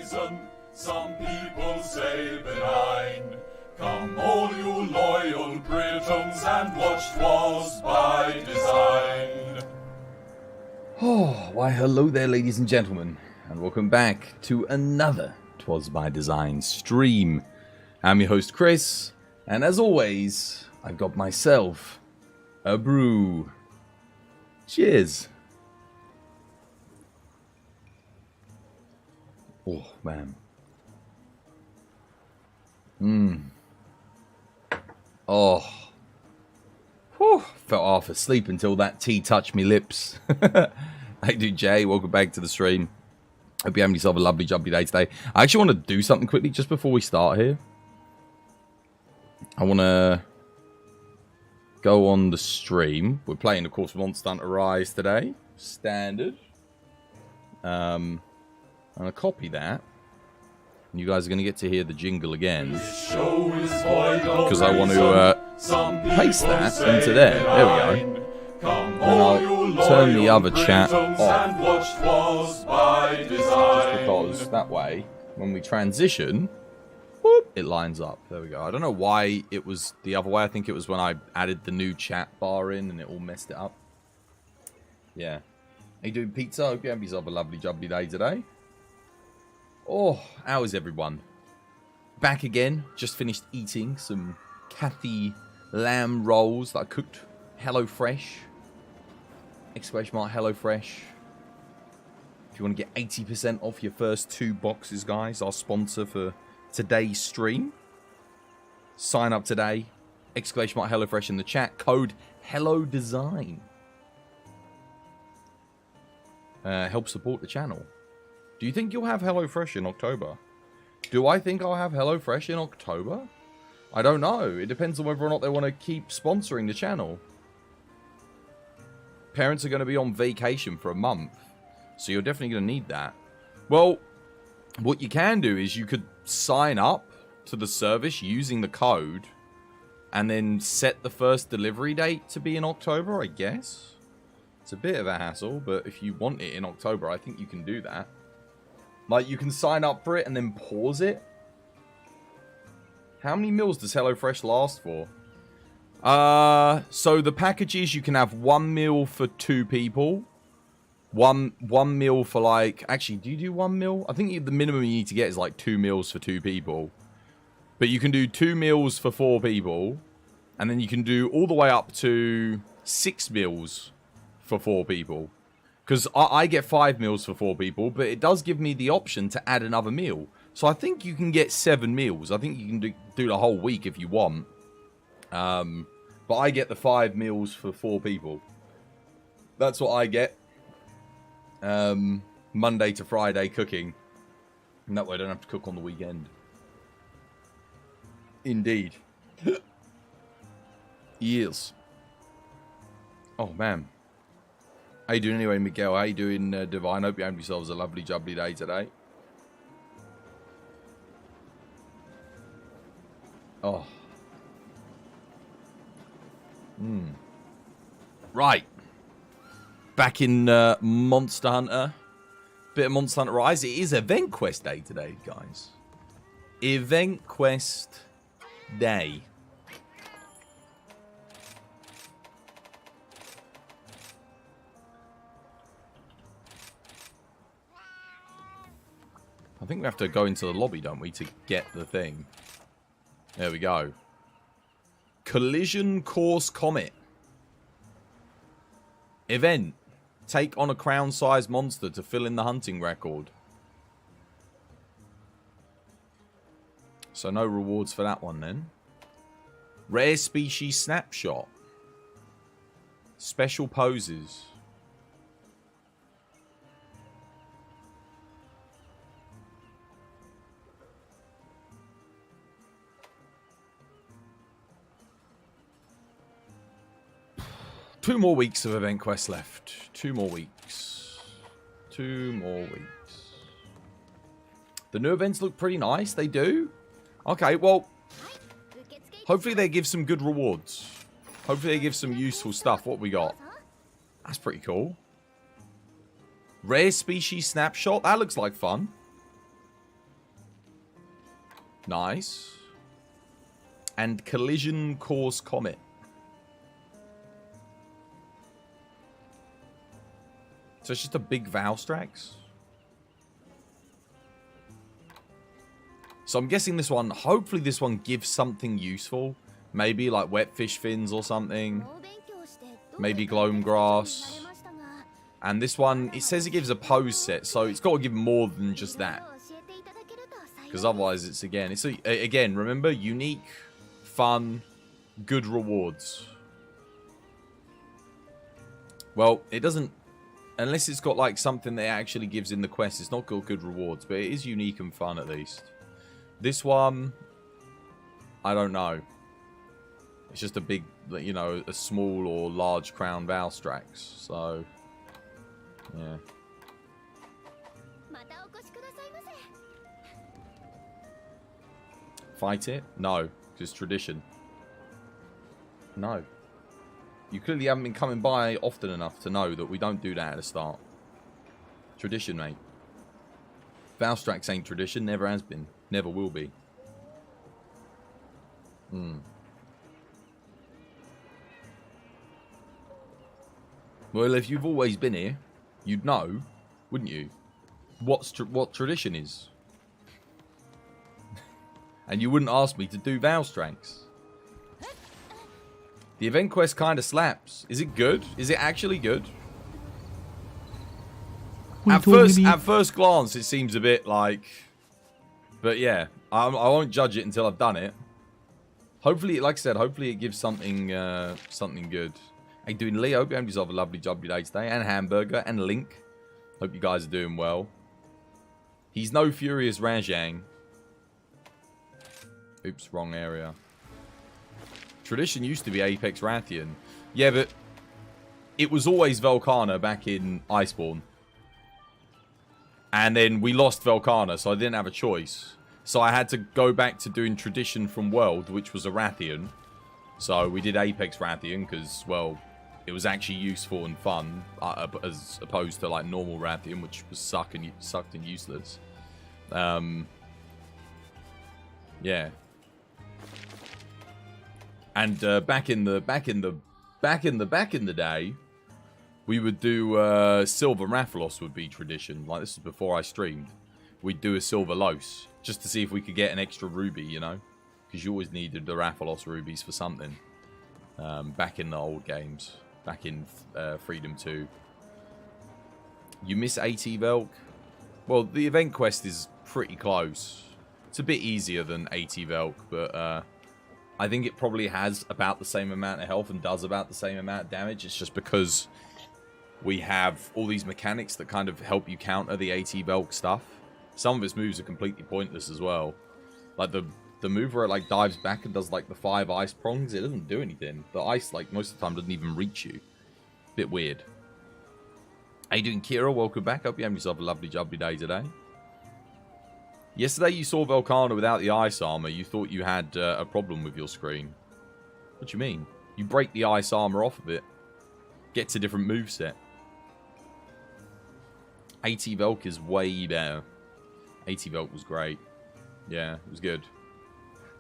poison, some people say benign. Come all you loyal Britons and watch 'Twas by Design. Oh, why hello there ladies and gentlemen, and welcome back to another 'Twas by Design stream. I'm your host Chris, and as always, I've got myself a brew. Cheers. Oh, man. Oh. Whew. Felt half asleep until that tea touched me lips. Hey, dude, Jay. Welcome back to the stream. Hope you're having yourself a lovely, jubbly day today. I actually want to do something quickly just before we start here. I want to go on the stream. We're playing, of course, MHRise today. Standard. I'm going to copy that. And you guys are going to get to hear the jingle again. Because I want to paste that into there. There we go. And I'll turn the other chat off. Just because that way, when we transition, whoop, it lines up. There we go. I don't know why it was the other way. I think it was when I added the new chat bar in and it all messed it up. Yeah. How you doing, pizza? Hope you have yourself a lovely, jubbly day today. Oh, how is everyone? Back again. Just finished eating some Kathy lamb rolls that I cooked. HelloFresh. Exclamation mark HelloFresh. If you want to get 80% off your first 2 boxes, guys, our sponsor for today's stream. Sign up today. Exclamation mark HelloFresh in the chat. Code HelloDesign. Help support the channel. Do you think you'll have HelloFresh in October? Do I think I'll have HelloFresh in October? I don't know. It depends on whether or not they want to keep sponsoring the channel. Parents are going to be on vacation for a month, so you're definitely going to need that. Well, what you can do is you could sign up to the service using the code and then set the first delivery date to be in October, I guess. It's a bit of a hassle, but if you want it in October, I think you can do that. Like, you can sign up for it and then pause it. How many meals does HelloFresh last for? So the packages, you can have 1 meal for 2 people. One meal for, like... Actually, do you do 1 meal? I think the minimum you need to get is, like, 2 meals for 2 people. But you can do 2 meals for 4 people. And then you can do all the way up to 6 meals for 4 people. Because I get 5 meals for 4 people, but it does give me the option to add another meal. So I think you can get 7 meals. I think you can do the whole week if you want. But I get the 5 meals for 4 people. That's what I get. Monday to Friday cooking. And that way I don't have to cook on the weekend. Indeed. Yes. Oh, man. How you doing anyway, Miguel? How you doing, Divine? Hope you have yourselves a lovely, jubbly day today. Oh. Right. Back in Monster Hunter. Bit of Monster Hunter Rise. It is Event Quest Day today, guys. Event Quest Day. I think we have to go into the lobby, don't we, to get the thing. There we go. Collision Course Comet. Event. Take on a crown-sized monster to fill in the hunting record. So no rewards for that one then. Rare Species Snapshot. Special poses. Two more weeks of event quest left. 2 more weeks. 2 more weeks. The new events look pretty nice. They do. Okay, well, hopefully they give some good rewards. Hopefully they give some useful stuff. What we got? That's pretty cool. Rare Species Snapshot. That looks like fun. Nice. And Collision Course Comet. So it's just a big Valstrax. So I'm guessing this one, hopefully this one gives something useful. Maybe like wet fish fins or something. Maybe Gloam Grass. And this one, it says it gives a pose set, so it's got to give more than just that. Because otherwise it's again, remember, unique, fun, good rewards. Well, it doesn't, unless it's got like something that it actually gives in the quest, it's not got good rewards, but it is unique and fun at least. This one, I don't know. It's just a big, you know, a small or large crown Valstrax, so, yeah. Fight it? No, just tradition. No. You clearly haven't been coming by often enough to know that we don't do that at the start. Tradition, mate. Valstrax ain't tradition, never has been. Never will be. Well, if you've always been here, you'd know, wouldn't you? What tradition is. And you wouldn't ask me to do Valstrax. The event quest kind of slaps. Is it good? Is it actually good? At first glance, it seems a bit like... But yeah, I won't judge it until I've done it. Hopefully, like I said, hopefully it gives something something good. How you doing, Leo? Hope you have yourself a lovely job day today. And Hamburger and Link. Hope you guys are doing well. He's no Furious Rajang. Oops, wrong area. Tradition used to be Apex Rathian. Yeah, but it was always Velkhana back in Iceborne. And then we lost Velkhana, so I didn't have a choice. So I had to go back to doing Tradition from World, which was a Rathian. So we did Apex Rathian because, well, it was actually useful and fun, as opposed to like normal Rathian, which was sucked and useless. Yeah. And back in the day, we would do Silver Rathalos would be Tradition. Like, this is before I streamed. We'd do a Silver Los just to see if we could get an extra ruby, you know, because you always needed the Rathalos rubies for something. Back in the old games, back in Freedom 2. You miss AT Velk? Well, the event quest is pretty close. It's a bit easier than AT Velk, but I think it probably has about the same amount of health and does about the same amount of damage. It's just because we have all these mechanics that kind of help you counter the AT Velk stuff. Some of its moves are completely pointless as well. Like the move where it like dives back and does like the 5 ice prongs, it doesn't do anything. The ice, like, most of the time doesn't even reach you. Bit weird. How you doing, Kira? Welcome back. Hope you have yourself a lovely jubbly day today. Yesterday you saw Velkhana without the ice armor. You thought you had a problem with your screen. What do you mean? You break the ice armor off of it. Gets a different moveset. AT Velk is way better. AT Velk was great. Yeah, it was good.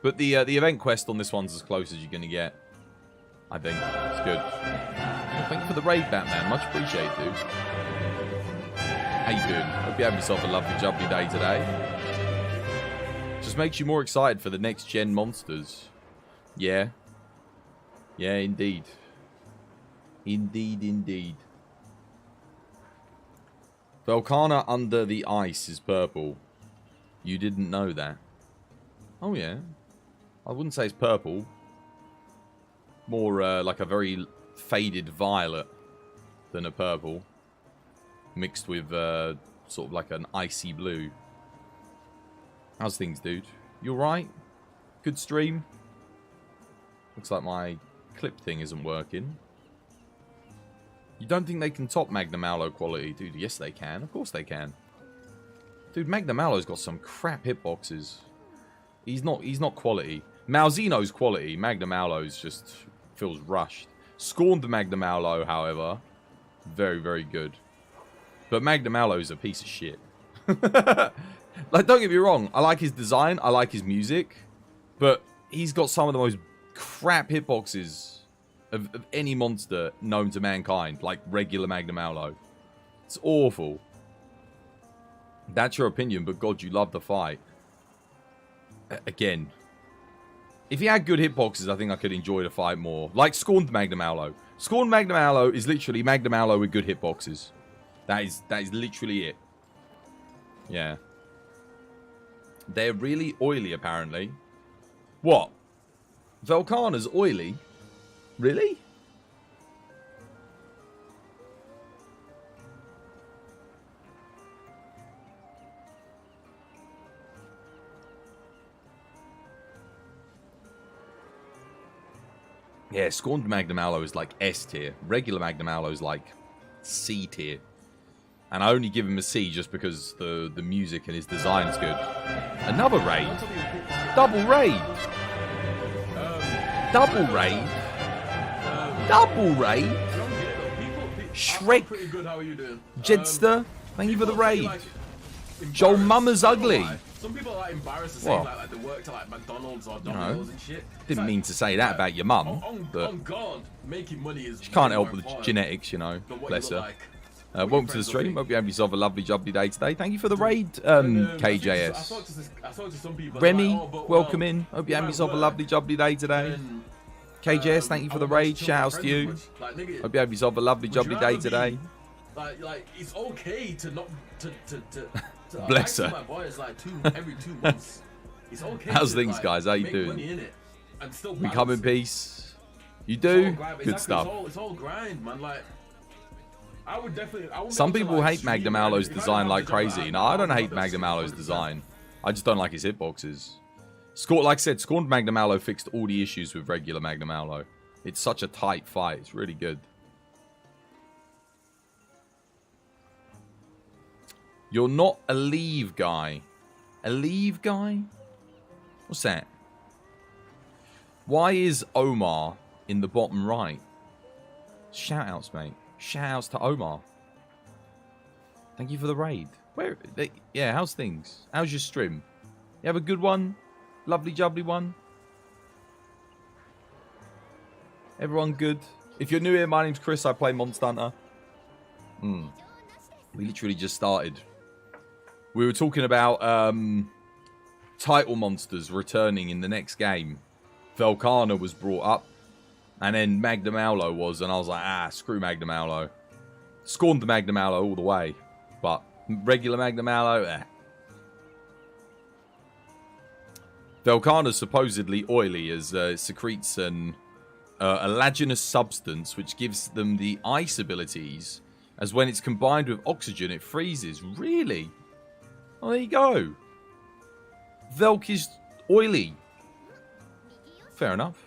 But the event quest on this one's as close as you're going to get. I think. It's good. Well, thank you for the raid, Batman. Much appreciated, dude. How you doing? Hope you have yourself a lovely jubbly day today. Just makes you more excited for the next gen monsters. Yeah. Yeah, indeed. Indeed, indeed. Velkhana under the ice is purple. You didn't know that. Oh, yeah. I wouldn't say it's purple. More like a very faded violet than a purple. Mixed with sort of like an icy blue. How's things, dude? You alright? Good stream? Looks like my clip thing isn't working. You don't think they can top Magnum Aloe quality? Dude, yes they can. Of course they can. Dude, Magnum Aloe's got some crap hitboxes. He's not quality. Malzino's quality. Magnum Aloe's just feels rushed. Scorned the Magnum Aloe, however. Very, very good. But Magnum Aloe's a piece of shit. Like, don't get me wrong. I like his design. I like his music. But he's got some of the most crap hitboxes of any monster known to mankind. Like regular Magnum Aulo. It's awful. That's your opinion, but God, you love the fight. Again, if he had good hitboxes, I think I could enjoy the fight more. Like Scorned Magnum Aulo. Scorned Magnum Aulo is literally Magnum Aulo with good hitboxes. That is literally it. Yeah. They're really oily, apparently. What? Velkhana's oily? Really? Yeah, Scorned Magnum Aulo is like S tier. Regular Magnum Aulo is like C tier. And I only give him a C just because the music and his design is good. Another raid. Double raid. Double raid. Double raid. Shrek. Jedster. Thank you for the raid. Joel Mama's ugly. Some people are like embarrassed to say like they work to like McDonald's or Domino's and shit. Didn't mean to say that about your mum, but on God, making money is. She can't help with genetics, you know. Bless her. Welcome to the stream. Hope you have yourself a lovely, jubbly day today. Thank you for the raid, KJS. I talked to some people. Remy, welcome in. Hope you have yourself a lovely, jubbly day today. KJS, thank you for the raid. Shout outs to you. Hope you have yourself a lovely, jubbly day today. Like it's okay to not to bless her. My boys like every 2 months. It's okay. How's things, guys? How you doing? We come in peace. You do? Good stuff. It's all grind, man. Like, I would definitely. Some people hate Magnum Aulo's design like crazy. No, I don't hate Magnum Aulo's design. I just don't like his hitboxes. Like I said, Scorned Magnum Aulo fixed all the issues with regular Magnum Aulo. It's such a tight fight. It's really good. You're not a leave guy. A leave guy? What's that? Why is Omar in the bottom right? Shout outs, mate. Shout outs to Omar. Thank you for the raid. Yeah, how's things? How's your stream? You have a good one? Lovely jubbly one? Everyone good? If you're new here, my name's Chris. I play Monster Hunter. We literally just started. We were talking about title monsters returning in the next game. Velkhana was brought up. And then Magnum Aulo was. And I was like, screw Magnum Aulo. Scorned the Magnum Aulo all the way. But regular Magnum Aulo, Velkhana's supposedly oily as it secretes an alaginous substance which gives them the ice abilities. As when it's combined with oxygen, it freezes. Really? Oh, there you go. Velk is oily. Fair enough.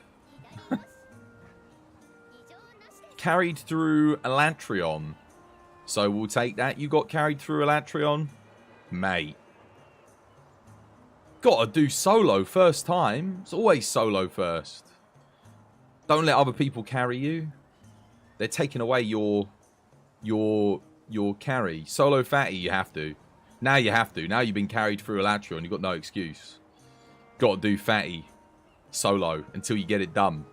Carried through Elatrion. So we'll take that. You got carried through Elatrion? Mate. Gotta do solo first time. It's always solo first. Don't let other people carry you. They're taking away your carry. Solo fatty, you have to. Now you have to. Now you've been carried through Elatrion. You've got no excuse. Got to do fatty solo until you get it done.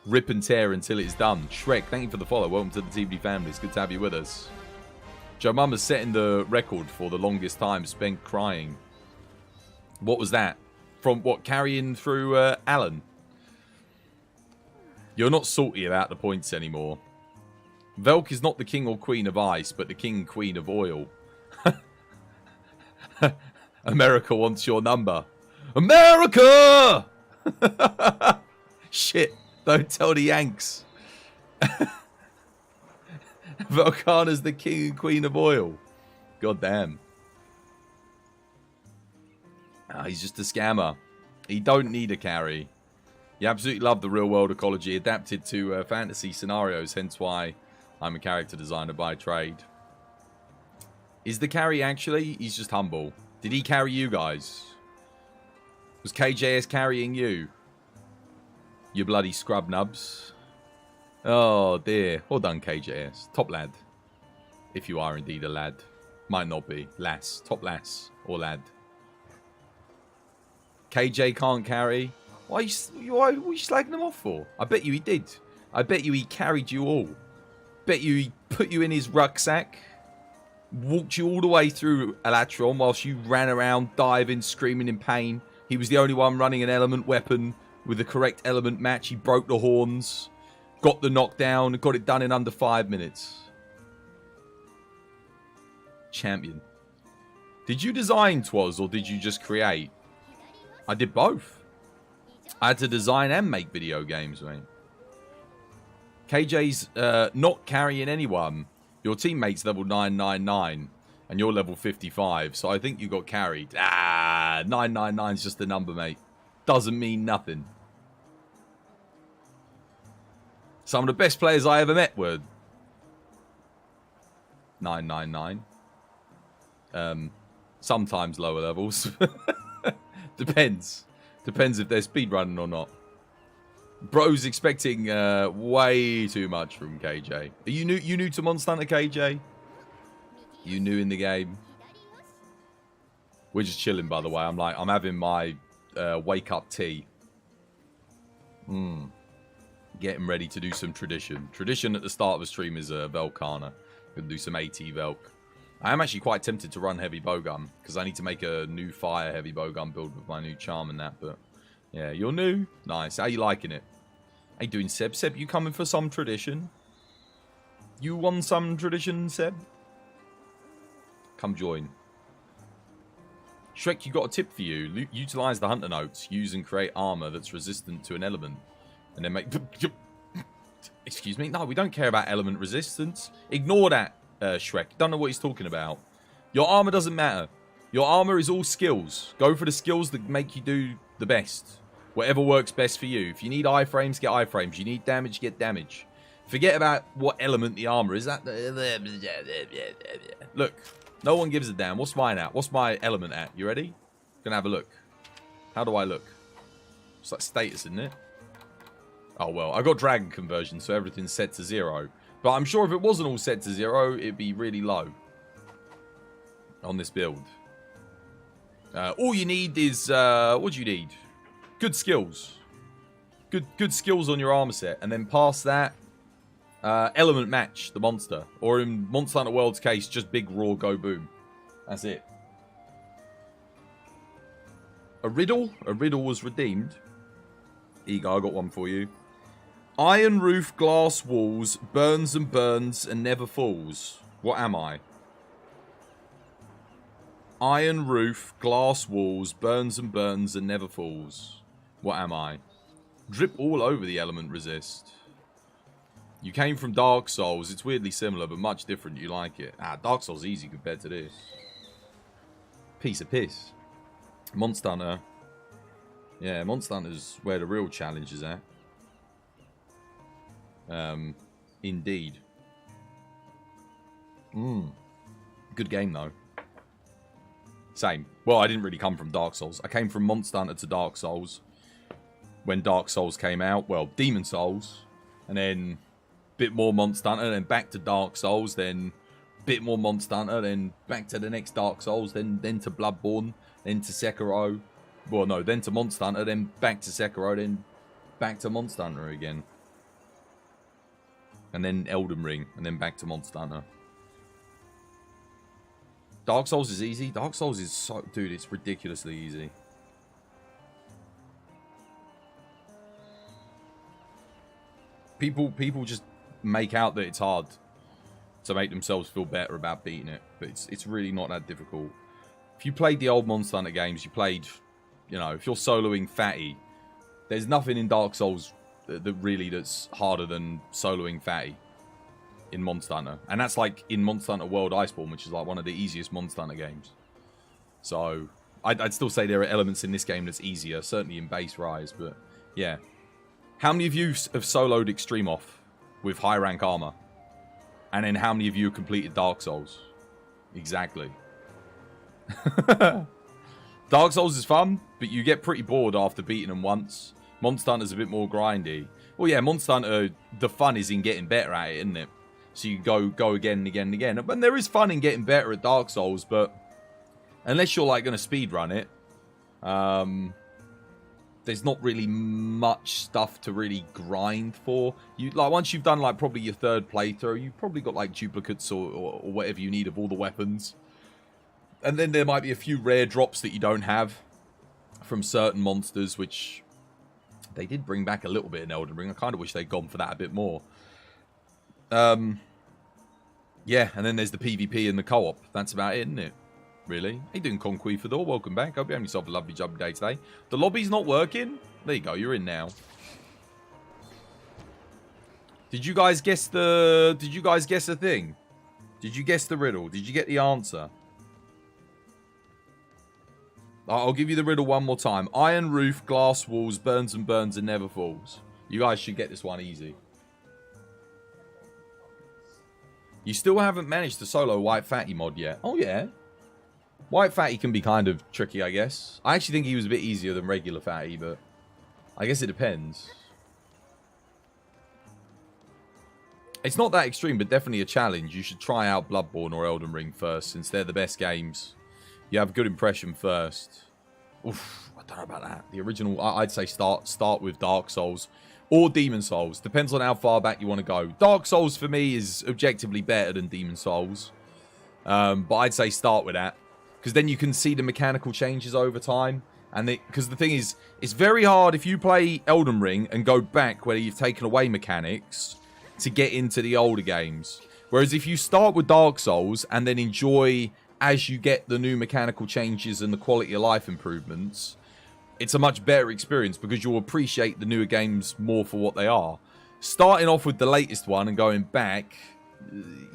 Rip and tear until it's done. Shrek, thank you for the follow. Welcome to the TBD family. It's good to have you with us. Joe Mama's setting the record for the longest time spent crying. What was that? From what, carrying through Alan? You're not salty about the points anymore. Velk is not the king or queen of ice, but the king and queen of oil. America wants your number. America! Shit, don't tell the Yanks. Velkhana's the king and queen of oil. God damn. He's just a scammer. He don't need a carry. You absolutely love the real world ecology adapted to fantasy scenarios, hence why I'm a character designer by trade. Is the carry actually? He's just humble. Did he carry you guys? Was KJS carrying you? You bloody scrub nubs. Oh dear. Well done, KJS. Top lad. If you are indeed a lad. Might not be. Lass. Top lass. Or lad. KJ can't carry. Why are you slagging him off for? I bet you he did. I bet you he carried you all. Bet you he put you in his rucksack. Walked you all the way through Elatron whilst you ran around diving, screaming in pain. He was the only one running an element weapon with the correct element match. He broke the horns. Got the knockdown. Got it done in under 5 minutes. Champion. Did you design Twas or did you just create? I did both. I had to design and make video games, mate. KJ's not carrying anyone. Your teammate's level 999 and you're level 55. So I think you got carried. 999 is just a number, mate. Doesn't mean nothing. Some of the best players I ever met were 999. Sometimes lower levels. Depends. Depends if they're speedrunning or not. Bro's expecting way too much from KJ. Are you new to Monster Hunter, KJ? You new in the game? We're just chilling, by the way. I'm having my wake up tea. Getting ready to do some tradition. Tradition at the start of the stream is Velkana. Gonna do some AT Velk. I am actually quite tempted to run heavy bowgun because I need to make a new fire heavy bowgun build with my new charm and that. But yeah, you're new. Nice. How you liking it? How you doing, Seb? Seb, you coming for some tradition? You want some tradition, Seb? Come join. Shrek, you got a tip for you. Utilize the hunter notes. Use and create armor that's resistant to an element. And then make... Excuse me? No, we don't care about element resistance. Ignore that, Shrek. Don't know what he's talking about. Your armor doesn't matter. Your armor is all skills. Go for the skills that make you do the best. Whatever works best for you. If you need iframes, get iframes. You need damage, get damage. Forget about what element the armor is. That look, no one gives a damn. What's mine at? What's my element at? You ready? Gonna have a look. How do I look? It's like status, isn't it? Oh, well, I got dragon conversion, so everything's set to 0. But I'm sure if it wasn't all set to 0, it'd be really low on this build. All you need is, what do you need? Good skills. Good skills on your armor set. And then past that, element match the monster. Or in Monster Hunter World's case, just big raw go boom. That's it. A riddle? A riddle was redeemed. Here you go, I got one for you. Iron roof, glass walls, burns and burns and never falls. What am I? Iron roof, glass walls, burns and burns and never falls. What am I? Drip all over the element resist. You came from Dark Souls. It's weirdly similar, but much different. You like it. Dark Souls easy compared to this. Piece of piss. Monster Hunter. Yeah, Monster Hunter's where the real challenge is at. Indeed. Good game, though. Same. Well, I didn't really come from Dark Souls. I came from Monster Hunter to Dark Souls. When Dark Souls came out. Well, Demon Souls. And then a bit more Monster Hunter. Then back to Dark Souls. Then a bit more Monster Hunter. Then back to the next Dark Souls. Then to Bloodborne. Then to Sekiro. Well, no. Then to Monster Hunter. Then back to Sekiro. Then back to Monster Hunter again. And then Elden Ring. And then back to Monster Hunter. Dark Souls is easy. Dark Souls is so... Dude, it's ridiculously easy. People just make out that it's hard to make themselves feel better about beating it. But it's really not that difficult. If you played the old Monster Hunter games, you played... You know, if you're soloing Fatty, there's nothing in Dark Souls that's harder than soloing Fatty in Monster Hunter. And that's like in Monster Hunter World Iceborne, which is like one of the easiest Monster Hunter games. So I'd still say there are elements in this game that's easier, certainly in MHRise, but yeah. How many of you have soloed Extreme Off with high rank armor? And then how many of you have completed Dark Souls? Exactly. Dark Souls is fun, but you get pretty bored after beating them once. Monster Hunter's a bit more grindy. Well, yeah, Monster Hunter, the fun is in getting better at it, isn't it? So you go again and again and again. And there is fun in getting better at Dark Souls, but unless you're like going to speedrun it, there's not really much stuff to really grind for. You like once you've done like probably your third playthrough, you've probably got like duplicates or whatever you need of all the weapons. And then there might be a few rare drops that you don't have from certain monsters, which they did bring back a little bit in Elden Ring. I kind of wish they'd gone for that a bit more. Yeah, and then there's the PvP and the co-op. That's about it, isn't it? Really? How you doing, Conquistador? Welcome back. Hope you're having yourself a lovely jumpy day today. The lobby's not working? There you go, you're in now. Did you guys guess the... Did you guys guess the thing? Did you guess the riddle? Did you get the answer? I'll give you the riddle one more time. Iron roof, glass walls, burns and burns and never falls. You guys should get this one easy. You still haven't managed to solo White Fatty mod yet. Oh, yeah. White Fatty can be kind of tricky, I guess. I actually think he was a bit easier than regular Fatty, but I guess it depends. It's not that extreme, but definitely a challenge. You should try out Bloodborne or Elden Ring first, since they're the best games. You have a good impression first. Oof, I don't know about that. The original, I'd say start with Dark Souls. Or Demon Souls. Depends on how far back you want to go. Dark Souls, for me, is objectively better than Demon Souls. But I'd say start with that. Because then you can see the mechanical changes over time. And because the thing is, it's very hard if you play Elden Ring and go back where you've taken away mechanics to get into the older games. Whereas if you start with Dark Souls and then enjoy as you get the new mechanical changes and the quality of life improvements, it's a much better experience because you'll appreciate the newer games more for what they are. Starting off with the latest one and going back,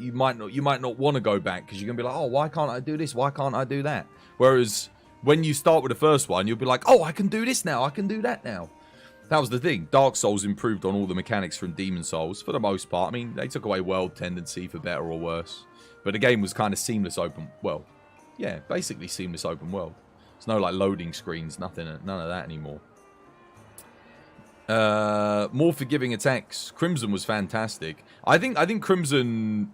you might not want to go back because you're going to be like, oh, why can't I do this? Why can't I do that? Whereas when you start with the first one, you'll be like, oh, I can do this now. I can do that now. That was the thing. Dark Souls improved on all the mechanics from Demon Souls for the most part. I mean, they took away world tendency for better or worse. But the game was kind of seamless open... Well, yeah, basically seamless open world. There's no like loading screens, nothing, none of that anymore. More forgiving attacks. Crimson was fantastic. I think Crimson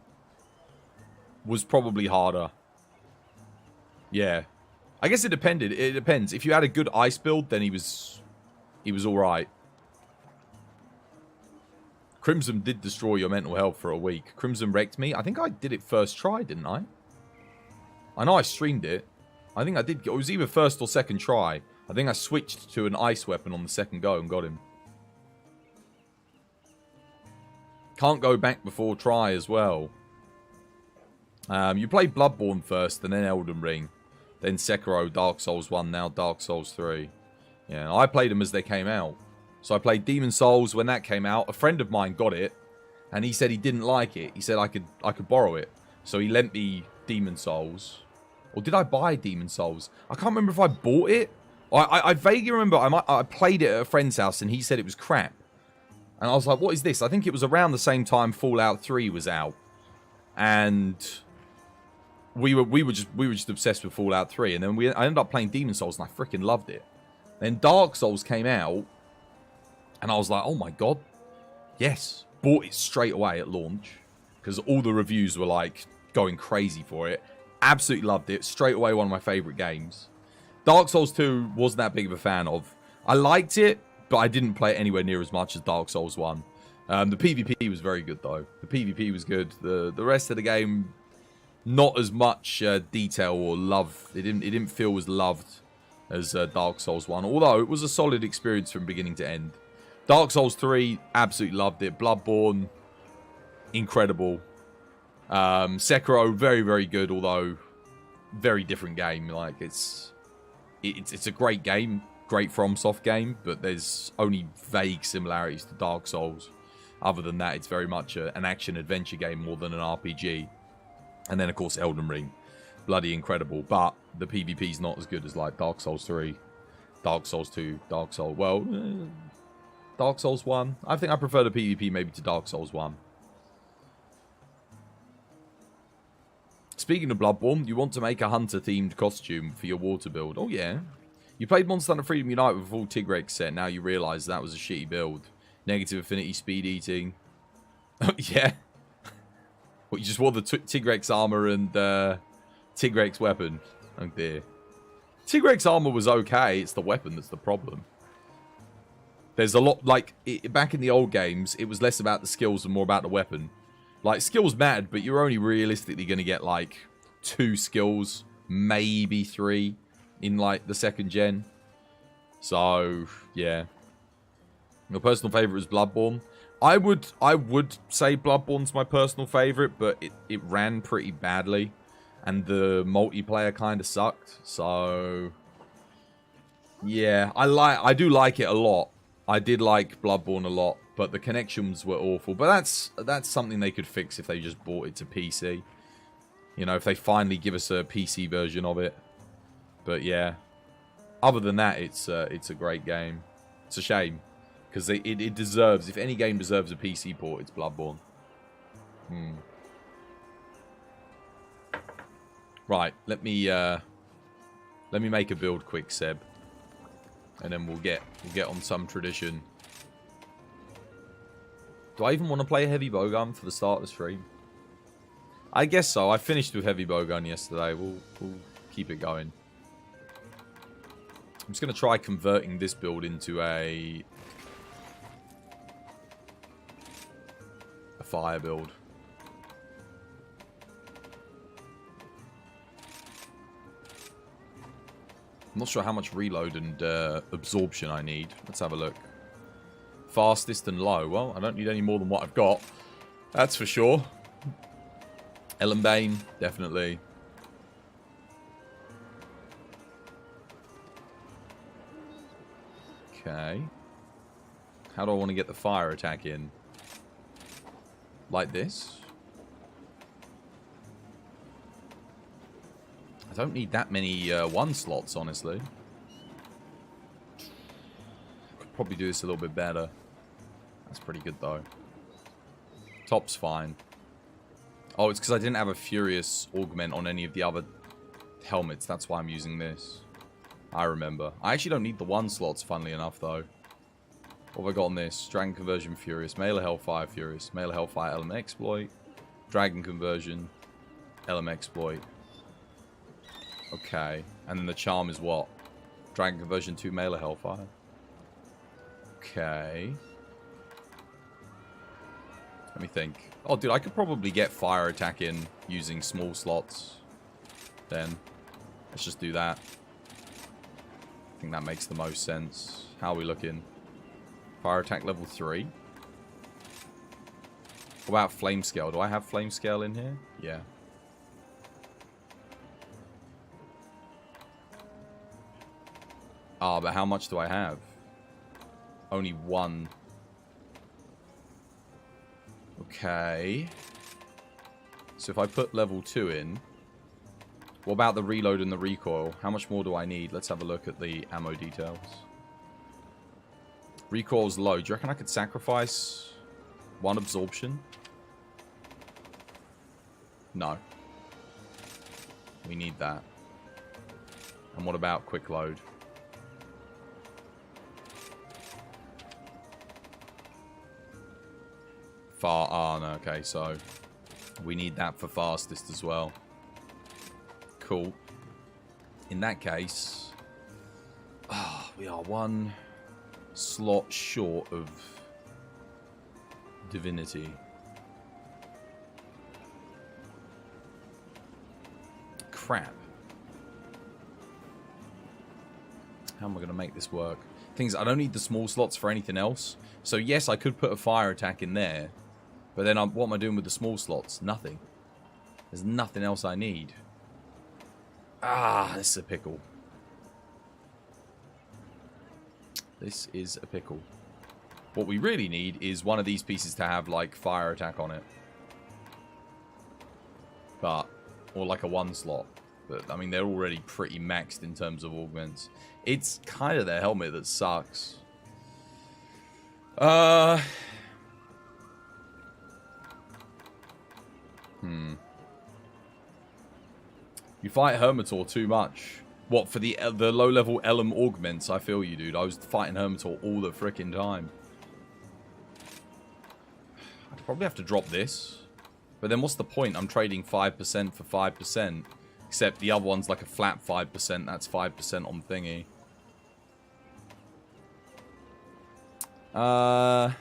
was probably harder. Yeah, I guess it depended. It depends. If you had a good ice build, then he was all right. Crimson did destroy your mental health for a week. Crimson wrecked me. I think I did it first try, didn't I? I know I streamed it. I think I did. It was either first or second try. I think I switched to an ice weapon on the second go and got him. Can't go back before try as well. You play Bloodborne first and then Elden Ring. Then Sekiro, Dark Souls 1, now Dark Souls 3. Yeah, I played them as they came out. So I played Demon Souls when that came out. A friend of mine got it. And he said he didn't like it. He said I could borrow it. So he lent me Demon Souls. Or did I buy Demon Souls? I can't remember if I bought it. I vaguely remember I played it at a friend's house and he said it was crap. And I was like, what is this? I think it was around the same time Fallout 3 was out. And we were just obsessed with Fallout 3. And then I ended up playing Demon Souls and I freaking loved it. Then Dark Souls came out. And I was like, oh my god. Yes. Bought it straight away at launch. Because all the reviews were like going crazy for it. Absolutely loved it. Straight away one of my favourite games. Dark Souls 2 wasn't that big of a fan of. I liked it, but I didn't play it anywhere near as much as Dark Souls 1. The PvP was very good though. The PvP was good. The rest of the game, not as much detail or love. It didn't feel as loved as Dark Souls 1. Although it was a solid experience from beginning to end. Dark Souls 3, absolutely loved it. Bloodborne, incredible. Sekiro, very, very good, although very different game. Like it's a great game, great FromSoft game, but there's only vague similarities to Dark Souls. Other than that, it's very much an action-adventure game more than an RPG. And then, of course, Elden Ring. Bloody incredible. But the PvP's not as good as, like, Dark Souls 3, Dark Souls 2, Dark Souls... Well, Dark Souls 1. I think I prefer the PvP maybe to Dark Souls 1. Speaking of Bloodborne, you want to make a hunter-themed costume for your water build. Oh, yeah. You played Monster Hunter Freedom Unite with a full Tigrex set. Now you realise that was a shitty build. Negative affinity, speed eating. Oh, yeah. What, you just wore the Tigrex armor and Tigrex weapon? Oh dear. Tigrex armor was okay. It's the weapon that's the problem. There's a lot, like, back in the old games, it was less about the skills and more about the weapon. Like, skills mattered, but you're only realistically going to get, like, 2 skills, maybe 3 in, like, the 2nd gen. So, yeah. Your personal favorite is Bloodborne. I would say Bloodborne's my personal favorite, but it ran pretty badly. And the multiplayer kind of sucked. So, yeah. I do like it a lot. I did like Bloodborne a lot, but the connections were awful. But that's something they could fix if they just brought it to PC. You know, if they finally give us a PC version of it. But yeah, other than that, it's a great game. It's a shame because it deserves. If any game deserves a PC port, it's Bloodborne. Right, let me make a build quick, Seb. And then we'll get on some tradition. Do I even want to play a heavy bowgun for the start of the stream? I guess so. I finished with heavy bowgun yesterday. We'll keep it going. I'm just going to try converting this build into a fire build. I'm not sure how much reload and absorption I need. Let's have a look. Fastest and low. Well, I don't need any more than what I've got. That's for sure. Ellenbane, definitely. Okay. How do I want to get the fire attack in? Like this? I don't need that many 1 slots, honestly. Could probably do this a little bit better. That's pretty good, though. Top's fine. Oh, it's because I didn't have a Furious Augment on any of the other helmets. That's why I'm using this. I remember. I actually don't need the 1 slots, funnily enough, though. What have I got on this? Dragon Conversion Furious. Melee Hellfire Furious. Melee Hellfire Element Exploit. Dragon Conversion. Element Exploit. Okay. And then the charm is what? Dragon Conversion 2 Melee Hellfire. Okay. Let me think. Oh, dude, I could probably get fire attack in using small slots. Then. Let's just do that. I think that makes the most sense. How are we looking? Fire attack level 3. What about flame scale? Do I have flame scale in here? Yeah. Ah, but how much do I have? Only 1. Okay. So if I put level 2 in, what about the reload and the recoil? How much more do I need? Let's have a look at the ammo details. Recoil's low. Do you reckon I could sacrifice 1 absorption? No. We need that. And what about quick load? Ah, no, okay, so we need that for fastest as well. Cool. In that case, we are 1 slot short of divinity. Crap. How am I going to make this work? Things I don't need the small slots for anything else. So yes, I could put a fire attack in there. But then what am I doing with the small slots? Nothing. There's nothing else I need. Ah, this is a pickle. This is a pickle. What we really need is one of these pieces to have, like, fire attack on it. Or like a 1 slot. But, I mean, they're already pretty maxed in terms of augments. It's kind of their helmet that sucks. You fight Hermitor too much. What, for the low-level Elm augments? I feel you, dude. I was fighting Hermitor all the frickin' time. I'd probably have to drop this. But then what's the point? I'm trading 5% for 5%. Except the other one's like a flat 5%. That's 5% on thingy. How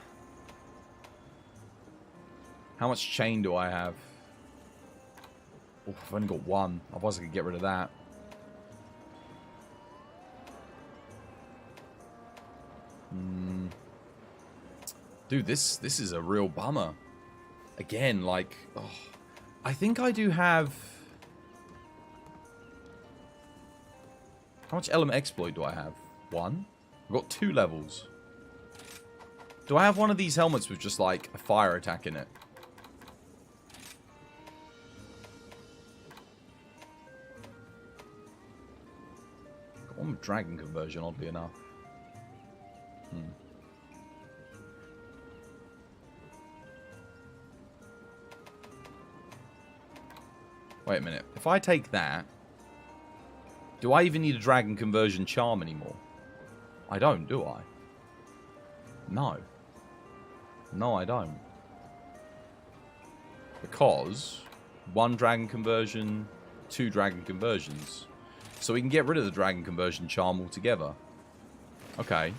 much chain do I have? Oh, I've only got one. Otherwise I could get rid of that. Dude, this is a real bummer. Again, like, oh, I think I do have... How much element exploit do I have? One? I've got 2 levels. Do I have one of these helmets with just like a fire attack in it? Got one with dragon conversion, oddly enough. Wait a minute. If I take that, do I even need a dragon conversion charm anymore? I don't, do I? No. No, I don't. Because 1 dragon conversion, 2 dragon conversions. So we can get rid of the dragon conversion charm altogether. Okay.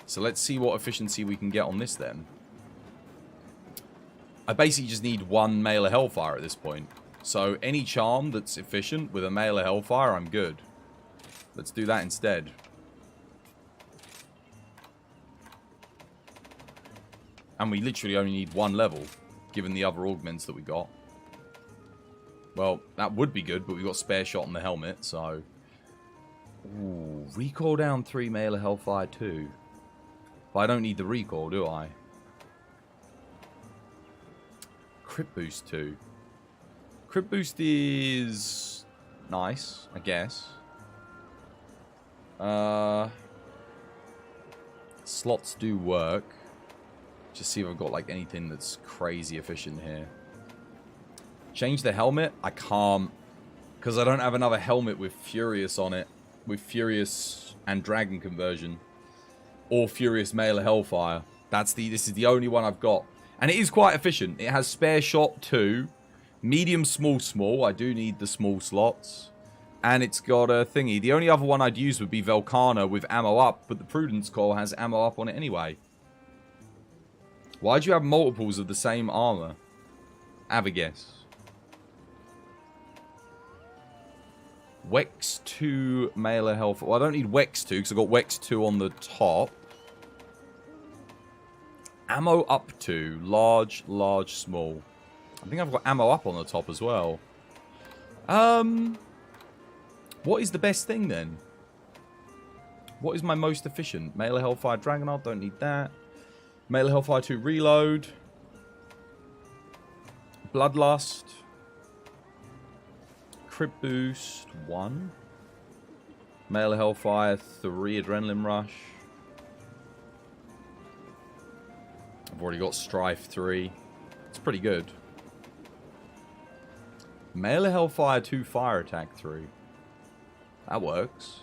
So let's see what efficiency we can get on this then. I basically just need 1 Mail of Hellfire at this point. So any charm that's efficient with a Mail of Hellfire, I'm good. Let's do that instead. And we literally only need 1 level, given the other augments that we got. Well, that would be good, but we've got spare shot on the helmet, so... Ooh, recoil down 3, Mail of Hellfire 2. But I don't need the recoil, do I? Crit boost 2. Crit boost is... nice, I guess. Slots do work. Just see if I've got like anything that's crazy efficient here. Change the helmet? I can't. Because I don't have another helmet with Furious on it. With Furious and Dragon conversion. Or Furious Mail of Hellfire. This is the only one I've got. And it is quite efficient. It has spare shot 2. Medium, small. I do need the small slots. And it's got a thingy. The only other one I'd use would be Velcana with ammo up. But the Prudence Coil has ammo up on it anyway. Why'd you have multiples of the same armor? Have a guess. Wex 2 Mail of Hellfire. Well, I don't need Wex 2 because I've got Wex 2 on the top. Ammo up 2. Large, small. I think I've got ammo up on the top as well. What is the best thing then? What is my most efficient? Mail of Hellfire Dragonheart, don't need that. Mail of Hellfire 2 Reload. Bloodlust. Crit Boost 1. Mail of Hellfire 3 Adrenaline Rush. I've already got Strife 3. It's pretty good. Mail of Hellfire 2 Fire Attack 3. That works.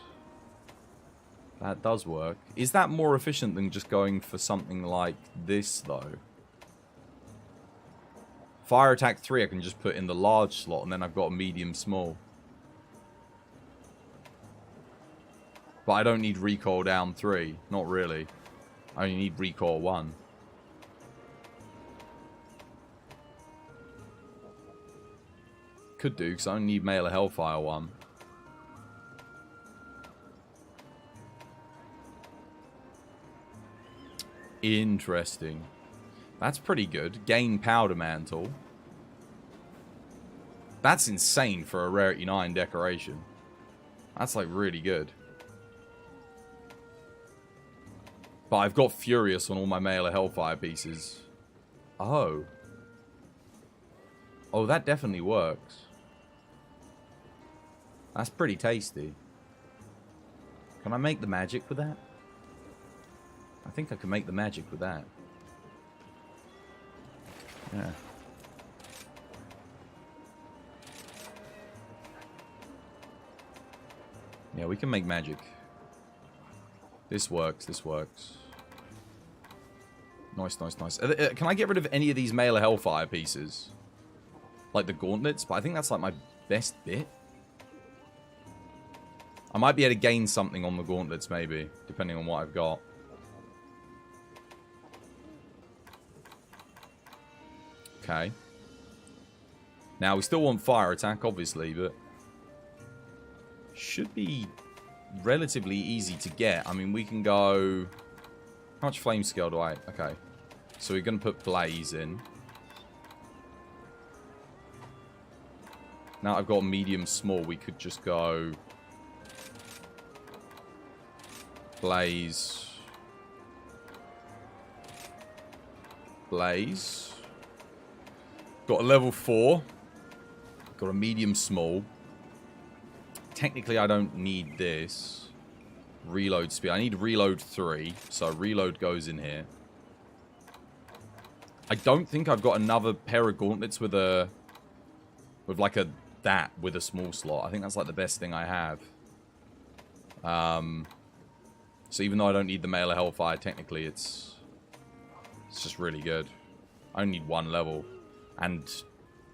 That does work. Is that more efficient than just going for something like this, though? Fire Attack 3 I can just put in the large slot, and then I've got a medium small. But I don't need recoil down 3. Not really. I only need recoil 1. Could do, because I only need Mail of Hellfire 1. Interesting. That's pretty good. Gain Powder Mantle. That's insane for a Rarity 9 decoration. That's like really good. But I've got Furious on all my Mail of Hellfire pieces. Oh. Oh, that definitely works. That's pretty tasty. Can I make the magic with that? I think I can make the magic with that. Yeah. Yeah, we can make magic. This works, this works. Nice. Can I get rid of any of these Mail of Hellfire pieces? like the gauntlets, but I think that's like my best bit. I might be able to gain something on the gauntlets, maybe, depending on what I've got. Okay. Now, we still want fire attack, obviously, but should be relatively easy to get. I mean, we can go... How much flame scale do I... Okay. So we're going to put blaze in. Now I've got medium small, we could just go... Blaze. Blaze. Got a level 4. Got a medium small. Technically, I don't need this. Reload speed. I need reload 3. So reload goes in here. I don't think I've got another pair of gauntlets with a... With like a... That with a small slot. I think that's like the best thing I have. So even though I don't need the Mail of Hellfire, technically it's just really good. I only need 1 level. And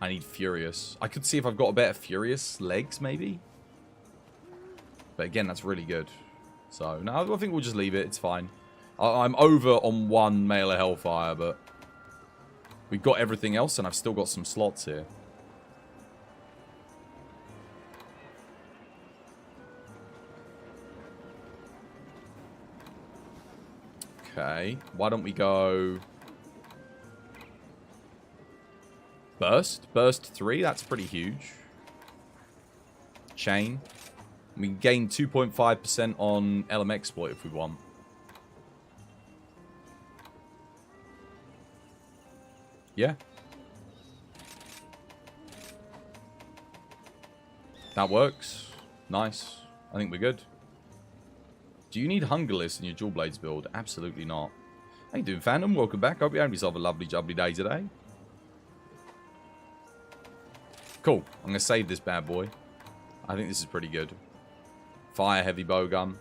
I need Furious. I could see if I've got a better Furious legs, maybe. But again, that's really good. So, no, I think we'll just leave it. It's fine. I'm over on 1 Mail of Hellfire, but we've got everything else, and I've still got some slots here. Okay, why don't we go... Burst? Burst 3, that's pretty huge. Chain. We can gain 2.5% on LM Exploit if we want. Yeah. That works. Nice. I think we're good. Do you need Hunger List in your Dual Blades build? Absolutely not. How you doing, Phantom? Welcome back. Hope you're having yourself a lovely, jubbly day today. Cool. I'm going to save this bad boy. I think this is pretty good. Fire heavy bowgun.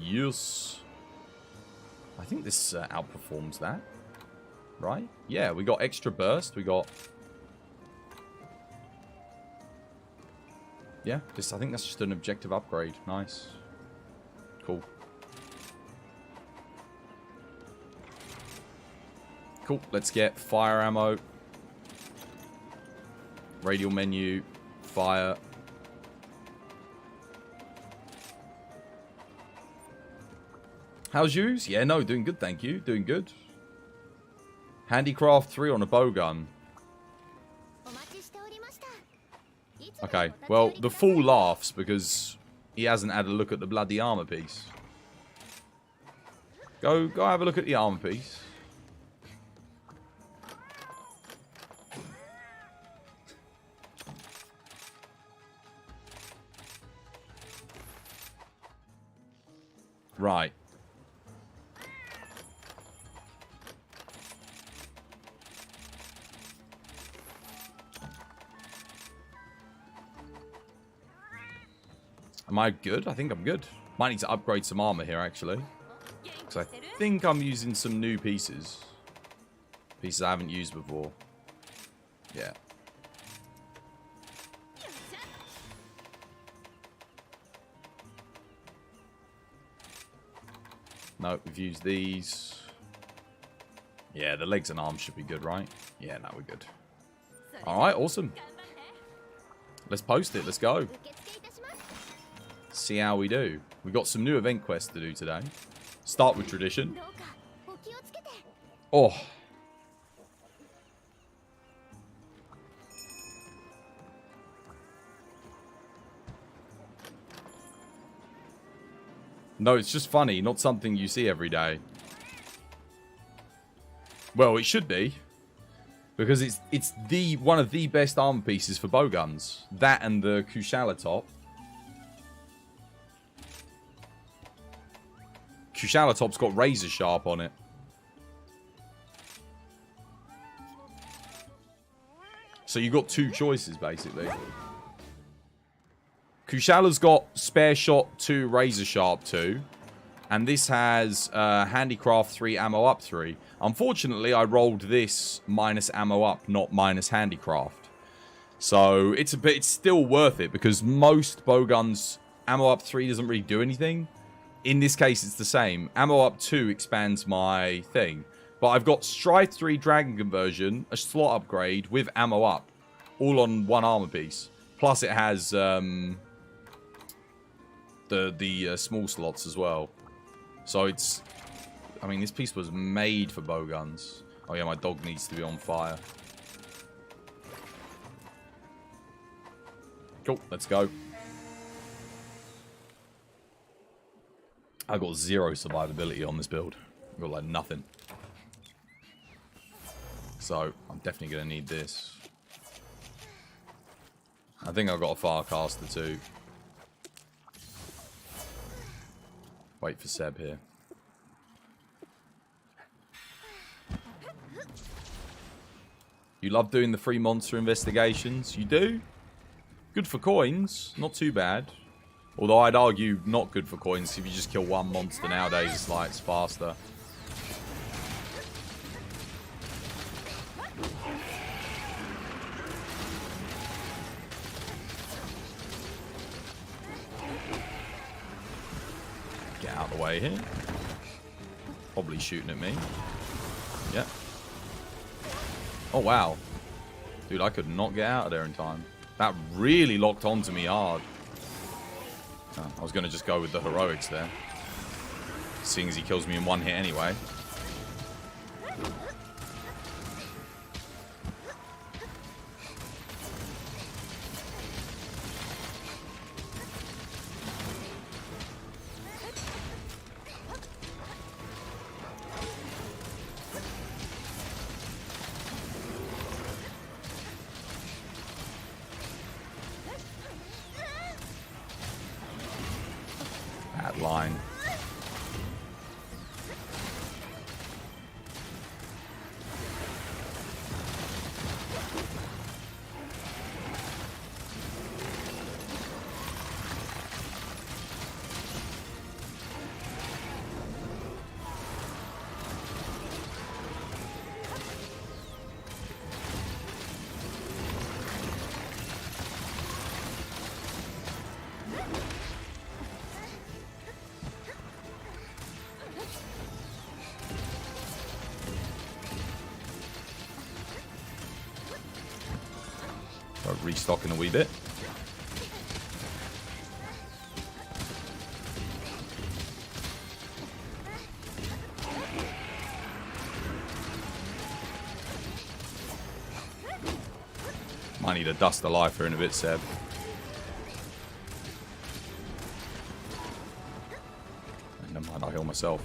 Yes. I think this outperforms that. Right? Yeah, we got extra burst. We got... Yeah, this, I think that's just an objective upgrade. Nice. Cool. Cool. Let's get fire ammo. Radial menu. Fire. How's yous? Yeah, no, doing good, thank you. Doing good. Handicraft 3 on a bowgun. Okay, well, the fool laughs because he hasn't had a look at the bloody armor piece. Go have a look at the armor piece. Right. Am I good? I think I'm good. Might need to upgrade some armor here, actually. Because I think I'm using some new pieces. Pieces I haven't used before. Yeah. No, we've used these. Yeah, the legs and arms should be good, right? Yeah, no, we're good. Alright, awesome. Let's post it. Let's go. See how we do. We've got some new event quests to do today. Start with tradition. Oh. No, it's just funny. Not something you see every day. Well, it should be. Because it's one of the best armor pieces for bowguns. That and the Kushala top. Kushala top's got razor sharp on it. So you got 2 choices, basically. Kushala's got spare shot 2, razor sharp 2. And this has Handicraft 3, Ammo Up 3. Unfortunately, I rolled this minus Ammo Up, not minus Handicraft. So it's still worth it because most bowguns, Ammo Up 3 doesn't really do anything. In this case, it's the same. Ammo Up 2 expands my thing. But I've got Strife 3 Dragon Conversion, a slot upgrade with Ammo Up. All on one armor piece. Plus it has the small slots as well. So it's... I mean, this piece was made for bowguns. Oh yeah, my dog needs to be on fire. Cool, let's go. I got 0 survivability on this build. I got like nothing. So, I'm definitely going to need this. I think I've got a Firecaster too. Wait for Seb here. You love doing the free monster investigations? You do? Good for coins. Not too bad. Although I'd argue not good for coins. If you just kill one monster nowadays, it's like it's faster. Get out of the way here. Probably shooting at me. Yeah. Oh, wow. Dude, I could not get out of there in time. That really locked onto me hard. Oh, I was going to just go with the heroics there. Seeing as he kills me in one hit anyway. That line. Restocking a wee bit. Might need a dust the lifer in a bit, Seb. Never mind, I'll heal myself.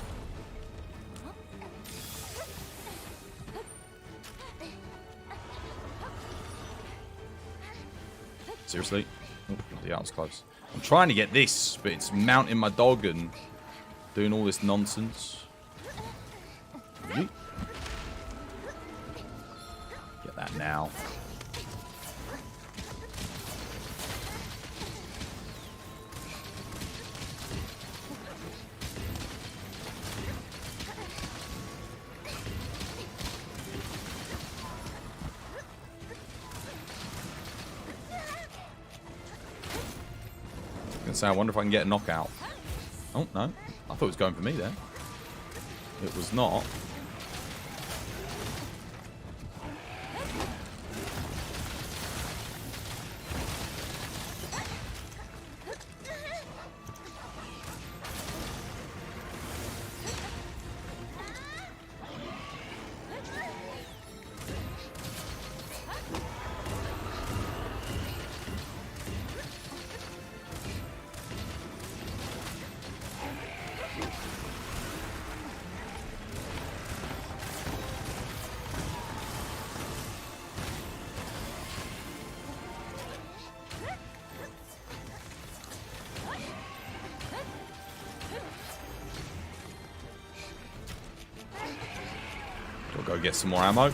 Seriously? Oh, bloody hell, that was close. I'm trying to get this, but it's mounting my dog and doing all this nonsense. Get that now. I wonder if I can get a knockout. Oh, no. I thought it was going for me there. It was not. We'll go get some more ammo.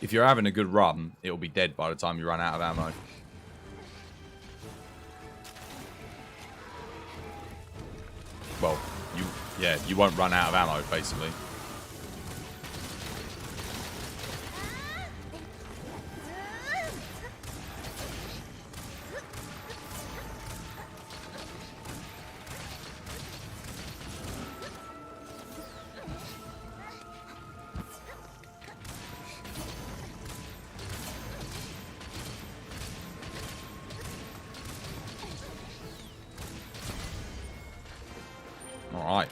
If you're having a good run, it'll be dead by the time you run out of ammo. Well, you won't run out of ammo, basically. Alright.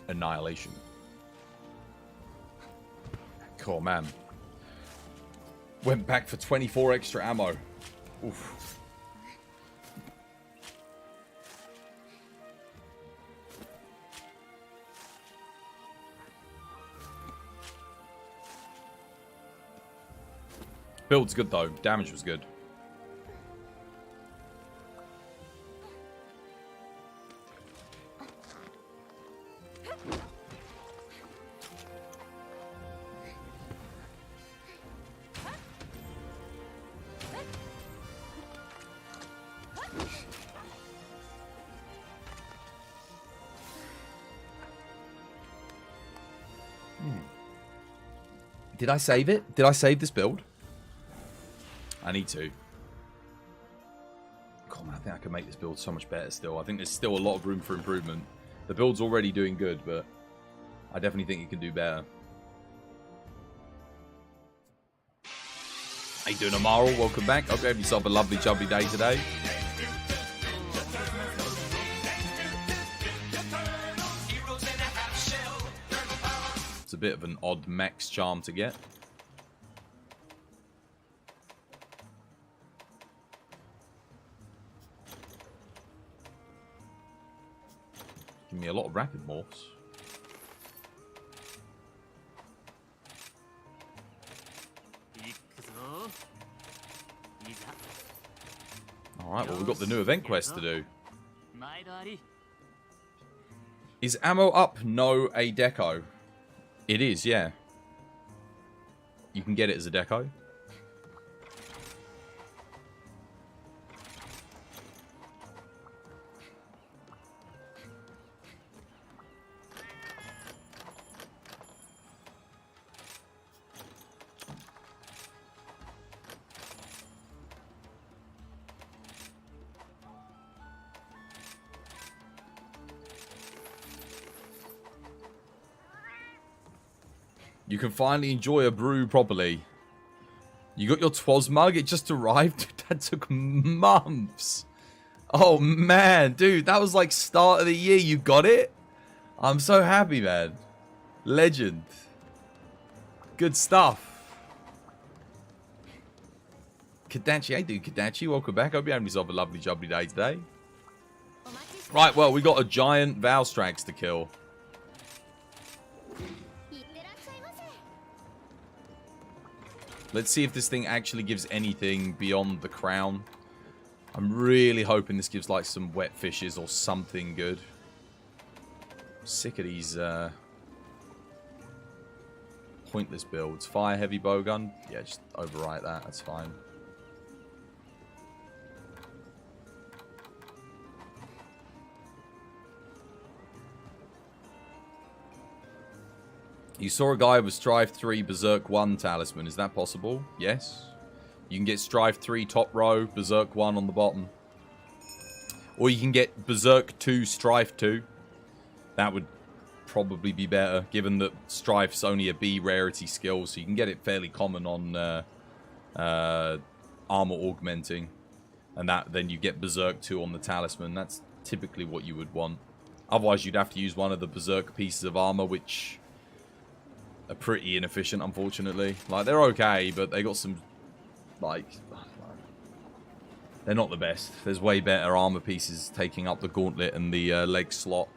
Annihilation. Cool, man. Went back for 24 extra ammo. Oof. Build's good though. Damage was good. Did I save it? Did I save this build? I need to. God, man, I think I can make this build so much better still. I think there's still a lot of room for improvement. The build's already doing good, but I definitely think it can do better. How you doing, Amaral? Welcome back. Hope you have yourself a lovely, jubbly day today. It's a bit of an odd max charm to get. Give me a lot of rapid morphs. Alright, well, we've got the new event quest to do. Is ammo up? No, a deco. It is, yeah. You can get it as a deco. You can finally enjoy a brew properly. You got your Twas mug? It just arrived? That took months. Oh, man. Dude, that was like start of the year. You got it? I'm so happy, man. Legend. Good stuff. Kadachi, hey, dude, Kadachi. Welcome back. Hope you're having yourself a lovely, jubbly day today. Right, well, we got a giant Valstrax to kill. Let's see if this thing actually gives anything beyond the crown. I'm really hoping this gives like some wet fishes or something good. I'm sick of these pointless builds. Fire heavy bowgun. Yeah, just overwrite that. That's fine. You saw a guy with Strive 3 Berserk 1 talisman. Is that possible? Yes. You can get Strive 3 top row, Berserk 1 on the bottom. Or you can get Berserk 2, Strife 2. That would probably be better, given that Strife's only a B rarity skill, so you can get it fairly common on armor augmenting. And then you get Berserk 2 on the talisman. That's typically what you would want. Otherwise, you'd have to use one of the Berserk pieces of armor, which are pretty inefficient, unfortunately. Like, they're okay, but they got some, like, they're not the best. There's way better armor pieces taking up the gauntlet and the leg slot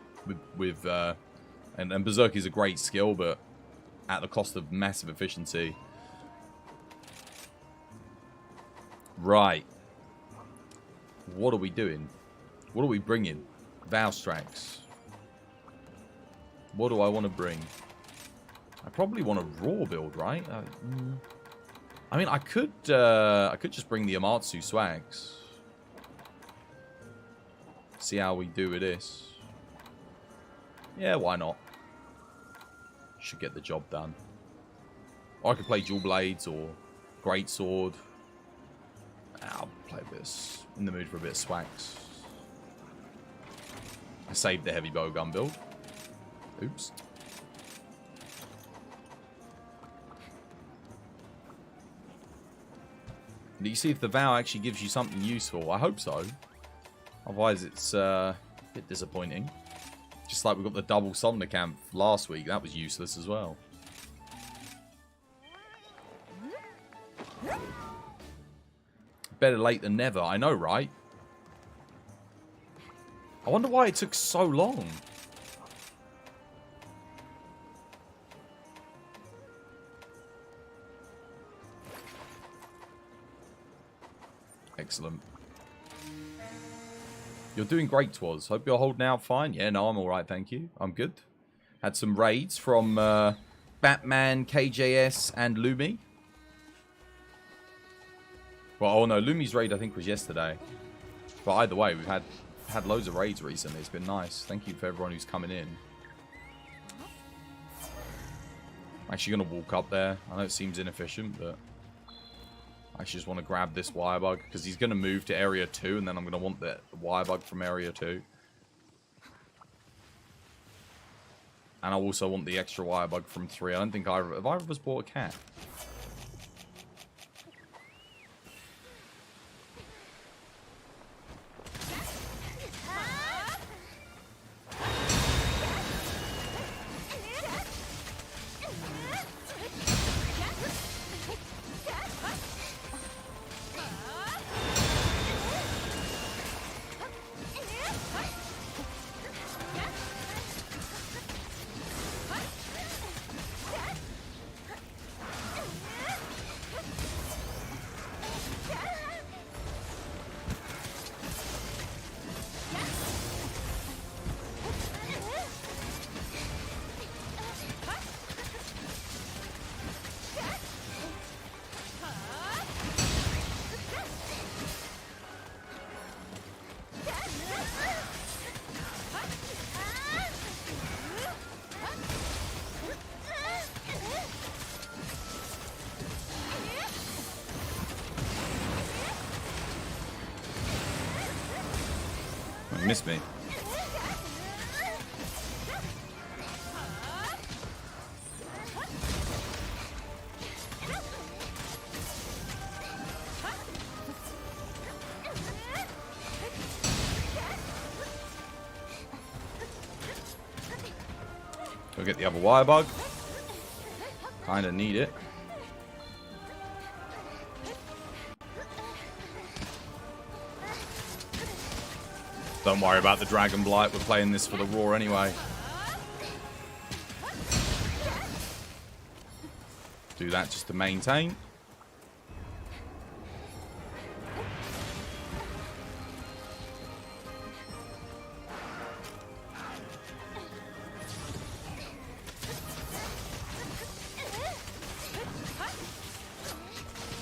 and Berserk is a great skill, but at the cost of massive efficiency. Right. What are we doing? What are we bringing? Valstrax. What do I want to bring? I probably want a raw build, right? I mean, I could just bring the Amatsu swags. See how we do with this. Yeah, why not? Should get the job done. Or I could play dual blades or greatsword. I'll play this. In the mood for a bit of swags. I saved the heavy bowgun build. Oops. Do you see if the vow actually gives you something useful? I hope so. Otherwise, it's a bit disappointing. Just like we got the double Somna Camp last week. That was useless as well. Better late than never. I know, right? I wonder why it took so long. Excellent. You're doing great, Twas. Hope you're holding out fine. Yeah, no, I'm alright, thank you. I'm good. Had some raids from Batman, KJS, and Lumi. Well, oh no, Lumi's raid I think was yesterday. But either way, we've had loads of raids recently. It's been nice. Thank you for everyone who's coming in. I'm actually going to walk up there. I know it seems inefficient, but I actually just want to grab this wire bug because he's going to move to area 2 and then I'm going to want the wire bug from area 2. And I also want the extra wire bug from 3. I don't think have either of us bought a cat? Missed me. Go get the other wire bug. Kinda need it. Don't worry about the Dragon Blight, we're playing this for the Raw anyway. Do that just to maintain.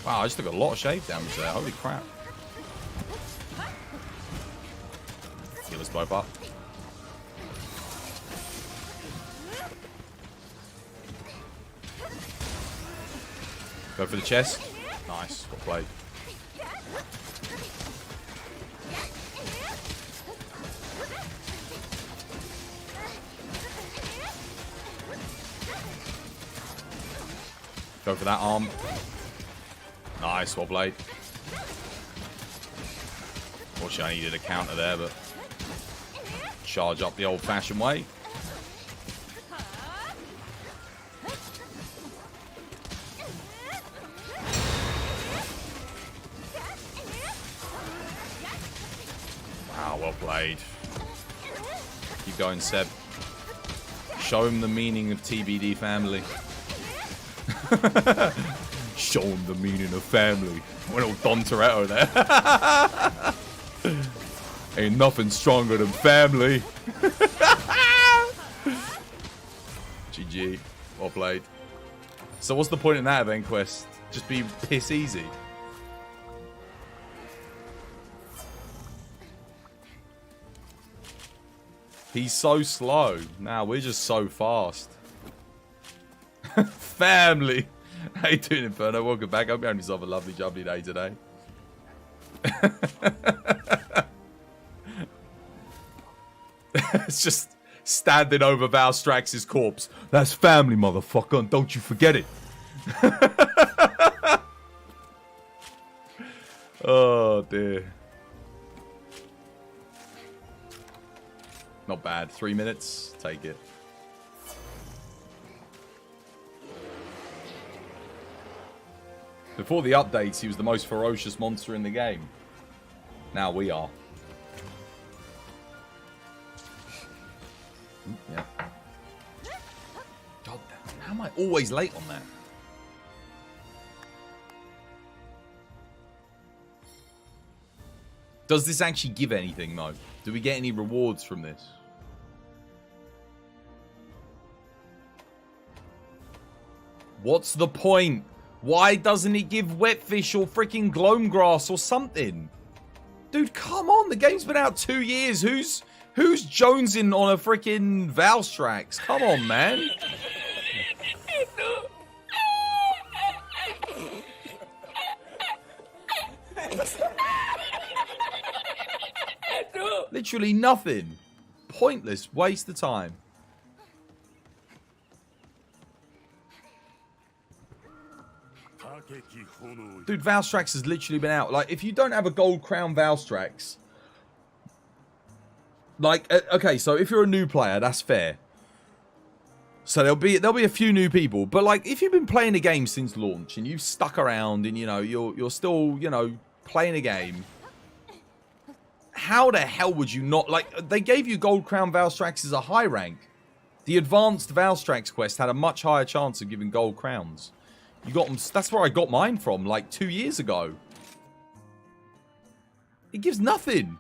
Wow, I just took a lot of shave damage there, holy crap. Heal us both up. Go for the chest. Nice, well played. Go for that arm. Nice, well played. Fortunately, I needed a counter there, but charge up the old-fashioned way. Wow, well played. Keep going, Seb. Show him the meaning of TBD family. Show them the meaning of family. Went all Don Toretto there. Ain't nothing stronger than family. GG. Well played. So what's the point in that event quest? Just be piss easy. He's so slow. Nah, we're just so fast. Family. How you doing, Inferno? Welcome back. Hope you're having yourself a lovely, jubbly day today. It's just standing over Valstrax's corpse. That's family, motherfucker, and don't you forget it. Oh, dear. Not bad. 3 minutes. Take it. Before the updates, he was the most ferocious monster in the game. Now we are. Yeah. God damn. How am I always late on that? Does this actually give anything, though? Do we get any rewards from this? What's the point? Why doesn't it give Wetfish or freaking Gloamgrass or something? Dude, come on. The game's been out 2 years. Who's jonesing on a freaking Valstrax? Come on, man. Literally nothing. Pointless waste of time. Dude, Valstrax has literally been out. Like, if you don't have a gold crown Valstrax, like, okay, so if you're a new player, that's fair. So there'll be a few new people, but like, if you've been playing the game since launch and you've stuck around and you know you're still playing a game, how the hell would you not like? They gave you gold crown Valstrax as a high rank. The advanced Valstrax quest had a much higher chance of giving gold crowns. You got them. That's where I got mine from, like 2 years ago. It gives nothing.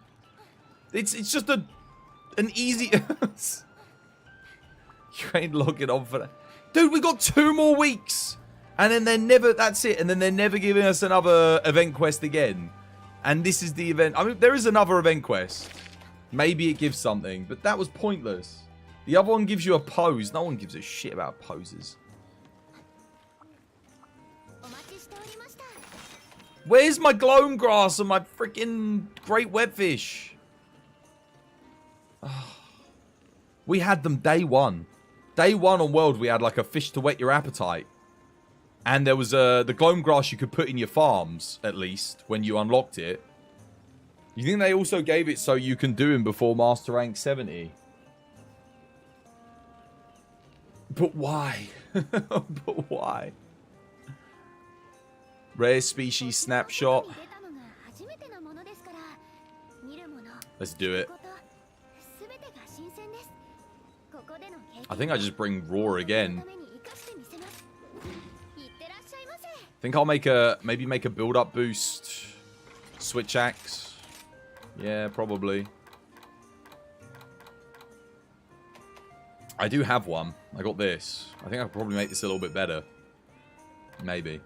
It's just an easy. You ain't logging on for that, dude. We got 2 more weeks, and then they're never. That's it. And then they're never giving us another event quest again. And this is the event. I mean, there is another event quest. Maybe it gives something, but that was pointless. The other one gives you a pose. No one gives a shit about poses. Where's my Gloamgrass and my freaking great Webfish? Oh. We had them day one. Day one on World, we had like a fish to whet your appetite. And there was the Gloamgrass you could put in your farms, at least, when you unlocked it. You think they also gave it so you can do him before Master Rank 70? But why? But why? Rare species snapshot. Let's do it. I think I just bring Roar again. I think I'll maybe make a build-up boost. Switch axe. Yeah, probably. I do have one. I got this. I think I'll probably make this a little bit better. Maybe.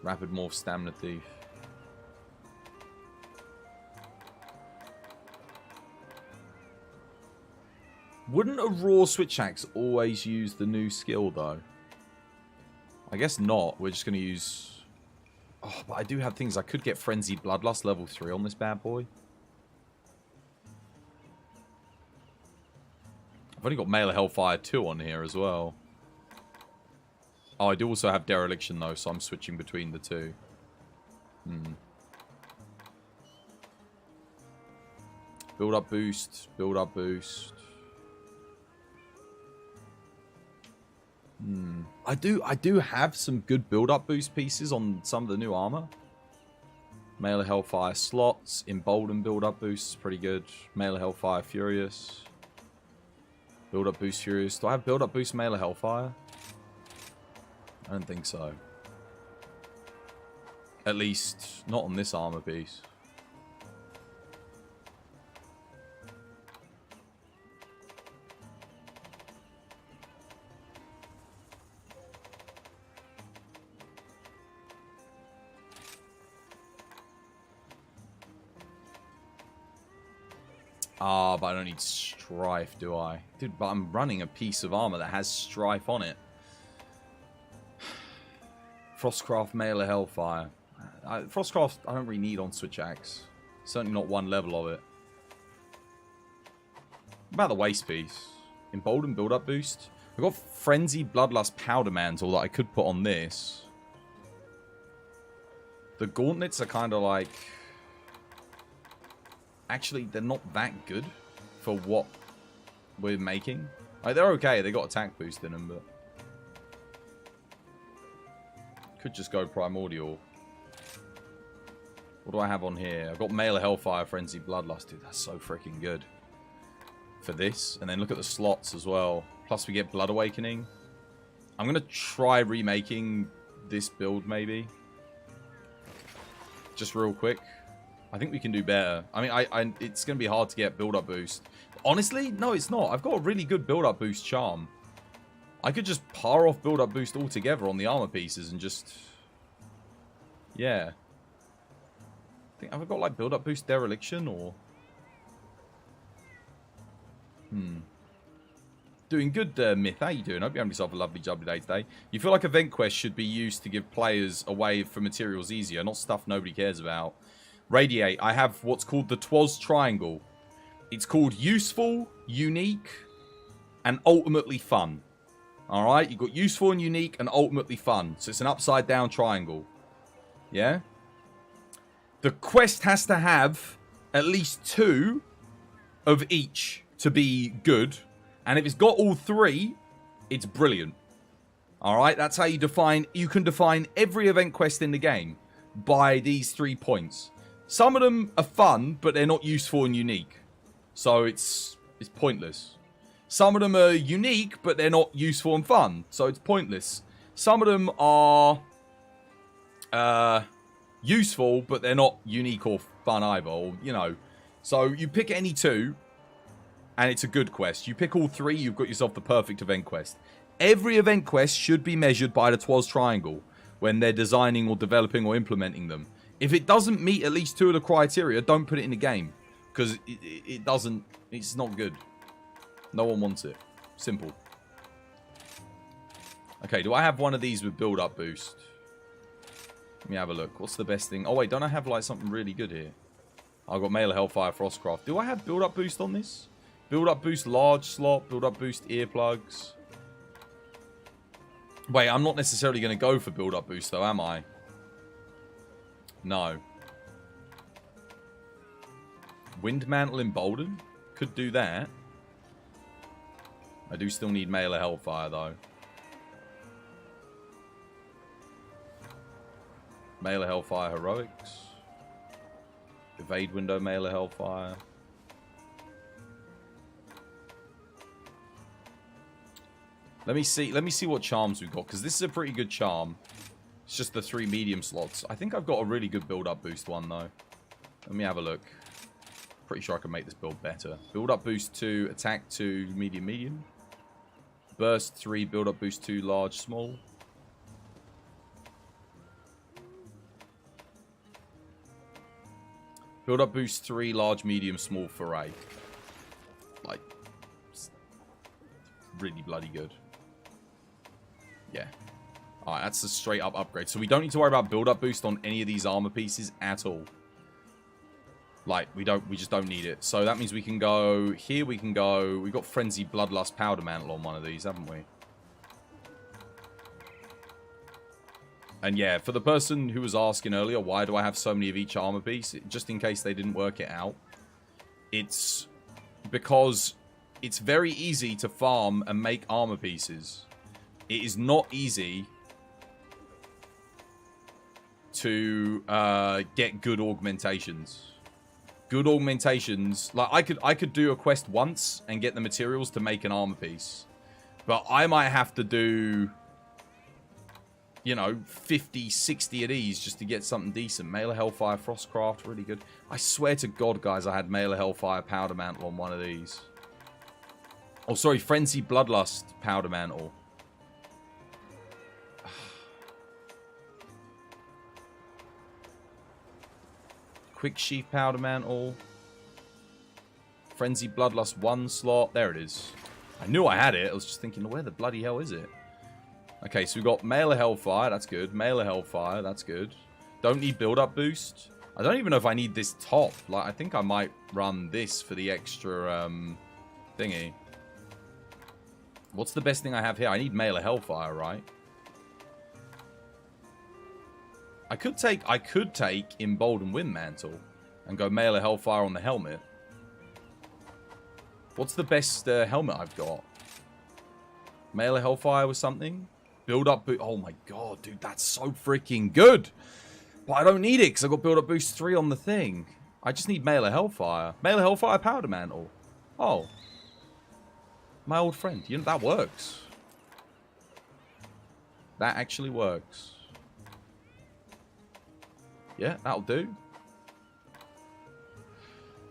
Rapid Morph Stamina Thief. Wouldn't a raw switch axe always use the new skill though? I guess not. We're just going to use... Oh, but I do have things. I could get Frenzied Bloodlust level 3 on this bad boy. I've only got Male Hellfire 2 on here as well. Oh, I do also have Dereliction, though, so I'm switching between the two. Build up boost. Build up boost. I do have some good build up boost pieces on some of the new armor. Mailer Hellfire slots. Embolden build-up boost is pretty good. Mailer Hellfire Furious. Build-up boost Furious. Do I have build-up boost Mailer Hellfire? I don't think so. At least, not on this armor piece. Ah, but I don't need Strife, do I? Dude, but I'm running a piece of armor that has Strife on it. Frostcraft Mailer Hellfire. Frostcraft I don't really need on Switch Axe. Certainly not one level of it. About the waist piece. Embolden build-up boost. I've got Frenzy Bloodlust Powder Mantle that I could put on this. The gauntlets are kind of like... Actually, they're not that good for what we're making. Like, they're okay. They got attack boost in them, but... Could just go Primordial. What do I have on here? I've got Mailer Hellfire, Frenzy Bloodlust. Dude, that's so freaking good. For this. And then look at the slots as well. Plus we get Blood Awakening. I'm going to try remaking this build, maybe. Just real quick. I think we can do better. I mean, it's going to be hard to get build-up boost. Honestly, no, it's not. I've got a really good build-up boost charm. I could just par off build-up boost altogether on the armor pieces and just... Yeah. Have I got, like, build-up boost dereliction, or... Doing good, Myth. How you doing? Hope you're having yourself a lovely jubbly day today. You feel like event quests should be used to give players a way for materials easier, not stuff nobody cares about. Radiate, I have what's called the Twas Triangle. It's called useful, unique, and ultimately fun. Alright, you've got useful and unique and ultimately fun. So it's an upside down triangle. Yeah? The quest has to have at least 2 of each to be good. And if it's got all 3, it's brilliant. Alright, that's how you define... You can define every event quest in the game by these 3 points. Some of them are fun, but they're not useful and unique. So it's pointless. Some of them are unique, but they're not useful and fun. So it's pointless. Some of them are useful, but they're not unique or fun either. Or, you know. So you pick any 2, and it's a good quest. You pick all 3, you've got yourself the perfect event quest. Every event quest should be measured by the Twas Triangle when they're designing or developing or implementing them. If it doesn't meet at least 2 of the criteria, don't put it in the game. Because it doesn't... It's not good. No one wants it. Simple. Okay, do I have one of these with build-up boost? Let me have a look. What's the best thing? Oh, wait, don't I have, like, something really good here? I've got Mailer Hellfire Frostcraft. Do I have build-up boost on this? Build-up boost large slot. Build-up boost earplugs. Wait, I'm not necessarily going to go for build-up boost, though, am I? No. Windmantle Embolden? Could do that. I do still need Mailer Hellfire, though. Mailer Hellfire Heroics. Evade Window Mailer Hellfire. Let me see what charms we've got, because this is a pretty good charm. It's just the 3 medium slots. I think I've got a really good build-up boost one, though. Let me have a look. Pretty sure I can make this build better. Build-up boost 2, attack 2, medium. Burst 3, build-up boost 2, large, small. Build-up boost 3, large, medium, small, foray. Like, really bloody good. Yeah. Alright, that's a straight up upgrade. So we don't need to worry about build-up boost on any of these armor pieces at all. Like, we just don't need it. So that means we can go here, we can go... We've got Frenzy Bloodlust Powder Mantle on one of these, haven't we? And yeah, for the person who was asking earlier, why do I have so many of each armor piece? Just in case they didn't work it out. It's because it's very easy to farm and make armor pieces. It is not easy to get good augmentations. Good augmentations. Like I could do a quest once and get the materials to make an armor piece. But I might have to do, you know, 50, 60 of these just to get something decent. Mail of Hellfire, Frostcraft, really good. I swear to God, guys, I had Mail of Hellfire Powder Mantle on one of these. Oh, sorry, Frenzy Bloodlust Powder Mantle. Quick Sheath Powder Mantle. Frenzy Bloodlust 1 slot. There it is. I knew I had it. I was just thinking, where the bloody hell is it? Okay, so we've got Mail of Hellfire. That's good. Mail of Hellfire. That's good. Don't need build-up boost. I don't even know if I need this top. Like, I think I might run this for the extra thingy. What's the best thing I have here? I need Mail of Hellfire, right? I could take Emboldened Wind Mantle and go Mail of Hellfire on the helmet. What's the best helmet I've got? Mail of Hellfire with something? Build up boost. Oh my god, dude, that's so freaking good. But I don't need it because I've got build up boost 3 on the thing. I just need Mail of Hellfire. Mail of Hellfire Powder Mantle. Oh. My old friend. You know, that works. That actually works. Yeah, that'll do.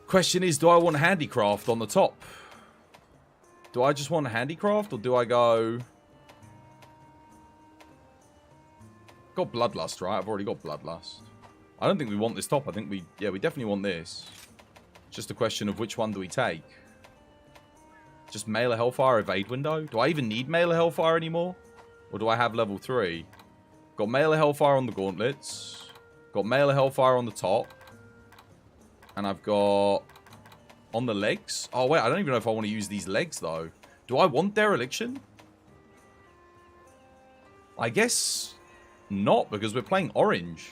Question is, do I want Handicraft on the top? Do I just want Handicraft, or do I go... Got Bloodlust, right? I've already got Bloodlust. I don't think we want this top. I think we... Yeah, we definitely want this. Just a question of which one do we take. Just Mail of Hellfire Evade Window? Do I even need Mail of Hellfire anymore? Or do I have level 3? Got Mail of Hellfire on the gauntlets. Got Mail of Hellfire on the top. And I've got... On the legs? Oh, wait. I don't even know if I want to use these legs, though. Do I want Dereliction? I guess not, because we're playing orange.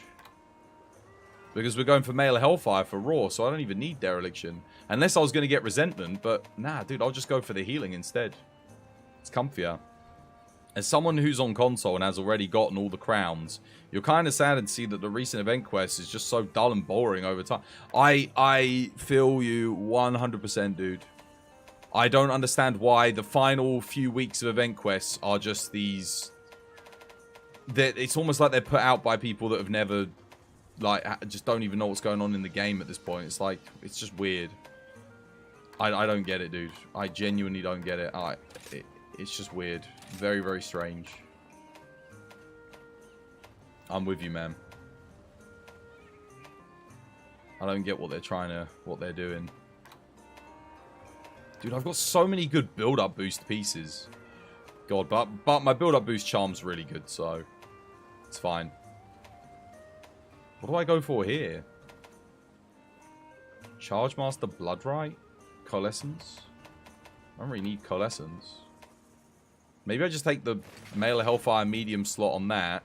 Because we're going for Mail of Hellfire for Raw, so I don't even need Dereliction. Unless I was going to get Resentment, but nah, dude, I'll just go for the healing instead. It's comfier. As someone who's on console and has already gotten all the crowns, you're kind of sad to see that the recent event quest is just so dull and boring over time. I feel you 100%, dude. I don't understand why the final few weeks of event quests are just these... It's almost like they're put out by people that have never... Like, just don't even know what's going on in the game at this point. It's like, it's just weird. I don't get it, dude. I genuinely don't get it. It's just weird. Very, very strange. I'm with you, man. I don't get what they're doing. Dude, I've got so many good build-up boost pieces. God, but my build-up boost charm's really good, so it's fine. What do I go for here? Charge Master Bloodright? Coalescence? I don't really need Coalescence. Maybe I just take the Mail of Hellfire medium slot on that.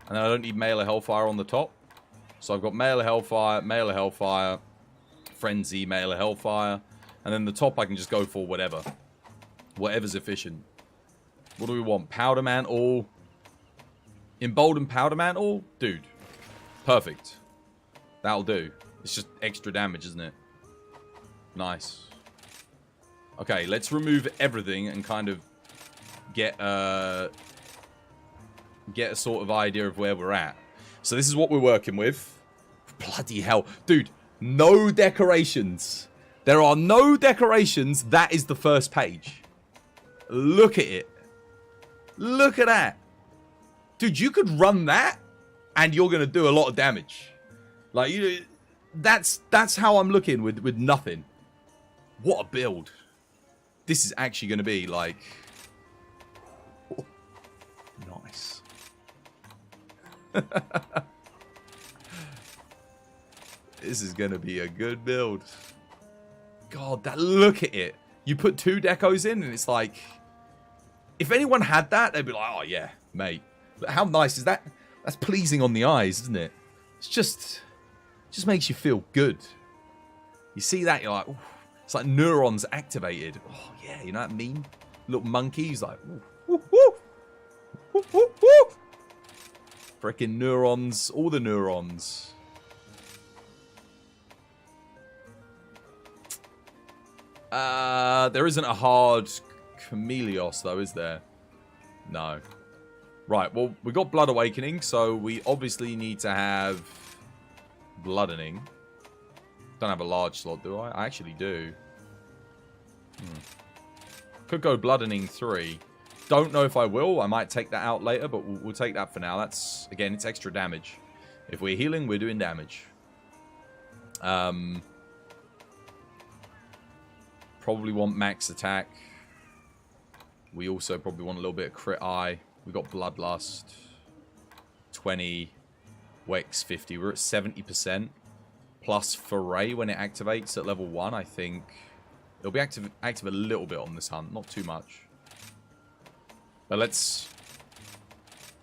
And then I don't need Mail of Hellfire on the top. So I've got Mail of Hellfire, Frenzy, Mail of Hellfire. And then the top I can just go for whatever. Whatever's efficient. What do we want? Powder Mantle. Emboldened Powder Mantle? Dude. Perfect. That'll do. It's just extra damage, isn't it? Nice. Okay, let's remove everything and kind of get a sort of idea of where we're at. So this is what we're working with. Bloody hell. Dude, no decorations. There are no decorations. That is the first page. Look at it. Look at that. Dude, you could run that and you're going to do a lot of damage. Like, that's how I'm looking with nothing. What a build. This is actually going to be like... Oh, nice. This is going to be a good build. God, look at it. You put 2 decos in and it's like... If anyone had that, they'd be like, oh yeah, mate. But how nice is that? That's pleasing on the eyes, isn't it? It's just makes you feel good. You see that, you're like, ooh. It's like neurons activated. Oh yeah, you know that meme? Little monkey, he's like, woo, woo, woo, woo, woo, woo. Freaking neurons. All the neurons. There isn't a hard Chameleos, though, is there? No. Right, well, we got Blood Awakening, so we obviously need to have Bloodening. Don't have a large slot, do I? I actually do. Could go Bloodening 3. Don't know if I will. I might take that out later, but we'll take that for now. That's, again, it's extra damage. If we're healing, we're doing damage. Probably want max attack. We also probably want a little bit of crit eye. We got Bloodlust. 20. Wex 50. We're at 70%. Plus Foray when it activates at level 1, I think. It'll be active a little bit on this hunt. Not too much. But let's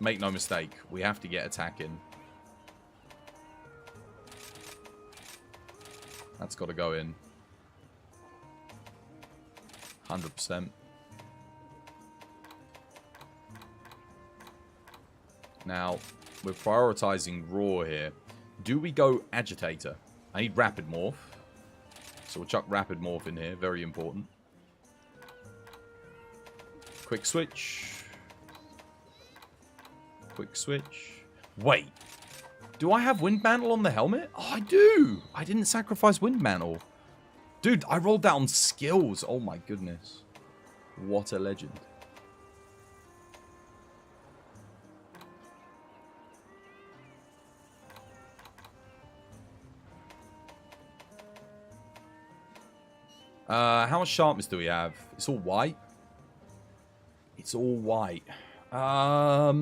make no mistake. We have to get attack in. That's got to go in. 100%. Now, we're prioritizing Raw here. Do we go Agitator? I need Rapid Morph. So we'll chuck Rapid Morph in here. Very important. Quick Switch. Quick Switch. Wait. Do I have Wind Mantle on the helmet? Oh, I do. I didn't sacrifice Wind Mantle. Dude, I rolled that on skills. Oh my goodness. What a legend. How much sharpness do we have? It's all white. It's all white. I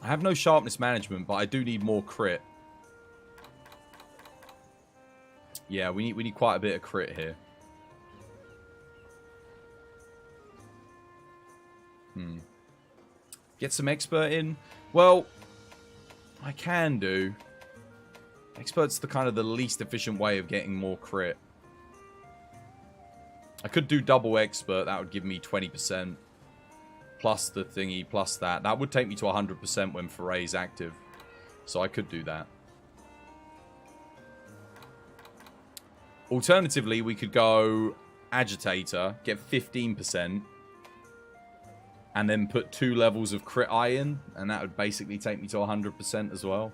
have no sharpness management, but I do need more crit. Yeah, we need quite a bit of crit here. Get some expert in. Well, I can do. Expert's the kind of the least efficient way of getting more crit. I could do double expert. That would give me 20%. Plus the thingy, plus that. That would take me to 100% when Foray's active. So I could do that. Alternatively, we could go Agitator, get 15%, and then put 2 levels of crit eye in, and that would basically take me to 100% as well.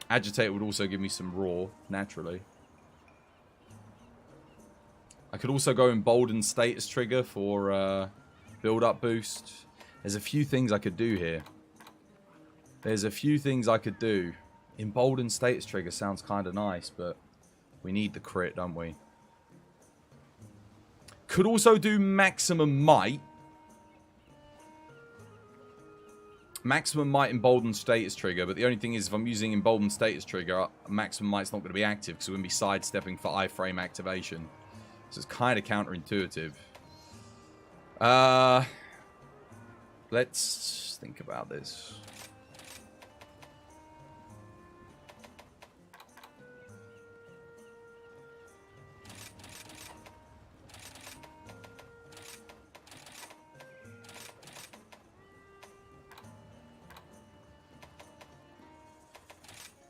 Agitator would also give me some raw, naturally. I could also go Embolden Status Trigger for build-up boost. There's a few things I could do here. Embolden Status Trigger sounds kind of nice, but we need the crit, don't we? Could also do Maximum Might. Maximum Might Embolden Status Trigger, but the only thing is if I'm using Embolden Status Trigger, Maximum Might's not going to be active because we're going to be sidestepping for iframe activation. So it's kind of counterintuitive. Let's think about this.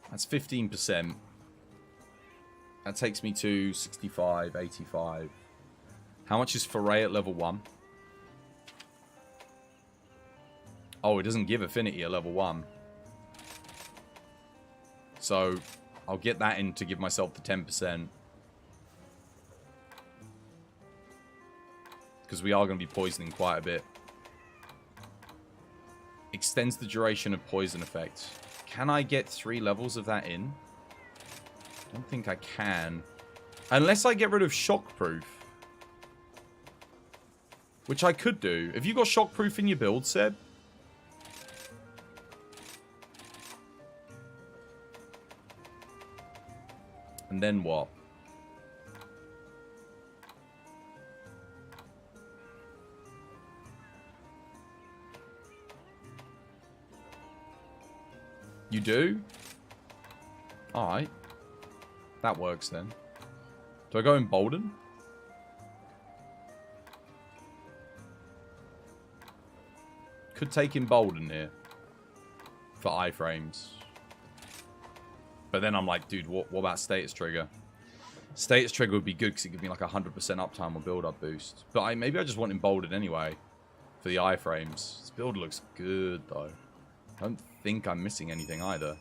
That's 15%. That takes me to 65, 85. How much is Foray at level 1? Oh, it doesn't give affinity at level 1. So, I'll get that in to give myself the 10%. Because we are going to be poisoning quite a bit. Extends the duration of poison effects. Can I get 3 levels of that in? I don't think I can. Unless I get rid of Shockproof. Which I could do. Have you got Shockproof in your build, Seb? And then what? You do? Alright. That works then. Do I go Embolden? Could take Embolden here. For iframes. But then I'm like, dude, what about Status Trigger? Status Trigger would be good because it gives me like 100% uptime or build-up boost. But maybe I just want Embolden anyway. For the iframes. This build looks good, though. I don't think I'm missing anything either.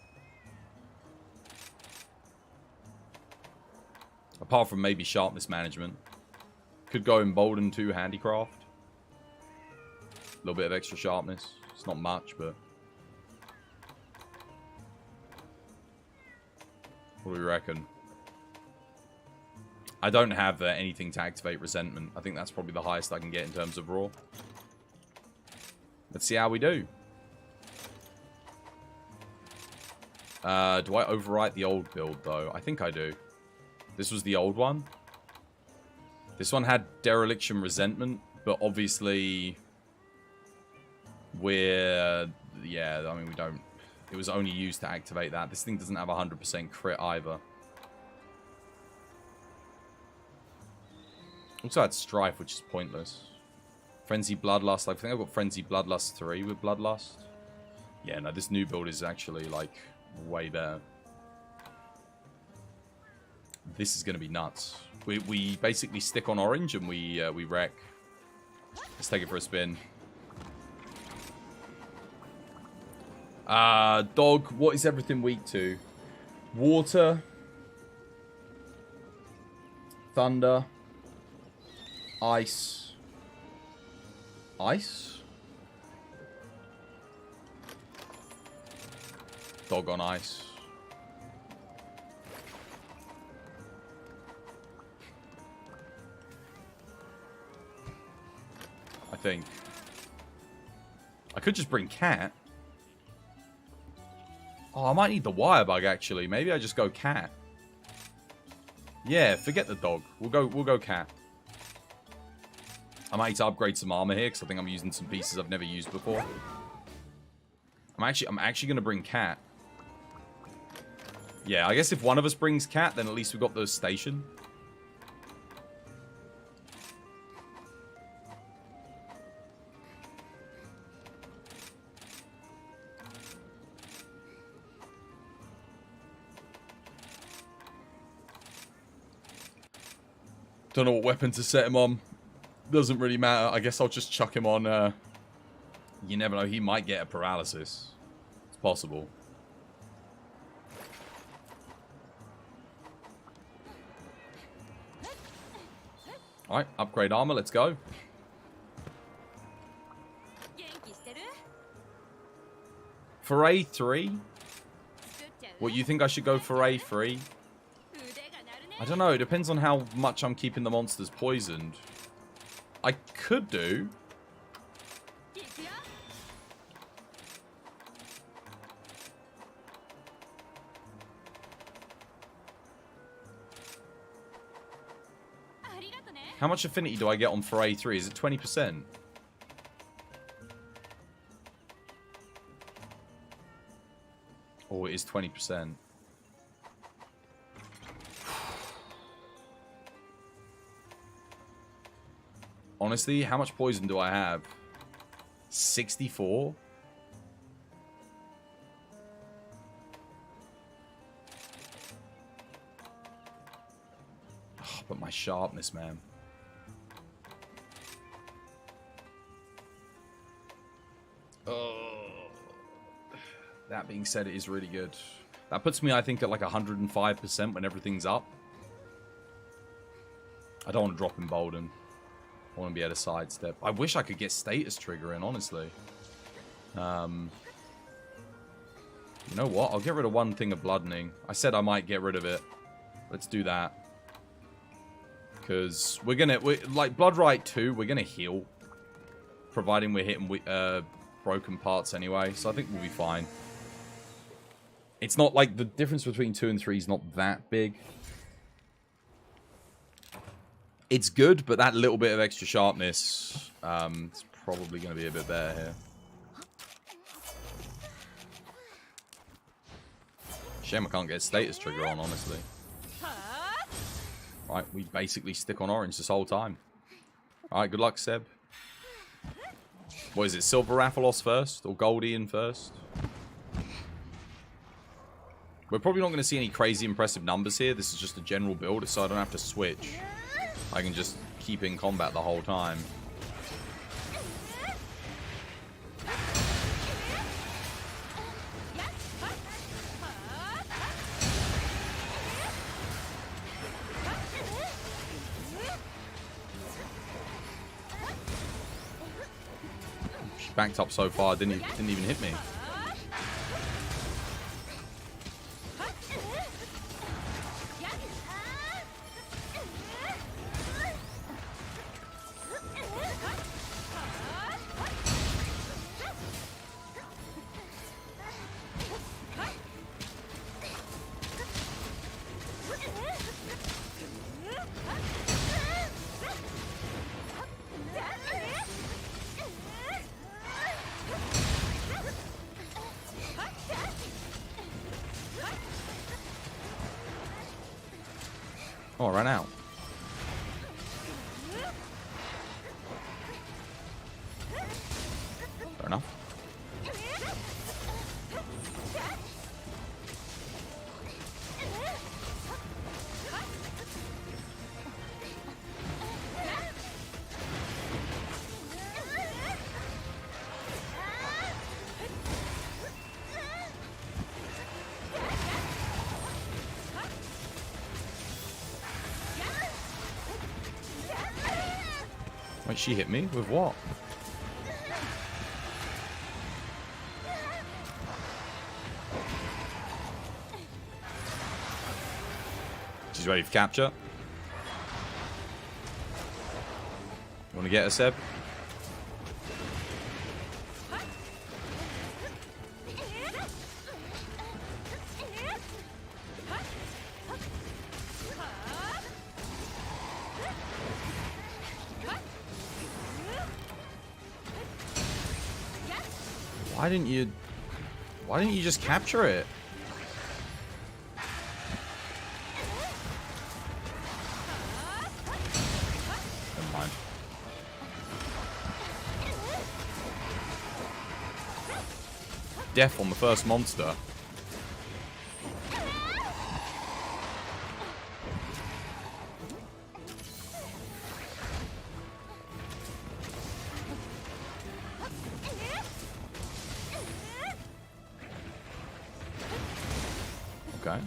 Apart from maybe Sharpness Management. Could go Embolden to Handicraft. A little bit of extra sharpness. It's not much, but... What do we reckon? I don't have anything to activate Resentment. I think that's probably the highest I can get in terms of Raw. Let's see how we do. Do I overwrite the old build, though? I think I do. This was the old one. This one had Dereliction Resentment, but obviously... Yeah, I mean, we don't... It was only used to activate that. This thing doesn't have 100% crit either. Also had Strife, which is pointless. Frenzy Bloodlust. I think I've got Frenzy Bloodlust 3 with Bloodlust. Yeah, no, this new build is actually, like, way better. This is going to be nuts. We basically stick on orange and we wreck. Let's take it for a spin. Dog, what is everything weak to? Water. Thunder. Ice. Ice? Dog on ice. I think. I could just bring cat. Oh, I might need the wire bug actually. Maybe I just go cat. Yeah, forget the dog. We'll go cat. I might need to upgrade some armor here because I think I'm using some pieces I've never used before. I'm actually gonna bring cat. Yeah, I guess if one of us brings cat, then at least we've got the station. Don't know what weapon to set him on. Doesn't really matter. I guess I'll just chuck him on. You never know. He might get a paralysis. It's possible. Alright, upgrade armor. Let's go. For A3? What, you think I should go for A3? I don't know. It depends on how much I'm keeping the monsters poisoned. I could do. How much affinity do I get on for A3? Is it 20%? Oh, it is 20%. Honestly, how much poison do I have? 64? Oh, but my sharpness, man. Oh. That being said, it is really good. That puts me, I think, at like 105% when everything's up. I don't want to drop Embolden. I want to be able to sidestep. I wish I could get Status Trigger in, honestly. You know what? I'll get rid of one thing of Bloodening. I said I might get rid of it. Let's do that. Because we're like, Blood Right 2, we're going to heal. Providing we're hitting broken parts anyway. So I think we'll be fine. It's not like, the difference between 2 and 3 is not that big. It's good, but that little bit of extra sharpness, it's probably going to be a bit better here. Shame I can't get a Status Trigger on, honestly. Right, we basically stick on orange this whole time. Alright, good luck, Seb. What is it? Silver Rathalos first? Or Goldian first? We're probably not going to see any crazy impressive numbers here. This is just a general build, so I don't have to switch. I can just keep in combat the whole time. She backed up so far, didn't even hit me. Oh, I ran out. Fair enough. Wait, she hit me? With what? She's ready for capture. You want to get her, Seb? Why didn't you just capture it? Never mind. Death on the first monster. Okay.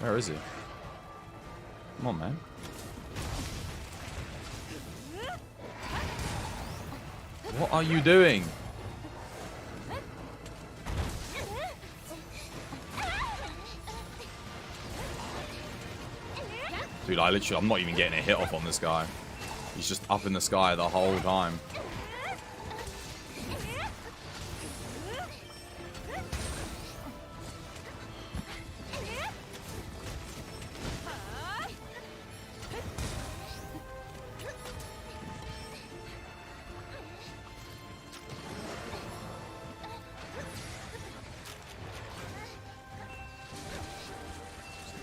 Where is he? Come on, man. What are you doing? Dude, I'm not even getting a hit off on this guy. He's just up in the sky the whole time.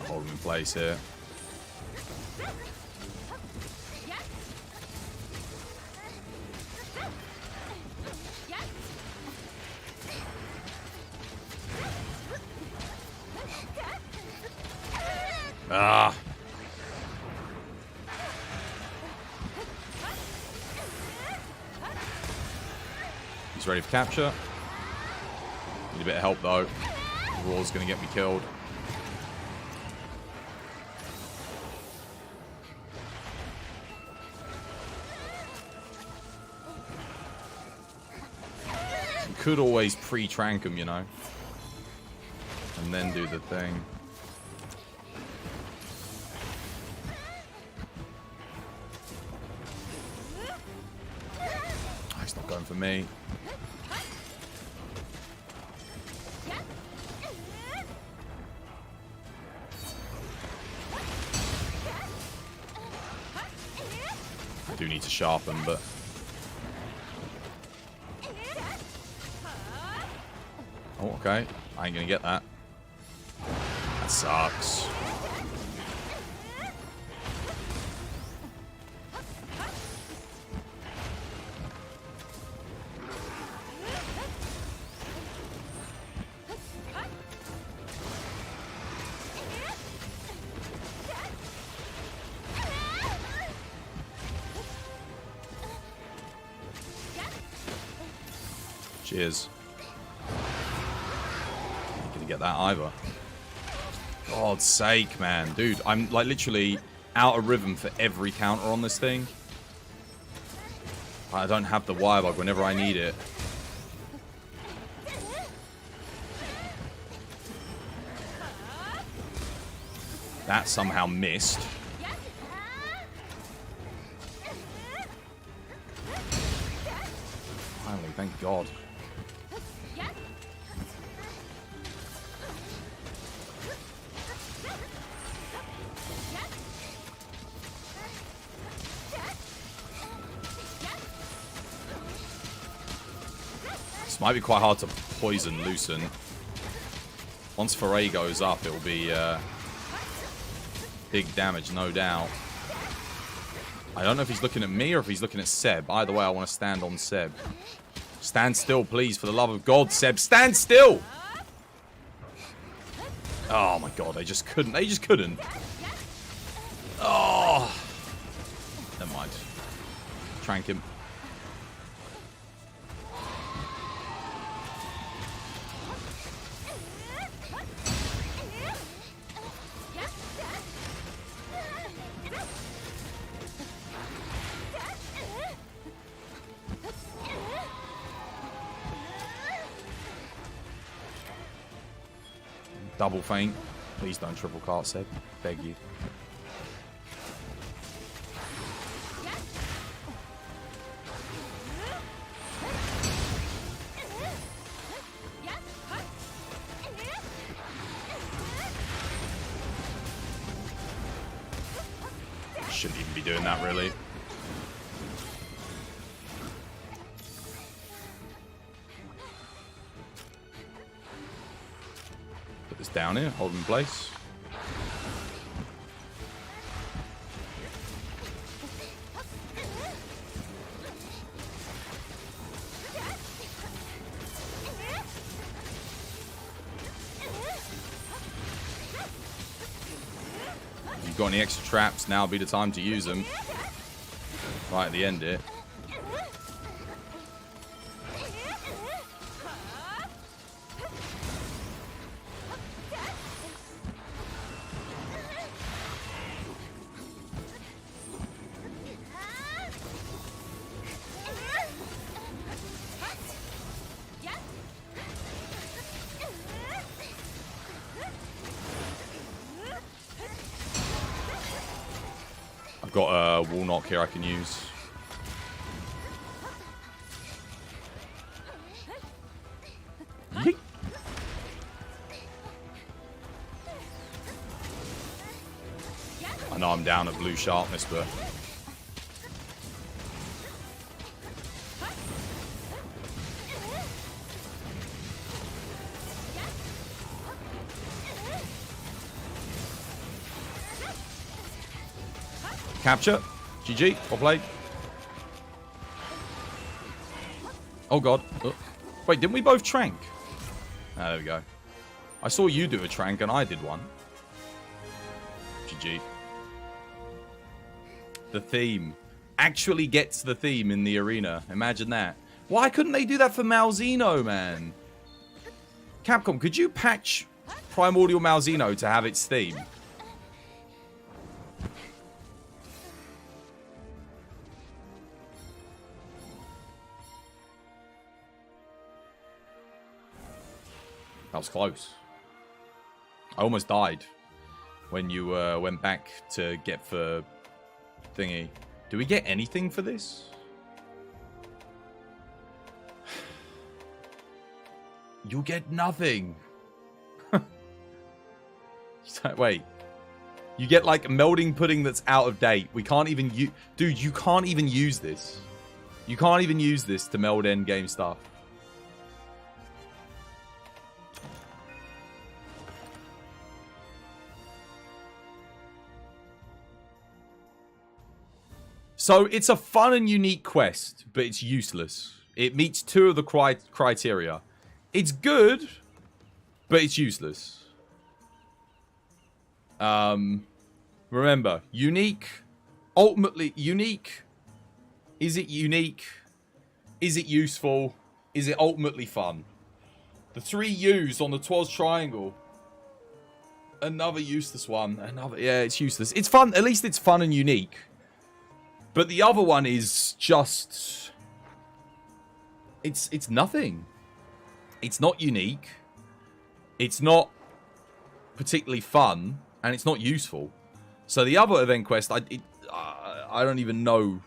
Hold him in place here. Ah. He's ready for capture. Need a bit of help though. The wall's gonna get me killed. You could always pre-trank him, you know, and then do the thing. It's not going for me. I do need to sharpen, but oh, okay. I ain't gonna get that. That sucks. Cheers. Ain't gonna get that either. God's sake, man. Dude, I'm like literally out of rhythm for every counter on this thing. I don't have the wire bug whenever I need it. That somehow missed. Finally, thank God. This might be quite hard to poison loosen. Once Foray goes up, it will be big damage, no doubt. I don't know if he's looking at me or if he's looking at Seb. Either way, I want to stand on Seb. Stand still, please, for the love of God, Seb. Stand still! Oh, my God. They just couldn't. They just couldn't. Oh. Never mind. Trank him. Double feint. Please don't triple cart, Seb. Beg you. Shouldn't even be doing that, really. Put this down here, hold him in place. If you've got any extra traps, now would be the time to use them. Right at the end here. Got a wall knock here I can use. Yeet. I know I'm down at blue sharpness, but capture. GG. Well played. Oh, God. Wait, didn't we both trank? Ah, there we go. I saw you do a trank and I did one. GG. The theme. Actually gets the theme in the arena. Imagine that. Why couldn't they do that for Malzeno, man? Capcom, could you patch Primordial Malzeno to have its theme? That was close. I almost died when you went back to get for thingy. Do we get anything for this? You get nothing. Wait. You get like melding pudding that's out of date. We can't even use... Dude, you can't even use this. You can't even use this to meld endgame stuff. So, it's a fun and unique quest, but it's useless. It meets two of the criteria. It's good, but it's useless. Remember, unique, ultimately unique. Is it unique? Is it useful? Is it ultimately fun? The 3 U's on the Twas triangle. Another useless one. Yeah, it's useless. It's fun. At least it's fun and unique. But the other one is just... It's nothing. It's not unique. It's not particularly fun. And it's not useful. So the other event quest, I don't even know.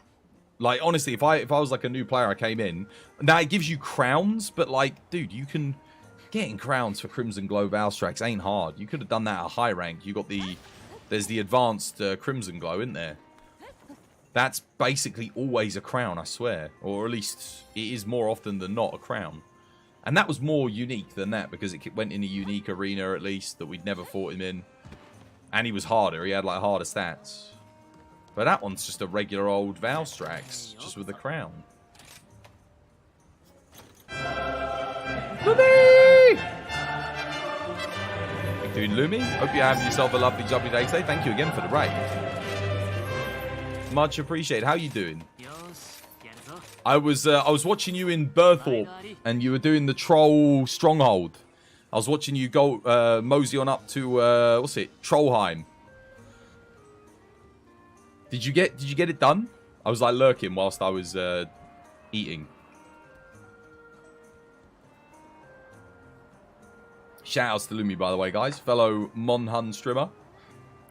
Like, honestly, if I was like a new player, I came in. Now, it gives you crowns. But, like, dude, you can... Getting crowns for Crimson Glow Valstrax ain't hard. You could have done that at a high rank. You got the... There's the advanced Crimson Glow, isn't there? That's basically always a crown, I swear. Or at least it is more often than not a crown. And that was more unique than that because it went in a unique arena at least that we'd never fought him in. And he was harder. He had like harder stats. But that one's just a regular old Valstrax, just with a crown. Lumi! How you doing, Lumi? Hope you're having yourself a lovely jubbly day today. Thank you again for the raid. Much appreciated. How you doing? I was watching you in Berthorpe, and you were doing the troll stronghold. I was watching you go mosey on up to what's it? Trollheim. Did you get it done? I was like lurking whilst I was eating. Shout outs to Lumi, by the way, guys. Fellow Monhun streamer.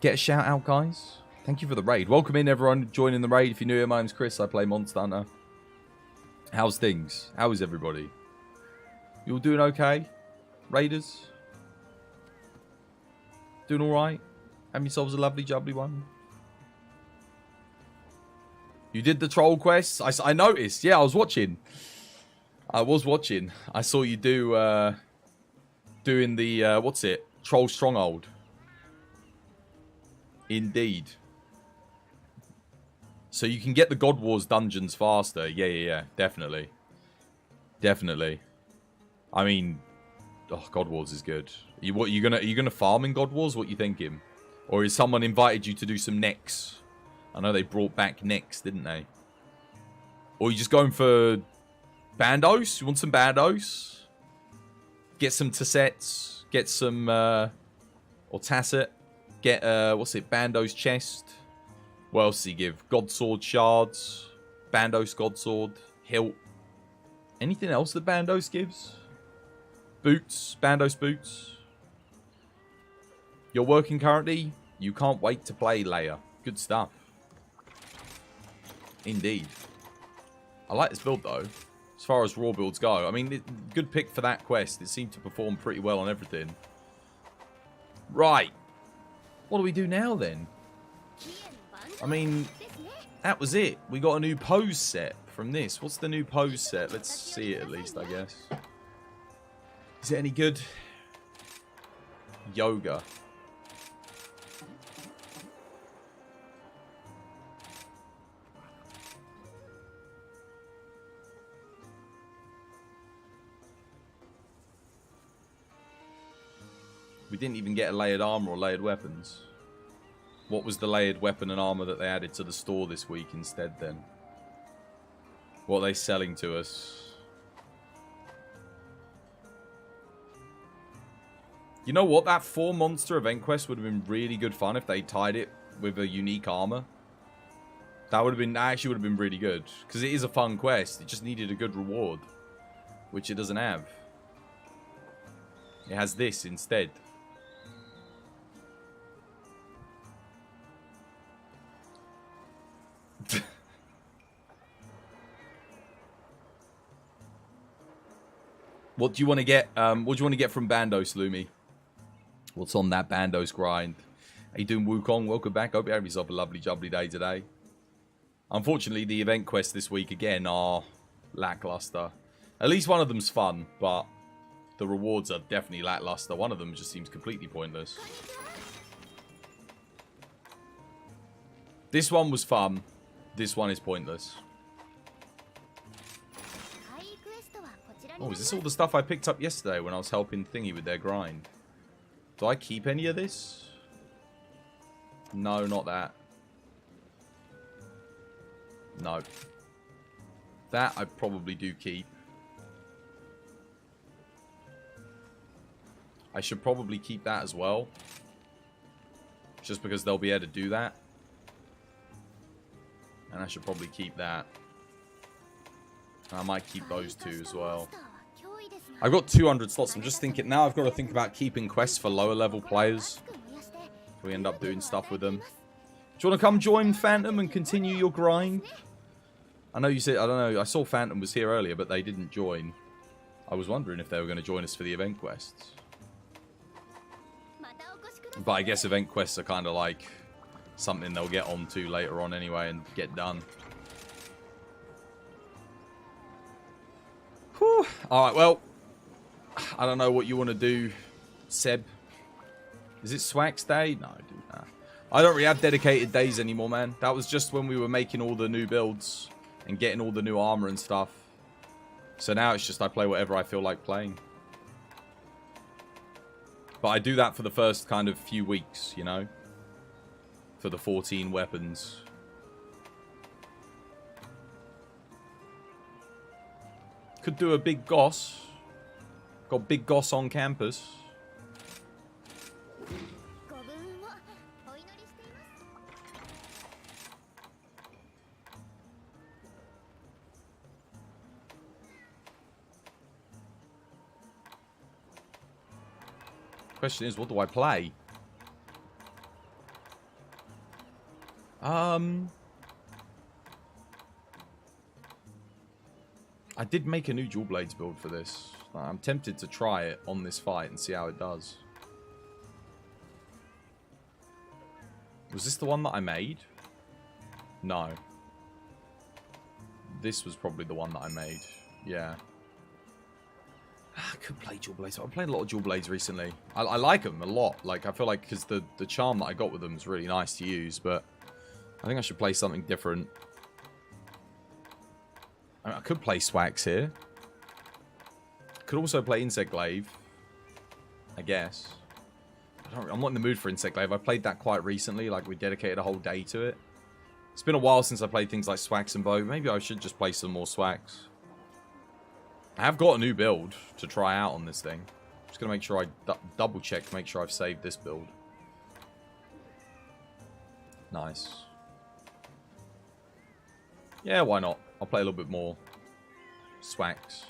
Get a shout out, guys. Thank you for the raid. Welcome in, everyone joining the raid. If you're new here, my name's Chris. I play Monster Hunter. How's things? How is everybody? You all doing okay? Raiders? Doing alright? Having yourselves a lovely jubbly one? You did the troll quest? I noticed. Yeah, I was watching. I saw you do... doing the, what's it? Troll Stronghold. Indeed. So you can get the God Wars dungeons faster. Yeah. Definitely. Definitely. I mean, oh, God Wars is good. Are you gonna farm in God Wars? What you thinking? Or is someone invited you to do some necks? I know they brought back necks, didn't they? Or you just going for bandos? You want some bandos? Get some tassets. Get some, or tasset. Get, what's it? Bandos chest. What else does he give? Godsword shards. Bandos Godsword. Hilt. Anything else that Bandos gives? Boots. Bandos boots. You're working currently? You can't wait to play, Leia. Good stuff. Indeed. I like this build, though. As far as raw builds go. I mean, good pick for that quest. It seemed to perform pretty well on everything. Right. What do we do now, then? I mean, that was it. We got a new pose set from this. What's the new pose set? Let's see it at least, I guess. Is it any good? Yoga. We didn't even get a layered armor or layered weapons. What was the layered weapon and armor that they added to the store this week instead then? What are they selling to us? You know what? That 4 monster event quest would have been really good fun if they tied it with a unique armor. That actually would have been really good. Because it is a fun quest. It just needed a good reward. Which it doesn't have. It has this instead. What do you want to get? What do you want to get from Bandos, Lumi? What's on that Bandos grind? How you doing, Wukong? Welcome back. Hope you have yourself a lovely, jubbly day today. Unfortunately, the event quests this week again are lackluster. At least one of them's fun, but the rewards are definitely lackluster. One of them just seems completely pointless. This one was fun. This one is pointless. Oh, is this all the stuff I picked up yesterday when I was helping Thingy with their grind? Do I keep any of this? No, not that. No. That I probably do keep. I should probably keep that as well. Just because they'll be able to do that. And I should probably keep that. And I might keep those two as well. I've got 200 slots. I'm just thinking, now I've got to think about keeping quests for lower level players. If we end up doing stuff with them. Do you want to come join Phantom and continue your grind? I know you said, I don't know, I saw Phantom was here earlier, but they didn't join. I was wondering if they were going to join us for the event quests. But I guess event quests are kind of like something they'll get onto later on anyway and get done. Whew. Alright, well, I don't know what you want to do, Seb. Is it Swax Day? No, dude, nah. I don't really have dedicated days anymore, man. That was just when we were making all the new builds and getting all the new armor and stuff. So now it's just I play whatever I feel like playing. But I do that for the first kind of few weeks, you know? For the 14 weapons. Could do a big goss. Got big goss on campus. Question is, what do I play? I did make a new Dual Blades build for this. I'm tempted to try it on this fight and see how it does. Was this the one that I made? No. This was probably the one that I made. Yeah. I could play Dual Blades. I've played a lot of Dual Blades recently. I like them a lot. Like, I feel like because the charm that I got with them is really nice to use, but I think I should play something different. I mean, I could play Swax here. Could also play Insect Glaive, I guess. I'm not in the mood for Insect Glaive. I played that quite recently. Like, we dedicated a whole day to it. It's been a while since I played things like Swax and Bow. Maybe I should just play some more Swax. I have got a new build to try out on this thing. I'm just going to make sure I double check, make sure I've saved this build. Nice. Yeah, why not? I'll play a little bit more Swax.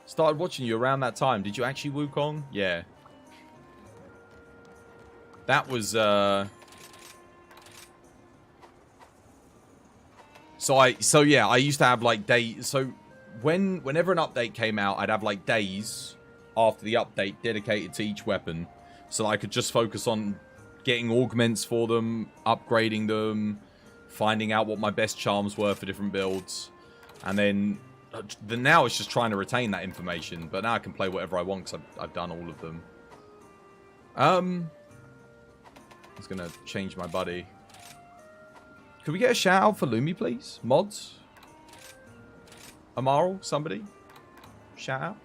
Started watching you around that time. Did you actually Wukong? Yeah. That was, So yeah, I used to have like days. So whenever an update came out, I'd have like days after the update dedicated to each weapon, so that I could just focus on getting augments for them, upgrading them, finding out what my best charms were for different builds, and then now it's just trying to retain that information. But now I can play whatever I want because I've done all of them. I was gonna change my buddy. Could we get a shout out for Lumi, please? Mods? Amaral? Somebody? Shout out?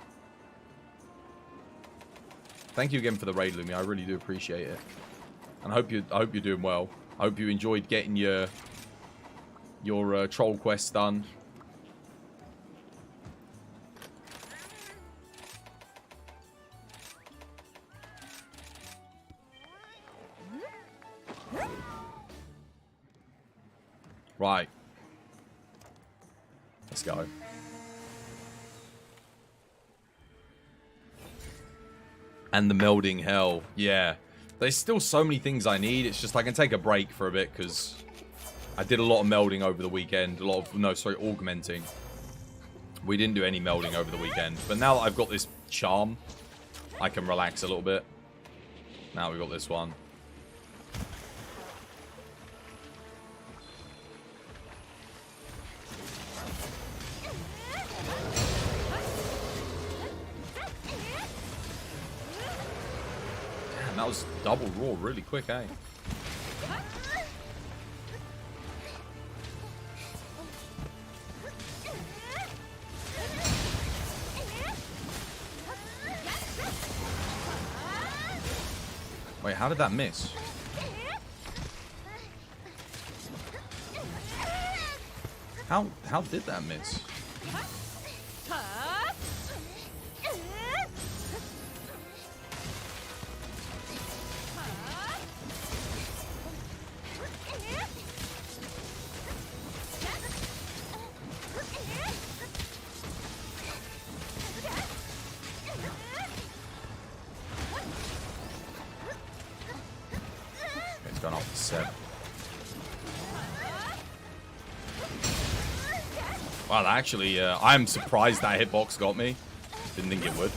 Thank you again for the raid, Lumi. I really do appreciate it. And I hope you're doing well. I hope you enjoyed getting your troll quest done. Right. Let's go. And the melding hell. Yeah. There's still so many things I need. It's just I can take a break for a bit because I did a lot of melding over the weekend. Augmenting. We didn't do any melding over the weekend. But now that I've got this charm, I can relax a little bit. Now we've got this one. That was double raw really quick, eh? Wait, how did that miss? How did that miss? set. Well, actually, I'm surprised that hitbox got me. Didn't think it would.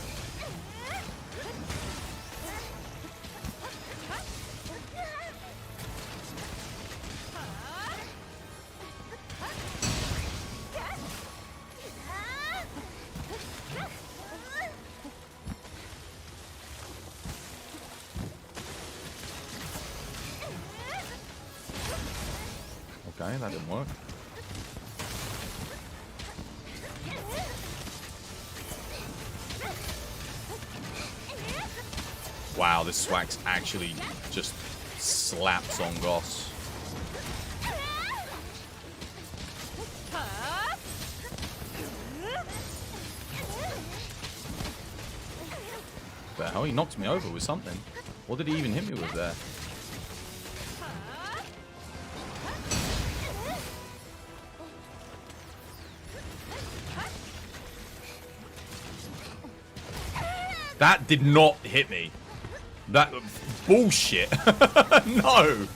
Okay, that didn't work. Wow, this Swax actually just slaps on Goss. The hell, he knocked me over with something. What did he even hit me with there? That did not hit me. That bullshit. No.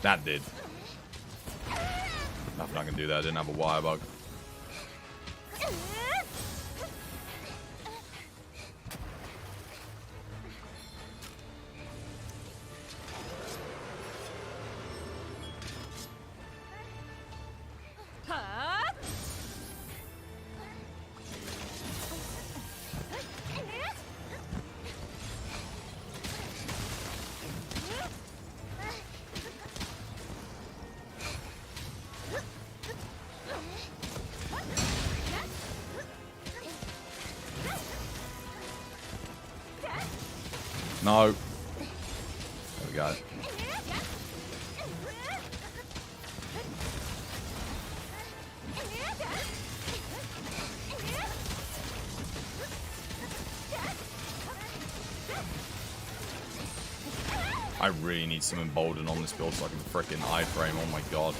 That did. Nothing I can do there. I didn't have a wire bug. No. There we go. I really need some embolden on this build so I can frickin' iframe. Oh my god.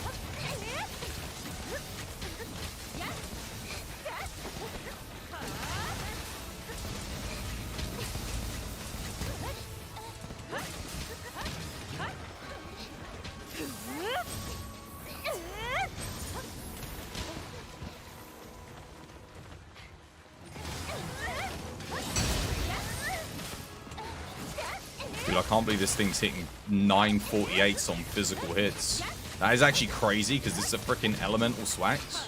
Dude, I can't believe this thing's hitting 948s on physical hits. That is actually crazy because this is a freaking elemental Swax.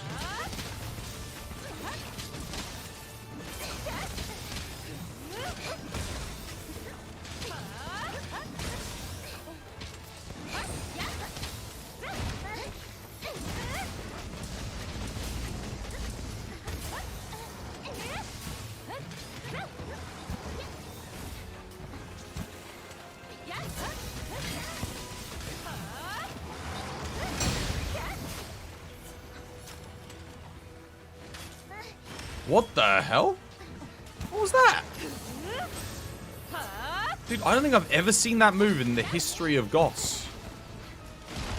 What the hell? What was that? Dude, I don't think I've ever seen that move in the history of Goss.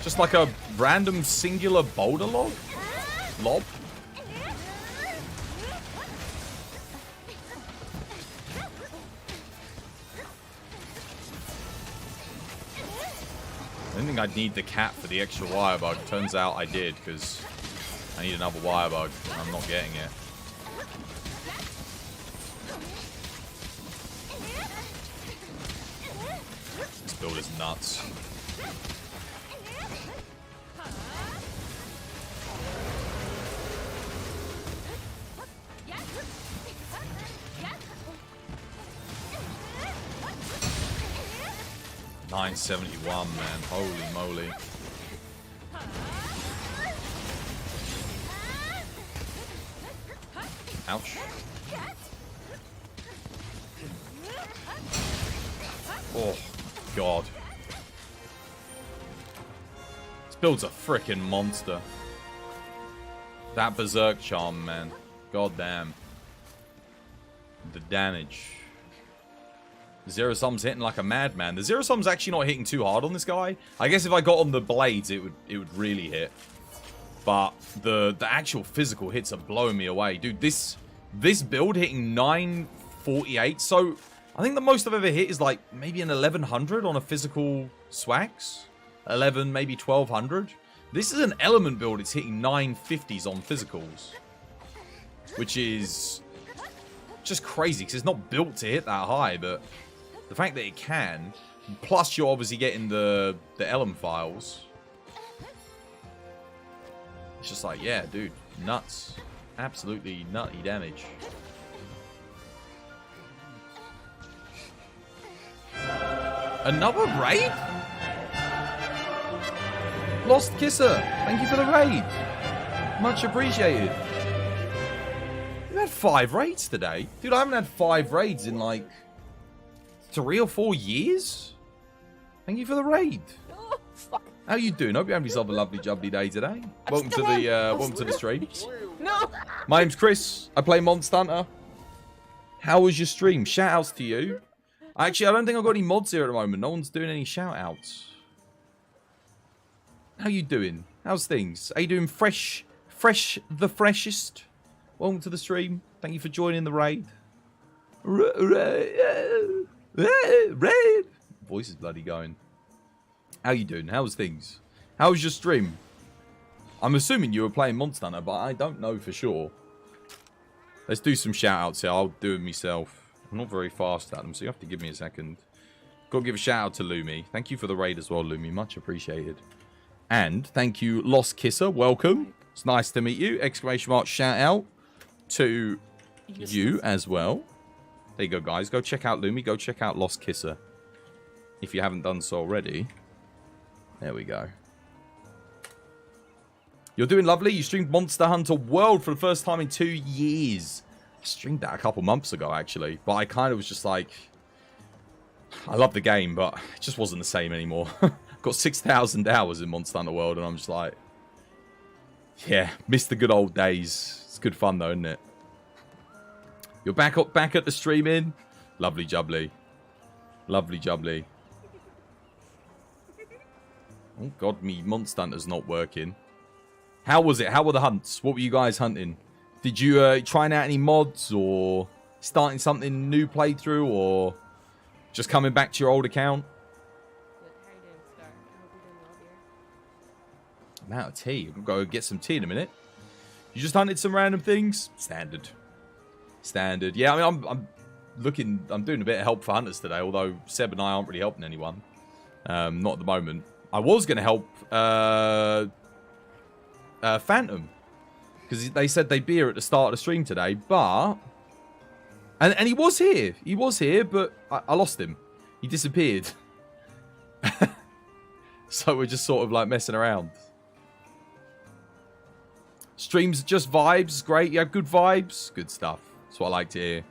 Just like a random singular boulder lob? Lob? I didn't think I'd need the cat for the extra wire bug. Turns out I did, because I need another wire bug, and I'm not getting it. This build is nuts. $971, man. Holy moly. Ouch. Oh, God. This build's a freaking monster. That Berserk Charm, man. God damn. The damage. Zero Sum's hitting like a madman. The Zero Sum's actually not hitting too hard on this guy. I guess if I got on the blades, it would really hit. But the actual physical hits are blowing me away. Dude, this build hitting 948. So, I think the most I've ever hit is like maybe an 1100 on a physical Swax. 11, maybe 1200. This is an element build. It's hitting 950s on physicals. Which is just crazy because it's not built to hit that high. But the fact that it can, plus you're obviously getting the element files. It's just like, yeah, dude, nuts. Absolutely nutty damage. Another raid? Lost Kisser, thank you for the raid. Much appreciated. You had 5 raids today? Dude, I haven't had 5 raids in like 3 or 4 years. Thank you for the raid. Oh, fuck. How you doing? Hope you have yourself a lovely jubbly day today. Welcome to the stream. No. My name's Chris. I play Monster Hunter. How was your stream? Shout outs to you. Actually, I don't think I've got any mods here at the moment. No one's doing any shout outs. How you doing? How's things? Are you doing fresh the freshest? Welcome to the stream. Thank you for joining the raid. Raid. Voice is bloody going. How you doing? How's things? How was your stream? I'm assuming you were playing Monster Hunter, but I don't know for sure. Let's do some shout-outs here. I'll do it myself. I'm not very fast at them, so you have to give me a second. Got to give a shout-out to Lumi. Thank you for the raid as well, Lumi. Much appreciated. And thank you, Lost Kisser. Welcome. It's nice to meet you. Exclamation mark shout-out to you as well. There you go, guys. Go check out Lumi. Go check out Lost Kisser. If you haven't done so already. There we go. You're doing lovely. You streamed Monster Hunter World for the first time in 2 years. I streamed that a couple months ago, actually. But I kind of was just like... I love the game, but it just wasn't the same anymore. Got 6,000 hours in Monster Hunter World, and I'm just like... Yeah, missed the good old days. It's good fun, though, isn't it? You're back at the streaming. Lovely jubbly. Lovely jubbly. Oh, God, me Monster Hunter's not working. How was it? How were the hunts? What were you guys hunting? Did you trying out any mods or starting something new playthrough or just coming back to your old account? I'm out of tea. I'll go get some tea in a minute. You just hunted some random things? Standard. Standard. Yeah, I mean, I'm doing a bit of help for hunters today, although Seb and I aren't really helping anyone. Not at the moment. I was going to help Phantom, because they said they'd be here at the start of the stream today, but... And he was here. He was here, but I lost him. He disappeared. So we're just sort of like messing around. Streams just vibes. Great. You have good vibes. Good stuff. That's what I like to hear.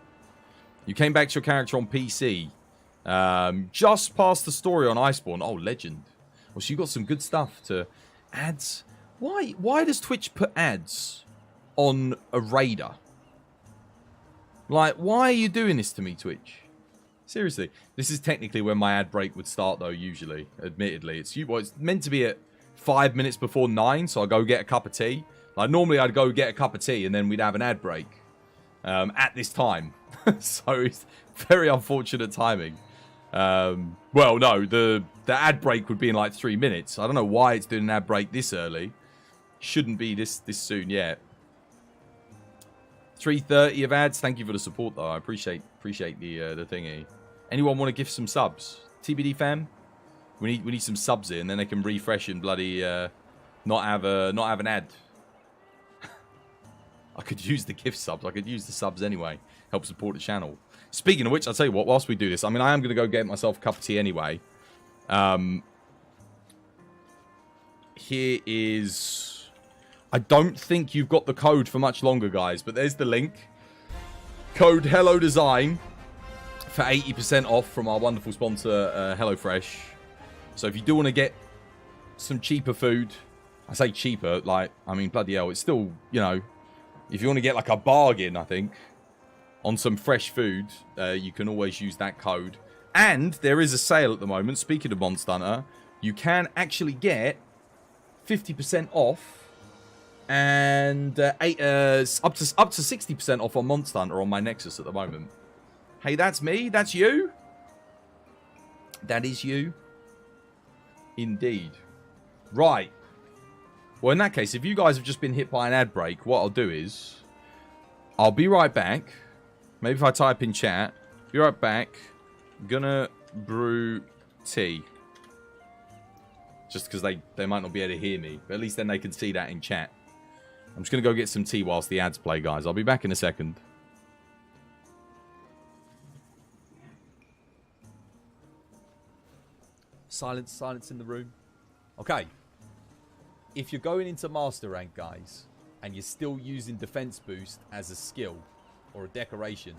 You came back to your character on PC. Just past the story on Iceborne. Oh, legend. Well, so you got some good stuff to... Ads. Why does Twitch put ads on a raider? Like, why are you doing this to me, Twitch? Seriously. This is technically when my ad break would start, though, usually. Admittedly. It's meant to be at 5 minutes before 9, so I go get a cup of tea. Like, normally I'd go get a cup of tea, and then we'd have an ad break. At this time. So, it's very unfortunate timing. Well, no, the ad break would be in like 3 minutes. I don't know why it's doing an ad break this early. Shouldn't be this soon yet. 3:30 of ads. Thank you for the support, though. I appreciate the thingy. Anyone want to give some subs? TBD fam? We need some subs in, then they can refresh and bloody not have an ad. I could use the gift subs. I could use the subs anyway. Help support the channel. Speaking of which, I'll tell you what, whilst we do this, I mean, I am going to go get myself a cup of tea anyway. Here is... I don't think you've got the code for much longer, guys, but there's the link. Code HelloDesign for 80% off from our wonderful sponsor, HelloFresh. So if you do want to get some cheaper food. I say cheaper, like, I mean, bloody hell, it's still, you know, if you want to get like a bargain, I think, on some fresh food, you can always use that code. And there is a sale at the moment. Speaking of Monster Hunter, you can actually get 50% off and up to 60% off on Monster Hunter on my Nexus at the moment. Hey, that's me. That's you. That is you. Indeed. Right. Well, in that case, if you guys have just been hit by an ad break, what I'll do is I'll be right back. Maybe if I type in chat, be right back. Gonna brew tea. Just because they might not be able to hear me. But at least then they can see that in chat. I'm just going to go get some tea whilst the ads play, guys. I'll be back in a second. Silence, silence in the room. Okay. If you're going into Master Rank, guys, and you're still using Defense Boost as a skill or a decoration,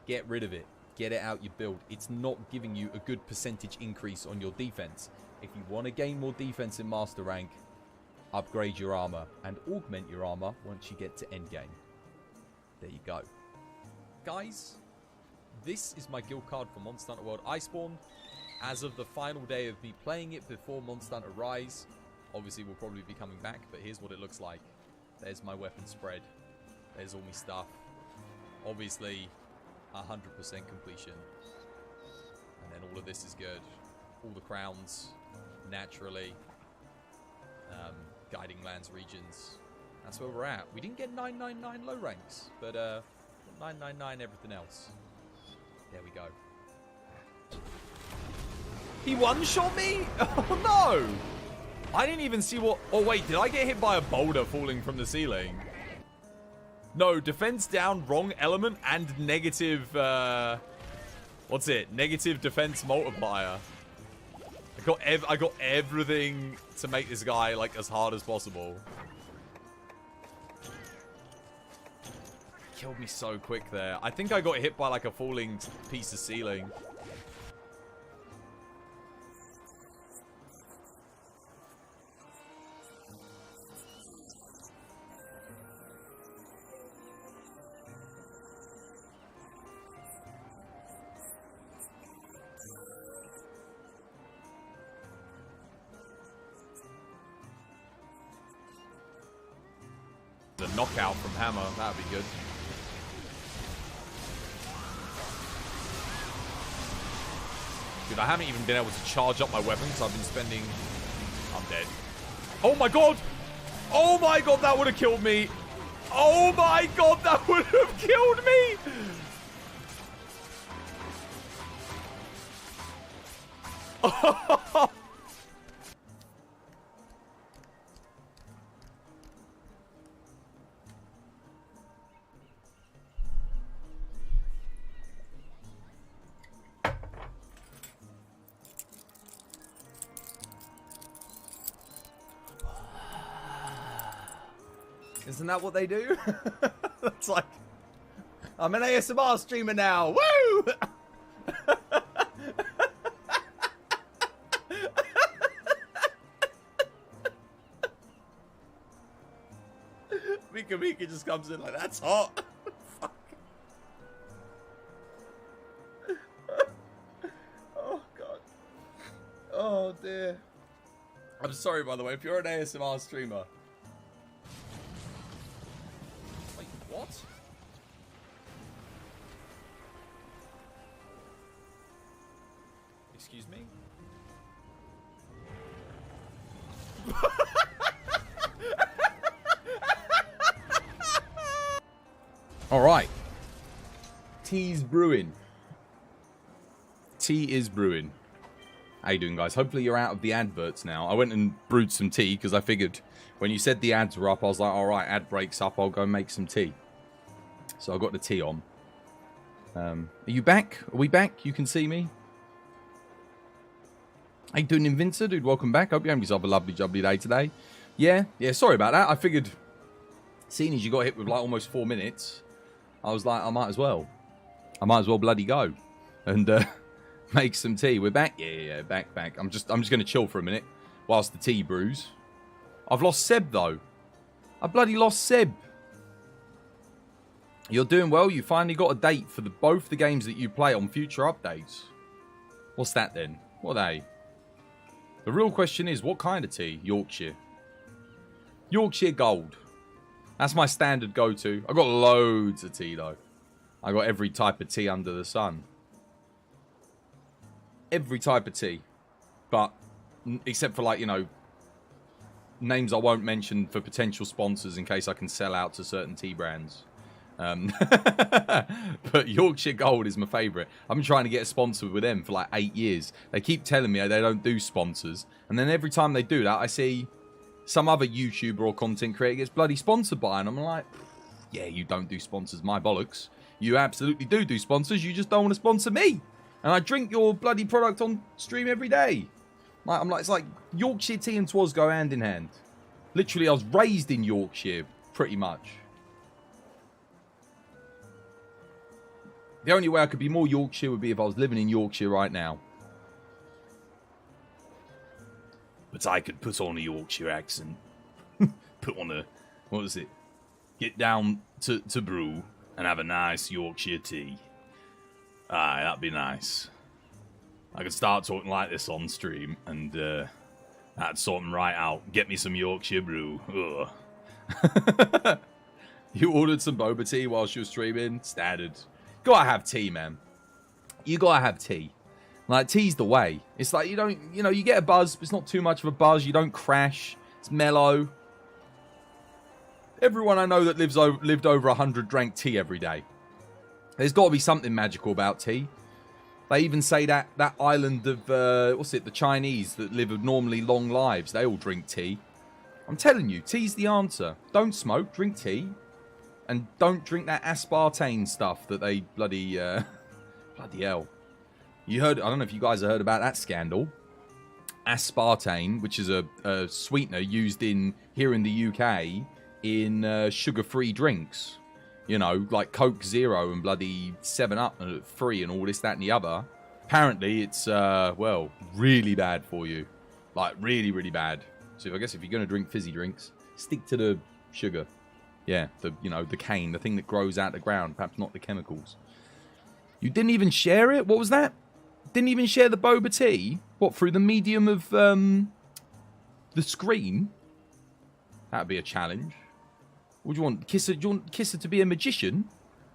get rid of it. Get it out your build. It's not giving you a good percentage increase on your defense. If you want to gain more defense in Master Rank, upgrade your armor and augment your armor once you get to endgame. There you go. Guys, this is my guild card for Monster Hunter World Iceborne. As of the final day of me playing it before Monster Hunter Rise, obviously we'll probably be coming back, but here's what it looks like. There's my weapon spread. There's all my stuff. Obviously, 100% completion. And then all of this is good. All the crowns, naturally. Guiding lands, regions. That's where we're at. We didn't get 999 low ranks, but 999 everything else. There we go. He one-shot me? Oh no! I didn't even see what... Oh wait, did I get hit by a boulder falling from the ceiling? No, defense down, wrong element, and negative, what's it? Negative defense multiplier. I got everything to make this guy, like, as hard as possible. Killed me so quick there. I think I got hit by, like, a falling piece of ceiling. A knockout from Hammer, that'd be good. Dude, I haven't even been able to charge up my weapon because I've been spending... I'm dead. Oh my god! Oh my god, that would have killed me! Oh my god, that would have killed me! Isn't that what they do? It's like, I'm an ASMR streamer now. Woo! Mika Mika just comes in like, that's hot. Fuck. Oh, God. Oh, dear. I'm sorry, by the way, if you're an ASMR streamer. What? Excuse me? All right. Tea's brewing. Tea is brewing. How you doing, guys? Hopefully you're out of the adverts now. I went and brewed some tea because I figured when you said the ads were up, I was like, all right, ad breaks up. I'll go make some tea. So I got the tea on. Are you back? Are we back? You can see me? How you doing, Invincer? Dude, welcome back. Hope you're having yourself a lovely, jubbly day today. Yeah, sorry about that. I figured, seeing as you got hit with like almost 4 minutes, I was like, I might as well bloody go and make some tea. We're back? Yeah, back. I'm just going to chill for a minute. whilst the tea brews. I've lost Seb, though. I bloody lost Seb. You're doing well. You finally got a date for both the games that you play on future updates. What's that, then? What are they? The real question is, what kind of tea? Yorkshire. Yorkshire Gold. That's my standard go-to. I've got loads of tea, though. I got every type of tea under the sun. Every type of tea. But, except for, like, you know, names I won't mention for potential sponsors in case I can sell out to certain tea brands. But Yorkshire Gold is my favourite. I've been trying to get a sponsor with them for like 8 years. They keep telling me they don't do sponsors. And then every time they do that, I see some other YouTuber or content creator gets bloody sponsored by. And I'm like, yeah, you don't do sponsors, my bollocks. You absolutely do sponsors. You just don't want to sponsor me. And I drink your bloody product on stream every day. I'm like, it's like Yorkshire tea and Twas go hand in hand. Literally, I was raised in Yorkshire, pretty much. The only way I could be more Yorkshire would be if I was living in Yorkshire right now. But I could put on a Yorkshire accent. Put on a... What was it? Get down to brew and have a nice Yorkshire tea. Aye, that'd be nice. I could start talking like this on stream and that'd sort them right out. Get me some Yorkshire brew. You ordered some boba tea whilst you were streaming? Standard. Gotta have tea, man. You gotta have tea. Like, tea's the way. It's like, you don't, you know, you get a buzz, but it's not too much of a buzz. You don't crash. It's mellow. Everyone I know that lived over 100 drank tea every day. There's got to be something magical about tea. They even say that island of, what's it, the Chinese that live normally long lives, they all drink tea. I'm telling you, tea's the answer. Don't smoke, drink tea. And don't drink that aspartame stuff that they bloody hell. You heard, I don't know if you guys have heard about that scandal. Aspartame, which is a sweetener used here in the UK in sugar-free drinks. You know, like Coke Zero and bloody 7-Up and Free and all this, that and the other. Apparently it's, well, really bad for you. Like, really, really bad. So I guess if you're going to drink fizzy drinks, stick to the sugar. Yeah, the cane, the thing that grows out the ground, perhaps not the chemicals. You didn't even share it? What was that? Didn't even share the boba tea? What, through the medium of the screen? That'd be a challenge. What do you want? Do you want Kisser to be a magician?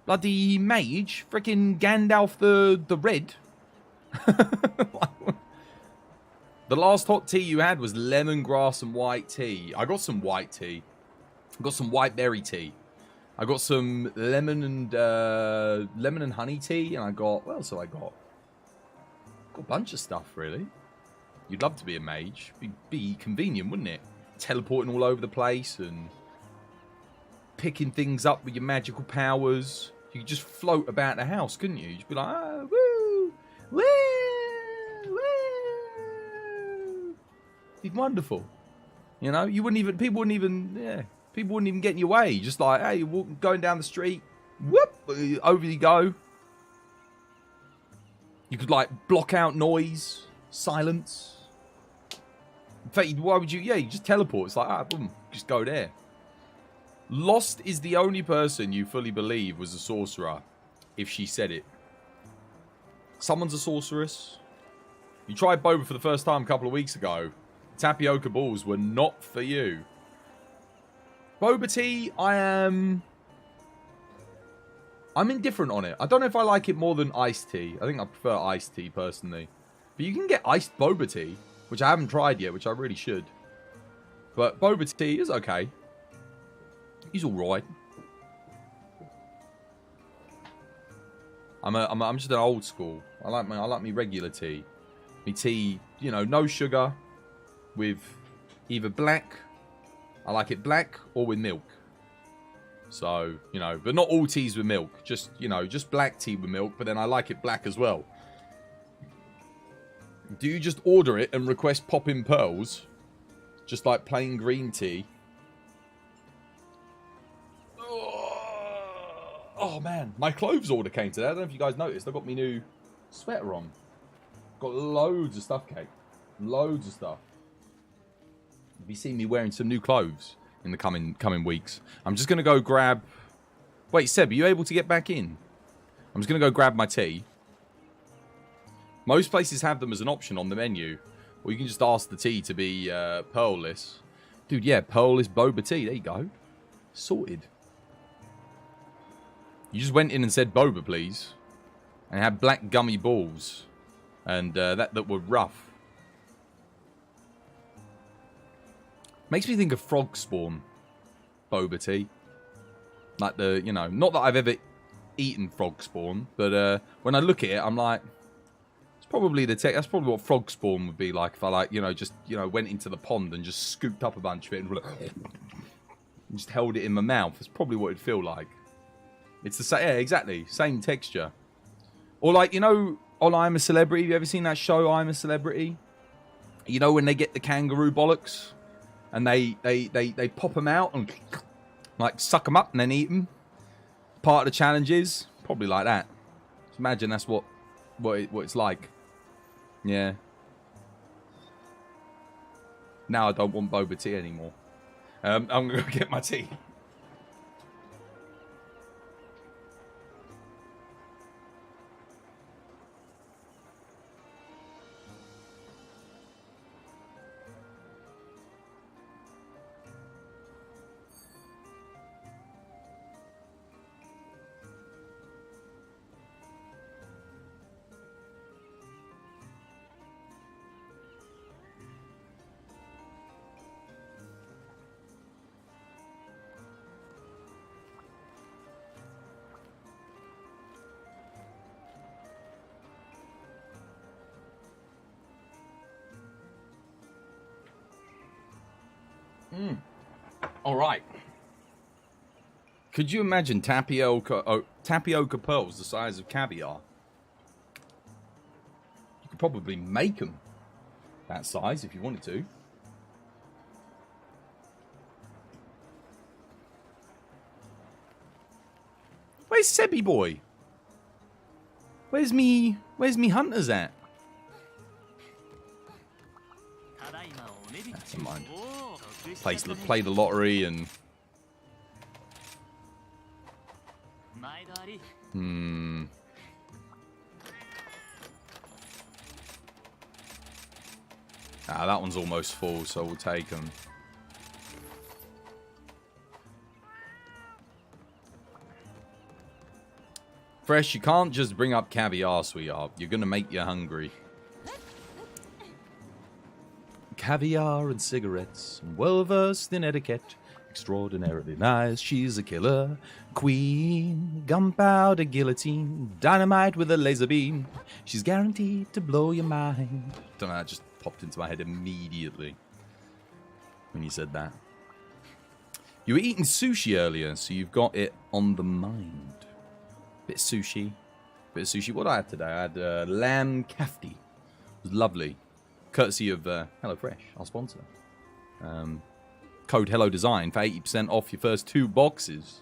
Bloody mage? Freaking Gandalf the Red? The last hot tea you had was lemongrass and white tea. I got some white tea. I got some white berry tea. I got some lemon and honey tea, and I got, what else have I got? Got a bunch of stuff, really. You'd love to be a mage. Be convenient, wouldn't it? Teleporting all over the place and picking things up with your magical powers. You could just float about the house, couldn't you? You'd be like, ah, woo, woo, woo. It'd be wonderful. You know, people wouldn't even get in your way. Just like, hey, you're going down the street, whoop, over you go. You could, like, block out noise, silence. In fact, why would you? Yeah, you just teleport. It's like, boom, just go there. Lost is the only person you fully believe was a sorcerer, if she said it. Someone's a sorceress. You tried boba for the first time a couple of weeks ago. Tapioca balls were not for you. Boba tea, I'm indifferent on it. I don't know if I like it more than iced tea. I think I prefer iced tea, personally. But you can get iced boba tea, which I haven't tried yet, which I really should. But boba tea is okay. He's alright. I'm just an old school. I like me regular tea. Me tea, you know, no sugar, with either black. I like it black or with milk. So, you know, but not all teas with milk. Just, you know, just black tea with milk, but then I like it black as well. Do you just order it and request popping pearls? Just like plain green tea? Oh, man. My clothes order came today. I don't know if you guys noticed. I got me new sweater on. Got loads of stuff, Kate. Loads of stuff. You'll be seeing me wearing some new clothes in the coming weeks. I'm just going to go grab... Wait, Seb, are you able to get back in? I'm just going to go grab my tea. Most places have them as an option on the menu. Or you can just ask the tea to be pearl-less. Dude, yeah, pearl-less boba tea. There you go. Sorted. You just went in and said boba, please. And it had black gummy balls. And that were rough. Makes me think of frog spawn. Boba tea. Like the, you know, not that I've ever eaten frog spawn. But when I look at it, I'm like... Probably that's probably what frog spawn would be like if I like, you know, just, you know, went into the pond and just scooped up a bunch of it and just held it in my mouth. That's probably what it'd feel like. It's the same, yeah, exactly, same texture. Or like, you know, on I'm a Celebrity. Have you ever seen that show, I'm a Celebrity? You know when they get the kangaroo bollocks and they pop them out and like suck them up and then eat them. Part of the challenge is probably like that. Just imagine that's what it's like. Yeah. Now I don't want boba tea anymore. I'm going to go get my tea. All right. Could you imagine tapioca pearls the size of caviar? You could probably make them that size if you wanted to. Where's Sebby boy? Where's me hunters at? Never mind. Play the lottery and... Ah, that one's almost full, so we'll take them. Fresh, you can't just bring up caviar, sweetheart. You're gonna make you hungry. Caviar and cigarettes, well versed in etiquette, extraordinarily nice. She's a killer queen, gunpowder guillotine, dynamite with a laser beam. She's guaranteed to blow your mind. Don't know, that just popped into my head immediately when you said that. You were eating sushi earlier, so you've got it on the mind. Bit of sushi. What did I have today? I had lamb kafti. It was lovely. Courtesy of HelloFresh, our sponsor. Code HelloDesign for 80% off your first 2 boxes.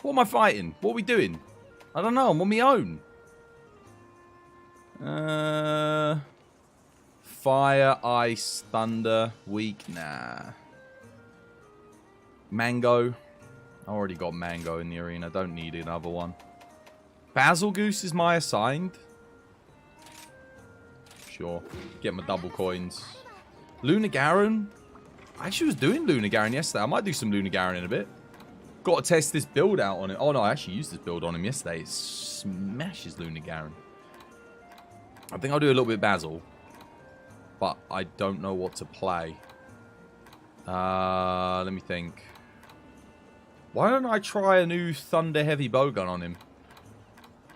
What am I fighting? What are we doing? I don't know. I'm on my own. Fire, ice, thunder, weak. Nah. Mango. I already got mango in the arena. Don't need another one. Basil Goose is my assigned. Sure. Get my double coins. Luna Garen. I actually was doing Luna Garen yesterday. I might do some Luna Garen in a bit. Got to test this build out on it. Oh no, I actually used this build on him yesterday. It smashes Luna Garen. I think I'll do a little bit of Basil. But I don't know what to play. Let me think. Why don't I try a new Thunder Heavy Bowgun on him?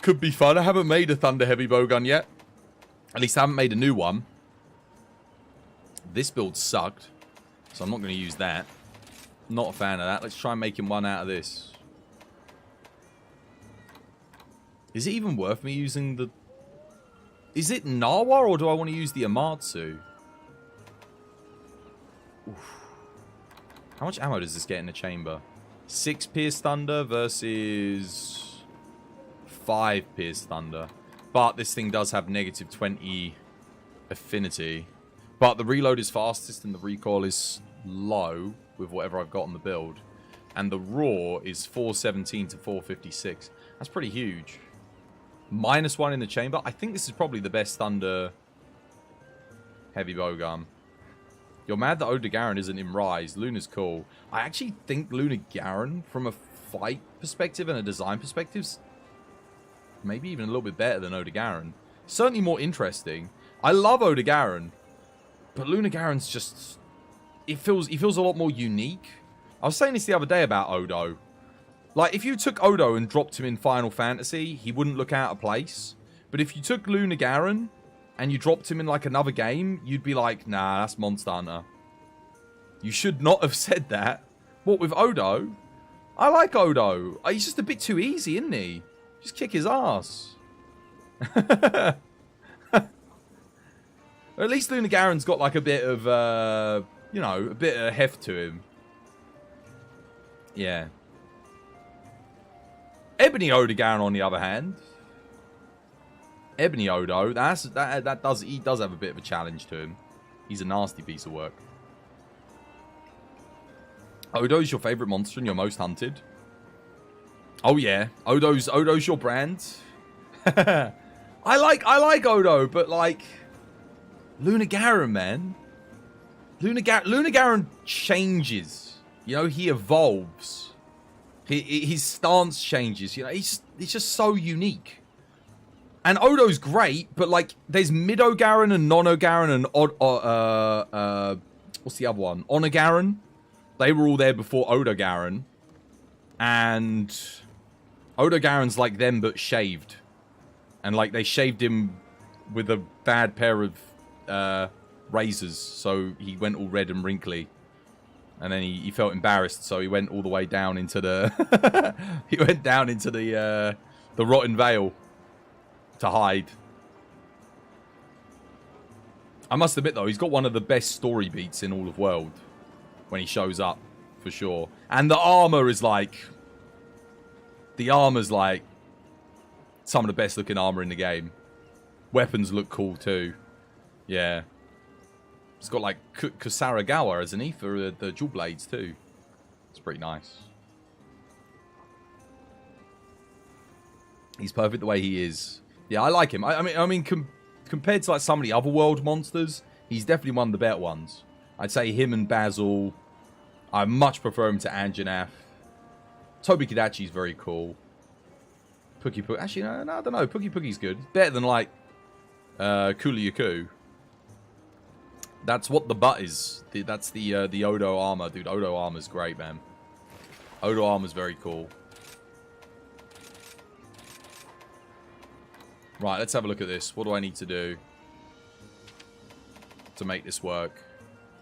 Could be fun. I haven't made a Thunder Heavy Bowgun yet. At least I haven't made a new one. This build sucked. So I'm not going to use that. Not a fan of that. Let's try making one out of this. Is it even worth me using the... Is it Nawa or do I want to use the Amatsu? Oof. How much ammo does this get in the chamber? 6 Pierce Thunder versus 5 Pierce Thunder. But this thing does have negative 20 affinity. But the reload is fastest and the recoil is low with whatever I've got on the build. And the raw is 417 to 456. That's pretty huge. -1 in the chamber. I think this is probably the best Thunder heavy bowgun. You're mad that Odegaran isn't in Rise. Luna's cool. I actually think Luna Garen, from a fight perspective and a design perspective, maybe even a little bit better than Odegaran. Certainly more interesting. I love Odegaran, but Luna Garen's just... he feels a lot more unique. I was saying this the other day about Odo. Like, if you took Odo and dropped him in Final Fantasy, he wouldn't look out of place. But if you took Luna Garen and you dropped him in, like, another game, you'd be like, nah, that's Monster Hunter. You should not have said that. What, with Odo? I like Odo. He's just a bit too easy, isn't he? Just kick his ass. At least Luna Garen's got, like, a bit of, you know, a bit of heft to him. Yeah. Ebony Odegaran, on the other hand. Ebony Odo, he does have a bit of a challenge to him. He's a nasty piece of work. Odo's your favourite monster and your most hunted? Oh yeah, Odo's your brand. I like Odo, but like Luna Garen, man. Luna Garen changes. You know, he evolves. His stance changes. You know, he's just so unique. And Odo's great, but like there's Mid Ogaran and Non Ogaran and what's the other one? Onogaran. They were all there before Odogaran. And Odogaran's like them but shaved. And like they shaved him with a bad pair of razors, so he went all red and wrinkly. And then he felt embarrassed, so he went all the way down into the he went down into the Rotten Vale to hide. I must admit though, he's got one of the best story beats in all of World when he shows up, for sure. And the armor is like, the armor's like some of the best looking armor in the game. Weapons look cool too. Yeah. It's got like Kusaragawa, hasn't he, for the dual blades too. It's pretty nice. He's perfect the way he is. Yeah, I like him. I mean, compared to like some of the other world monsters, he's definitely one of the better ones. I'd say him and Basil. I much prefer him to Anjanath. Tobi Kadachi's very cool. Pookie Pookie. Actually, no, I don't know. Pookie Pookie's good. Better than like Kula Yaku. That's what the butt is. That's the Odo armor, dude. Odo armor's great, man. Odo armor's very cool. Right, let's have a look at this. What do I need to do to make this work?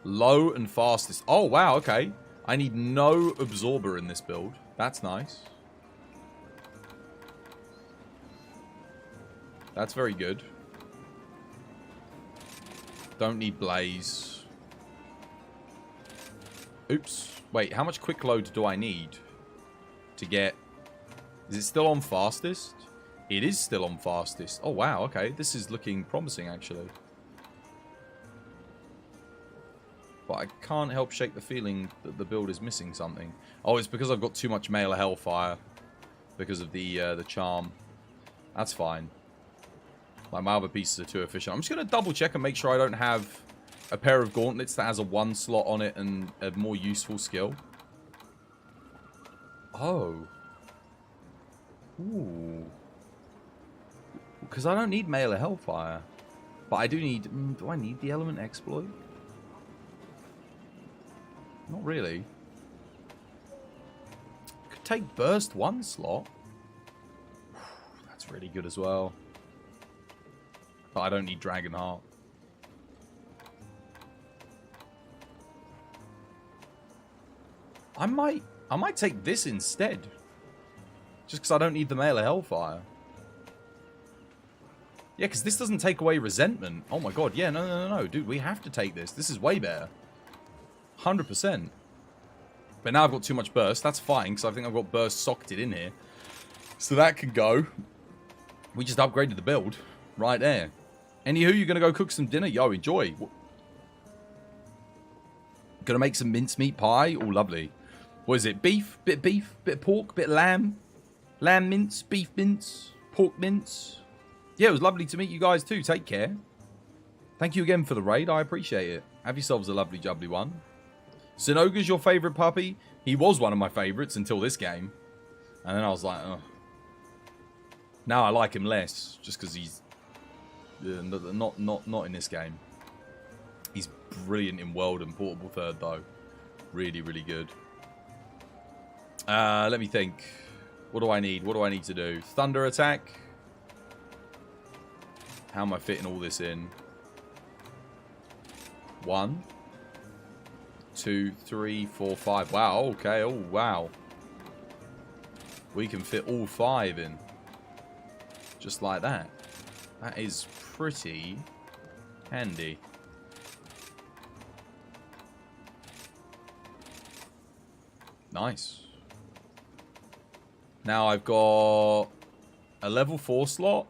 Low and fastest. Oh, wow, okay. I need no absorber in this build. That's nice. That's very good. Don't need blaze. Oops. Wait, how much quick load do I need to get... Is it still on fastest? It is still on fastest. Oh, wow, okay. This is looking promising, actually. But I can't help shake the feeling that the build is missing something. Oh, it's because I've got too much Male Hellfire. Because of the charm. That's fine. Like, my other pieces are too efficient. I'm just going to double check and make sure I don't have a pair of gauntlets that has a 1 slot on it and a more useful skill. Oh. Ooh. Because I don't need Male Hellfire. But I do need... do I need the Element Exploit? Not really. Could take Burst 1 slot. That's really good as well. But I don't need Dragonheart. I might take this instead. Just because I don't need the Male Hellfire. Yeah, because this doesn't take away resentment. Oh my god, yeah, no. Dude, we have to take this. This is way better. 100%. But now I've got too much burst. That's fine, because I think I've got burst socketed in here. So that can go. We just upgraded the build. Right there. Anywho, you're going to go cook some dinner? Yo, enjoy. Going to make some mincemeat pie? Oh, lovely. What is it? Beef? Bit of beef? Bit of pork? Bit of lamb? Lamb mince? Beef mince? Pork mince? Yeah, it was lovely to meet you guys too. Take care. Thank you again for the raid. I appreciate it. Have yourselves a lovely jubbly one. Sinoga's your favourite puppy? He was one of my favourites until this game. And then I was like, oh. Now I like him less. Just because he's... not in this game. He's brilliant in World and Portable Third, though. Really, really good. Let me think. What do I need? What do I need to do? Thunder attack. How am I fitting all this in? 1, 2, 3, 4, 5. Wow, okay. Oh, wow. We can fit all 5 in. Just like that. That is pretty handy. Nice. Now I've got a level 4 slot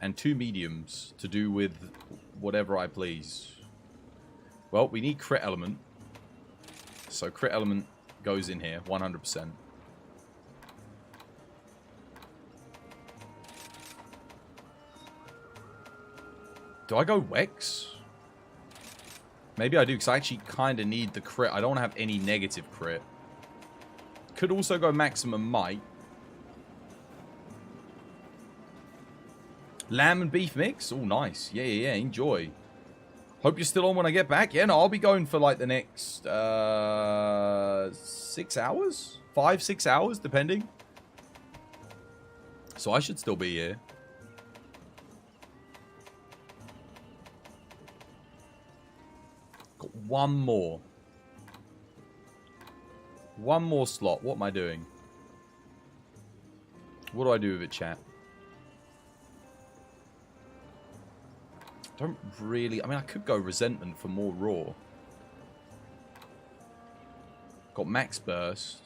and 2 mediums to do with whatever I please. Well, we need crit element. So crit element goes in here, 100%. Do I go Wex? Maybe I do, because I actually kind of need the crit. I don't want to have any negative crit. Could also go maximum might. Lamb and beef mix? Oh, nice. Yeah. Enjoy. Hope you're still on when I get back. Yeah, no, I'll be going for like the next 6 hours? 5, 6 hours, depending. So I should still be here. Got one more. One more slot. What am I doing? What do I do with it, chat? Don't really... I mean, I could go Resentment for more raw. Got Max Burst.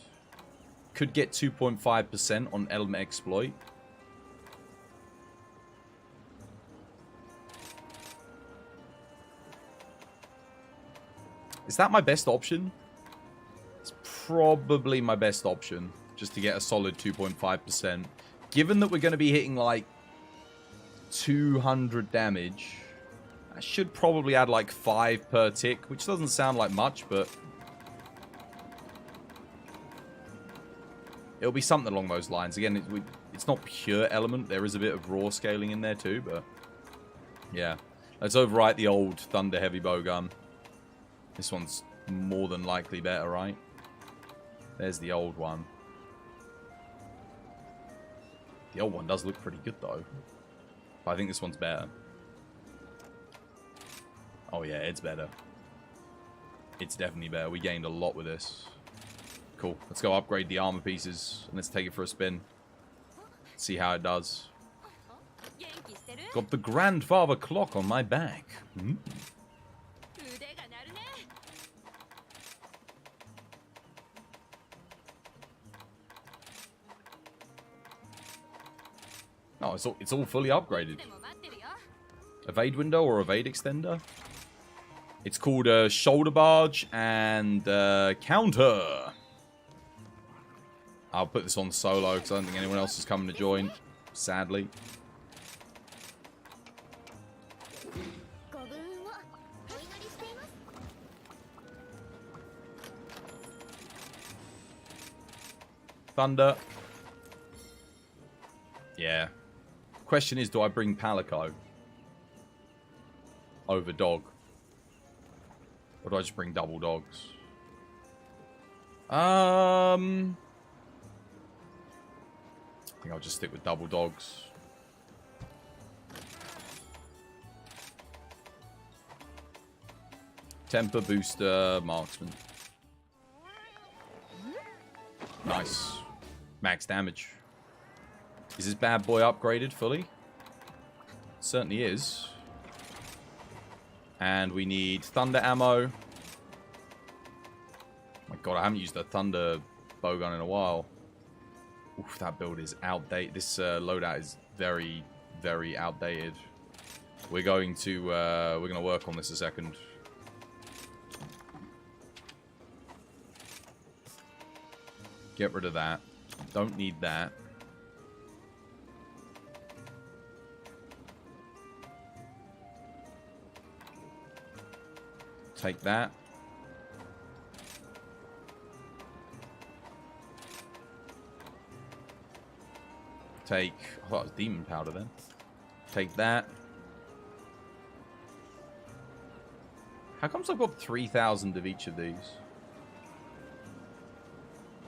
Could get 2.5% on Element Exploit. Is that my best option? It's probably my best option. Just to get a solid 2.5%. Given that we're going to be hitting like 200 damage... I should probably add like 5 per tick, which doesn't sound like much, but it'll be something along those lines. Again, it's not pure element. There is a bit of raw scaling in there too, but yeah. Let's overwrite the old Thunder Heavy Bowgun. This one's more than likely better, right? There's the old one. The old one does look pretty good though. But I think this one's better. Oh yeah, it's better. It's definitely better. We gained a lot with this. Cool. Let's go upgrade the armor pieces. And let's take it for a spin. See how it does. Got the grandfather clock on my back. Mm. Oh, it's all fully upgraded. Evade window or evade extender? It's called a shoulder barge and counter. I'll put this on solo because I don't think anyone else is coming to join, sadly. Thunder. Yeah. Question is, do I bring Palico over dog? Or do I just bring double dogs? I think I'll just stick with double dogs. Temper booster marksman. Nice. Max damage. Is this bad boy upgraded fully? Certainly is. And we need thunder ammo. My god, I haven't used a thunder bowgun in a while. Oof, that build is outdated. This loadout is very, very outdated. we're going to work on this a second. Get rid of that. Don't need that. Take that. Take... I thought it was demon powder then. Take that. How comes I've got 3,000 of each of these?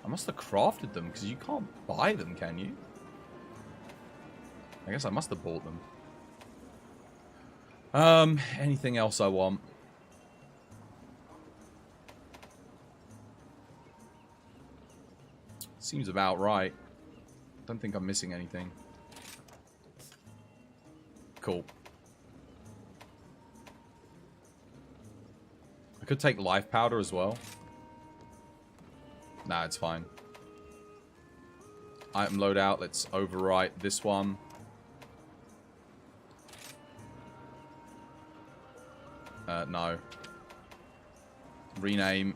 I must have crafted them, because you can't buy them, can you? I guess I must have bought them. Anything else I want? Seems about right. Don't think I'm missing anything. Cool. I could take life powder as well. Nah, it's fine. Item loadout. Let's overwrite this one. No. Rename.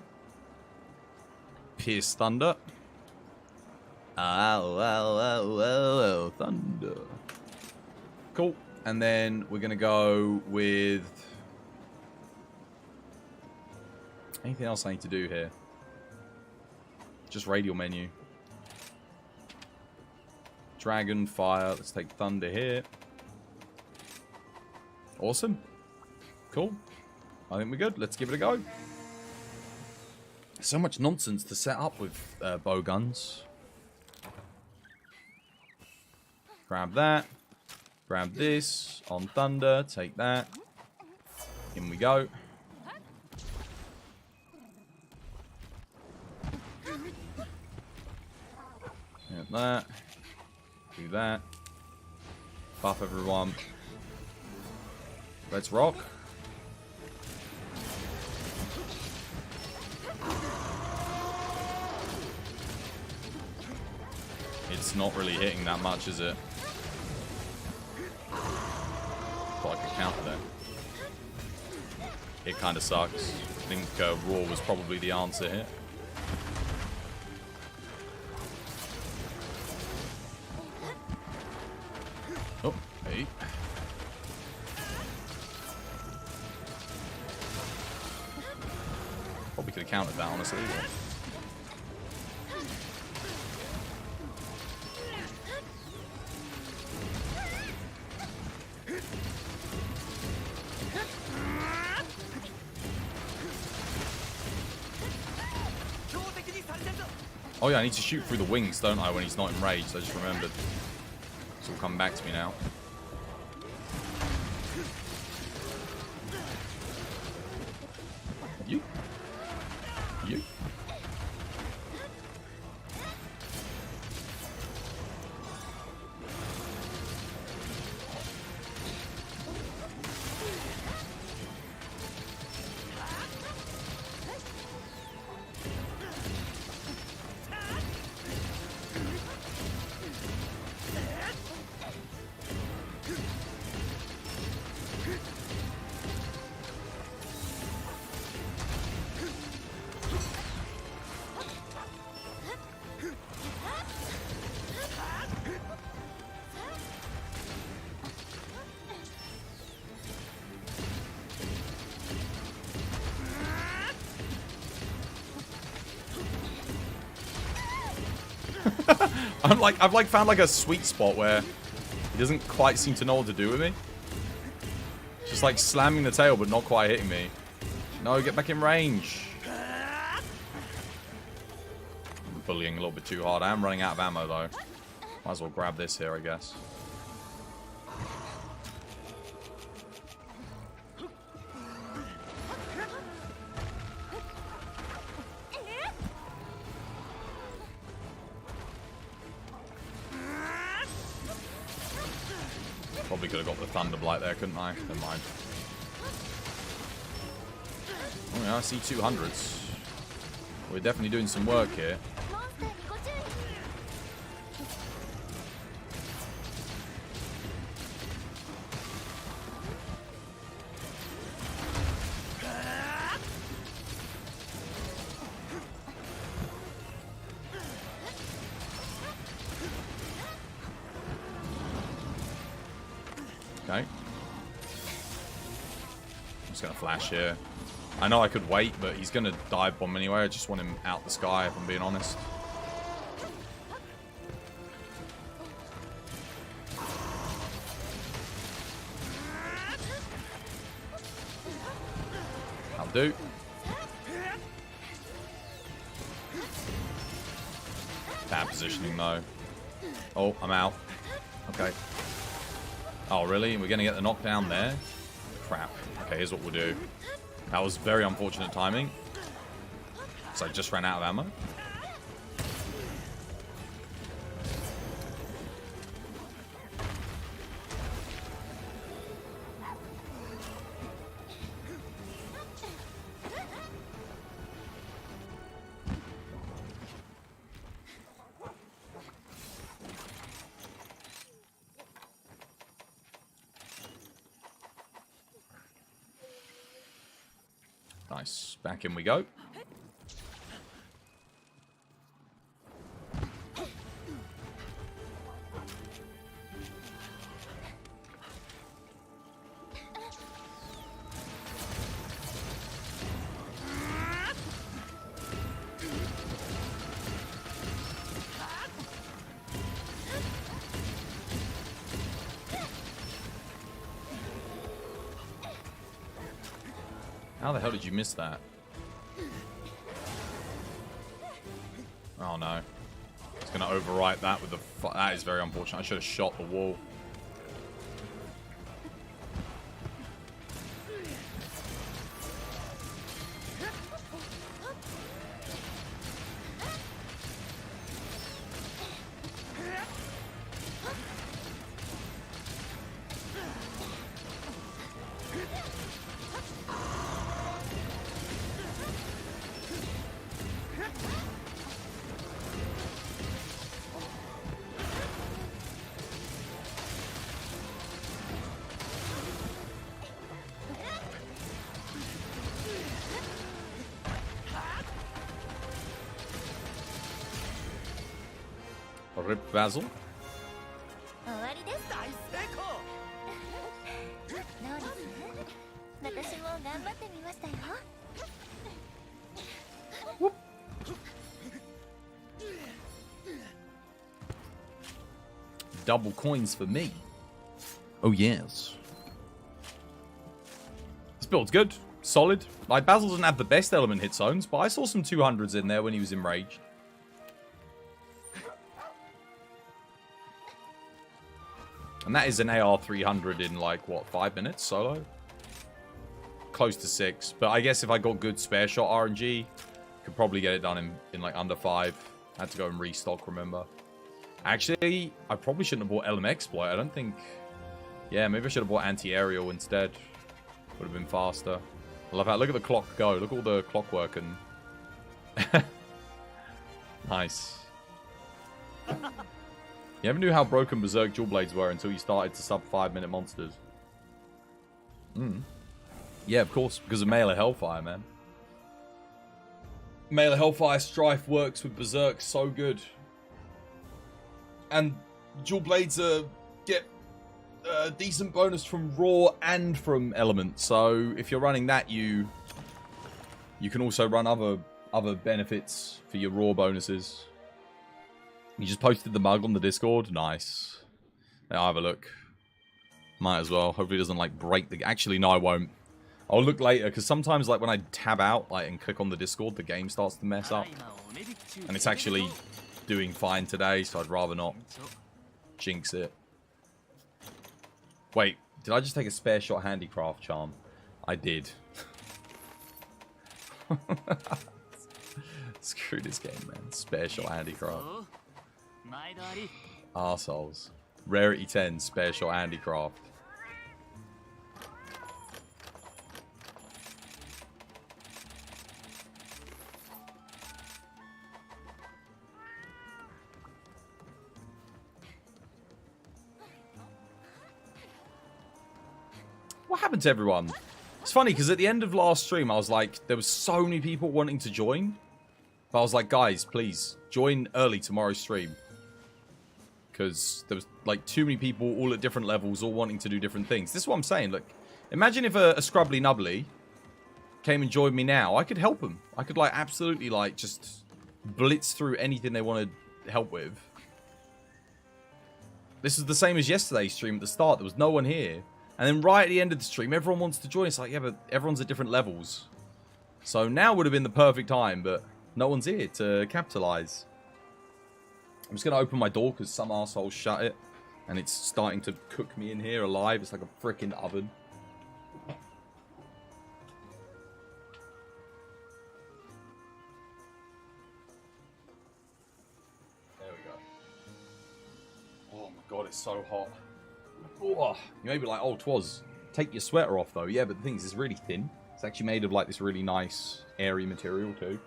Pierce Thunder. Oh, Thunder. Cool. And then we're going to go with... anything else I need to do here? Just radial menu. Dragon, fire. Let's take thunder here. Awesome. Cool. I think we're good. Let's give it a go. So much nonsense to set up with bow guns. Grab that. Grab this. On thunder. Take that. In we go. Get that. Do that. Buff everyone. Let's rock. It's not really hitting that much, is it? Thought I could counter that. It kind of sucks. I think Raw was probably the answer here. Oh, hey. Probably could have countered that, honestly. But... oh yeah, I need to shoot through the wings, don't I, when he's not enraged? I just remembered. It's all come back to me now. You? You? I've found like a sweet spot where he doesn't quite seem to know what to do with me. Just like slamming the tail but not quite hitting me. No, get back in range. I'm bullying a little bit too hard. I am running out of ammo though. Might as well grab this here, I guess. Probably could have got the Thunder Blight there, couldn't I? Never mind. Oh yeah, I see 200s. We're definitely doing some work here. Okay. I'm just going to flash here. I know I could wait, but he's going to dive bomb anyway. I just want him out the sky, if I'm being honest. I'll do. Bad positioning, though. Oh, I'm out. Okay. Oh, really? We're going to get the knockdown there? Crap. Okay, here's what we'll do. That was very unfortunate timing. So I just ran out of ammo. Nice. Back in we go. How the hell did you miss that? Oh no. It's going to overwrite that with the... That is very unfortunate. I should have shot the wall. Rip Basil. Whoop. Double coins for me. Oh yes. This build's good. Solid. Like, Basil doesn't have the best element hit zones, but I saw some 200s in there when he was enraged. And that is an AR 300 in, like, what, 5 minutes solo? Close to 6. But I guess if I got good spare shot RNG, could probably get it done in like, under 5. I had to go and restock, remember. Actually, I probably shouldn't have bought LM Exploit. I don't think... Yeah, maybe I should have bought Anti-Aerial instead. Would have been faster. I love how... Look at the clock go. Look at all the clockwork and... Nice. You never knew how broken Berserk Dual Blades were until you started to sub 5-minute monsters. Yeah, of course, because of Mail of Hellfire, man. Mail of Hellfire Strife works with Berserk so good. And Dual Blades get a decent bonus from Raw and from Element. So if you're running that, you can also run other benefits for your Raw bonuses. You just posted the mug on the Discord. Nice. I'll have a look. Might as well. Hopefully it doesn't, like, break the... Actually, no, I won't. I'll look later, because sometimes, like, when I tab out, like, and click on the Discord, the game starts to mess up. And it's actually doing fine today, so I'd rather not jinx it. Wait, did I just take a spare shot handicraft charm? I did. Screw this game, man. Spare shot handicraft. Arseholes. Rarity 10, spare shot handicraft. What happened to everyone? It's funny because at the end of last stream I was like, there was so many people wanting to join. But I was like, guys, please, join early tomorrow's stream. because there was like too many people all at different levels, all wanting to do different things. This is what I'm saying. Look, imagine if a scrubbly nubbly came and joined me now. I could help them. I could like absolutely like just blitz through anything they wanted help with. This is the same as yesterday's stream at the start. There was no one here. And then right at the end of the stream, everyone wants to join. It's like, yeah, but everyone's at different levels. So now would have been the perfect time, but no one's here to capitalize. I'm just going to open my door because some arsehole shut it. And it's starting to cook me in here alive. It's like a freaking oven. There we go. Oh my god, it's so hot. Oh, you may be like, oh, Twas, take your sweater off though. Yeah, but the thing is, it's really thin. It's actually made of like this really nice, airy material too.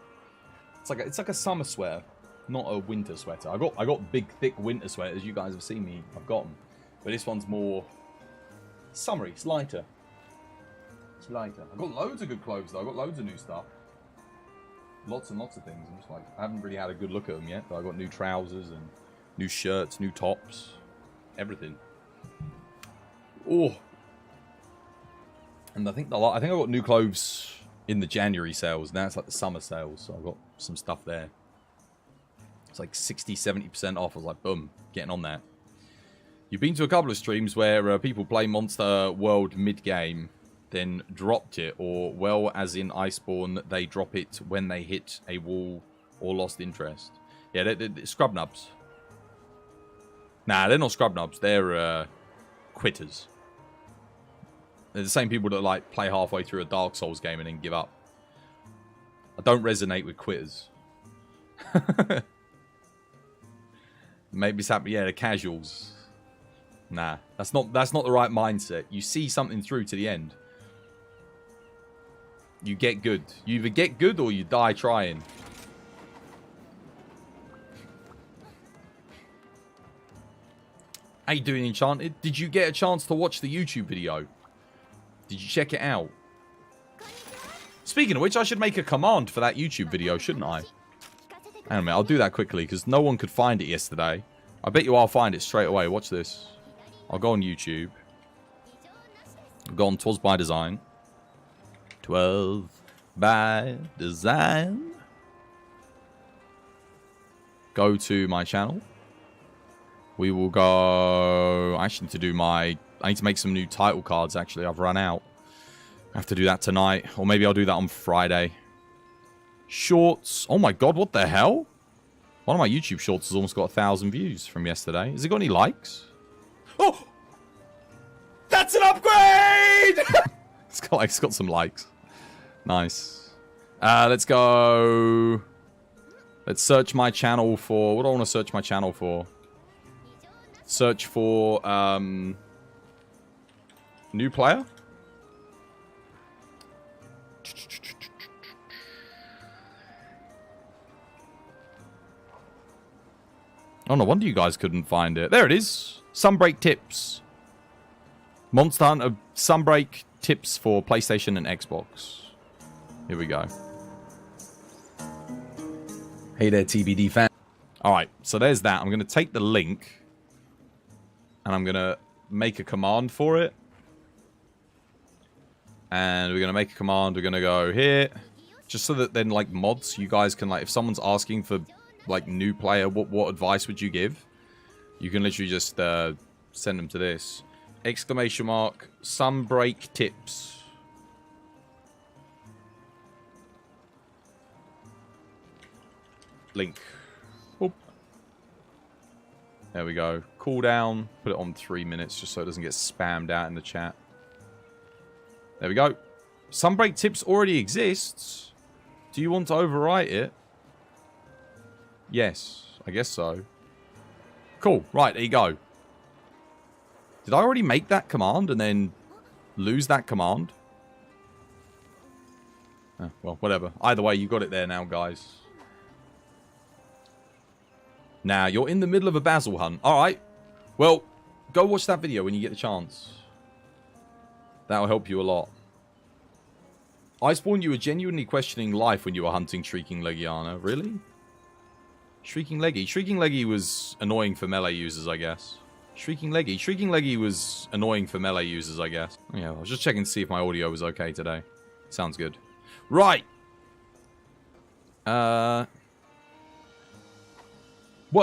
It's like a summer sweater, not a winter sweater. I got big, thick winter sweaters. You guys have seen me. I've got them, but this one's more summery. It's lighter. It's lighter. I've got loads of good clothes though. I've got loads of new stuff. Lots and lots of things. I'm just like, I haven't really had a good look at them yet, but I've got new trousers and new shirts, new tops, everything. Oh, and I think I got new clothes in the January sales. Now it's like the summer sales, so I've got some stuff there. It's like 60-70% off. I was like, boom, getting on that. You've been to a couple of streams where people play Monster World mid-game, then dropped it, or, well, as in Iceborne, they drop it when they hit a wall or lost interest. Yeah, they're scrub nubs. Nah, they're not scrub nubs. They're quitters. They're the same people that like play halfway through a Dark Souls game and then give up. I don't resonate with quitters. Maybe it's happening. Yeah, the casuals. Nah, that's not the right mindset. You see something through to the end. You get good. You either get good or you die trying. How you doing, Enchanted? Did you get a chance to watch the YouTube video? Did you check it out? Speaking of which, I should make a command for that YouTube video, shouldn't I? Hang on a minute, I'll do that quickly, because no one could find it yesterday. I bet you I'll find it straight away. Watch this. I'll go on YouTube. I'll go on Twas by Design. 12 by Design. Go to my channel. We will go... I actually need to do my... I need to make some new title cards, actually. I've run out. I have to do that tonight. Or maybe I'll do that on Friday. Shorts. Oh my god, what the hell? One of my YouTube shorts has almost got 1,000 views from yesterday. Has it got any likes? Oh! That's an upgrade! it's got some likes. Nice. Let's go... Let's search my channel for... What do I want to search my channel for? Search for... New player? Oh, no wonder you guys couldn't find it. There it is. Sunbreak tips. Monster Hunter Sunbreak tips for PlayStation and Xbox. Here we go. Hey there, TBD fan. Alright, so there's that. I'm going to take the link. And I'm going to make a command for it. And we're going to make a command. We're going to go here. Just so that then, like, mods, you guys can, like, if someone's asking for, like, new player, what advice would you give? You can literally just send them to this. Exclamation mark, Sunbreak tips. Link. Whoop. There we go. Cooldown. Put it on 3 minutes just so it doesn't get spammed out in the chat. There we go. Sunbreak tips already exists. Do you want to overwrite it? Yes, I guess so. Cool. Right, there you go. Did I already make that command and then lose that command? Oh, well, whatever. Either way, you got it there now, guys. Now, you're in the middle of a basil hunt. Alright. Well, go watch that video when you get the chance. That'll help you a lot. Iceborne, you were genuinely questioning life when you were hunting Shrieking Legiana. Really? Shrieking Leggy. Shrieking Leggy was annoying for melee users, I guess. Shrieking Leggy. Shrieking Leggy was annoying for melee users, I guess. Yeah, I was just checking to see if my audio was okay today. Sounds good. Right! What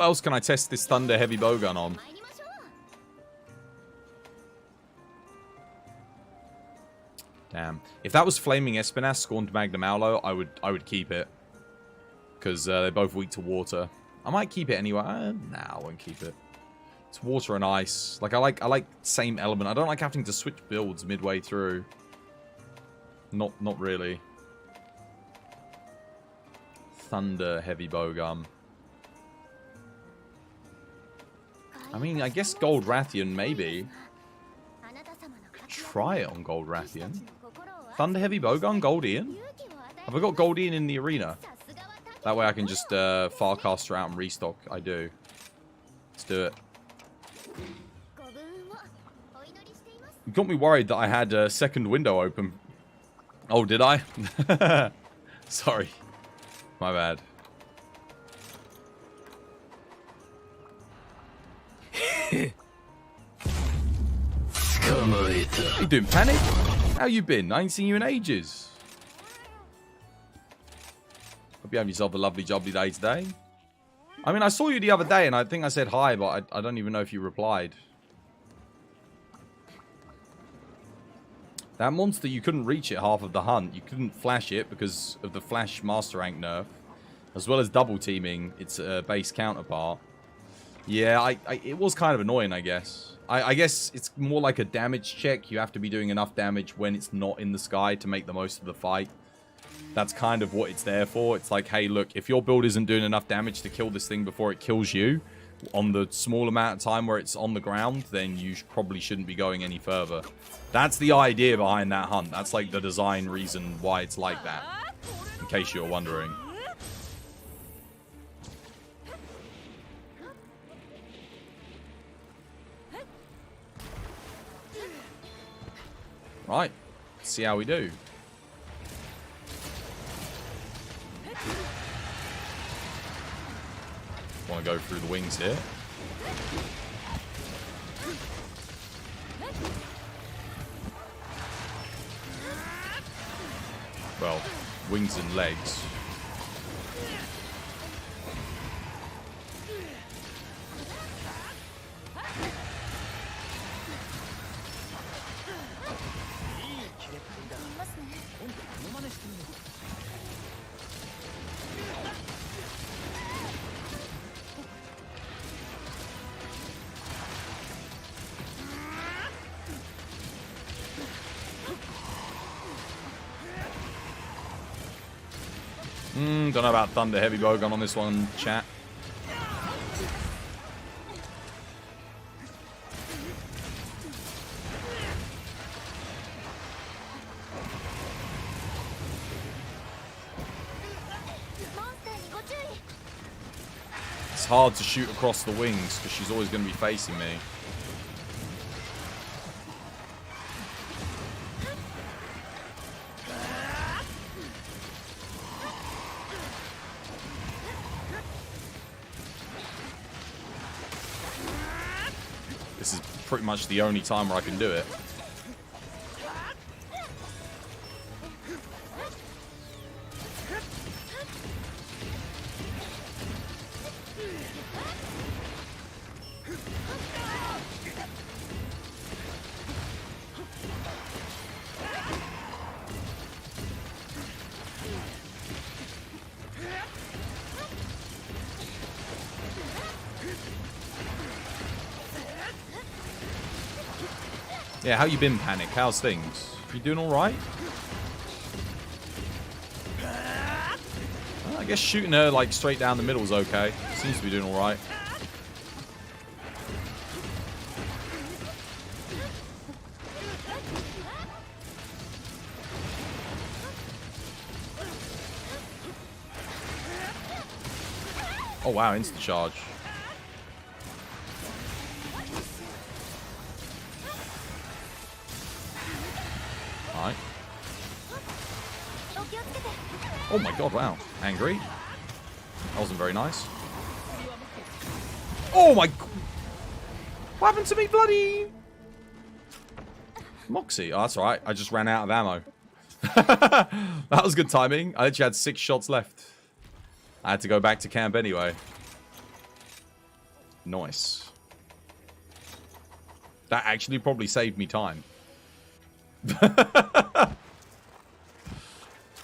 else can I test this Thunder Heavy Bowgun on? Damn. If that was Flaming Espinas, Scorned Magnum Aulo, I would keep it. Because they're both weak to water. I might keep it anyway. Nah, I won't keep it. It's water and ice. Like I like same element. I don't like having to switch builds midway through. Not really. Thunder Heavy Bowgun. I mean, I guess Gold Rathian maybe. Could try it on Gold Rathian. Thunder Heavy Bowgun, Gold Ian? Have I got Gold Ian in the arena? That way I can just Farcast her out and restock. I do. Let's do it. You got me worried that I had a second window open. Oh, did I? Sorry. My bad. How you doing, Panic? How you been? I ain't seen you in ages. Hope you have yourself a lovely jubbly day today. I mean, I saw you the other day and I think I said hi, but I don't even know if you replied. That monster, you couldn't reach it half of the hunt. You couldn't flash it because of the flash master rank nerf. As well as double teaming its base counterpart. Yeah, it was kind of annoying, I guess. I guess it's more like a damage check. You have to be doing enough damage when it's not in the sky to make the most of the fight. That's kind of what it's there for. It's like, hey, look, if your build isn't doing enough damage to kill this thing before it kills you, on the small amount of time where it's on the ground, then you probably shouldn't be going any further. That's the idea behind that hunt. That's like the design reason why it's like that. In case you're wondering. Right. Let's see how we do. Want to go through the wings here. Well, wings and legs. Don't know about Thunder Heavy Bowgun on this one, chat. It's hard to shoot across the wings because she's always going to be facing me. This is pretty much the only time where I can do it. Yeah, how you been, Panic? How's things? You doing alright? Well, I guess shooting her like straight down the middle is okay. Seems to be doing alright. Oh wow, instant charge. Alright. Oh my god, wow. Angry. That wasn't very nice. Oh my... What happened to me, bloody... Moxie? Oh, that's alright. I just ran out of ammo. That was good timing. I actually had 6 shots left. I had to go back to camp anyway. Nice. That actually probably saved me time.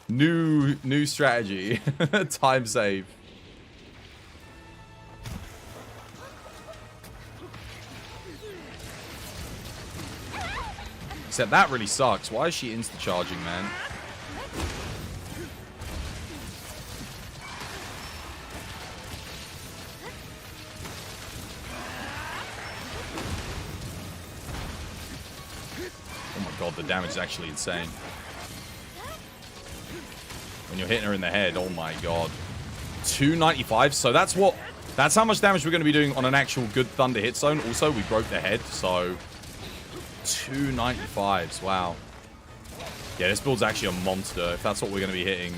New strategy. Time save. Except that really sucks. Why is she insta-charging, man? Oh my god, the damage is actually insane. When you're hitting her in the head, oh my god. 295, so that's how much damage we're going to be doing on an actual good Thunder hit zone. Also, we broke the head, so 295s, wow. Yeah, this build's actually a monster, if that's what we're going to be hitting.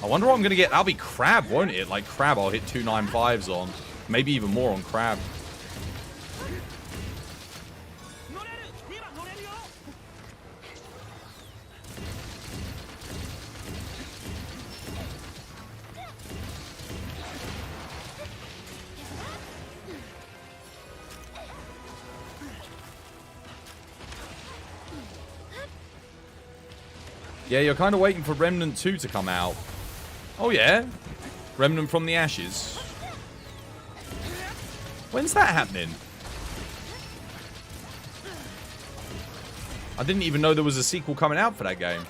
I wonder what I'm going to get. That'll be Crab, won't it? Like Crab, I'll hit 295s on. Maybe even more on Crab. Yeah, you're kind of waiting for Remnant 2 to come out. Oh, yeah. Remnant from the Ashes. When's that happening? I didn't even know there was a sequel coming out for that game.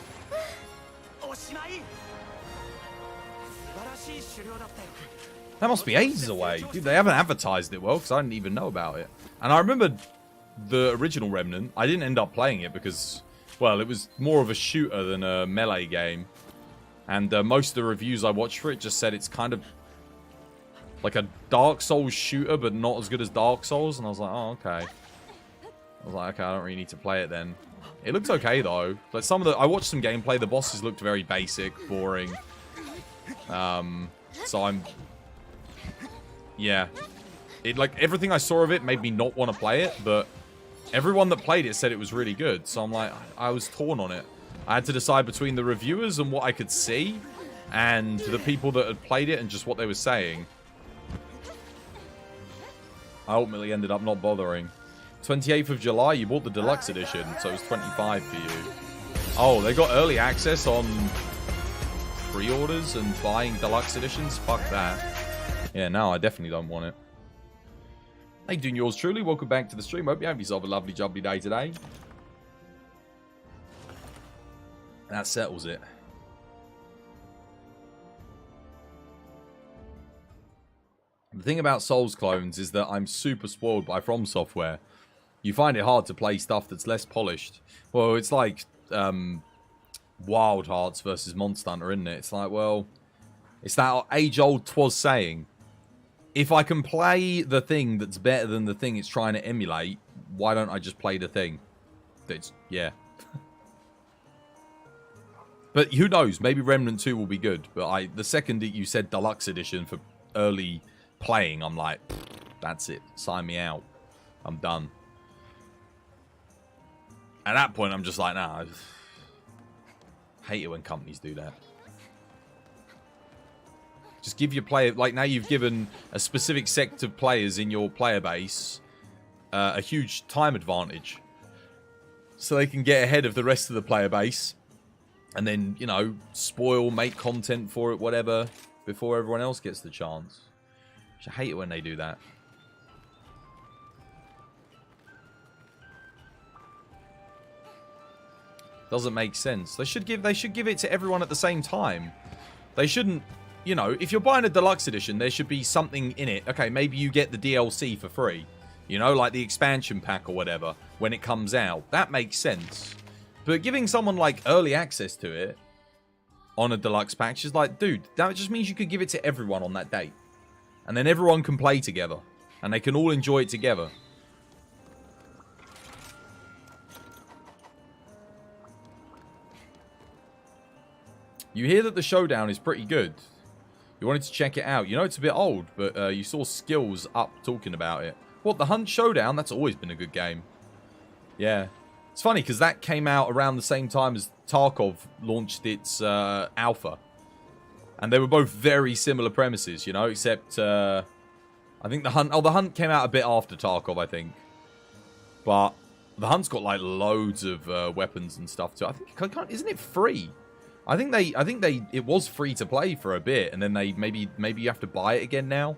That must be ages away. Dude, they haven't advertised it well because I didn't even know about it. And I remember the original Remnant. I didn't end up playing it because... well, it was more of a shooter than a melee game. And most of the reviews I watched for it just said it's kind of like a Dark Souls shooter, but not as good as Dark Souls. And I was like, oh, okay. I was like, okay, I don't really need to play it then. It looks okay, though. Like I watched some gameplay. The bosses looked very basic, boring. So I'm... yeah. Like, everything I saw of it made me not want to play it, but... everyone that played it said it was really good, so I'm like, I was torn on it. I had to decide between the reviewers and what I could see, and the people that had played it and just what they were saying. I ultimately ended up not bothering. 28th of July, you bought the deluxe edition, so it was 25 for you. Oh, they got early access on pre-orders and buying deluxe editions? Fuck that. Yeah, no, I definitely don't want it. How you doing, yours truly? Welcome back to the stream. Hope you have yourself a lovely, jubbly day today. That settles it. The thing about Souls clones is that I'm super spoiled by From Software. You find it hard to play stuff that's less polished. Well, it's like Wild Hearts versus Monster Hunter, isn't it? It's like, well, it's that age-old 'twas saying. If I can play the thing that's better than the thing it's trying to emulate, why don't I just play the thing? It's, yeah. But who knows? Maybe Remnant 2 will be good. But the second that you said Deluxe Edition for early playing, I'm like, that's it. Sign me out. I'm done. At that point, I'm just like, nah. I hate it when companies do that. Just give your player... like, now you've given a specific sect of players in your player base a huge time advantage. So they can get ahead of the rest of the player base. And then, you know, spoil, make content for it, whatever, before everyone else gets the chance. I hate it when they do that. Doesn't make sense. They should give it to everyone at the same time. They shouldn't... you know, if you're buying a deluxe edition, there should be something in it. Okay, maybe you get the DLC for free. You know, like the expansion pack or whatever, when it comes out. That makes sense. But giving someone, like, early access to it on a deluxe pack is like, dude, that just means you could give it to everyone on that date. And then everyone can play together. And they can all enjoy it together. You hear that the showdown is pretty good. You wanted to check it out. You know it's a bit old, but you saw Skills up talking about it. What, the Hunt Showdown? That's always been a good game. Yeah. It's funny, because that came out around the same time as Tarkov launched its alpha. And they were both very similar premises, you know, except I think the Hunt... Oh, the Hunt came out a bit after Tarkov, I think. But the Hunt's got, like, loads of weapons and stuff, too. I think... Isn't it free? I think it was free to play for a bit, and then they maybe you have to buy it again now.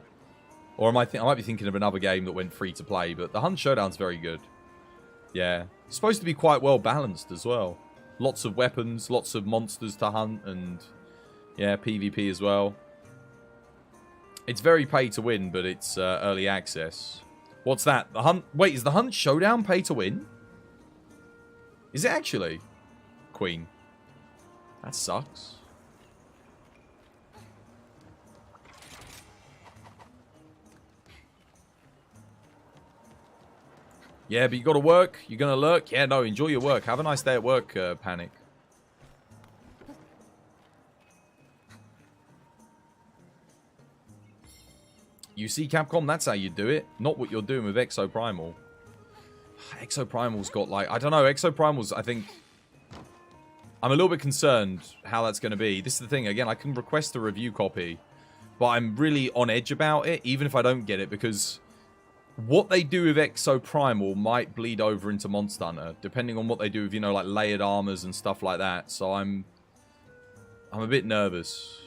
Or I might be thinking of another game that went free to play, but the Hunt Showdown's very good. Yeah. It's supposed to be quite well balanced as well. Lots of weapons, lots of monsters to hunt, and yeah, PvP as well. It's very pay to win, but it's early access. What's that? The Hunt... Wait, is the Hunt Showdown pay to win? Is it actually? Queen. That sucks. Yeah, but you got to work. You're going to lurk. Yeah, no, enjoy your work. Have a nice day at work, Panic. You see, Capcom, that's how you do it. Not what you're doing with Exoprimal. Exoprimal's got, like... I don't know. Exoprimal's, I think... I'm a little bit concerned how that's going to be. This is the thing. Again, I can request a review copy. But I'm really on edge about it, even if I don't get it. Because what they do with Exoprimal might bleed over into Monster Hunter. Depending on what they do with, you know, like layered armors and stuff like that. So I'm a bit nervous.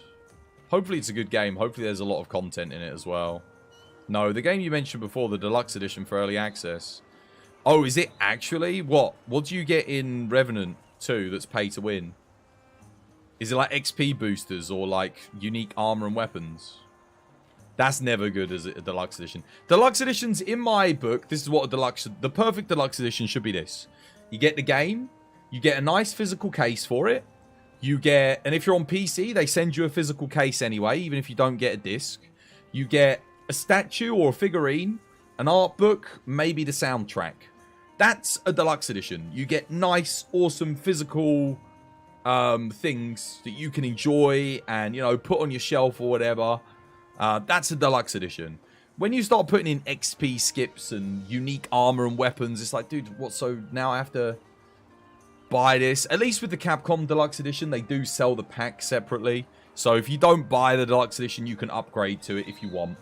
Hopefully it's a good game. Hopefully there's a lot of content in it as well. No, the game you mentioned before, the deluxe edition for early access. Oh, is it actually? What do you get in Revenant 2 that's pay to win? Is it like XP boosters or like unique armor and weapons? That's never good as a deluxe edition. Deluxe editions, in my book, this is what the perfect deluxe edition should be this. You get the game, you get a nice physical case for it, you get, and if you're on PC, they send you a physical case anyway, even if you don't get a disc. You get a statue or a figurine, an art book, maybe the soundtrack. That's a deluxe edition. You get nice, awesome physical things that you can enjoy and, you know, put on your shelf or whatever. That's a deluxe edition. When you start putting in XP skips and unique armor and weapons, it's like, dude, what? So now I have to buy this? At least with the Capcom Deluxe Edition, they do sell the pack separately. So if you don't buy the Deluxe Edition, you can upgrade to it if you want.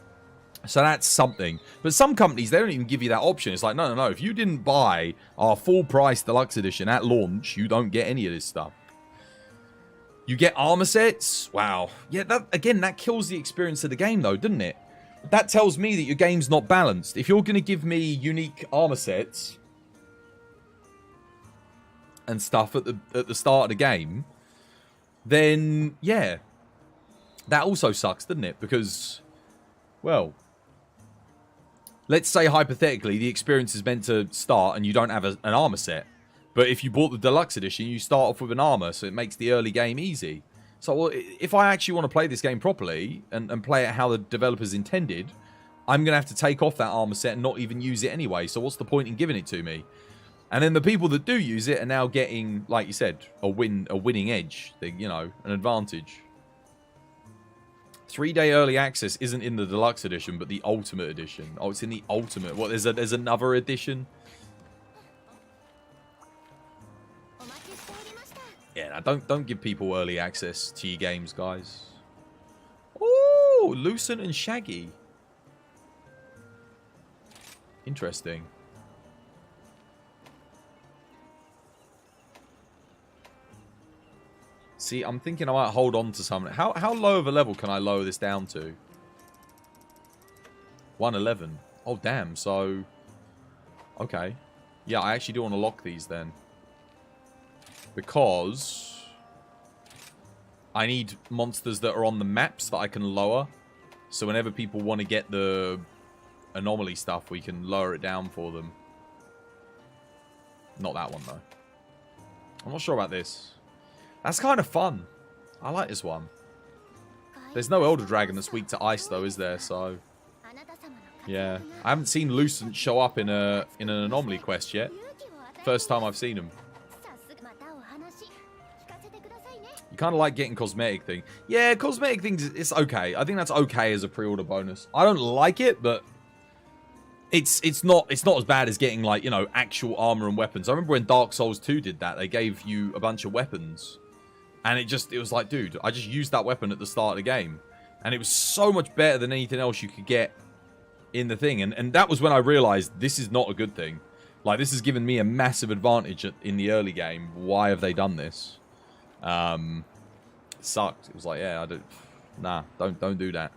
So that's something. But some companies, they don't even give you that option. It's like, no. If you didn't buy our full price Deluxe Edition at launch, you don't get any of this stuff. You get armor sets. Wow. Yeah, that kills the experience of the game, though, doesn't it? That tells me that your game's not balanced. If you're going to give me unique armor sets and stuff at the start of the game, then, yeah. That also sucks, doesn't it? Because, well, let's say hypothetically the experience is meant to start and you don't have an armor set. But if you bought the deluxe edition, you start off with an armor, so it makes the early game easy. So if I actually want to play this game properly and play it how the developers intended, I'm going to have to take off that armor set and not even use it anyway. So what's the point in giving it to me? And then the people that do use it are now getting, like you said, a winning edge, you know, an advantage. 3-day early access isn't in the deluxe edition, but the ultimate edition. Oh, it's in the ultimate. What? There's another edition. Yeah, don't give people early access to your games, guys. Ooh, Lucent and Shaggy. Interesting. See, I'm thinking I might hold on to some. How low of a level can I lower this down to? 111. Oh, damn. So, okay. Yeah, I actually do want to lock these then. Because I need monsters that are on the maps that I can lower. So whenever people want to get the anomaly stuff, we can lower it down for them. Not that one, though. I'm not sure about this. That's kind of fun. I like this one. There's no Elder Dragon that's weak to ice, though, is there? So, yeah. I haven't seen Lucent show up in an anomaly quest yet. First time I've seen him. You kind of like getting cosmetic thing. Yeah, cosmetic things, it's okay. I think that's okay as a pre-order bonus. I don't like it, but it's not as bad as getting, like, you know, actual armor and weapons. I remember when Dark Souls 2 did that. They gave you a bunch of weapons. And it was like, dude, I just used that weapon at the start of the game. And it was so much better than anything else you could get in the thing. And that was when I realized this is not a good thing. Like, this has given me a massive advantage in the early game. Why have they done this? It sucked. It was like, yeah, don't do that.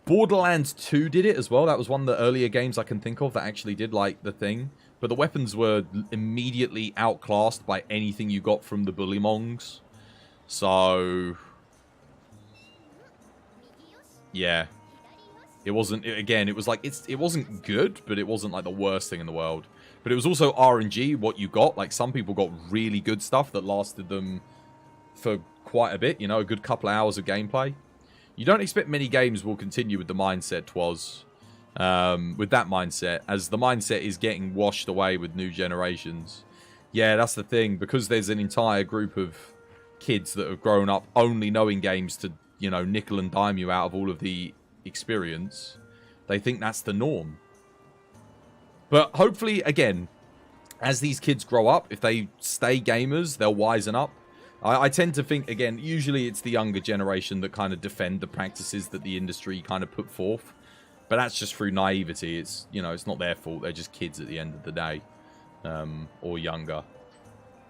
Borderlands 2 did it as well. That was one of the earlier games I can think of that actually did, like, the thing. But the weapons were immediately outclassed by anything you got from the Bullymongs. So, yeah. It wasn't, again, it was like, it wasn't good, but it wasn't like the worst thing in the world. But it was also RNG, what you got. Like, some people got really good stuff that lasted them for quite a bit, you know, a good couple of hours of gameplay. You don't expect many games will continue with the mindset Twas. With that mindset, as the mindset is getting washed away with new generations. Yeah, that's the thing. Because there's an entire group of kids that have grown up only knowing games to, you know, nickel and dime you out of all of the experience. They think that's the norm. But hopefully, again, as these kids grow up, if they stay gamers, they'll wisen up. I tend to think, again, usually it's the younger generation that kind of defend the practices that the industry kind of put forth. But that's just through naivety. It's, you know, it's not their fault. They're just kids at the end of the day. Or younger.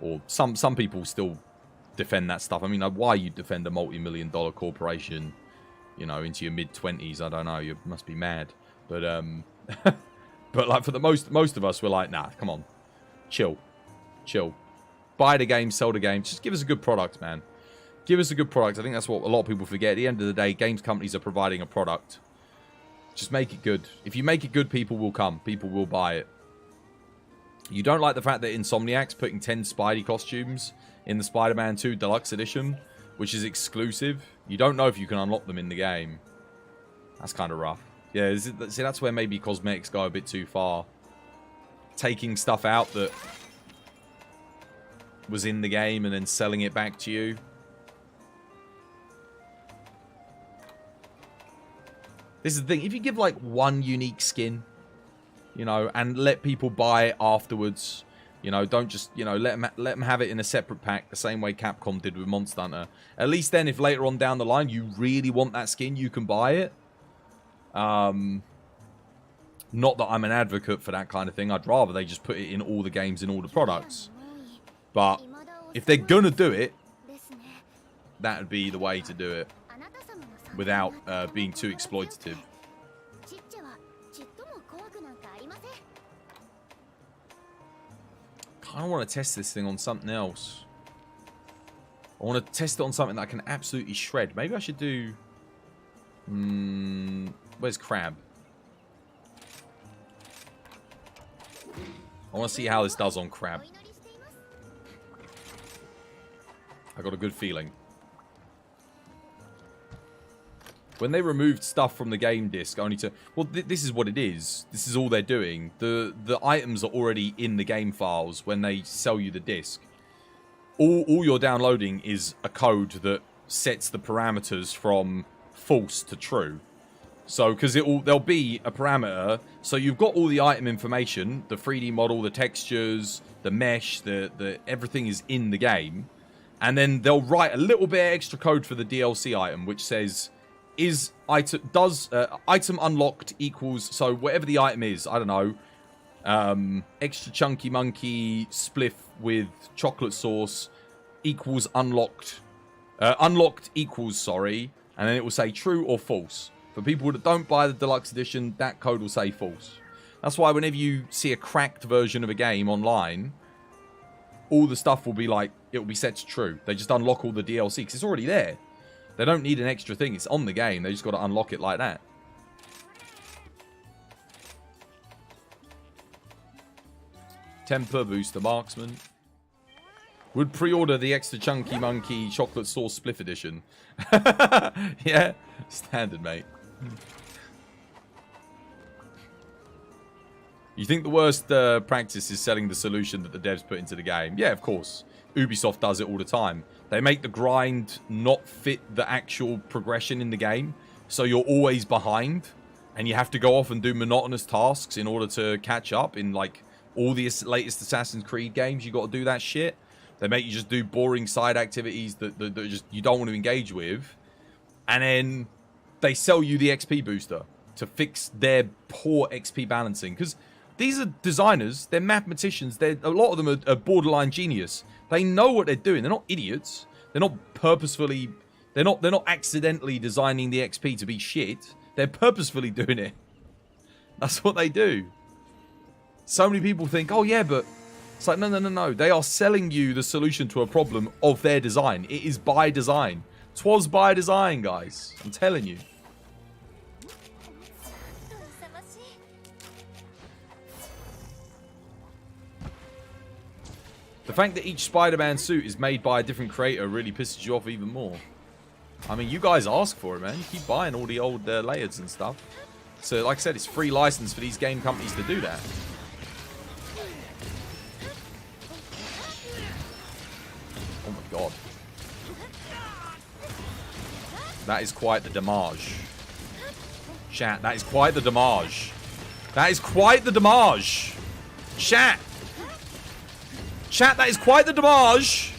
Or some people still defend that stuff. I mean, why you defend a multi-million-dollar corporation, you know, into your mid-20s, I don't know. You must be mad. But, but like, for the most of us, we're like, nah, come on. Chill. Buy the game, sell the game. Just give us a good product, man. Give us a good product. I think that's what a lot of people forget. At the end of the day, games companies are providing a product. Just make it good. If you make it good, people will come. People will buy it. You don't like the fact that Insomniac's putting 10 Spidey costumes in the Spider-Man 2 Deluxe Edition, which is exclusive. You don't know if you can unlock them in the game. That's kind of rough. Yeah, see, that's where maybe cosmetics go a bit too far. Taking stuff out that was in the game and then selling it back to you. This is the thing. If you give, like, one unique skin, you know, and let people buy it afterwards, you know, don't just, you know, let them have it in a separate pack, the same way Capcom did with Monster Hunter. At least then, if later on down the line you really want that skin, you can buy it. Not that I'm an advocate for that kind of thing. I'd rather they just put it in all the games, in all the products. But if they're gonna do it, that would be the way to do it. Without being too exploitative. I don't want to test this thing on something else. I want to test it on something that I can absolutely shred. Maybe I should do... where's Crab? I want to see how this does on Crab. I got a good feeling. When they removed stuff from the game disc, only to... Well, this is what it is. This is all they're doing. The items are already in the game files when they sell you the disc. All you're downloading is a code that sets the parameters from false to true. So, because there'll be a parameter. So you've got all the item information, the 3D model, the textures, the mesh, the everything is in the game. And then they'll write a little bit of extra code for the DLC item, which says... item unlocked equals, so whatever the item is, I don't know, extra chunky monkey spliff with chocolate sauce equals unlocked, unlocked equals, sorry, and then it will say true or false. For people that don't buy the deluxe edition, that code will say false. That's why whenever you see a cracked version of a game online, all the stuff will be like, it will be set to true. They just unlock all the DLC because it's already there. They don't need an extra thing. It's on the game. They just got to unlock it like that. Temper booster marksman. Would pre-order the extra chunky monkey chocolate sauce spliff edition. Yeah, standard, mate. You think the worst practice is selling the solution that the devs put into the game? Yeah, of course. Ubisoft does it all the time. They make the grind not fit the actual progression in the game. So you're always behind. And you have to go off and do monotonous tasks in order to catch up. In like all the latest Assassin's Creed games, you got to do that shit. They make you just do boring side activities that just you don't want to engage with. And then they sell you the XP booster to fix their poor XP balancing. Because these are designers, they're mathematicians, a lot of them are borderline genius. They know what they're doing. They're not idiots. They're not purposefully, they're not accidentally designing the XP to be shit. They're purposefully doing it. That's what they do. So many people think, oh yeah, but it's like, no. They are selling you the solution to a problem of their design. It is by design. 'Twas by design, guys. I'm telling you. The fact that each Spider-Man suit is made by a different creator really pisses you off even more. I mean, you guys ask for it, man. You keep buying all the old layers and stuff. So, like I said, it's free license for these game companies to do that. Oh my god. That is quite the damage. Chat, that is quite the damage. That is quite the damage. Chat. Chat, that is quite the damage.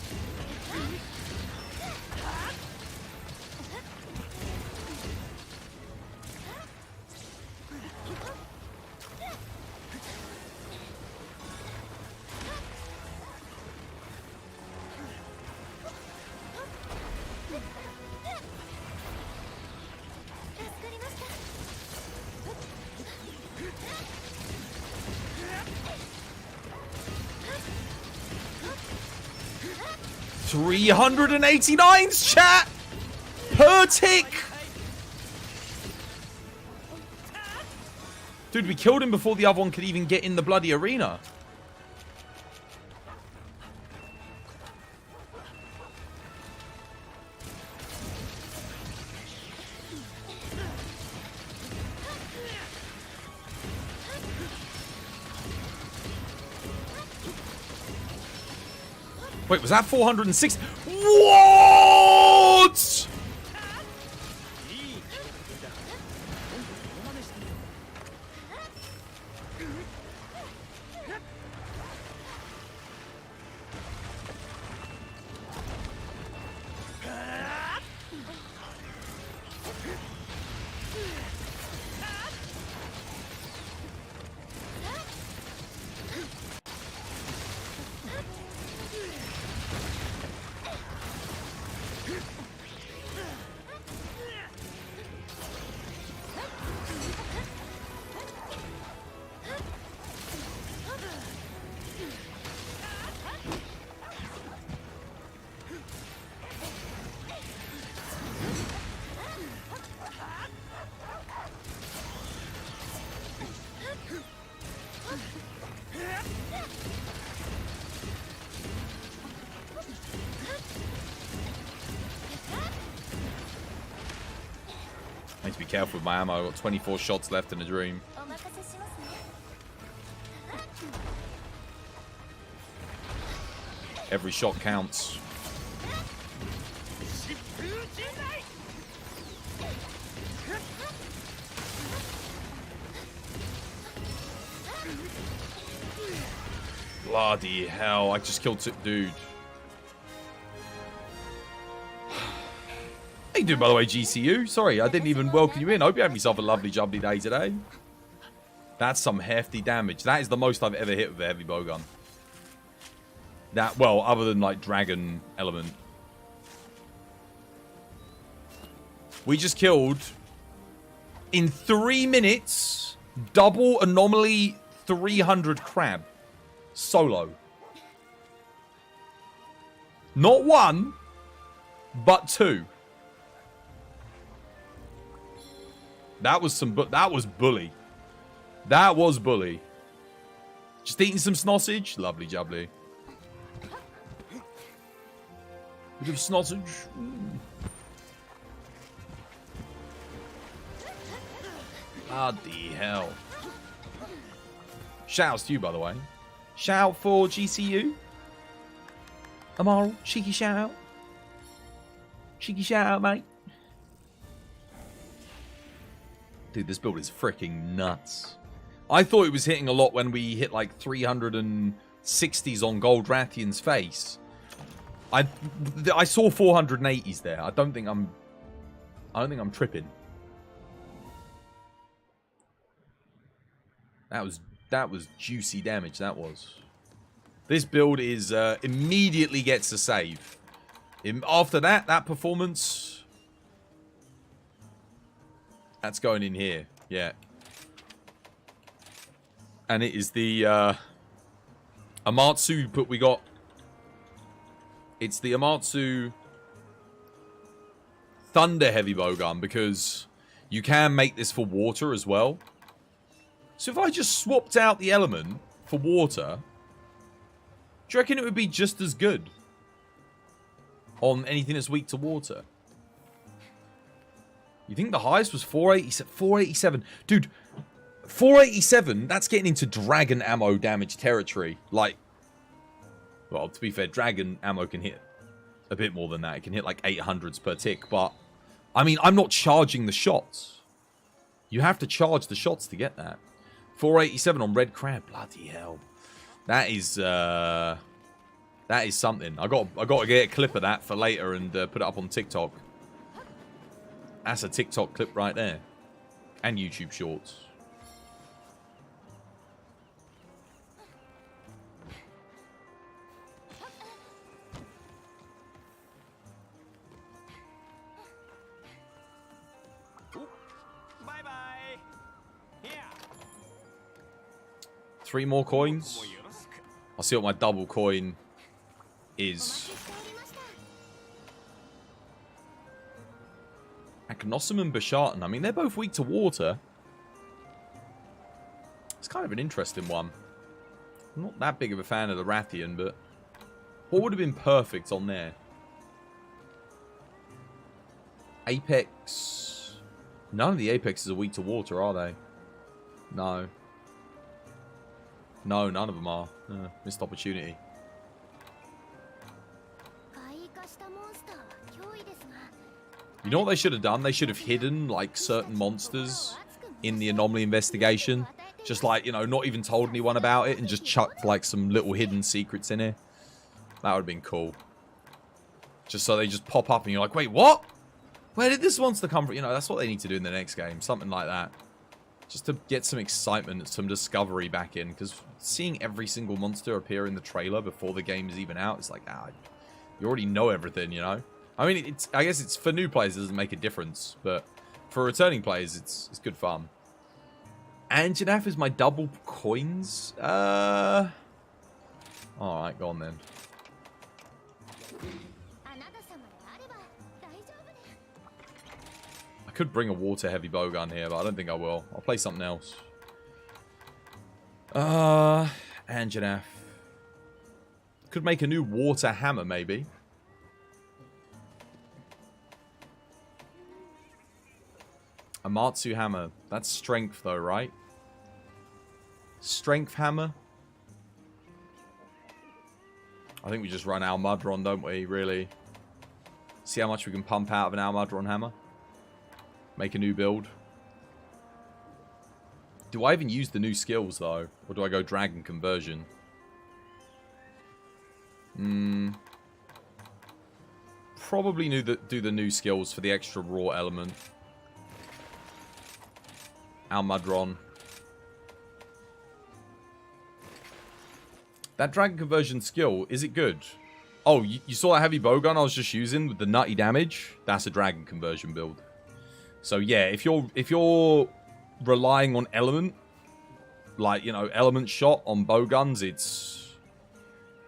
$389's chat per tick. Dude, we killed him before the other one could even get in the bloody arena. Wait, was that 406? What? I need to be careful with my ammo. I've got 24 shots left in the dream. Every shot counts. Bloody hell, I just killed dude. How you doing, by the way, GCU? Sorry, I didn't even welcome you in. I hope you had yourself a lovely jubbly day today. That's some hefty damage. That is the most I've ever hit with a heavy bowgun. That, well, other than, like, dragon element. We just killed, in 3 minutes, double anomaly 300 crab. Solo. Not one, but two. That was that was bully. That was bully. Just eating some sausage. Lovely jubbly. Bit of sausage. Bloody hell. Shoutouts to you, by the way. Shout out for GCU. Amaral, cheeky shout out. Cheeky shout out, mate. Dude, this build is freaking nuts. I thought it was hitting a lot when we hit like 360s on Gold Rathian's face. I saw 480s there. I don't think I'm tripping. That was juicy damage. That was. This build is immediately gets a save. After that performance, that's going in here. Yeah. And it is the Amatsu, but we got. It's the Amatsu Thunder Heavy Bowgun, because you can make this for water as well. So if I just swapped out the element for water, do you reckon it would be just as good on anything that's weak to water? You think the highest was 487? 487. Dude, 487, that's getting into dragon ammo damage territory. Like, well, to be fair, dragon ammo can hit a bit more than that. It can hit like 800s per tick, but I mean, I'm not charging the shots. You have to charge the shots to get that. 487 on Red Crab. Bloody hell. That is something. I got to get a clip of that for later and put it up on TikTok. That's a TikTok clip right there. And YouTube Shorts. Bye-bye. Here. 3 more coins. I'll see what my double coin is. Aknosum and Bashartan. I mean, they're both weak to water. It's kind of an interesting one. I'm not that big of a fan of the Rathian, but what would have been perfect on there? Apex. None of the Apexes are weak to water, are they? No. No, none of them are. Missed opportunity. You know what they should have done? They should have hidden, like, certain monsters in the anomaly investigation. Just, like, you know, not even told anyone about it and just chucked, like, some little hidden secrets in here. That would have been cool. Just so they just pop up and you're like, wait, what? Where did this monster come from? You know, that's what they need to do in the next game. Something like that. Just to get some excitement, some discovery back in. Because seeing every single monster appear in the trailer before the game is even out, it's like, you already know everything, you know? I mean, I guess it's for new players, it doesn't make a difference. But for returning players, it's good fun. Anjanath is my double coins? Alright, go on then. I could bring a water heavy bowgun here, but I don't think I will. I'll play something else. Anjanath. Could make a new water hammer, maybe. Amatsu hammer. That's strength, though, right? Strength hammer. I think we just run Almudron, don't we, really? See how much we can pump out of an Almudron hammer. Make a new build. Do I even use the new skills, though? Or do I go Dragon Conversion? Probably do the new skills for the extra raw element. Almudron. That Dragon Conversion skill, is it good? Oh, you saw that heavy bowgun I was just using with the nutty damage? That's a Dragon Conversion build. So yeah, if you're relying on element, like, you know, element shot on bowguns, it's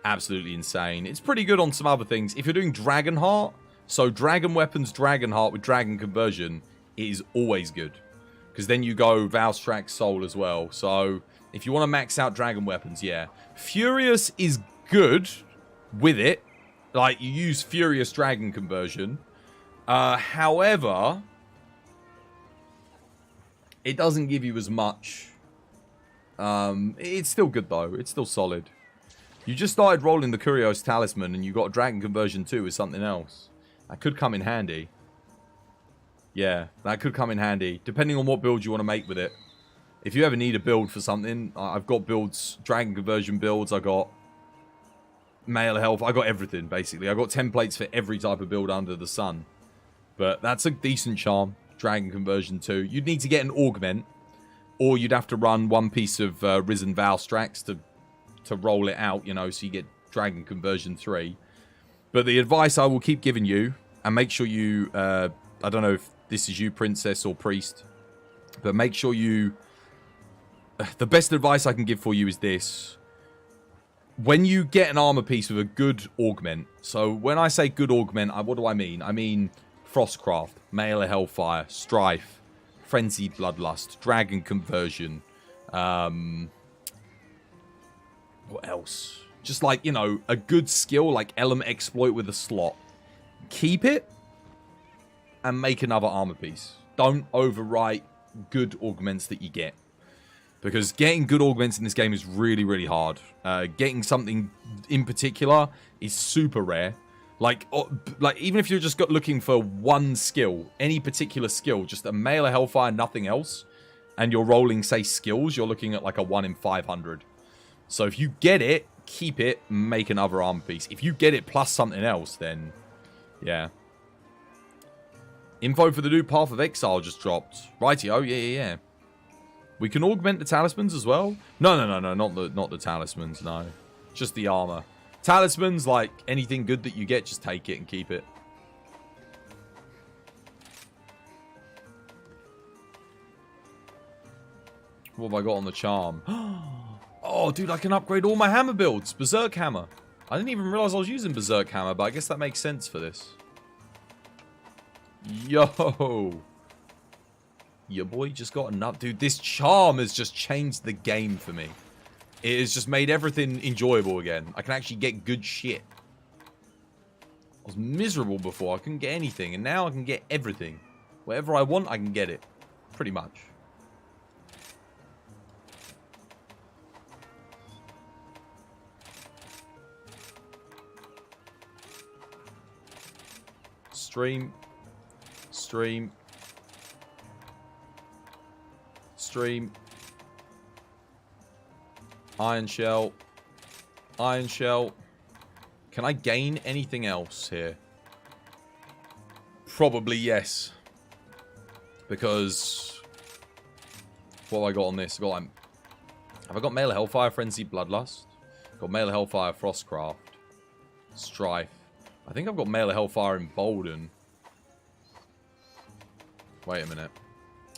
absolutely insane. It's pretty good on some other things. If you're doing Dragonheart, so Dragon Weapons, Dragonheart with Dragon Conversion, it is always good. Because then you go Valstrax Soul as well. So if you want to max out Dragon Weapons, yeah. Furious is good with it. Like, you use Furious Dragon Conversion. However, it doesn't give you as much. It's still good, though. It's still solid. You just started rolling the Curios Talisman, and you got Dragon Conversion 2 with something else. That could come in handy. Yeah, that could come in handy. Depending on what build you want to make with it. If you ever need a build for something, I've got builds, Dragon Conversion builds, I got Male Health, I got everything, basically. I got templates for every type of build under the sun. But that's a decent charm, Dragon Conversion 2. You'd need to get an Augment, or you'd have to run one piece of Risen Valstrax to roll it out, you know, so you get Dragon Conversion 3. But the advice I will keep giving you, and make sure you, I don't know if this is you, Princess or Priest, but make sure you, the best advice I can give for you is this. When you get an armor piece with a good augment, so when I say good augment, what do I mean? I mean Frostcraft, Male Hellfire, Strife, Frenzied Bloodlust, Dragon Conversion, what else? Just like, you know, a good skill like Element Exploit with a slot. Keep it and make another armor piece. Don't overwrite good augments that you get. Because getting good augments in this game is really, really hard. Getting something in particular is super rare. Like even if you're just looking for one skill, any particular skill, just a Male Hellfire, nothing else, and you're rolling, say, skills, you're looking at like a 1 in 500. So if you get it, keep it, make another armor piece. If you get it plus something else, then yeah. Info for the new Path of Exile just dropped. Rightio, yeah. We can augment the talismans as well. No, not the talismans, no. Just the armor. Talismans, like anything good that you get, just take it and keep it. What have I got on the charm? Oh, dude, I can upgrade all my hammer builds. Berserk Hammer. I didn't even realize I was using Berserk Hammer, but I guess that makes sense for this. Yo. Your boy just got enough. Dude, this charm has just changed the game for me. It has just made everything enjoyable again. I can actually get good shit. I was miserable before. I couldn't get anything. And now I can get everything. Whatever I want, I can get it. Pretty much. Stream. Iron Shell. Can I gain anything else here? Probably yes. Because what have I got on this? Have I got Male Hellfire, Frenzied Bloodlust? Got Male Hellfire, Frostcraft, Strife. I think I've got Male Hellfire Embolden. Wait a minute.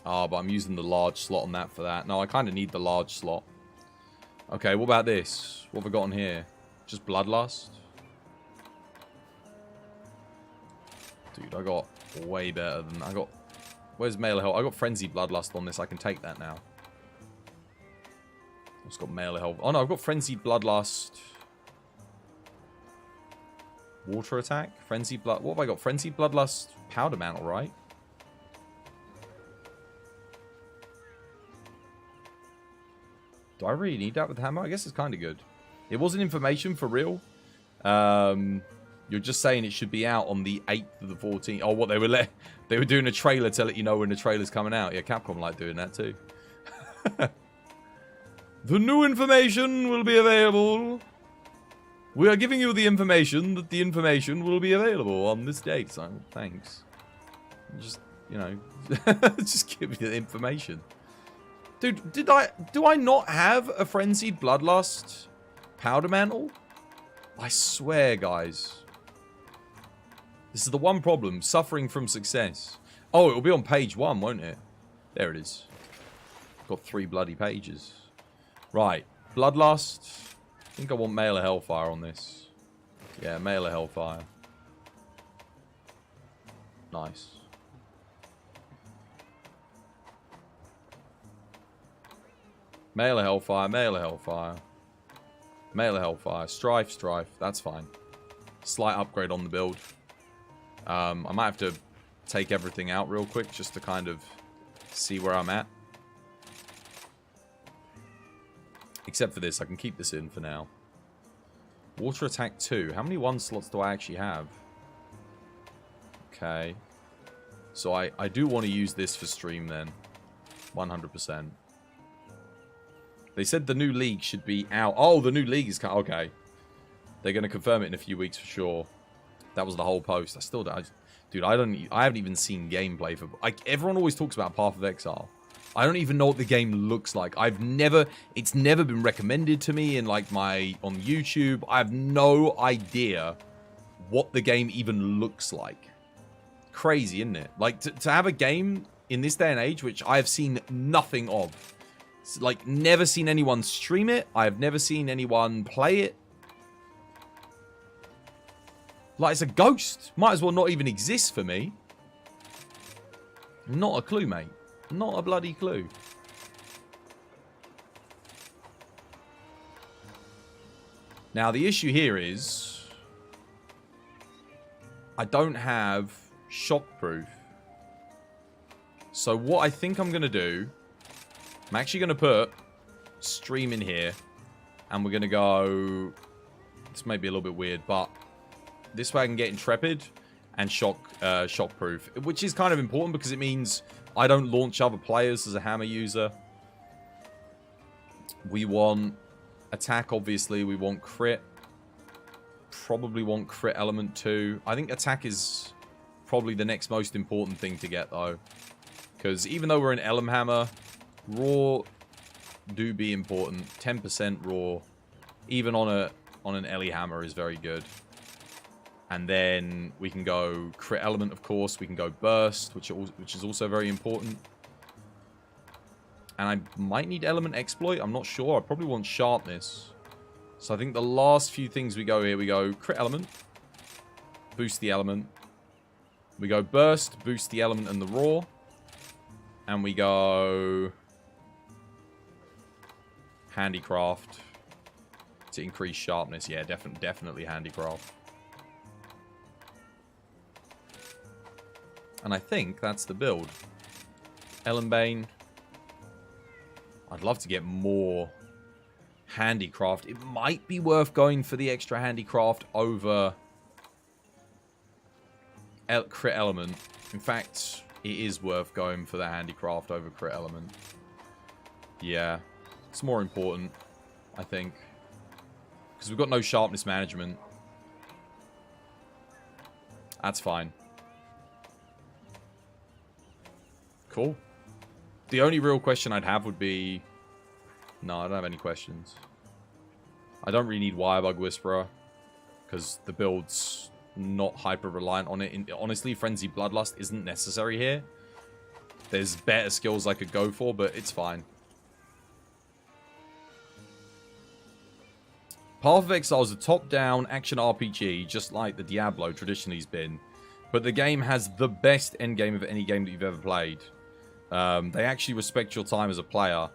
Oh, but I'm using the large slot on that for that. No, I kind of need the large slot. Okay, what about this? What have I got on here? Just Bloodlust? Dude, I got way better than... Where's Male Health? I got Frenzied Bloodlust on this. I can take that now. I've just got Male Health. Oh, no, I've got Frenzied Bloodlust. Water Attack? Frenzied Blood... What have I got? Frenzied Bloodlust Powder Mantle, right? Do I really need that with hammer? I guess it's kind of good. It wasn't information for real. You're just saying it should be out on the 8th of the 14th. Oh, what they were doing a trailer to let you know when the trailer's coming out. Yeah, Capcom like doing that too. The new information will be available. We are giving you the information that the information will be available on this date. So thanks. Just, you know, just give me the information. Dude, do I not have a Frenzied Bloodlust Powder Mantle? I swear, guys. This is the one problem. Suffering from success. Oh, it'll be on page 1, won't it? There it is. Got 3 bloody pages. Right. Bloodlust. I think I want Male Hellfire on this. Yeah, Male Hellfire. Nice. Male Hellfire, Male Hellfire. Male Hellfire. Strife. That's fine. Slight upgrade on the build. I might have to take everything out real quick just to kind of see where I'm at. Except for this, I can keep this in for now. Water Attack 2. How many 1 slots do I actually have? Okay. So I do want to use this for stream then. 100%. They said the new league should be out. Oh, the new league is... Okay. They're going to confirm it in a few weeks for sure. That was the whole post. I still don't... Dude, I haven't even seen gameplay for... everyone always talks about Path of Exile. I don't even know what the game looks like. It's never been recommended to me in like on YouTube. I have no idea what the game even looks like. Crazy, isn't it? Like to have a game in this day and age, which I have seen nothing of. It's like never seen anyone stream it. I have never seen anyone play it. Like it's a ghost. Might as well not even exist for me. Not a clue, mate. Not a bloody clue. Now, the issue here is... I don't have shockproof. So what I think I'm going to do... I'm actually going to put stream in here. And we're going to go... This may be a little bit weird, but... This way I can get Intrepid and shockproof. Which is kind of important because it means... I don't launch other players as a hammer user. We want attack, obviously. We want crit. Probably want crit element too. I think attack is probably the next most important thing to get, though. Because even though we're an Elm hammer, raw do be important. 10% raw, even on an Ellie hammer, is very good. And then we can go crit element, of course. We can go burst, which is also very important. And I might need element exploit. I'm not sure. I probably want sharpness. So I think the last few things we go here, we go crit element, boost the element. We go burst, boost the element and the raw. And we go handicraft to increase sharpness. Yeah, definitely handicraft. And I think that's the build. Ellenbane. I'd love to get more handicraft. It might be worth going for the extra handicraft over crit element. In fact, it is worth going for the handicraft over crit element. Yeah. It's more important, I think. Because we've got no sharpness management. That's fine. Cool. The only real question I'd have would be... No, I don't have any questions. I don't really need Wirebug Whisperer. Because the build's not hyper-reliant on it. Honestly, Frenzy Bloodlust isn't necessary here. There's better skills I could go for, but it's fine. Path of Exile is a top-down action RPG, just like the Diablo traditionally has been. But the game has the best endgame of any game that you've ever played. They actually respect your time as a player.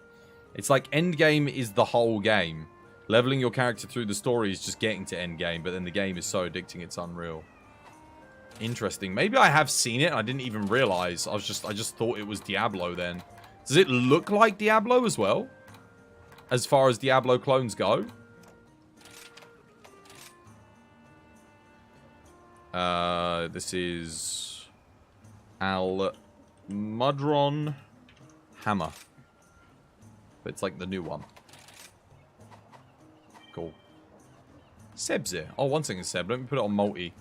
It's like endgame is the whole game. Leveling your character through the story is just getting to endgame, but then the game is so addicting it's unreal. Interesting. Maybe I have seen it. I didn't even realize. I just thought it was Diablo then. Does it look like Diablo as well? As far as Diablo clones go? This is Mudron Hammer. But it's like the new one. Cool. Seb's here. Oh, one second, Seb. Let me put it on multi.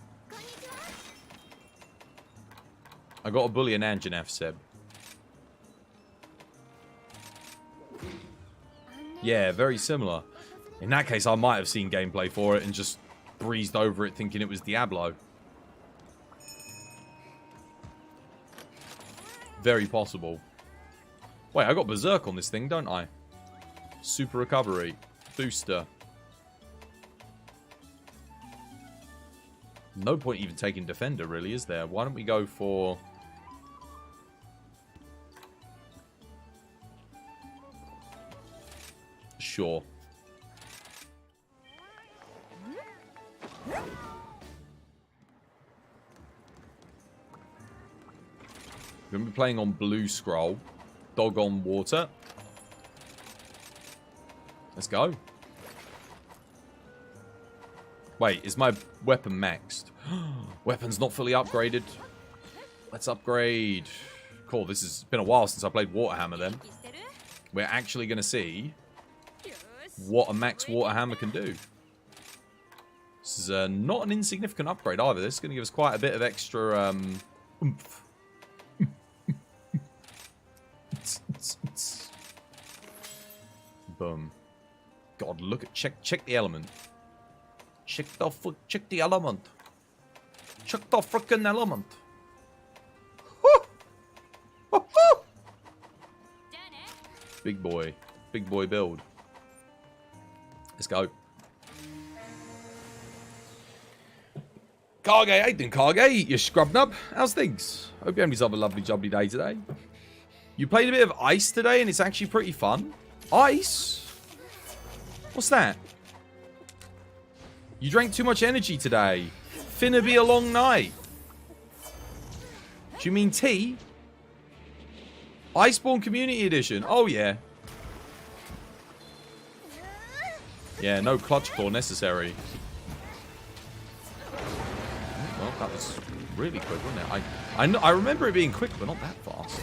I got a Bullion and Janef, Seb. Yeah, very similar. In that case, I might have seen gameplay for it and just breezed over it thinking it was Diablo. Very possible. Wait, I got Berserk on this thing, don't I? Super Recovery. Booster. No point even taking Defender, really, is there? Why don't we go for... Sure. We're going to be playing on Blue Scroll. Dog on Water. Let's go. Wait, is my weapon maxed? Weapon's not fully upgraded. Let's upgrade. Cool, this has been a while since I played Waterhammer then. We're actually going to see what a max Waterhammer can do. This is not an insignificant upgrade either. This is going to give us quite a bit of extra oomph. Boom. God, look at check the element. Check the element. Check the freaking element. Big boy build. Let's go. Kage, how you doing, Kage? You scrub nub. How's things? Hope you're having yourself a lovely jubbly day today. You played a bit of ice today and it's actually pretty fun. Ice? What's that? You drank too much energy today. Finna be a long night. Do you mean tea? Iceborne Community Edition. Oh, yeah. Yeah, no clutch claw necessary. Well, that was really quick, wasn't it? I remember it being quick, but not that fast.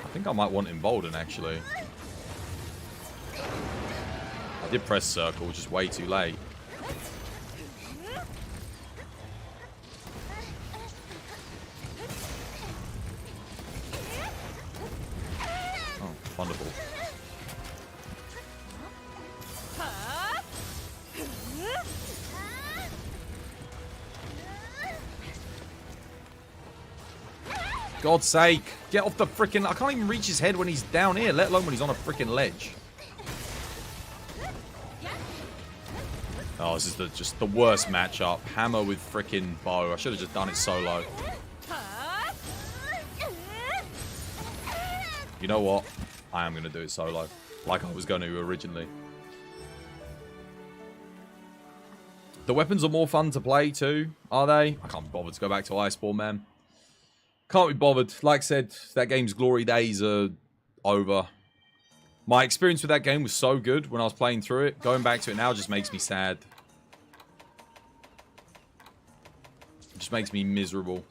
I think I might want Embolden, actually. I did press circle, just way too late. Oh, wonderful. God's sake, get off the frickin'... I can't even reach his head when he's down here, let alone when he's on a frickin' ledge. Oh, this is just the worst matchup. Hammer with frickin' bow. I should have just done it solo. You know what? I am going to do it solo. Like I was going to originally. The weapons are more fun to play too, are they? I can't be bothered to go back to Iceborne, man. Can't be bothered. Like I said, that game's glory days are over. My experience with that game was so good when I was playing through it. Going back to it now just makes me sad. It just makes me miserable.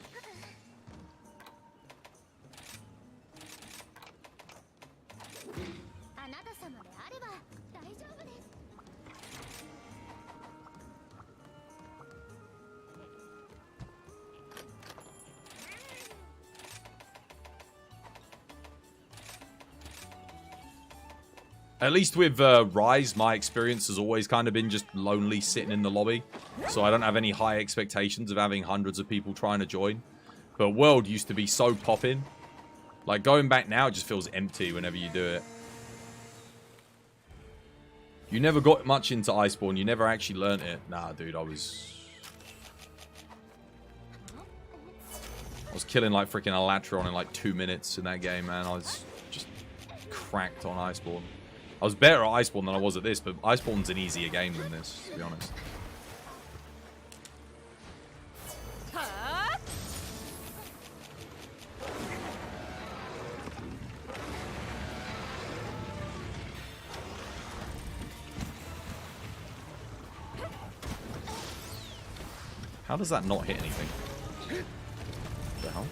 At least with Rise, my experience has always kind of been just lonely sitting in the lobby. So I don't have any high expectations of having hundreds of people trying to join. But World used to be so popping. Like, going back now, it just feels empty whenever you do it. You never got much into Iceborne. You never actually learnt it. Nah, dude, I was killing, like, freaking Elatron in, like, 2 minutes in that game, man. I was just cracked on Iceborne. I was better at Iceborne than I was at this, but Iceborne's an easier game than this, to be honest. How does that not hit anything? What the hell?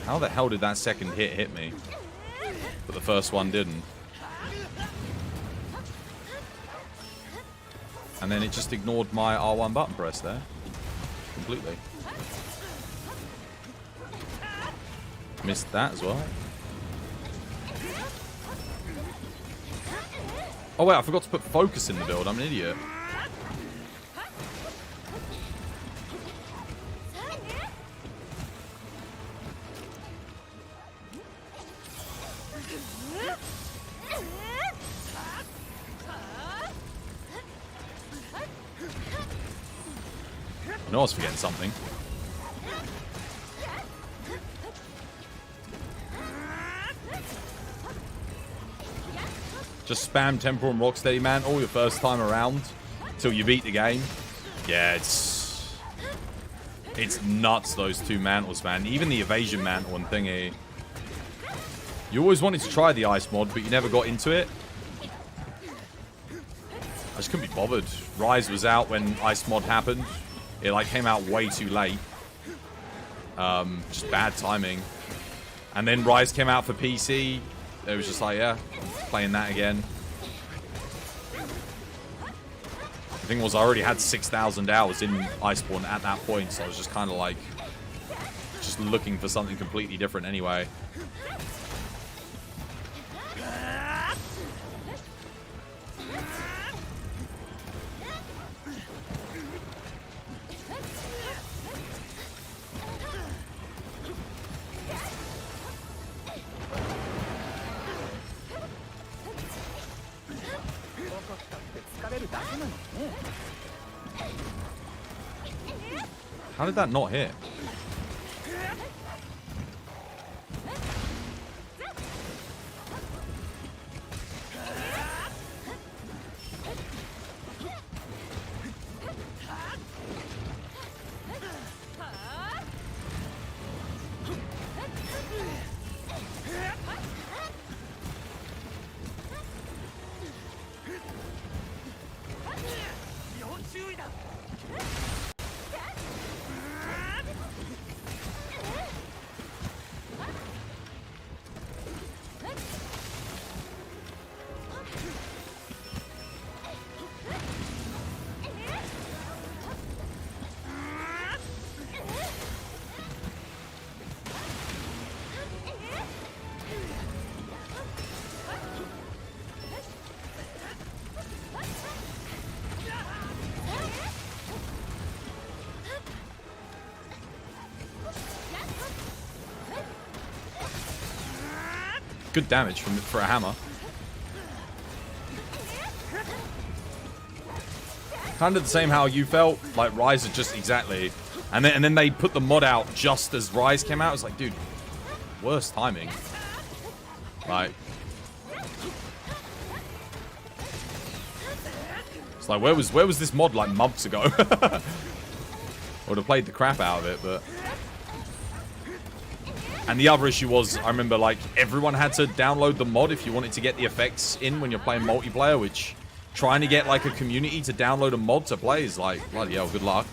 How the hell did that second hit me? But the first one didn't. And then it just ignored my R1 button press there. Completely. Missed that as well. Oh wait, I forgot to put focus in the build. I'm an idiot. I know I was forgetting something. Just spam Temporal and Rocksteady Mantle your first time around till you beat the game. Yeah, it's nuts, those two mantles, man. Even the Evasion Mantle and thingy. You always wanted to try the Ice mod, but you never got into it. I just couldn't be bothered. Rise was out when Ice mod happened. It like came out way too late. Just bad timing. And then Rise came out for PC. It was just like, yeah, playing that again. The thing was, I already had 6,000 hours in Iceborne at that point, so I was just kind of like, just looking for something completely different anyway. How did that not hit? Good damage for a hammer. Kind of the same how you felt, like Rise is just exactly. And then they put the mod out just as Rise came out. It's like, dude, worst timing. Like, it's like where was this mod like months ago? Would have played the crap out of it, but. And the other issue was, I remember, like, everyone had to download the mod if you wanted to get the effects in when you're playing multiplayer, which trying to get, like, a community to download a mod to play is like, bloody hell, good luck.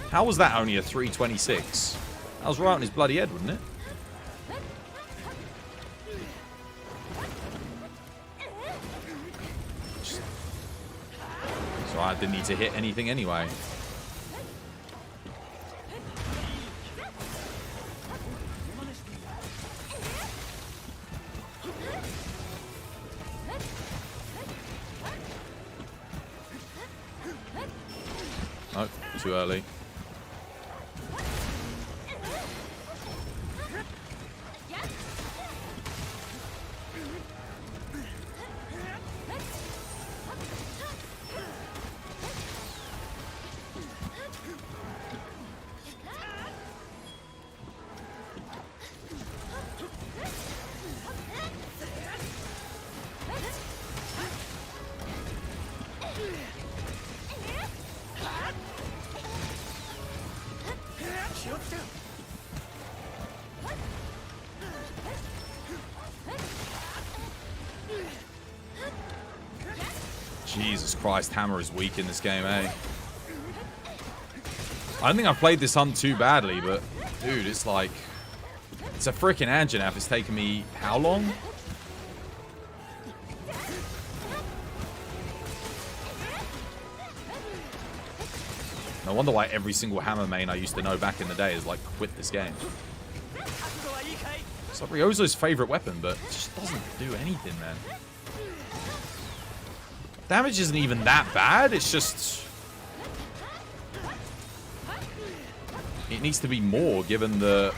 How was that only a 326? That was right on his bloody head, wasn't it? I didn't need to hit anything anyway. Oh, too early. Jesus Christ, hammer is weak in this game, eh? I don't think I've played this hunt too badly, but dude, it's like, it's a freaking Anjanath. It's taken me how long? No wonder why every single hammer main I used to know back in the day is like quit this game. It's like Ryozo's favorite weapon, but it just doesn't do anything, man. Damage isn't even that bad, it's just... It needs to be more, given the...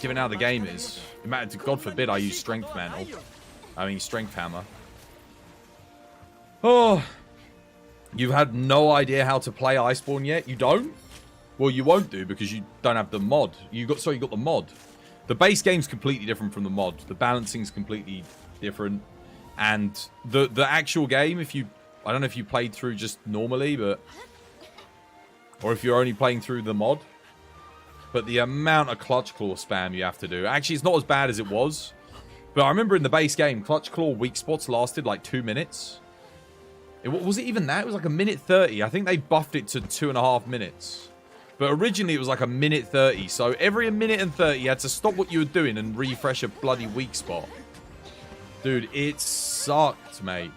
Given how the game is, God forbid I use Strength Mantle. I mean Strength Hammer. Oh, you've had no idea how to play Iceborne yet? You don't? Well, you won't do because you don't have the mod. You got the mod. The base game's completely different from the mod. The balancing's completely different, and the actual game, I don't know if you played through just normally, or if you're only playing through the mod. But the amount of Clutch Claw spam you have to do. Actually, it's not as bad as it was. But I remember in the base game, Clutch Claw weak spots lasted like 2 minutes. Was it even that? It was like 1:30. I think they buffed it to 2.5 minutes. But originally it was like 1:30. So every 1:30 you had to stop what you were doing and refresh a bloody weak spot. Dude, it sucked, mate.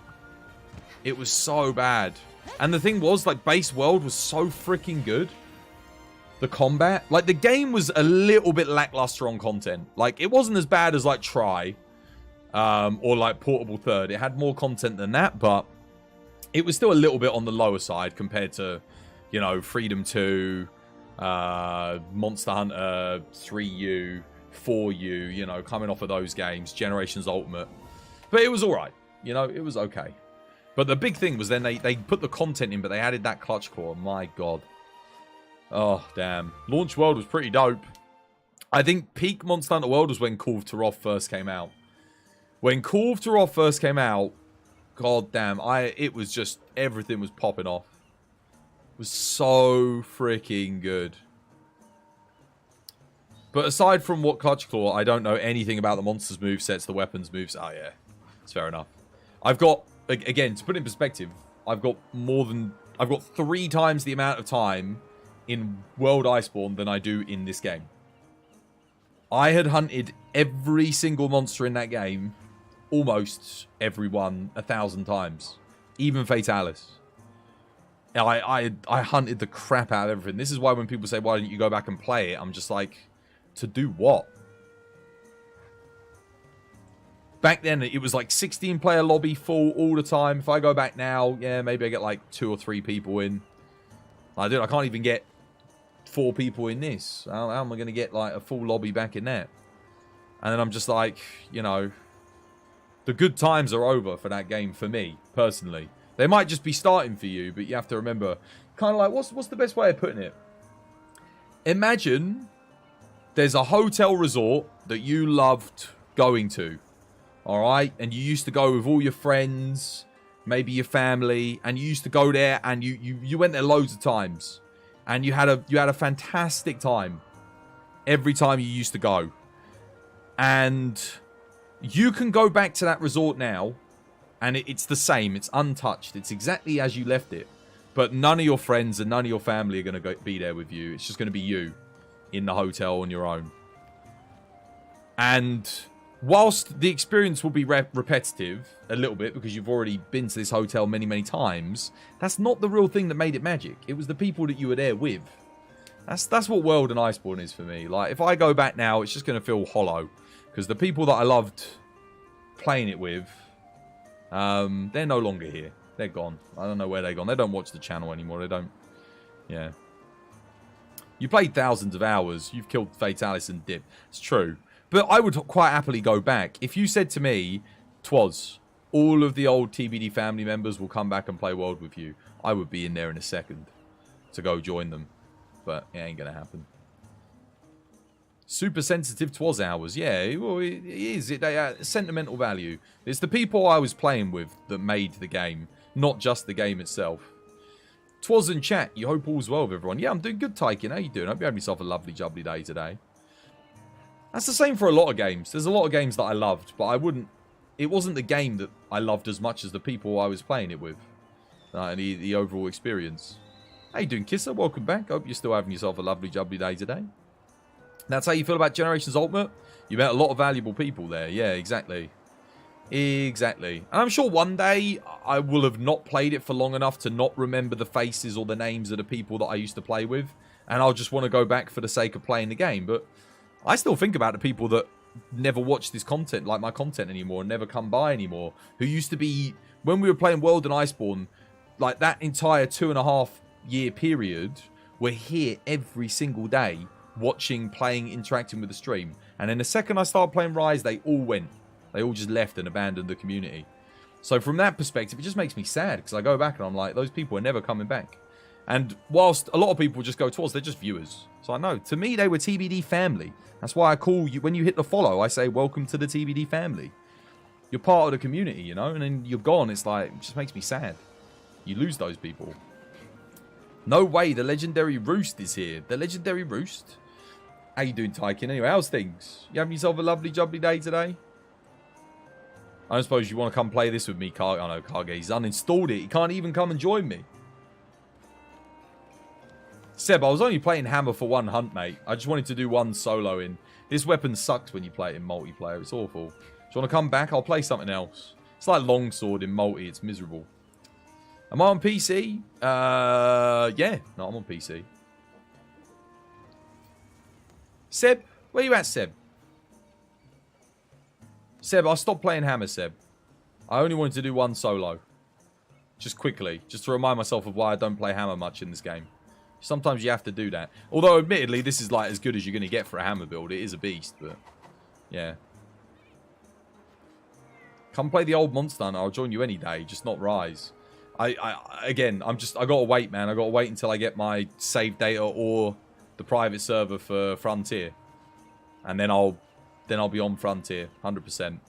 It was so bad. And the thing was, like, base world was so freaking good. The combat, like, the game was a little bit lackluster on content. Like, it wasn't as bad as, like, Try, or, like, Portable Third. It had more content than that, but it was still a little bit on the lower side compared to, you know, Freedom 2, Monster Hunter 3U, 4U, you know, coming off of those games, Generations Ultimate. But it was alright, you know, it was okay. But the big thing was then they put the content in, but they added that Clutch Claw. My God. Oh, damn. Launch World was pretty dope. I think peak Monster Hunter World was when Call of Taroth first came out. When Call of Taroth first came out, god damn, it was just, everything was popping off. It was so freaking good. But aside from what Clutch Claw, I don't know anything about the monsters' movesets, the weapons moves. Oh, yeah. It's fair enough. I've got, again, to put it in perspective, I've got 3 times the amount of time in World Iceborne than I do in this game. I had hunted every single monster in that game, almost every one, 1,000 times. Even Fatalis. I hunted the crap out of everything. This is why when people say, why don't you go back and play it? I'm just like, to do what? Back then, it was like 16-player lobby full all the time. If I go back now, yeah, maybe I get like 2 or 3 people in. I can't even get 4 people in this. How am I going to get like a full lobby back in there? And then I'm just like, you know, the good times are over for that game for me, personally. They might just be starting for you, but you have to remember, kind of like, what's the best way of putting it? Imagine there's a hotel resort that you loved going to, all right? And you used to go with all your friends, maybe your family, and you used to go there, and you went there loads of times. And you had a fantastic time every time you used to go. And you can go back to that resort now, and it's the same. It's untouched. It's exactly as you left it. But none of your friends and none of your family are going to be there with you. It's just going to be you in the hotel on your own. And whilst the experience will be repetitive a little bit because you've already been to this hotel many, many times, that's not the real thing that made it magic. It was the people that you were there with. That's what World and Iceborne is for me. Like, if I go back now, it's just going to feel hollow. Because the people that I loved playing it with, they're no longer here. They're gone. I don't know where they're gone. They don't watch the channel anymore. They don't. Yeah. You played thousands of hours. You've killed Fatalis and Dip. It's true. But I would quite happily go back. If you said to me, Twas, all of the old TBD family members will come back and play World with you, I would be in there in a second to go join them. But it ain't going to happen. Super sensitive Twas hours. Yeah, well, it is. Sentimental value. It's the people I was playing with that made the game, not just the game itself. Twas in chat. You hope all's well with everyone. Yeah, I'm doing good, Tykin. How you doing? I hope you have yourself a lovely, jubbly day today. That's the same for a lot of games. There's a lot of games that I loved, but it wasn't the game that I loved as much as the people I was playing it with. And the overall experience. How you doing, Kisser? Welcome back. I hope you're still having yourself a lovely, jubbly day today. That's how you feel about Generations Ultimate? You met a lot of valuable people there. Yeah, exactly. Exactly. And I'm sure one day I will have not played it for long enough to not remember the faces or the names of the people that I used to play with. And I'll just want to go back for the sake of playing the game. But I still think about the people that never watch this content, like my content anymore, and never come by anymore. Who used to be, when we were playing World and Iceborne, like that entire 2.5 year period, were here every single day watching, playing, interacting with the stream. And then the second I started playing Rise, they all went. They all just left and abandoned the community. So from that perspective, it just makes me sad because I go back and I'm like, those people are never coming back. And whilst a lot of people just go towards, they're just viewers. So I know, to me, they were TBD family. That's why I call you, when you hit the follow, I say, welcome to the TBD family. You're part of the community, you know, and then you're gone. It's like, it just makes me sad. You lose those people. No way, the legendary Roost is here. The legendary Roost? How you doing, Tykin? Anyway, how's things? You having yourself a lovely, jubbly day today? I don't suppose you want to come play this with me, Kage. I know, Kage. He's uninstalled it. He can't even come and join me. Seb, I was only playing Hammer for one hunt, mate. I just wanted to do one solo in. This weapon sucks when you play it in multiplayer. It's awful. Do you want to come back? I'll play something else. It's like Longsword in multi. It's miserable. Am I on PC? Yeah. No, I'm on PC. Seb? Where you at, Seb? Seb, I stopped playing Hammer, Seb. I only wanted to do one solo. Just quickly. Just to remind myself of why I don't play Hammer much in this game. Sometimes you have to do that. Although, admittedly, this is like as good as you're going to get for a Hammer build. It is a beast, but... yeah. Come play the old Monster Hunter. I'll join you any day. Just not Rise. Again, I gotta wait, man. I gotta wait until I get my save data or the private server for Frontier. And then I'll be on Frontier. 100%.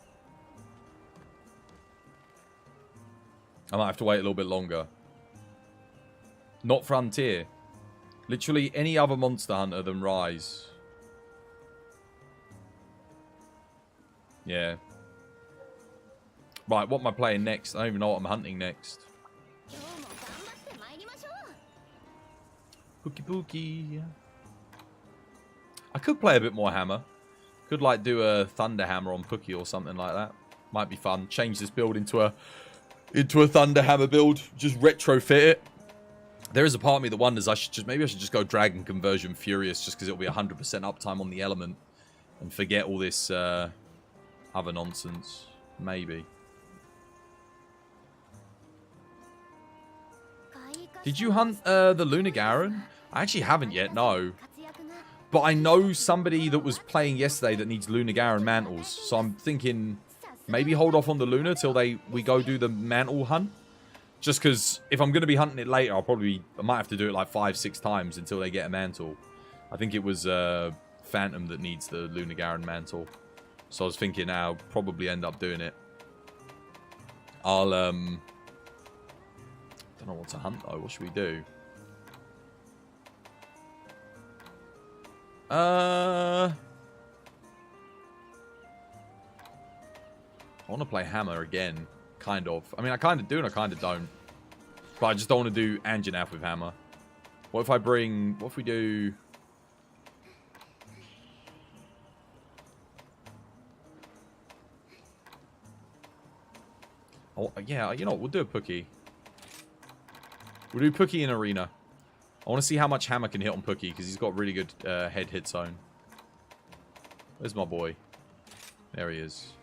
I might have to wait a little bit longer. Not Frontier. Literally any other Monster Hunter than Rise. Yeah. Right, what am I playing next? I don't even know what I'm hunting next. Pookie Pookie. I could play a bit more Hammer. Could like do a Thunder Hammer on Pookie or something like that. Might be fun. Change this build into a Thunder Hammer build. Just retrofit it. There is a part of me that wonders maybe I should just go Dragon Conversion Furious just because it'll be 100% uptime on the element and forget all this other nonsense. Maybe. Did you hunt the Lunar Garen? I actually haven't yet, no. But I know somebody that was playing yesterday that needs Lunar Garen mantles. So I'm thinking maybe hold off on the Lunar till we go do the mantle hunt. Just because if I'm going to be hunting it later, I might have to do it like 5-6 times until they get a mantle. I think it was Phantom that needs the Lunar Garen mantle. So I was thinking I'll probably end up doing it. I'll, don't know what to hunt though. What should we do? I want to play Hammer again. Kind of. I mean, I kind of do and I kind of don't. But I just don't want to do Anjanath with Hammer. What if we do... oh, yeah, you know what? We'll do a Pookie. We'll do Pookie in Arena. I want to see how much Hammer can hit on Pookie because he's got really good head hit zone. Where's my boy? There he is.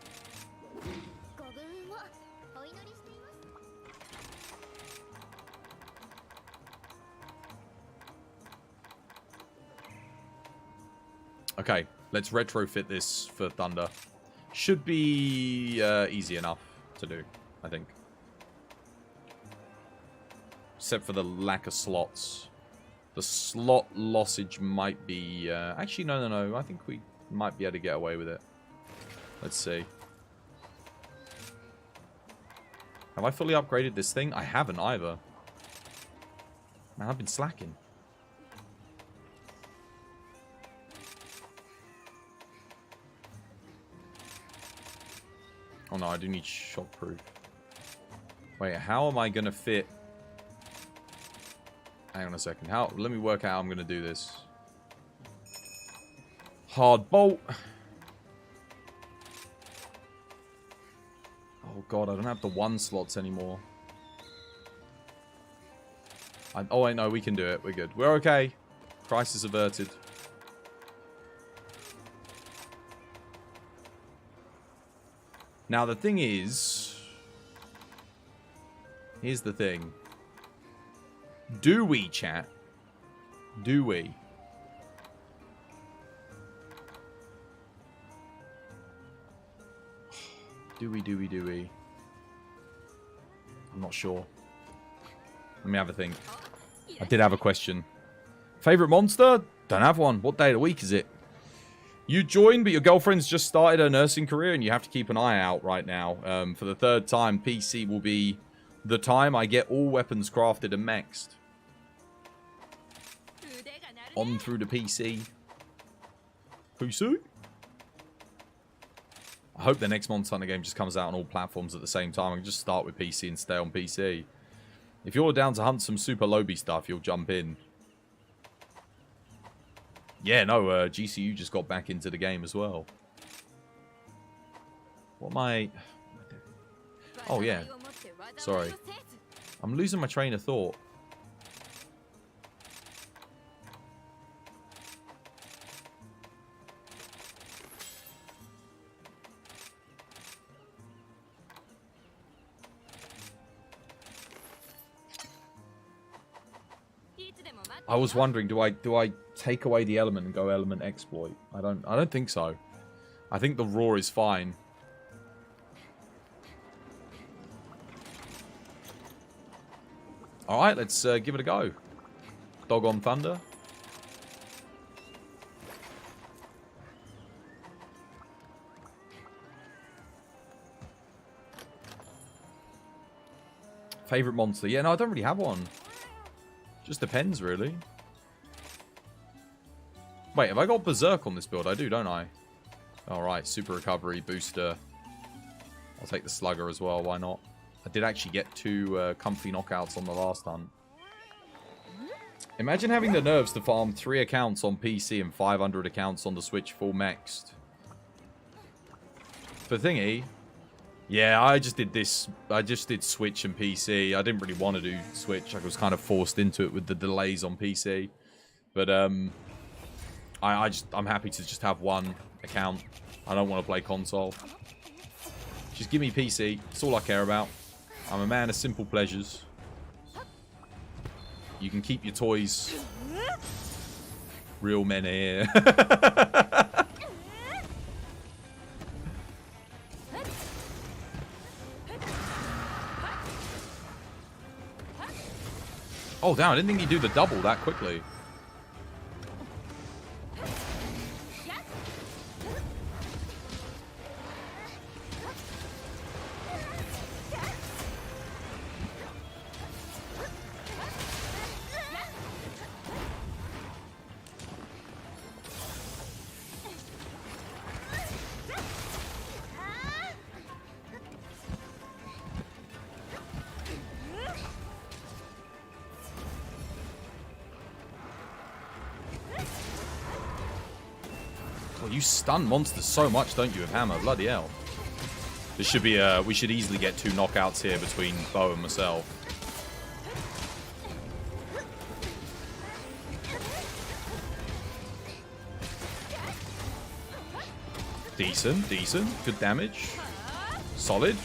Okay, let's retrofit this for Thunder. Should be easy enough to do, I think. Except for the lack of slots. The slot lossage might be... actually, no. I think we might be able to get away with it. Let's see. Have I fully upgraded this thing? I haven't either. Man, I've been slacking. Oh no, I do need shockproof. Wait, how am I going to fit... hang on a second. Let me work out how I'm going to do this. Hard bolt. Oh god, I don't have the 1 slots anymore. Oh wait, no, we can do it. We're good. We're okay. Crisis averted. Now the thing is... here's the thing. Do we, chat? Do we? Do we? I'm not sure. Let me have a think. I did have a question. Favorite monster? Don't have one. What day of the week is it? You joined, but your girlfriend's just started her nursing career, and you have to keep an eye out right now. For the third time, PC will be the time I get all weapons crafted and maxed. On through the PC. PC? I hope the next Monster Hunter game just comes out on all platforms at the same time. I can just start with PC and stay on PC. If you're down to hunt some super lobby stuff, you'll jump in. Yeah, no, GCU just got back into the game as well. What am I... Oh, yeah. Sorry. I'm losing my train of thought. I was wondering, do I take away the element and go element exploit? I don't think so. I think the raw is fine. All right, let's give it a go. Dog on Thunder. Favorite monster? Yeah, no, I don't really have one. Just depends, really. Wait, have I got Berserk on this build? I do, don't I? Alright, Super Recovery, Booster. I'll take the Slugger as well, why not? I did actually get 2 comfy knockouts on the last hunt. Imagine having the nerves to farm 3 accounts on PC and 500 accounts on the Switch full maxed. For thingy... Yeah, I just did this. I just did Switch and PC. I didn't really want to do Switch. I was kind of forced into it with the delays on PC. But I'm happy to just have one account. I don't want to play console. Just give me PC. That's all I care about. I'm a man of simple pleasures. You can keep your toys. Real men are here. Oh, damn, I didn't think he'd do the double that quickly. You stun monsters so much, don't you, with Hammer? Bloody hell. This should be, we should easily get 2 knockouts here between Bo and myself. Decent, decent. Good damage. Solid.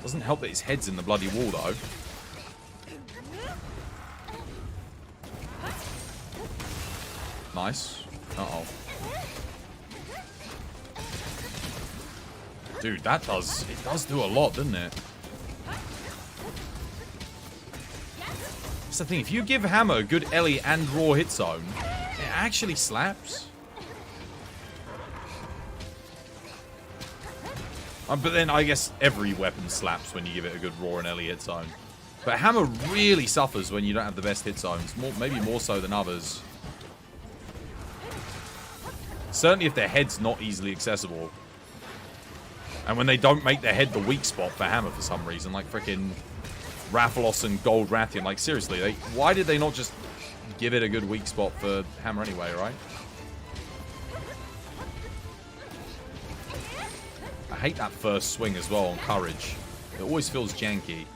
Doesn't help that his head's in the bloody wall, though. Nice. Uh-oh. Dude, it does do a lot, doesn't it? That's the thing, if you give Hammer a good Ellie and raw hit zone, it actually slaps. But then I guess every weapon slaps when you give it a good raw and Ellie hit zone. But Hammer really suffers when you don't have the best hit zones, maybe more so than others. Certainly if their head's not easily accessible. And when they don't make their head the weak spot for Hammer for some reason, like freaking Rathalos and Gold Rathian. Like seriously, why did they not just give it a good weak spot for Hammer anyway, right? I hate that first swing as well on Courage. It always feels janky.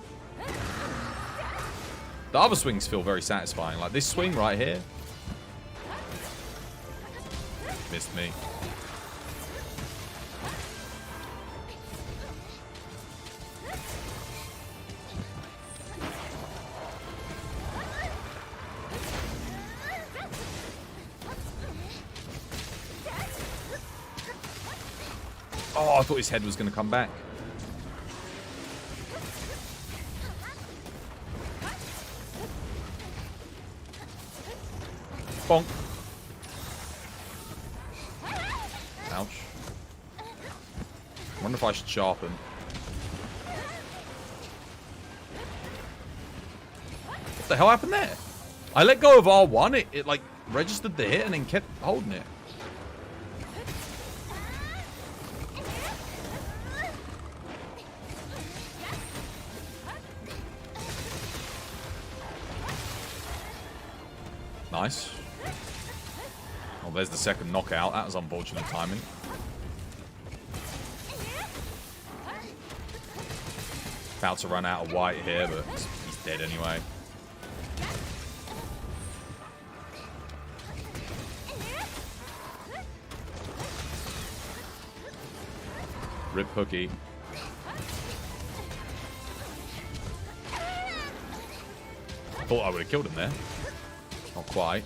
The other swings feel very satisfying. Like this swing right here. Missed me. Oh, I thought his head was going to come back. Bonk. Ouch. I wonder if I should sharpen. What the hell happened there? I let go of R1, it like registered the hit and then kept holding it. Nice. Oh, there's the second knockout. That was unfortunate timing. About to run out of white here, but he's dead anyway. Rip Hookie. Thought I would have killed him there. Not quite.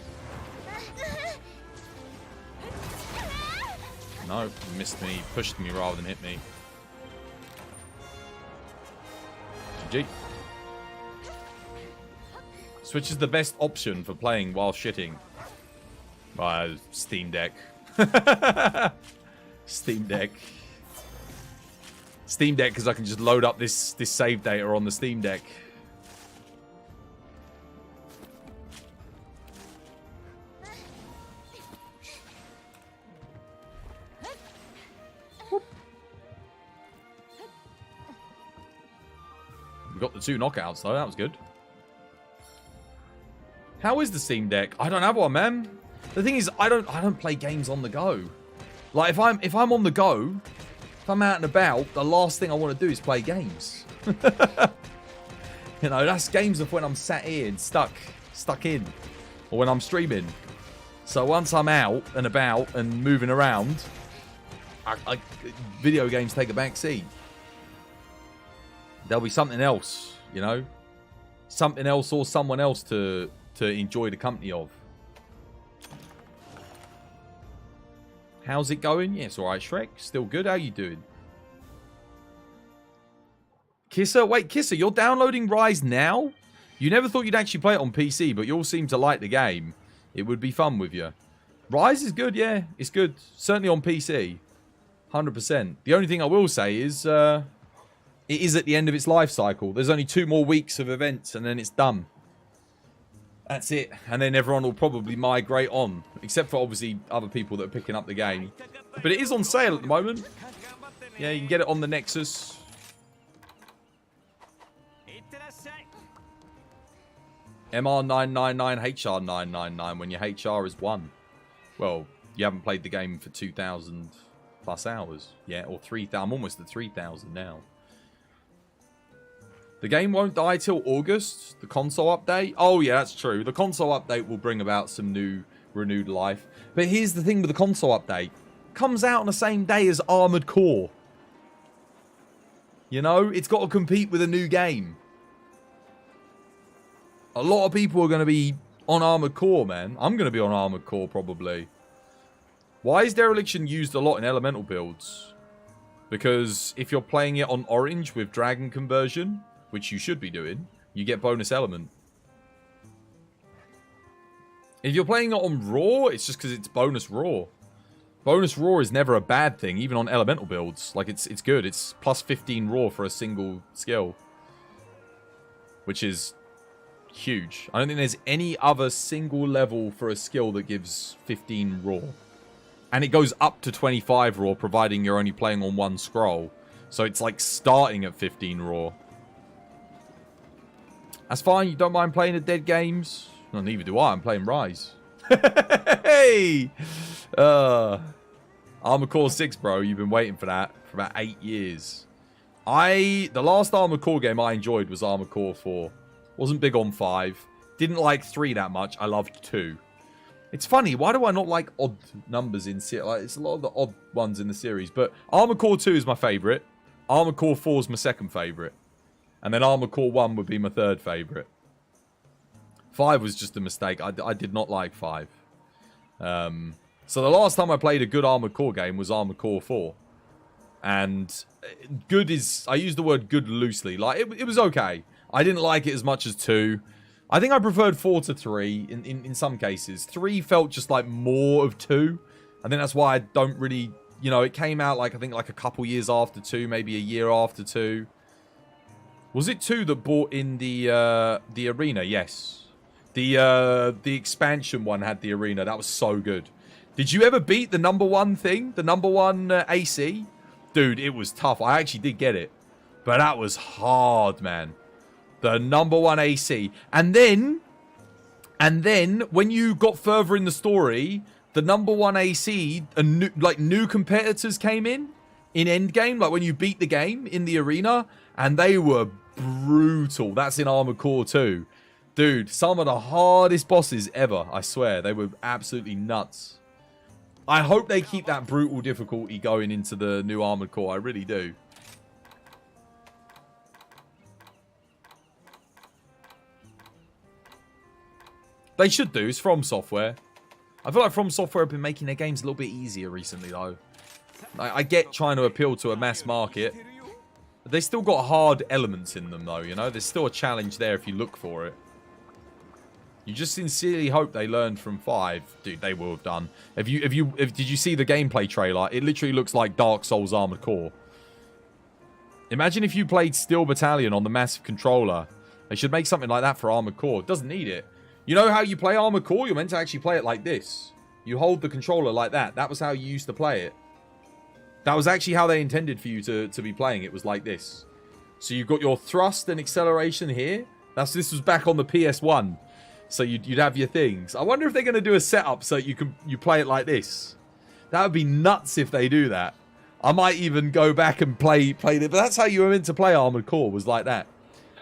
No, missed me, pushed me rather than hit me. GG. Switch is the best option for playing while shitting. Steam Deck. Steam Deck. Steam Deck, because I can just load up this save data on the Steam Deck. We got the 2 knockouts though, that was good. How is the Steam Deck? I don't have one, man. The thing is, I don't play games on the go. Like if I'm on the go, if I'm out and about, the last thing I want to do is play games. You know, that's games of when I'm sat here and stuck in, or when I'm streaming. So once I'm out and about and moving around, video games take a back seat. There'll be something else, you know, something else or someone else to enjoy the company of. How's it going? Yes, all right, Shrek. Still good. How you doing? Kisser? Wait, Kisser, you're downloading Rise now? You never thought you'd actually play it on PC, but you all seem to like the game. It would be fun with you. Rise is good, yeah. It's good. Certainly on PC. 100%. The only thing I will say is it is at the end of its life cycle. There's only 2 more weeks of events and then it's done. That's it. And then everyone will probably migrate on. Except for obviously other people that are picking up the game. But it is on sale at the moment. Yeah, you can get it on the Nexus. MR999, HR999 when your HR is 1. Well, you haven't played the game for 2,000 plus hours. Yeah, or 3,000. I'm almost at 3,000 now. The game won't die till August. The console update. Oh, yeah, that's true. The console update will bring about some new, renewed life. But here's the thing with the console update. Comes out on the same day as Armored Core. You know, it's got to compete with a new game. A lot of people are going to be on Armored Core, man. I'm going to be on Armored Core, probably. Why is Dereliction used a lot in Elemental builds? Because if you're playing it on Orange with Dragon Conversion, which you should be doing, you get bonus element. If you're playing it on Raw, it's just because it's bonus Raw. Bonus Raw is never a bad thing, even on Elemental builds. Like, it's good. It's plus 15 Raw for a single skill. Which is huge. I don't think there's any other single level for a skill that gives 15 Raw. And it goes up to 25 Raw, providing you're only playing on 1 scroll. So it's like starting at 15 Raw. That's fine. You don't mind playing the dead games? Well, neither do I. I'm playing Rise. Hey! Armored Core 6, bro. You've been waiting for that for about 8 years. The last Armored Core game I enjoyed was Armored Core 4. Wasn't big on 5. Didn't like 3 that much. I loved 2. It's funny. Why do I not like odd numbers in series? Like, it's a lot of the odd ones in the series. But Armored Core 2 is my favourite. Armored Core 4 is my second favourite. And then Armored Core 1 would be my third favourite. 5 was just a mistake. I did not like 5. So the last time I played a good Armored Core game was Armored Core 4. And good is... I use the word good loosely. Like, it was okay. I didn't like it as much as 2. I think I preferred 4 to 3 in some cases. 3 felt just like more of 2. I think that's why I don't really... You know, it came out like, I think like a couple years after 2. Maybe a year after 2. Was it 2 that brought in the arena? Yes. The expansion one had the arena. That was so good. Did you ever beat the #1 thing? The #1 AC? Dude, it was tough. I actually did get it. But that was hard, man. The #1 AC. And then, when you got further in the story, the #1 AC, new competitors came in endgame. Like, when you beat the game in the arena. And they were brutal. That's in Armored Core 2. Dude, some of the hardest bosses ever. I swear. They were absolutely nuts. I hope they keep that brutal difficulty going into the new Armored Core. I really do. They should do. It's From Software. I feel like From Software have been making their games a little bit easier recently, though. I get trying to appeal to a mass market. They still got hard elements in them, though, you know? There's still a challenge there if you look for it. You just sincerely hope they learned from 5. Dude, they will have done. Did you see the gameplay trailer? It literally looks like Dark Souls Armored Core. Imagine if you played Steel Battalion on the massive controller. They should make something like that for Armored Core. It doesn't need it. You know how you play Armored Core? You're meant to actually play it like this. You hold the controller like that. That was how you used to play it. That was actually how they intended for you to be playing. It was like this. So you've got your thrust and acceleration here. This was back on the PS1. So you'd have your things. I wonder if they're going to do a setup so you play it like this. That would be nuts if they do that. I might even go back and play it. But that's how you were meant to play Armored Core, was like that.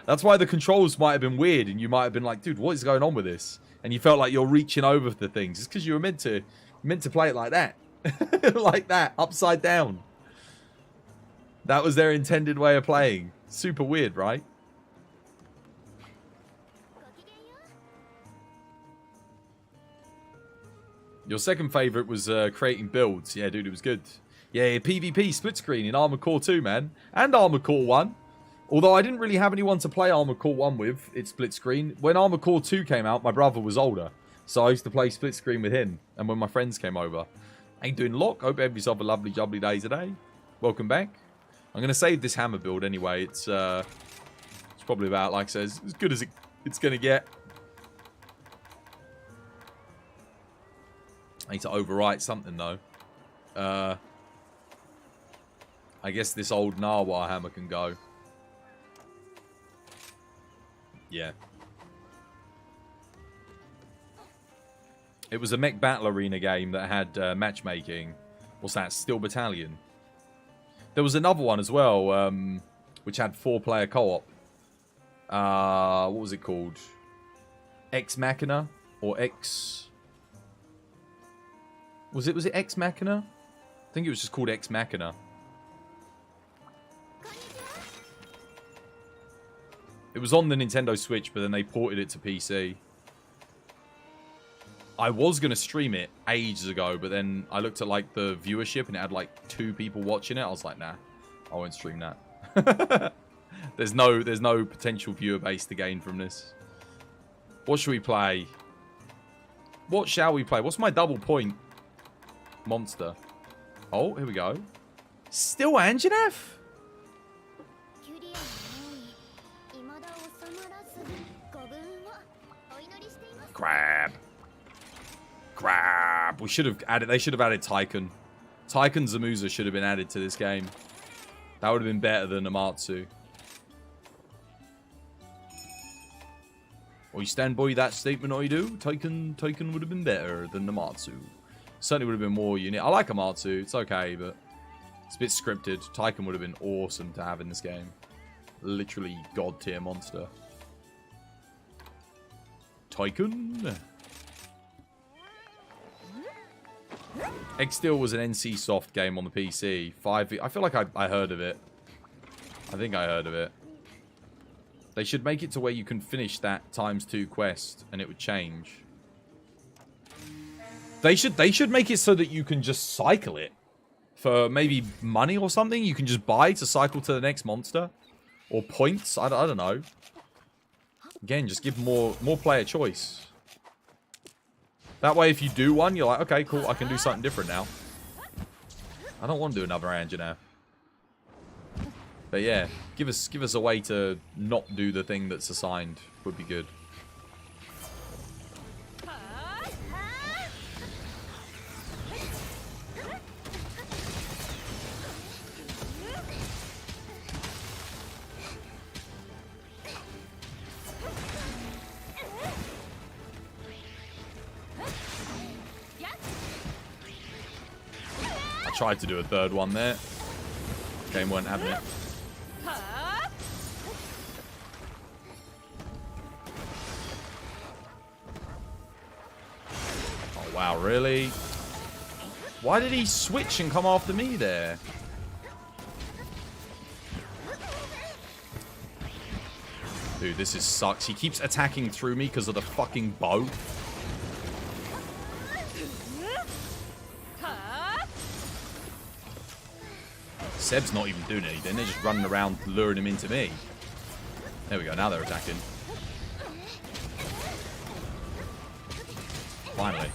That's why the controls might have been weird. And you might have been like, dude, what is going on with this? And you felt like you're reaching over the things. It's because you were meant to play it like that. Like that, upside down. That was their intended way of playing. Super weird, right? Your second favourite was creating builds. Yeah, dude, it was good. Yeah, PvP split screen in Armored Core 2, man. And Armored Core 1. Although I didn't really have anyone to play Armored Core 1 with, it's split screen. When Armored Core 2 came out, my brother was older. So I used to play split screen with him. And when my friends came over. Ain't doing lock. Hope you have yourself a lovely, jubbly day today. Welcome back. I'm going to save this hammer build anyway. It's probably about, like I said, as good as it's going to get. I need to overwrite something, though. I guess this old Narwhal hammer can go. Yeah. It was a mech battle arena game that had matchmaking. What's that? Steel Battalion. There was another one as well, which had 4-player co-op. What was it called? Ex Machina? Or Ex... Was it Ex Machina? I think it was just called Ex Machina. It was on the Nintendo Switch, but then they ported it to PC. I was going to stream it ages ago, but then I looked at like the viewership and it had like 2 people watching it. I was like, nah, I won't stream that. There's no potential viewer base to gain from this. What should we play? What shall we play? What's my double point monster? Oh, here we go. Still Anjanath? Crap. Crap. We should have added... They should have added Tycoon. Tycoon Zamuza should have been added to this game. That would have been better than Amatsu. Or you stand by that statement, or you do? Tycoon would have been better than Amatsu. Certainly would have been more unique. I like Amatsu. It's okay, but it's a bit scripted. Tycoon would have been awesome to have in this game. Literally god tier monster. Tycoon. X-Steel was an NC Soft game on the PC. I feel like I heard of it. I think I heard of it. They should make it to where you can finish that ×2 quest and it would change. They should make it so that you can just cycle it. For maybe money or something you can just buy to cycle to the next monster. Or points, I don't know. Again, just give more player choice. That way, if you do one, you're like, okay, cool, I can do something different now. I don't want to do another Anja now. But yeah, give us a way to not do the thing that's assigned. Would be good. Tried to do a third one there. Game weren't having it. Oh wow, really? Why did he switch and come after me there? Dude, this sucks. He keeps attacking through me because of the fucking bow. Seb's not even doing anything. They're just running around luring him into me. There we go. Now they're attacking. Finally.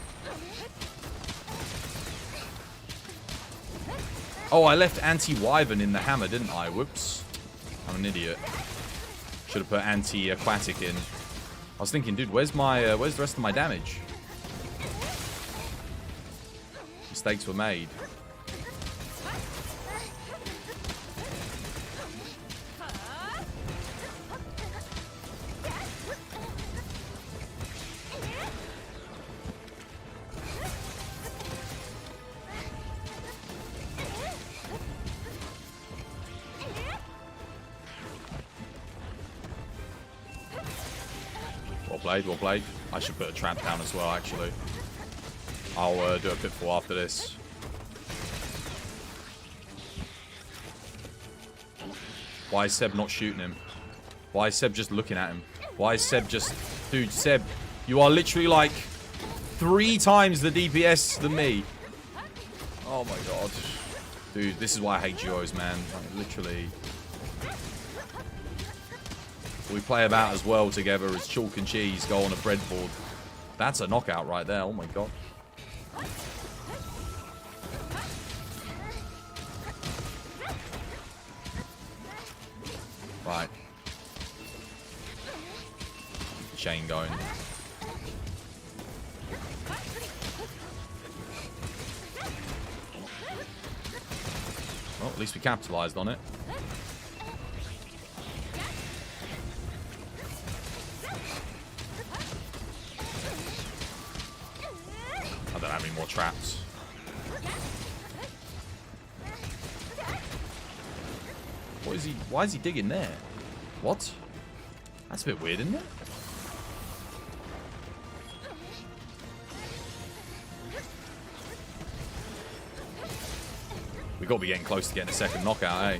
Oh, I left anti-wyvern in the hammer, didn't I? Whoops. I'm an idiot. Should have put anti-aquatic in. I was thinking, dude, where's the rest of my damage? Mistakes were made. Well played. I should put a trap down as well, actually. I'll do a pitfall after this. Why is Seb not shooting him? Why is Seb just looking at him? Why is Seb just... Dude, Seb, you are literally like 3 times the DPS than me. Oh my god. Dude, this is why I hate duos, man. Like, literally... We play about as well together as chalk and cheese go on a breadboard. That's a knockout right there. Oh my god. Right. Chain going. Well, at least we capitalized on it. I don't have any more traps. What is he? Why is he digging there? What? That's a bit weird, isn't it? We gotta be getting close to getting a second knockout, eh?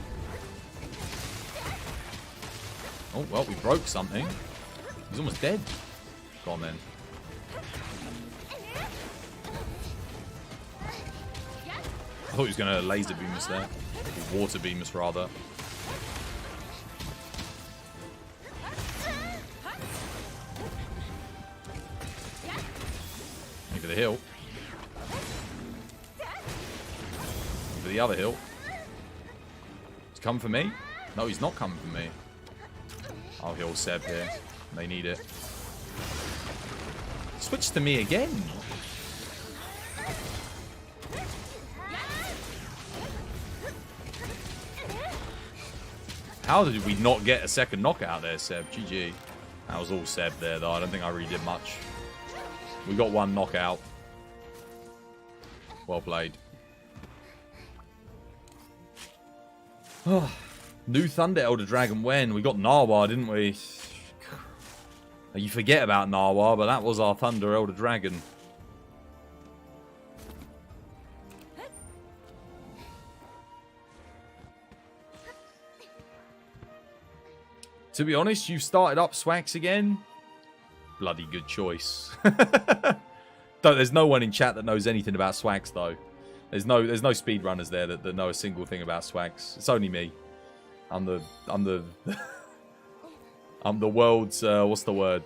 Oh, well, we broke something. He's almost dead. Go on, then. I thought he was going to laser beam us there. Or water beam us, rather. Over the hill. Over the other hill. He's come for me? No, he's not coming for me. I'll heal Seb here. They need it. Switch to me again. How did we not get a second knockout there, Seb? GG. That was all Seb there, though. I don't think I really did much. We got one knockout. Well played. Oh, new Thunder Elder Dragon when? We got Narwhal, didn't we? You forget about Narwhal, but that was our Thunder Elder Dragon. To be honest, you started up Swax again. Bloody good choice. There's no one in chat that knows anything about Swax though. There's no speedrunners there that know a single thing about Swax. It's only me. I'm the I'm the world's what's the word?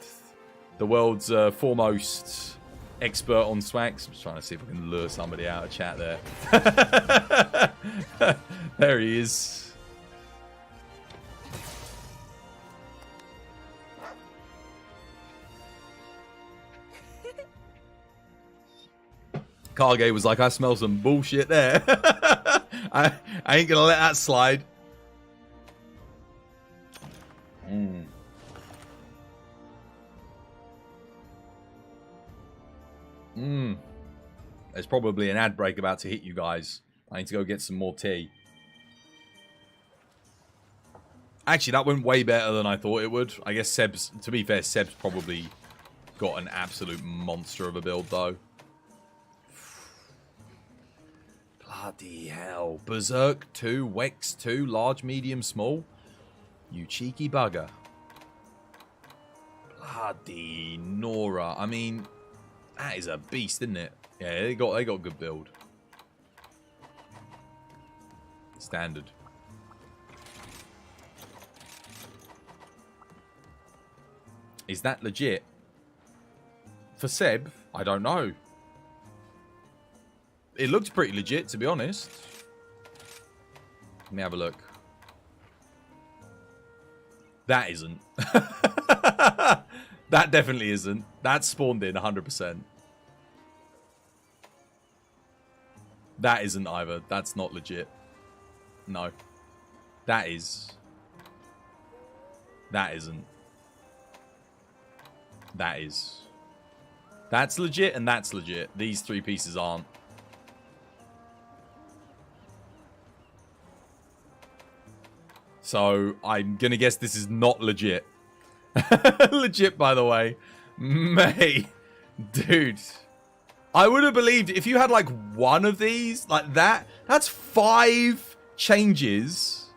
The world's foremost expert on Swax. I'm just trying to see if I can lure somebody out of chat there. There he is. Karge was like, I smell some bullshit there. I ain't gonna let that slide. There's probably an ad break about to hit you guys. I need to go get some more tea. Actually, that went way better than I thought it would. I guess Seb's, to be fair, Seb's probably got an absolute monster of a build though. Bloody hell. Berserk 2, Wex 2, large, medium, small. You cheeky bugger. Bloody Nora. I mean, that is a beast, isn't it? Yeah, they got a good build. Standard. Is that legit? For Seb, I don't know. It looked pretty legit, to be honest. Let me have a look. That isn't. That definitely isn't. That's spawned in 100%. That isn't either. That's not legit. No. That is. That isn't. That is. That's legit and that's legit. These three pieces aren't. So, I'm gonna guess this is not legit. Legit, by the way. Mate. Dude. I would have believed if you had, like, one of these, like that. That's 5 changes.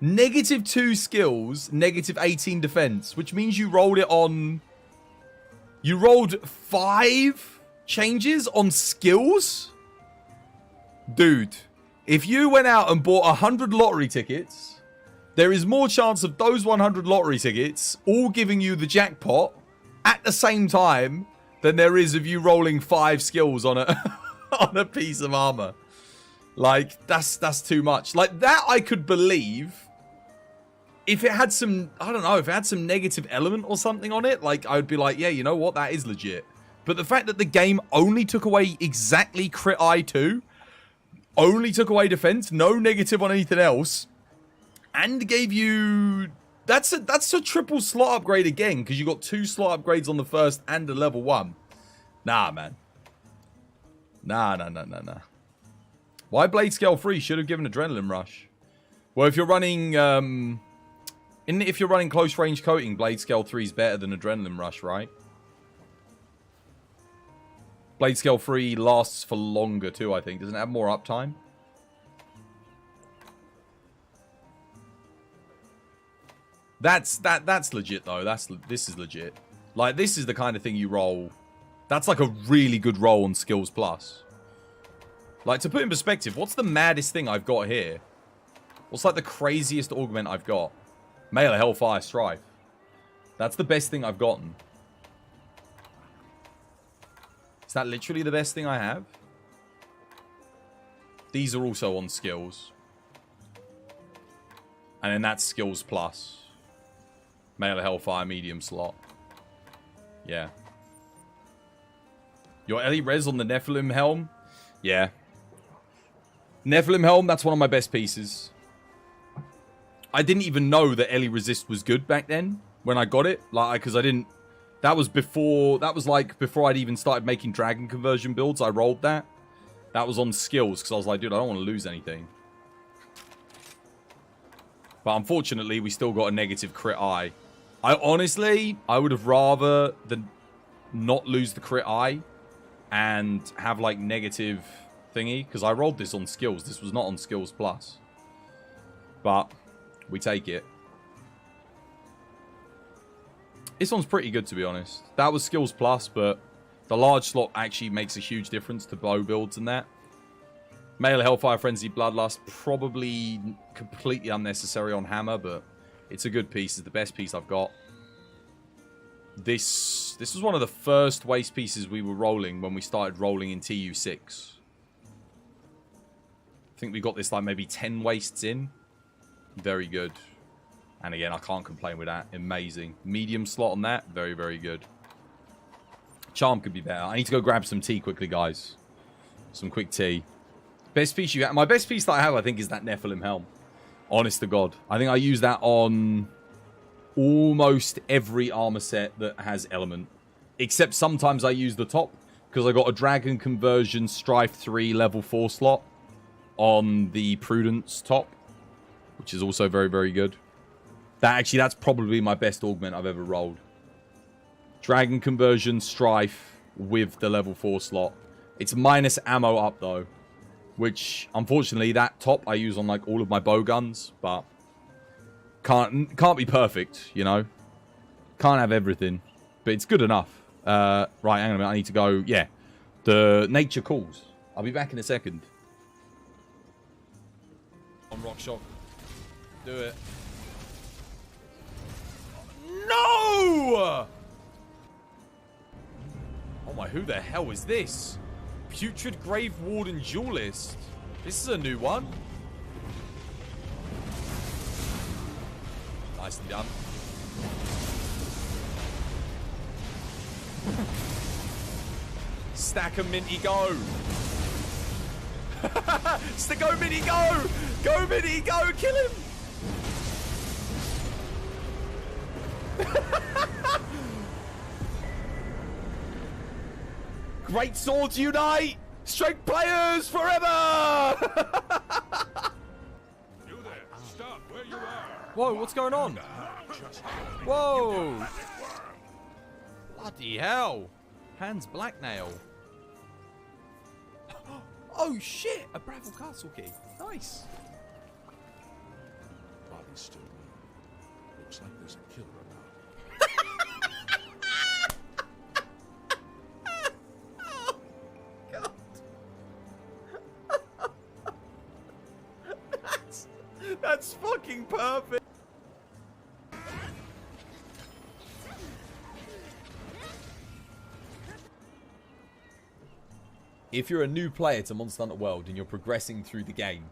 -2 skills, -18 defense. Which means you rolled it on... You rolled 5 changes on skills? Dude. If you went out and bought 100 lottery tickets... There is more chance of those 100 lottery tickets all giving you the jackpot at the same time than there is of you rolling 5 skills on a on a piece of armor. Like, that's too much. Like, that I could believe if it had some, I don't know, if it had some negative element or something on it. Like, I would be like, yeah, you know what, that is legit. But the fact that the game only took away exactly crit I2, only took away defense, no negative on anything else, and gave you... That's a triple slot upgrade again, because you got 2 slot upgrades on the first and a level 1. Nah, man. Nah. Why Blade Scale 3 should have given Adrenaline Rush? Well, if you're running... if you're running close range coating, Blade Scale 3 is better than Adrenaline Rush, right? Blade Scale 3 lasts for longer too, I think. Doesn't it have more uptime? That's legit though. This is legit. Like, this is the kind of thing you roll. That's like a really good roll on Skills Plus. Like, to put in perspective, what's the maddest thing I've got here? What's like the craziest augment I've got? Mail of Hellfire Strife. That's the best thing I've gotten. Is that literally the best thing I have? These are also on skills. And then that's Skills Plus. Mail of Hellfire medium slot. Yeah. Your Ellie Res on the Nephilim Helm? Yeah. Nephilim Helm, that's one of my best pieces. I didn't even know that Ellie Resist was good back then when I got it. Like, because I didn't... That was before... That was like before I'd even started making Dragon Conversion builds. I rolled that. That was on skills because I was like, dude, I don't want to lose anything. But unfortunately, we still got a negative crit eye. I would have rather than not lose the crit eye and have like negative thingy, because I rolled this on skills. This was not on skills plus. But we take it. This one's pretty good, to be honest. That was skills plus, but the large slot actually makes a huge difference to bow builds and that. Male Hellfire Frenzy Bloodlust, probably completely unnecessary on hammer, but it's a good piece. It's the best piece I've got. This was one of the first waste pieces we were rolling when we started rolling in TU6. I think we got this like maybe 10 wastes in. Very good. And again, I can't complain with that. Amazing. Medium slot on that. Very, very good. Charm could be better. I need to go grab some tea quickly, guys. Some quick tea. Best piece you have. My best piece that I have, I think, is that Nephilim helm. Honest to God. I think I use that on almost every armor set that has element. Except sometimes I use the top. Because I got a Dragon Conversion Strife 3 level 4 slot on the Prudence top. Which is also very, very good. That's probably my best augment I've ever rolled. Dragon Conversion Strife with the level 4 slot. It's minus ammo up though. Which, unfortunately, that top I use on like all of my bow guns. But can't be perfect, you know. Can't have everything. But it's good enough. Right, hang on a minute. I need to go. Yeah. The nature calls. I'll be back in a second. On Rock Shock. Do it. No! Oh my, who the hell is this? Putrid Grave Warden Duelist. This is a new one. Nicely done. Stack a Minty, go! Go Minty, go! Go Minty, go! Kill him! Great swords unite! Strength players forever! You there, stop where you are. Whoa, what's going on? Whoa! Bloody hell! Hans Blacknail. Oh shit! A Bravil Castle key. Nice. Body's still weak. Looks like there's a killer about. That's fucking perfect. If you're a new player to Monster Hunter World and you're progressing through the game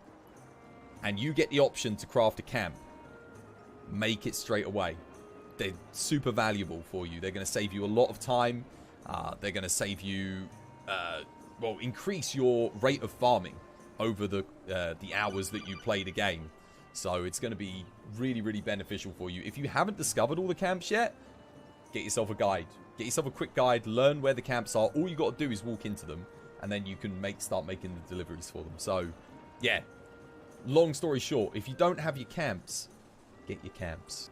and you get the option to craft a camp, make it straight away. They're super valuable for you. They're going to save you a lot of time. They're going to save you, well, increase your rate of farming over the hours that you play the game. So it's going to be really, really beneficial for you. If you haven't discovered all the camps yet, get yourself a guide. Get yourself a quick guide. Learn where the camps are. All you got to do is walk into them, and then you can start making the deliveries for them. So, yeah. Long story short, if you don't have your camps, get your camps.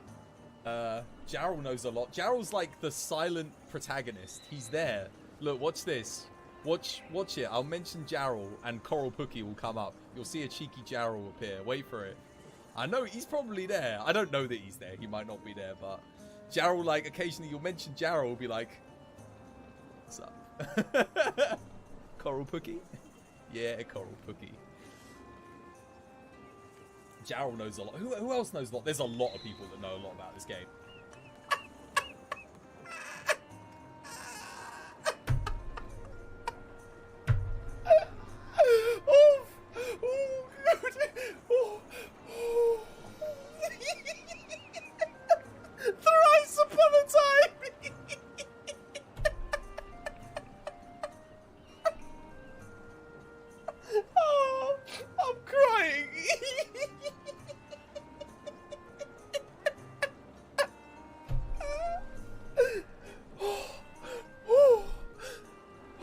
Jarl knows a lot. Jarl's like the silent protagonist. He's there. Look, watch this. Watch it. I'll mention Jarl, and Coral Pookie will come up. You'll see a cheeky Jarl appear. Wait for it. I know he's probably there. I don't know that he's there. He might not be there, but Jarl, like, occasionally you'll mention Jarl, will be like, what's up? Coral Pookie? Yeah, Coral Pookie. Jarl knows a lot. Who else knows a lot? There's a lot of people that know a lot about this game. Thrice upon a time! Oh, I'm crying!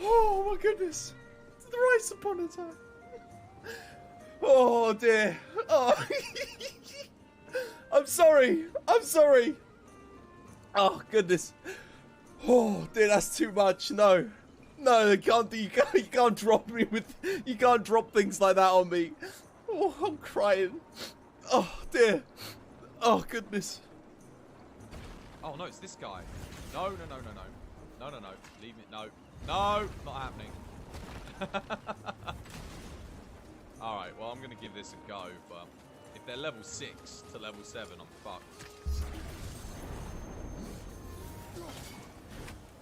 Oh my goodness! Thrice upon a time! Oh dear! Oh. I'm sorry! I'm sorry! Oh, goodness. Oh, dude, that's too much. No. No, you can't drop me with... You can't drop things like that on me. Oh, I'm crying. Oh, dear. Oh, goodness. Oh, no, it's this guy. No. No. Leave me. No. No, not happening. Alright, well, I'm going to give this a go, but if they're level 6 to level 7, I'm fucked.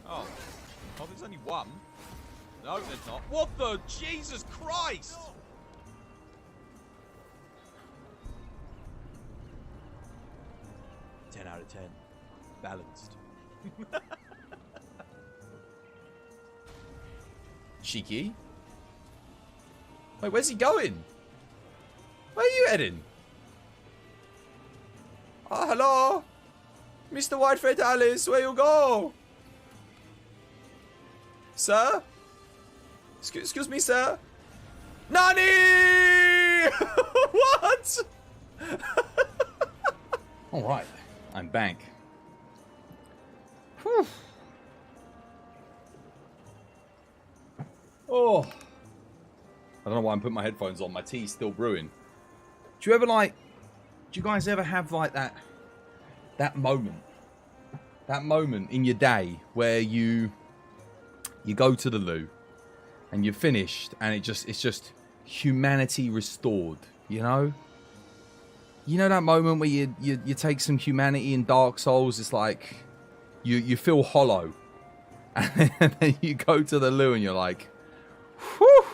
Oh, there's only one. No, there's not. What the? Jesus Christ! Ten out of 10. Balanced. Cheeky. Wait, where's he going? Where are you heading? Oh, hello? Mr. White Fatalis, where you go? Sir? Excuse me, sir? Nani! What? Alright, I'm back. Whew. Oh. I don't know why I'm putting my headphones on. My tea's still brewing. Do you guys ever have like that moment in your day where you go to the loo and you're finished and it's just humanity restored, you know? You know that moment where you take some humanity in Dark Souls, it's like you feel hollow. And then you go to the loo and you're like, whew,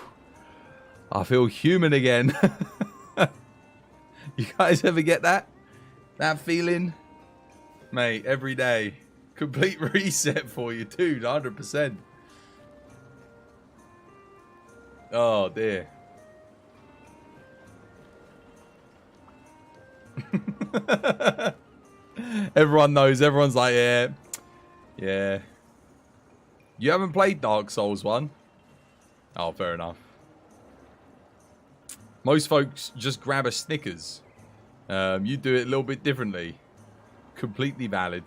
I feel human again. You guys ever get that feeling? Mate, every day. Complete reset for you, dude, 100%. Oh, dear. Everyone knows. Everyone's like, yeah. You haven't played Dark Souls 1? Oh, fair enough. Most folks just grab a Snickers. You do it a little bit differently. Completely valid.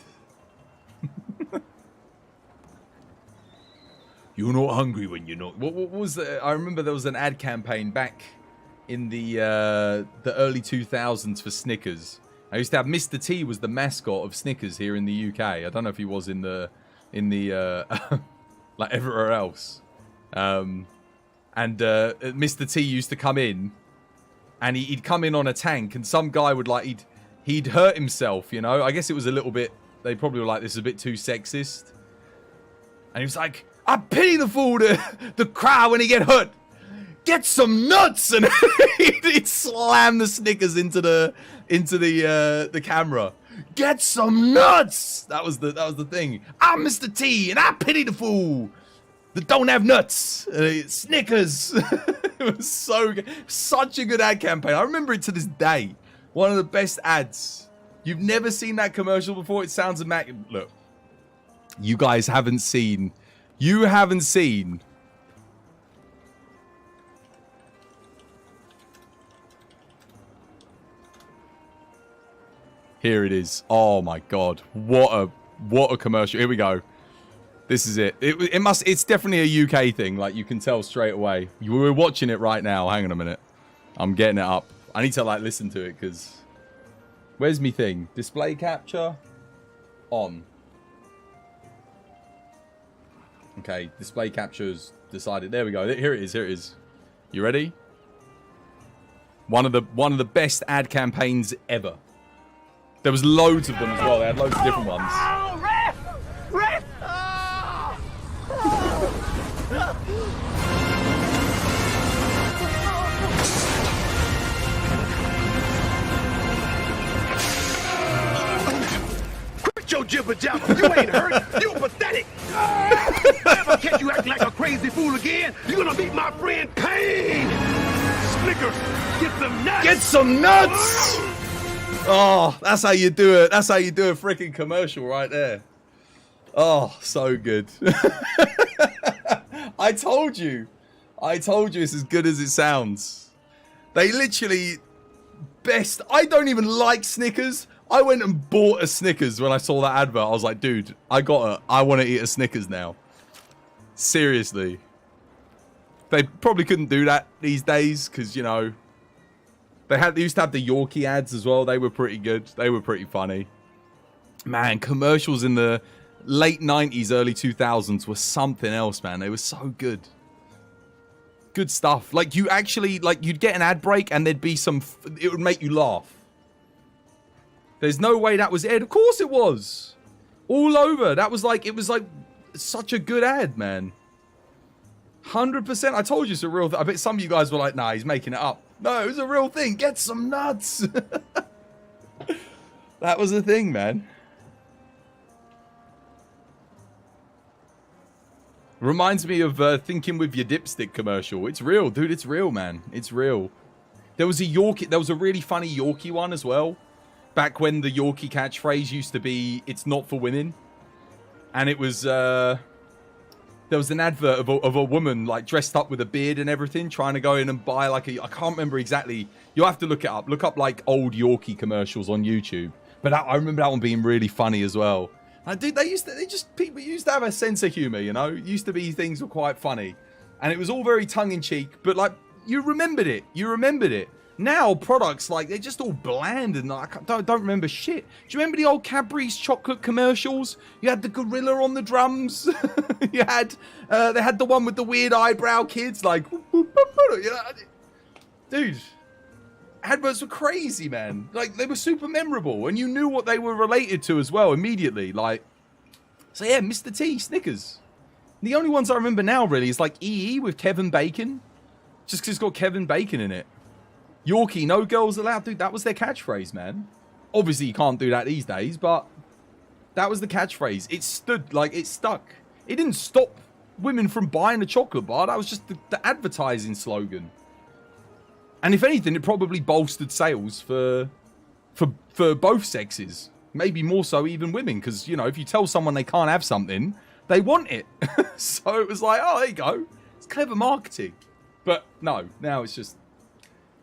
You're not hungry when you're not. What was the? I remember there was an ad campaign back in the early 2000s for Snickers. I used to have Mr. T was the mascot of Snickers here in the UK. I don't know if he was in the like everywhere else. And Mr. T used to come in, and he'd come in on a tank, and some guy would like he'd hurt himself. You know, I guess it was a little bit. They probably were like, this is a bit too sexist. And he was like, I pity the fool the cry when he get hurt. Get some nuts, and he'd slam the Snickers into the camera. Get some nuts. That was the thing. I'm Mr. T, and I pity the fool that don't have nuts. Snickers. It was so good. Such a good ad campaign. I remember it to this day. One of the best ads. You've never seen that commercial before. It sounds immaculate. Look, you guys haven't seen. You haven't seen. Here it is. Oh my god. What a commercial. Here we go. This is it. It's definitely a UK thing. Like, you can tell straight away. We're watching it right now. Hang on a minute. I'm getting it up. I need to like listen to it because where's me thing? Display capture on. Okay, display capture's decided. There we go. Here it is. Here it is. You ready? One of the best ad campaigns ever. There was loads of them as well. They had loads of different ones. Oh, ref! Ref! Quit your jibber jabber. You ain't hurt. You pathetic. If I ever catch you acting like a crazy fool again, you're gonna meet my friend Pain. Snickers, get some nuts. Get some nuts. Oh, that's how you do it. That's how you do a freaking commercial right there. Oh, so good. I told you. It's as good as it sounds. They literally best. I don't even like Snickers, I went and bought a Snickers when I saw that advert. I was like, dude, I want to eat a Snickers now. Seriously. They probably couldn't do that these days because, you know, they used to have the Yorkie ads as well. They were pretty good. They were pretty funny. Man, commercials in the late 90s, early 2000s were something else, man. They were so good. Good stuff. Like, you actually, like, you'd get an ad break and there'd be some, it would make you laugh. There's no way that was it. Of course it was. All over. That was like, it was like such a good ad, man. 100%. I told you it's a real thing. I bet some of you guys were like, nah, he's making it up. No, it was a real thing. Get some nuts. That was the thing, man. Reminds me of Thinking with Your Dipstick commercial. It's real, dude. It's real, man. It's real. There was a Yorkie. There was a really funny Yorkie one as well. Back when the Yorkie catchphrase used to be, "It's not for women," and it was there was an advert of a woman like dressed up with a beard and everything, trying to go in and buy like a, I can't remember exactly. You'll have to look it up. Look up like old Yorkie commercials on YouTube. But I remember that one being really funny as well. Dude, people used to have a sense of humor, you know? It used to be things were quite funny. And it was all very tongue-in-cheek, but like, you remembered it. You remembered it. Now, products, like, they're just all bland and I don't remember shit. Do you remember the old Cadbury's chocolate commercials? You had the gorilla on the drums. You had, they had the one with the weird eyebrow kids, like, dude. Adverts were crazy, man. Like, they were super memorable, and you knew what they were related to as well immediately. Like, so yeah, Mr. T, Snickers. The only ones I remember now, really, is like EE with Kevin Bacon. Just because it's got Kevin Bacon in it. Yorkie, no girls allowed. Dude, that was their catchphrase, man. Obviously, you can't do that these days, but that was the catchphrase. It stood, like, it stuck. It didn't stop women from buying a chocolate bar. That was just the advertising slogan. And if anything, it probably bolstered sales for both sexes. Maybe more so even women. Because, you know, if you tell someone they can't have something, they want it. So it was like, oh, there you go. It's clever marketing. But no, now it's just,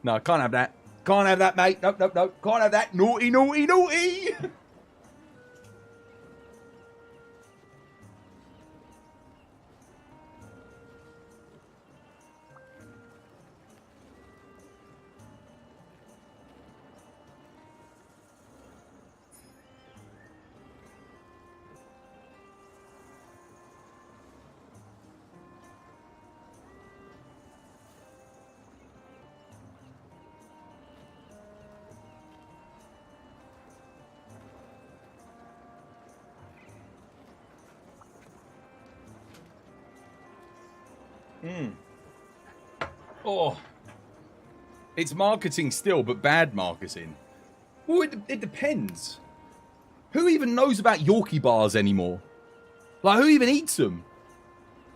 no, can't have that. Can't have that, mate. Nope, nope, nope. Can't have that. Naughty, naughty, naughty. Oh, it's marketing still, but bad marketing. Well, it depends. Who even knows about Yorkie bars anymore? Like, who even eats them?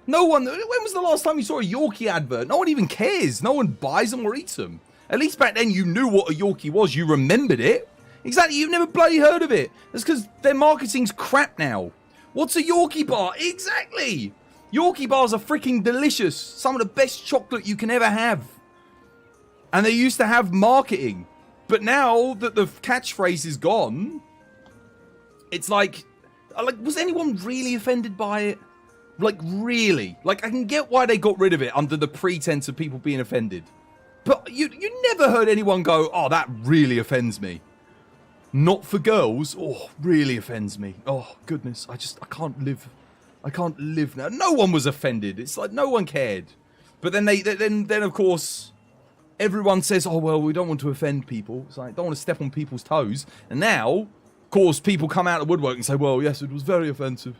No one. When was the last time you saw a Yorkie advert? No one even cares. No one buys them or eats them. At least back then you knew what a Yorkie was. You remembered it. Exactly. You've never bloody heard of it. That's because their marketing's crap now. What's a Yorkie bar? Exactly. Yorkie bars are freaking delicious. Some of the best chocolate you can ever have. And they used to have marketing. But now that the catchphrase is gone, it's like, was anyone really offended by it? Like, really? Like, I can get why they got rid of it under the pretense of people being offended. But you never heard anyone go, oh, that really offends me. Not for girls. Oh, really offends me. Oh, goodness. I can't live. I can't live now. No one was offended. It's like no one cared. But then then of course, everyone says, oh, well, we don't want to offend people. It's like, don't want to step on people's toes. And now, of course, people come out of the woodwork and say, well, yes, it was very offensive.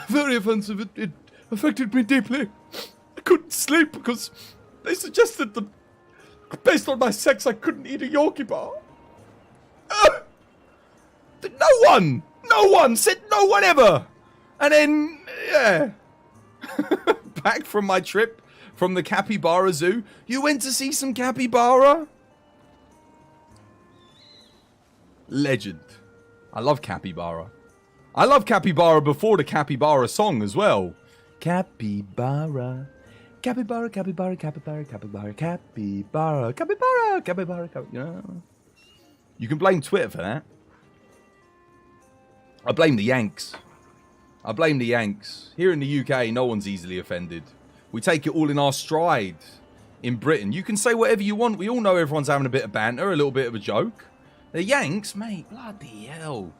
Very offensive. It affected me deeply. I couldn't sleep because they suggested that based on my sex, I couldn't eat a Yorkie bar. No one said no one ever. And then, yeah, back from my trip from the Capybara Zoo. You went to see some capybara? Legend. I love capybara. I love capybara before the capybara song as well. Capybara. Capybara, capybara, capybara, capybara, capybara, capybara, capybara, capybara. You know? You can blame Twitter for that. I blame the Yanks. I blame the Yanks. Here in the UK, no one's easily offended. We take it all in our stride. In Britain, you can say whatever you want. We all know everyone's having a bit of banter, a little bit of a joke. The Yanks, mate, bloody hell.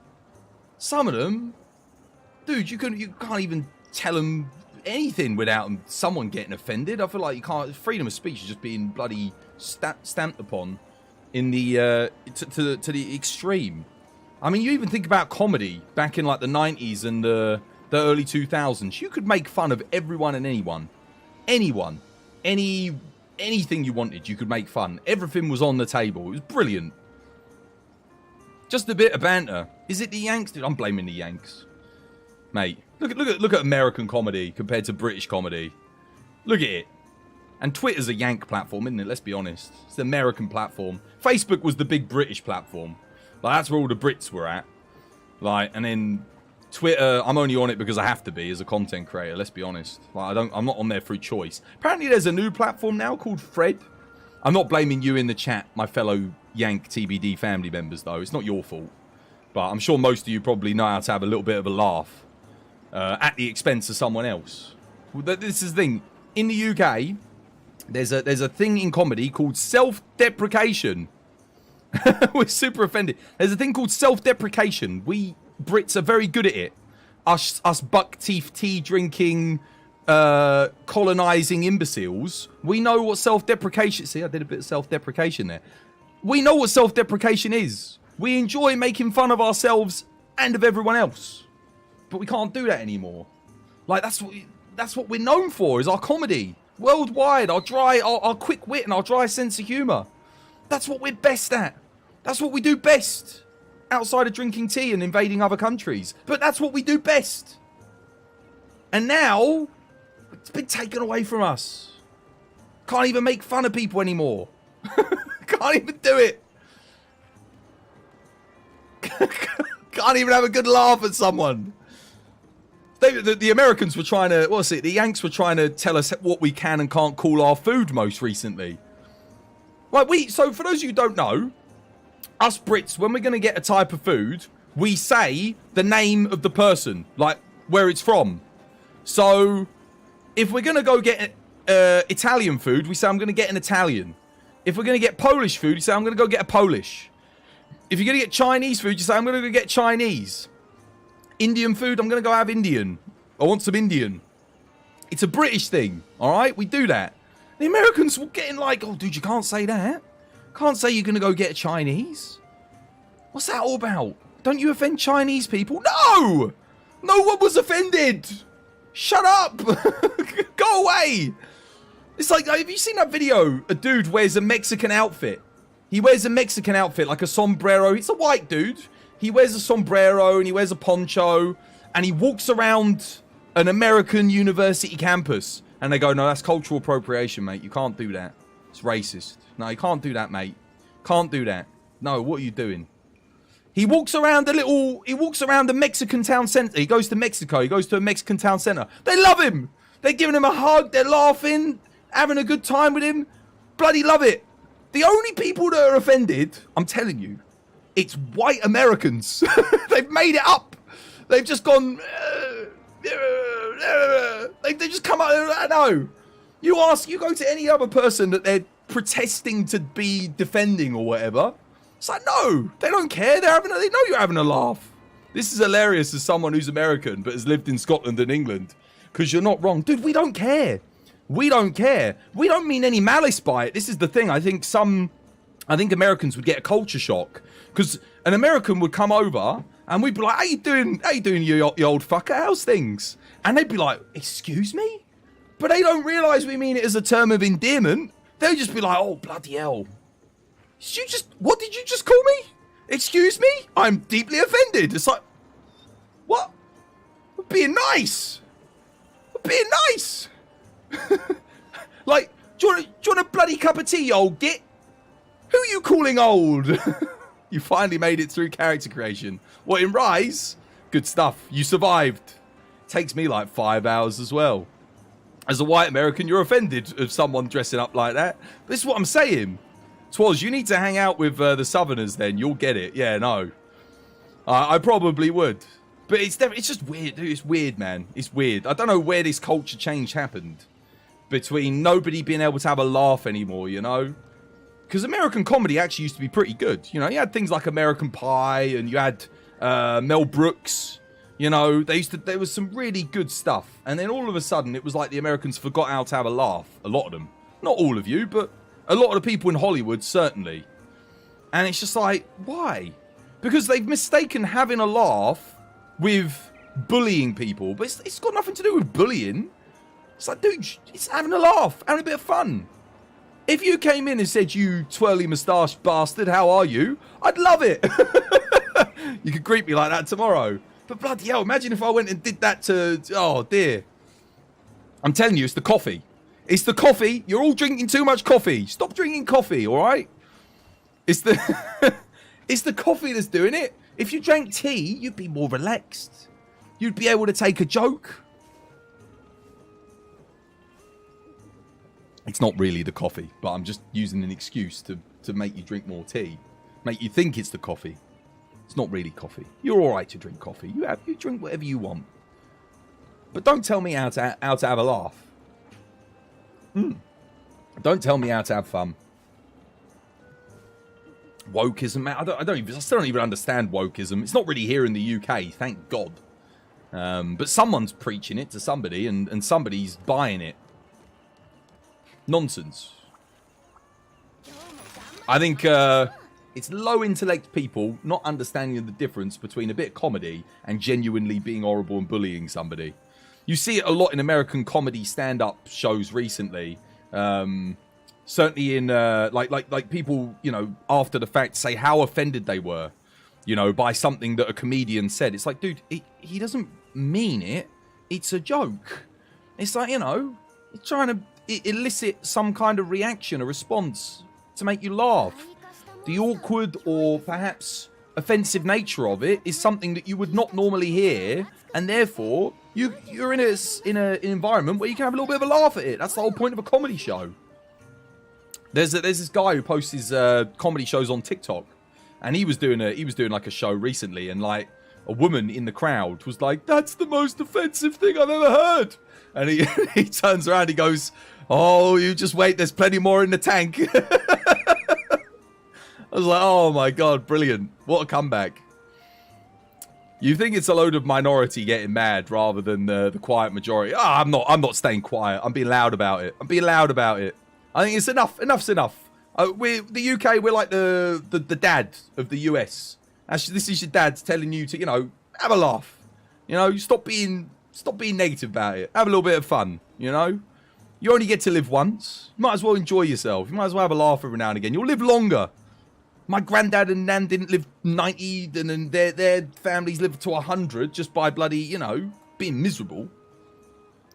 Some of them, dude, you can't even tell them anything without someone getting offended. I feel like you can't. Freedom of speech is just being bloody stamped upon in the to the extreme. I mean, you even think about comedy back in like the 90s and the early 2000s. You could make fun of everyone and anyone. Anything you wanted, you could make fun. Everything was on the table. It was brilliant. Just a bit of banter. Is it the Yanks? Dude, I'm blaming the Yanks. Mate, look at American comedy compared to British comedy. Look at it. And Twitter's a Yank platform, isn't it? Let's be honest. It's the American platform. Facebook was the big British platform. Like, that's where all the Brits were at. Like, and then Twitter, I'm only on it because I have to be as a content creator, let's be honest. Like, I'm not on there through choice. Apparently there's a new platform now called Fred. I'm not blaming you in the chat, my fellow Yank TBD family members, though. It's not your fault. But I'm sure most of you probably know how to have a little bit of a laugh at the expense of someone else. This is the thing. In the UK, there's a thing in comedy called self-deprecation. We're super offended. There's a thing called self-deprecation. We Brits are very good at it. Us buck teeth tea drinking, colonizing imbeciles. We know what self-deprecation. See, I did a bit of self-deprecation there. We know what self-deprecation is. We enjoy making fun of ourselves and of everyone else, but we can't do that anymore. Like that's what we're known for, is our comedy worldwide, our quick wit and our dry sense of humor. That's what we're best at. That's what we do best. Outside of drinking tea and invading other countries. But that's what we do best. And now, it's been taken away from us. Can't even make fun of people anymore. Can't even do it. Can't even have a good laugh at someone. The Americans were trying to, what was it? The Yanks were trying to tell us what we can and can't call our food most recently. Like so for those of you who don't know, us Brits, when we're going to get a type of food, we say the name of the person, like where it's from. So if we're going to go get Italian food, we say I'm going to get an Italian. If we're going to get Polish food, you say I'm going to go get a Polish. If you're going to get Chinese food, you say I'm going to go get Chinese. Indian food, I'm going to go have Indian. I want some Indian. It's a British thing, all right? We do that. The Americans were getting like, oh, dude, you can't say that. Can't say you're going to go get a Chinese. What's that all about? Don't you offend Chinese people? No! No one was offended. Shut up. Go away. It's like, have you seen that video? A dude wears a Mexican outfit. He wears a Mexican outfit, like a sombrero. He's a white dude. He wears a sombrero and he wears a poncho. And he walks around an American university campus. And they go, no, that's cultural appropriation, mate. You can't do that. It's racist. No, you can't do that, mate. Can't do that. No, what are you doing? He walks around the Mexican town center. He goes to Mexico. He goes to a Mexican town center. They love him. They're giving him a hug. They're laughing, having a good time with him. Bloody love it. The only people that are offended, I'm telling you, it's white Americans. They've made it up. They've just gone... They just come out. I know. You go to any other person that they're protesting to be defending or whatever. It's like, no, they don't care. They know you're having a laugh. This is hilarious as someone who's American but has lived in Scotland and England, because you're not wrong, dude. We don't care. We don't care. We don't mean any malice by it. This is the thing. I think Americans would get a culture shock, because an American would come over and we'd be like, how you doing, you old fucker? How's things? And they'd be like, excuse me? But they don't realise we mean it as a term of endearment. They'll just be like, oh, bloody hell. What did you just call me? Excuse me? I'm deeply offended. It's like, what? We're being nice. We're being nice. Like, do you want a bloody cup of tea, you old git? Who are you calling old? You finally made it through character creation. What, in Rise? Good stuff. You survived. Takes me like 5 hours as well. As a white American, you're offended of someone dressing up like that. This is what I'm saying. Twaz, you need to hang out with the Southerners then. You'll get it. Yeah, no. I probably would. But it's just weird, dude. It's weird, man. It's weird. I don't know where this culture change happened. Between nobody being able to have a laugh anymore, you know? Because American comedy actually used to be pretty good. You know, you had things like American Pie and you had Mel Brooks. You know, there was some really good stuff. And then all of a sudden, it was like the Americans forgot how to have a laugh. A lot of them. Not all of you, but a lot of the people in Hollywood, certainly. And it's just like, why? Because they've mistaken having a laugh with bullying people. But it's got nothing to do with bullying. It's like, dude, it's having a laugh, having a bit of fun. If you came in and said, you twirly moustache bastard, how are you? I'd love it. You could greet me like that tomorrow. But bloody hell, imagine if I went and did that to... Oh, dear. I'm telling you, it's the coffee. It's the coffee. You're all drinking too much coffee. Stop drinking coffee, all right? It's the... It's the coffee that's doing it. If you drank tea, you'd be more relaxed. You'd be able to take a joke. It's not really the coffee, but I'm just using an excuse to make you drink more tea. Make you think it's the coffee. It's not really coffee. You're all right to drink coffee. You drink whatever you want. But don't tell me how to have a laugh. Don't tell me how to have fun. Wokeism, man. I still don't even understand wokeism. It's not really here in the UK, thank God. But someone's preaching it to somebody, and somebody's buying it. Nonsense. I think it's low intellect people not understanding the difference between a bit of comedy and genuinely being horrible and bullying somebody. You see it a lot in American comedy stand-up shows recently. Certainly in like people, you know, after the fact say how offended they were, you know, by something that a comedian said. It's like, dude, he doesn't mean it. It's a joke. It's like, you know, it's trying to elicit some kind of reaction, a response to make you laugh. The awkward or perhaps offensive nature of it is something that you would not normally hear, and therefore you're in an environment where you can have a little bit of a laugh at it. That's the whole point of a comedy show. There's this guy who posts his comedy shows on TikTok, and he was doing like a show recently, and like a woman in the crowd was like, "That's the most offensive thing I've ever heard," and he turns around, he goes, "Oh, you just wait, there's plenty more in the tank." I was like, oh my god, brilliant. What a comeback. You think it's a load of minority getting mad rather than the quiet majority. I'm not staying quiet. I'm being loud about it. I think it's enough. Enough's enough. The UK, we're like the dad of the US. Actually, this is your dad telling you to, you know, have a laugh. You know, stop being negative about it. Have a little bit of fun, you know? You only get to live once. You might as well enjoy yourself. You might as well have a laugh every now and again. You'll live longer. My granddad and nan didn't live 90, and their families lived to 100 just by bloody, you know, being miserable.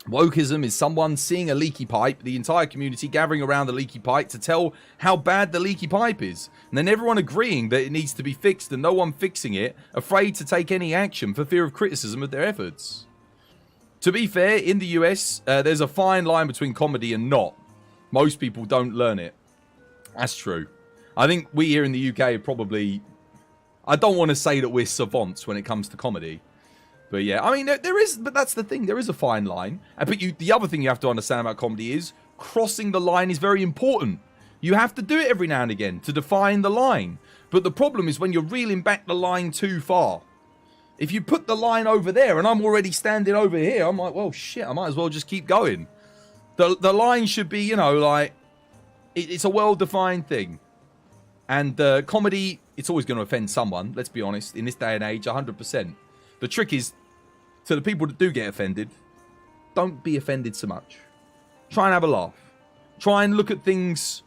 Wokeism is someone seeing a leaky pipe, the entire community gathering around the leaky pipe to tell how bad the leaky pipe is, and then everyone agreeing that it needs to be fixed and no one fixing it, afraid to take any action for fear of criticism of their efforts. To be fair, in the US, there's a fine line between comedy and not. Most people don't learn it. That's true. I think we here in the UK probably... I don't want to say that we're savants when it comes to comedy. But yeah, I mean, there is... But that's the thing. There is a fine line. But the other thing you have to understand about comedy is crossing the line is very important. You have to do it every now and again to define the line. But the problem is when you're reeling back the line too far. If you put the line over there and I'm already standing over here, I'm like, well, shit, I might as well just keep going. The line should be, you know, like... It's a well-defined thing. And comedy, it's always going to offend someone, let's be honest, in this day and age, 100%. The trick is, to the people that do get offended, don't be offended so much. Try and have a laugh. Try and look at things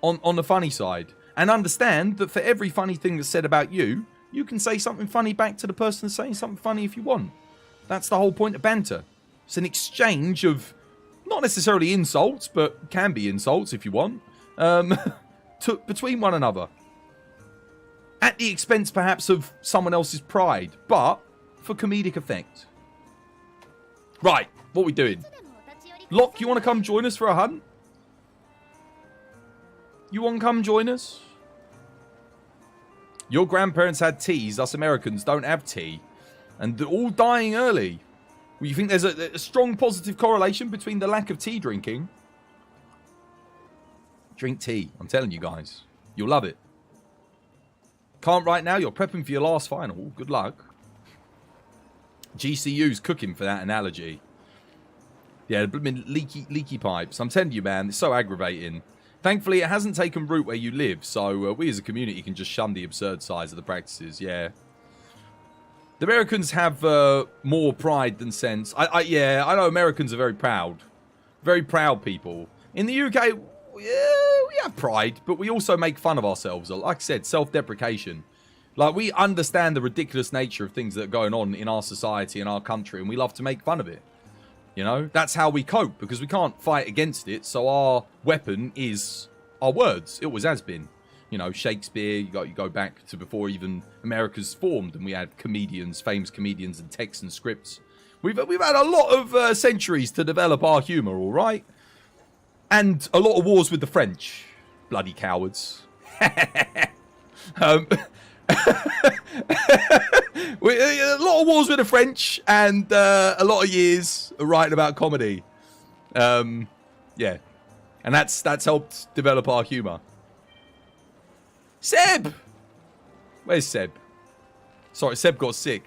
on the funny side. And understand that for every funny thing that's said about you, you can say something funny back to the person saying something funny if you want. That's the whole point of banter. It's an exchange of, not necessarily insults, but can be insults if you want, between one another. At the expense, perhaps, of someone else's pride, but for comedic effect. Right, what are we doing? Locke, you want to come join us for a hunt? You want to come join us? Your grandparents had teas. Us Americans don't have tea. And they're all dying early. Well, you think there's a strong positive correlation between the lack of tea drinking? Drink tea. I'm telling you guys. You'll love it. Can't right now. You're prepping for your last final. Good luck. GCU's cooking for that analogy. Yeah, leaky pipes. I'm telling you, man, it's so aggravating. Thankfully, it hasn't taken root where you live, so we as a community can just shun the absurd size of the practices, yeah. The Americans have more pride than sense. Yeah, I know Americans are very proud. Very proud people. In the UK, yeah, we have pride, but we also make fun of ourselves. Like I said, self-deprecation. Like, we understand the ridiculous nature of things that are going on in our society and our country, and we love to make fun of it. You know, that's how we cope, because we can't fight against it, so our weapon is our words. It always has been. You know, Shakespeare, you go back to before even America's formed, and we had comedians, famous comedians and texts and scripts. We've had a lot of centuries to develop our humour, all right? And a lot of wars with the French. Bloody cowards. A lot of wars with the French and a lot of years writing about comedy. Yeah. And that's helped develop our humour. Seb! Where's Seb? Sorry, Seb got sick.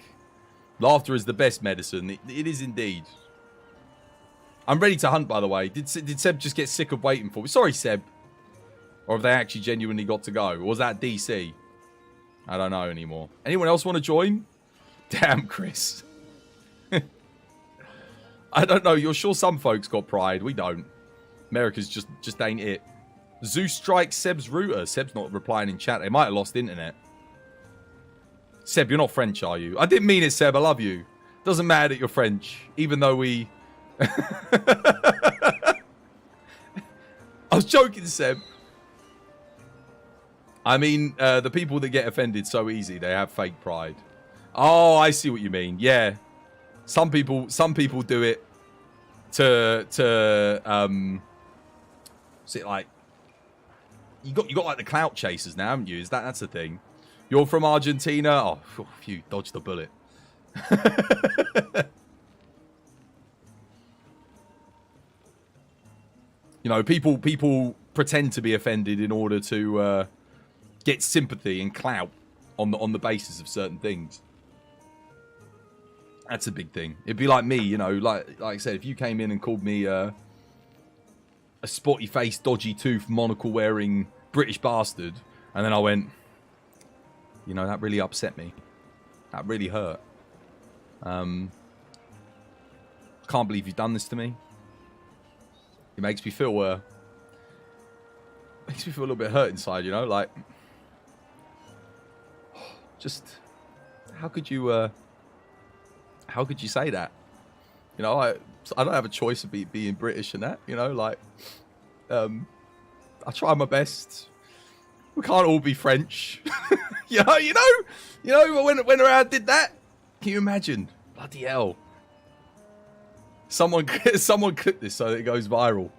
Laughter is the best medicine. It is indeed. I'm ready to hunt, by the way. Did Seb just get sick of waiting for me? Sorry, Seb. Or have they actually genuinely got to go? Or was that DC? I don't know anymore. Anyone else want to join? Damn, Chris. I don't know. You're sure some folks got pride. We don't. America's just ain't it. Zeus strikes Seb's router. Seb's not replying in chat. They might have lost internet. Seb, you're not French, are you? I didn't mean it, Seb. I love you. Doesn't matter that you're French. Even though we... I was joking, Seb. I mean, the people that get offended so easy, they have fake pride. Oh, I see what you mean. Yeah. Some people do it to is it like you got like the clout chasers now, haven't you? That's the thing. You're from Argentina? Oh, phew, dodged the bullet. You know, people pretend to be offended in order to get sympathy and clout on the basis of certain things. That's a big thing. It'd be like me, you know, like I said, if you came in and called me a spotty-faced, dodgy-toothed, monocle-wearing British bastard, and then I went, you know, that really upset me. That really hurt. Can't believe you've done this to me. It makes me feel a little bit hurt inside, you know, like, just how could you say that? You know, I don't have a choice of being British and that, you know, like, I try my best. We can't all be French. you know, when I did that, can you imagine? Bloody hell. Someone clip this so that it goes viral.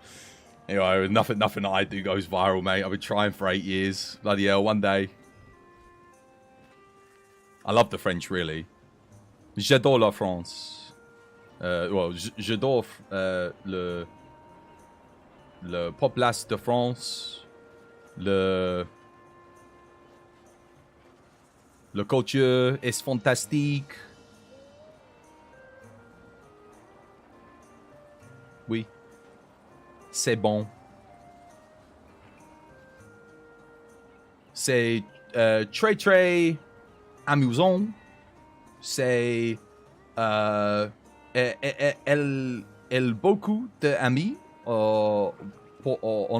Anyway, nothing that I do goes viral, mate. I've been trying for 8 years. Bloody hell, one day. I love the French, really. J'adore la France. Well, j'adore le populace de France. Le culture est fantastique. Oui. C'est bon. C'est très très amusant. C'est elle beaucoup d'amis en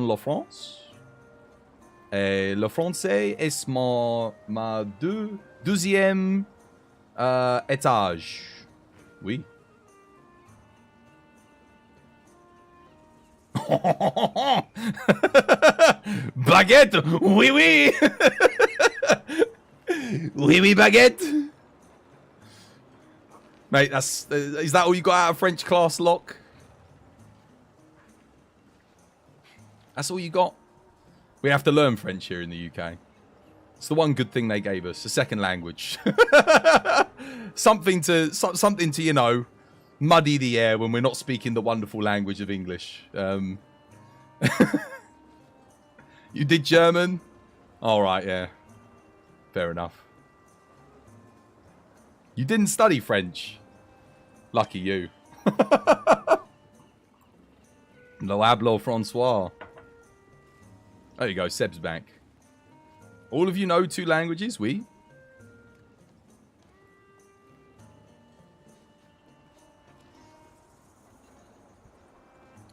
la France. Et le français est ma deuxième étage. Oui. Baguette, oui, oui. Oui, oui, baguette. Mate, is that all you got out of French class, Lock? That's all you got? We have to learn French here in the UK. It's the one good thing they gave us, a second language. something to, you know, muddy the air when we're not speaking the wonderful language of English. You did German? All right, yeah. Fair enough. You didn't study French. Lucky you. No hablo Francois. There you go, Seb's back. All of you know 2 languages, oui?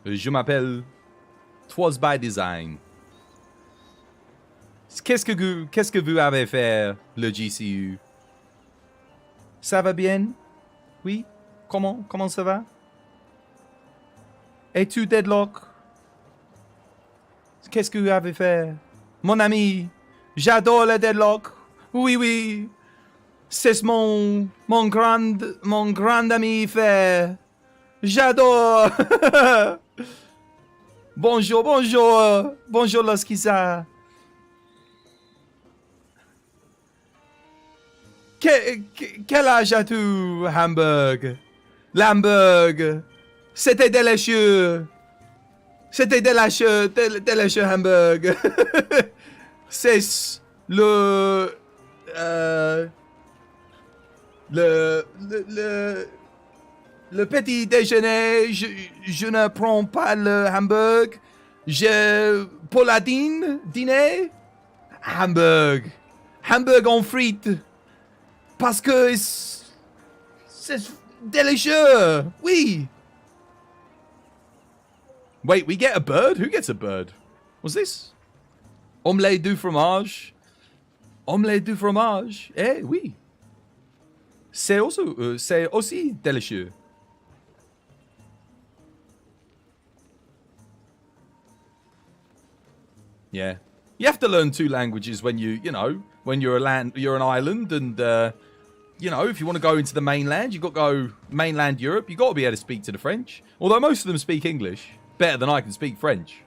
Je m'appelle. 'Twas by design. Qu'est-ce que vous avez fait, le GCU? Ça va bien? Oui? Comment ça va? Es-tu deadlock? Qu'est-ce que vous avez fait? Mon ami, j'adore le deadlock. Oui, oui. C'est mon grand ami fait. J'adore. Bonjour, bonjour. Bonjour, Loskisa. Quel âge as-tu, Hamburg? L'Hamburg. C'était délicieux. C'était délicieux, Hamburg. C'est le petit déjeuner. Je ne prends pas le Hamburg. Pour la dîner, Hamburg en frites. Parce que c'est délicieux. Oui. Wait, we get a bird? Who gets a bird? What's this? Omelette du fromage. Omelette du fromage. Eh, oui. C'est aussi délicieux. Yeah. You have to learn 2 languages when you know, when you're an island, and you know, if you want to go into the mainland, you've got to go mainland Europe, you've got to be able to speak to the French. Although most of them speak English better than I can speak French.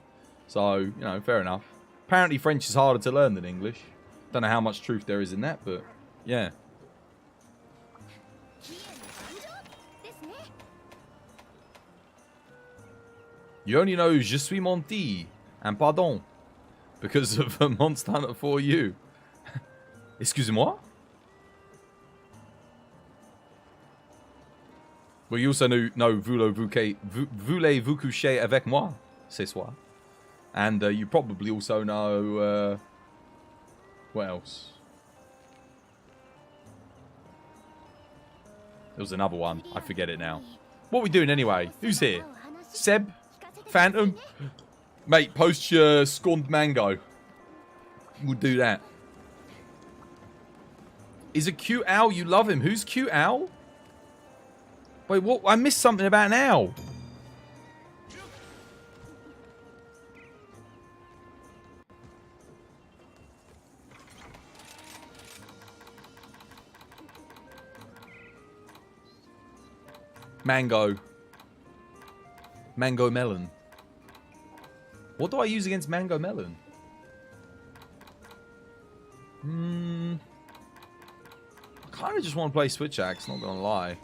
So, you know, fair enough. Apparently French is harder to learn than English. Don't know how much truth there is in that, but yeah. You only know Je suis menti and pardon because of Monster Hunter 4U. Excusez-moi? Well, you also know voulez-vous coucher avec moi ce soir? And you probably also know... what else? There was another one. I forget it now. What are we doing anyway? Who's here? Seb? Phantom? Mate, post your scorned mango. We'll do that. Is a cute owl? You love him. Who's cute owl? Wait, what? I missed something about an owl. Mango. Mango melon. What do I use against mango melon? I kind of just want to play Switch Axe, not gonna lie.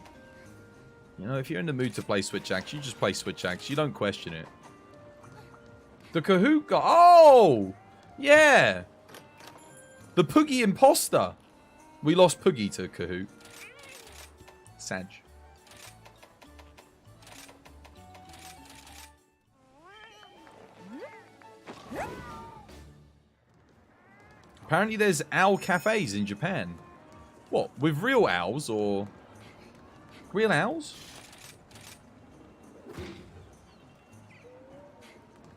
You know, if you're in the mood to play Switch Axe, you just play Switch Axe. You don't question it. The Kahoot guy. Oh! Yeah! The Poogie imposter. We lost Poogie to Kahoot. Sag. Apparently there's owl cafes in Japan. What, with real owls or... real owls?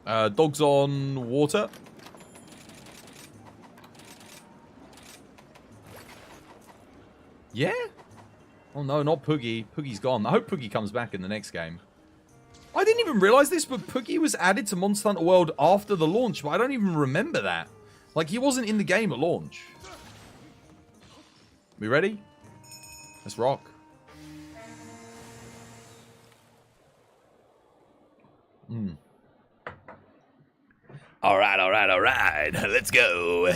Dogs on water. Yeah? Oh no, not Poogie. Poogie's gone. I hope Poogie comes back in the next game. I didn't even realize this, but Poogie was added to Monster Hunter World after the launch, but I don't even remember that. Like, he wasn't in the game at launch. We ready? Let's rock. Alright, alright, alright. Let's go.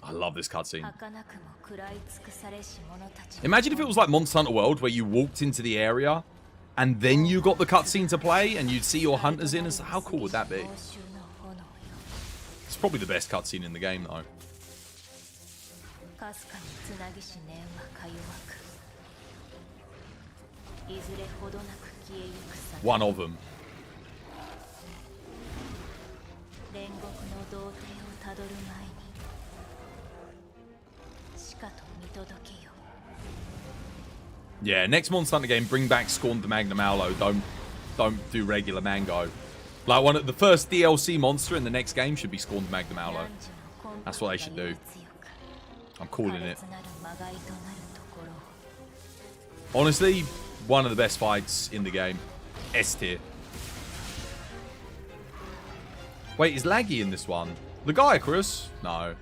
I love this cutscene. Imagine if it was like Monster Hunter World where you walked into the area and then you got the cutscene to play and you'd see your hunters in. How cool would that be? It's probably the best cutscene in the game though. One of them. Yeah, next Monster Hunter game, bring back Scorn the Magnum Aulo. Don't do regular Mango. Like the first DLC monster in the next game should be Scorn the Magnum Aulo. That's what they should do. I'm calling it. Honestly, one of the best fights in the game. S tier. Wait, is Laggy in this one? Lagiacrus? No.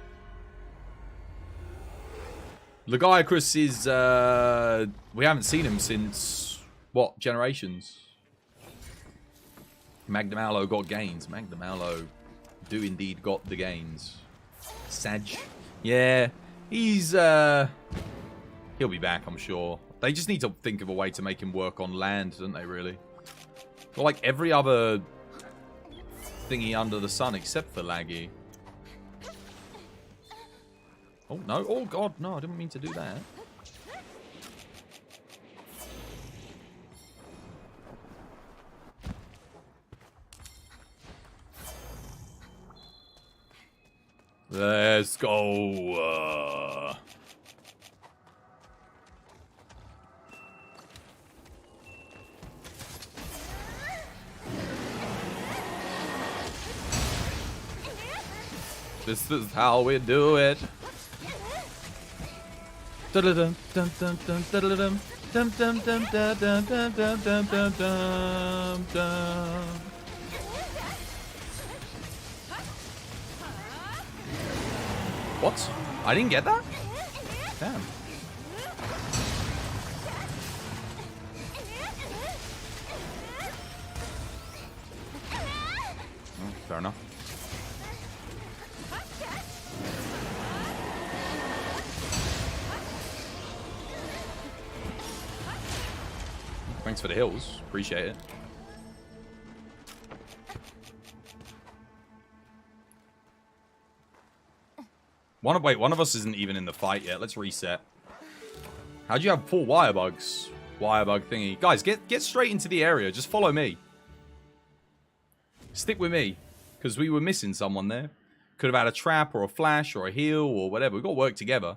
Lagiacrus is, we haven't seen him since, what, Generations? Magnum Aulo got gains. Magnum Aulo do indeed got the gains. Sag. Yeah, he's, he'll be back, I'm sure. They just need to think of a way to make him work on land, don't they, really? Well, like every other thingy under the sun except for Laggy. Oh, no. Oh, God. No, I didn't mean to do that. Let's go. This is how we do it. What? I didn't get that? Damn. Oh, fair enough. Thanks for the hills. Appreciate it. One of us isn't even in the fight yet. Let's reset. How'd you have 4 wire bugs? Wire bug thingy. Guys, get straight into the area. Just follow me. Stick with me. Because we were missing someone there. Could have had a trap or a flash or a heal or whatever. We've got to work together.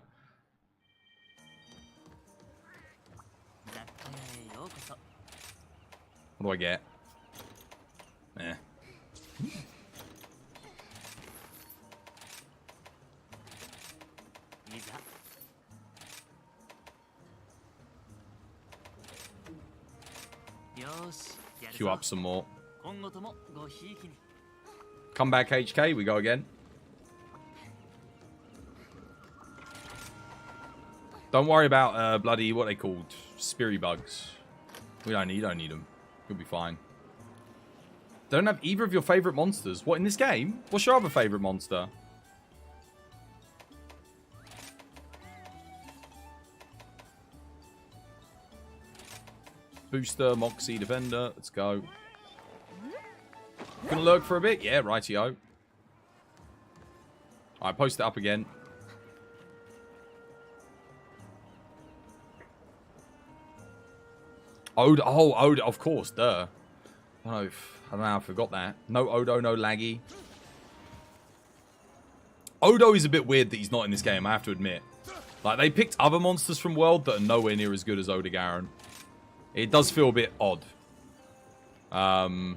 What do I get? Eh. Queue up some more. Come back HK, we go again. Don't worry about bloody, what they called, Spirit bugs. You don't need them. You'll be fine. Don't have either of your favourite monsters. What, in this game? What's your other favourite monster? Booster, Moxie, Defender. Let's go. Gonna lurk for a bit? Yeah, rightio. Alright, post it up again. Odo, oh, Odo, of course, duh. I don't know how I forgot that. No Odo, no Laggy. Odo is a bit weird that he's not in this game, I have to admit. Like, they picked other monsters from World that are nowhere near as good as Odogaron. It does feel a bit odd. But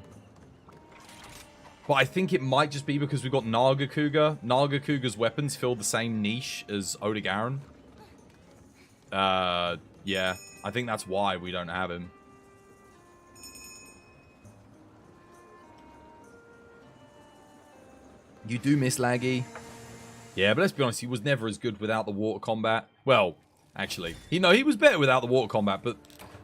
I think it might just be because we've got Nagakuga. Nagakuga's weapons fill the same niche as Odogaron. Yeah. I think that's why we don't have him. You do miss Laggy. Yeah, but let's be honest, he was never as good without the water combat. Well, actually, he was better without the water combat, but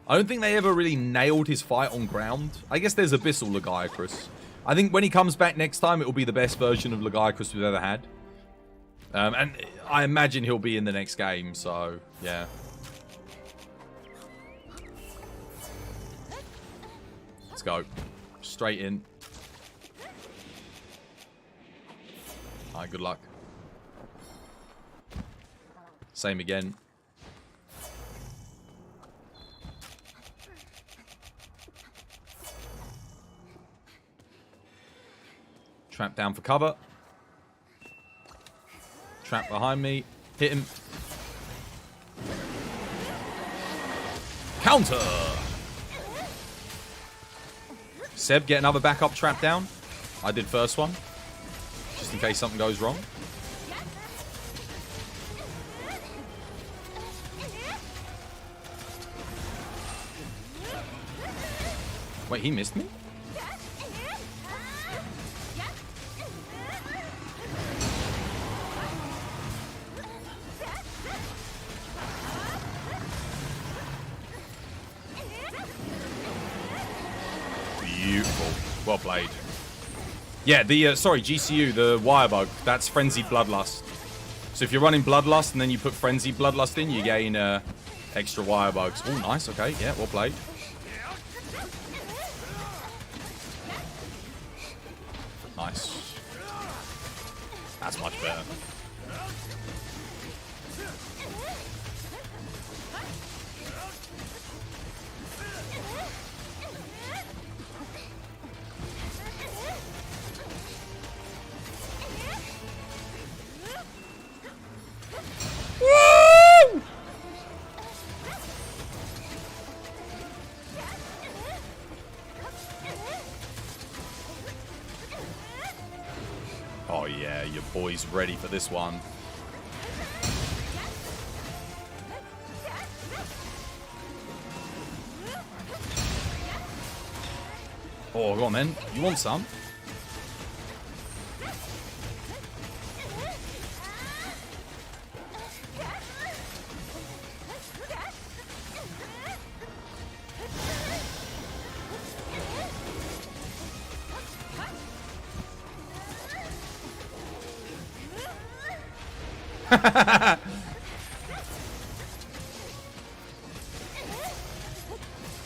I don't think they ever really nailed his fight on ground. I guess there's Abyssal Lagiacrus, I think when he comes back next time, it will be the best version of Legiacus we've ever had. And I imagine he'll be in the next game, so yeah. Let's go. Straight in. Alright, good luck. Same again. Trap down for cover. Trap behind me. Hit him. Counter! Seb, get another backup trap down. I did first one. Just in case something goes wrong. Wait, he missed me? Beautiful. Well played. Yeah, the, sorry, GCU, the wire bug, that's Frenzied Bloodlust. So if you're running Bloodlust and then you put Frenzied Bloodlust in, you gain extra wire bugs. Oh, nice, okay, yeah, well played. Nice. That's much better. Woo! Oh yeah, your boy's ready for this one. Oh, go on then. You want some?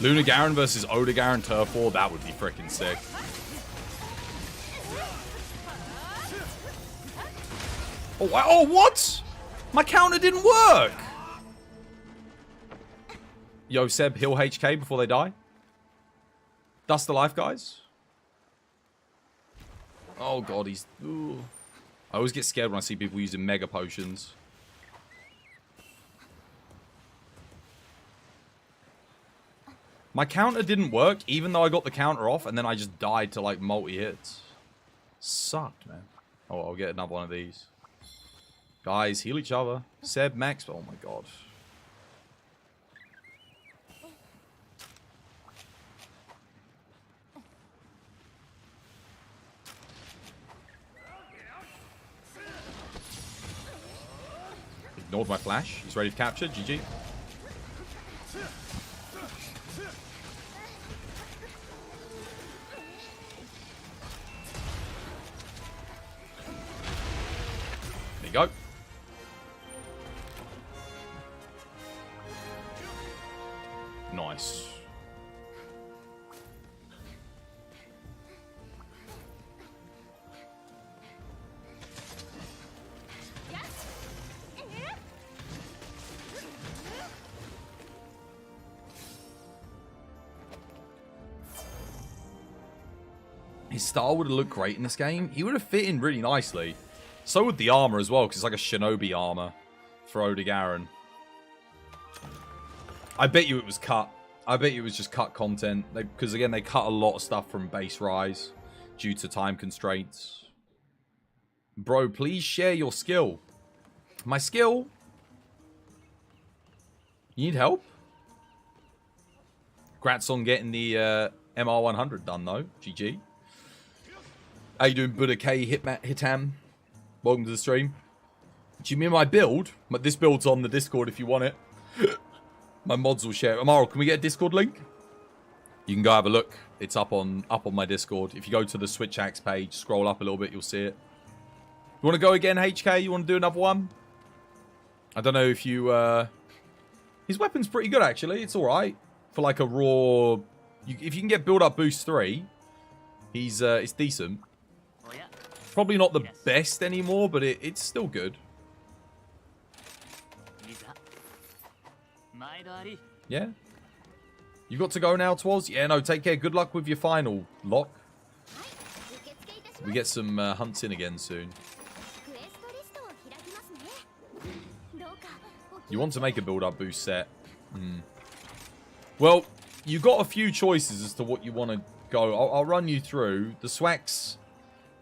Luna Garen versus Oda Garen Turf War, that would be freaking sick. Oh, oh, what? My counter didn't work. Yo, Seb, heal HK before they die. Dust the life, guys. Oh, God, he's... Ooh. I always get scared when I see people using mega potions. My counter didn't work, even though I got the counter off, and then I just died to, like, multi-hits. Sucked, man. Oh, I'll get another one of these. Guys, heal each other. Seb, Max. Oh, my God. Ignored my flash. He's ready to capture. GG. There you go. Nice. His style would have looked great in this game. He would have fit in really nicely. So would the armor as well, because it's like a shinobi armor for Oda Garen. I bet you it was cut. I bet you it was just cut content. Because again, they cut a lot of stuff from base Rise due to time constraints. Bro, please share your skill. My skill? You need help? Congrats on getting the MR100 done though. GG. How you doing, Buddha K Hitam? Welcome to the stream. Do you mean my build? This build's on the Discord if you want it. My mods will share. Amaral, can we get a Discord link? You can go have a look. It's up on my Discord. If you go to the Switch Axe page, scroll up a little bit, you'll see it. You want to go again, HK? You want to do another one? I don't know if you... His weapon's pretty good, actually. It's alright. For like a raw... if you can get build-up boost 3, it's decent. Probably not the best anymore, but it's still good. Yeah. You got to go now, Twas? Yeah, no, take care. Good luck with your final, Lock. We get some hunts in again soon. You want to make a build-up boost set. Well, you got a few choices as to what you want to go. I'll run you through. The Swax,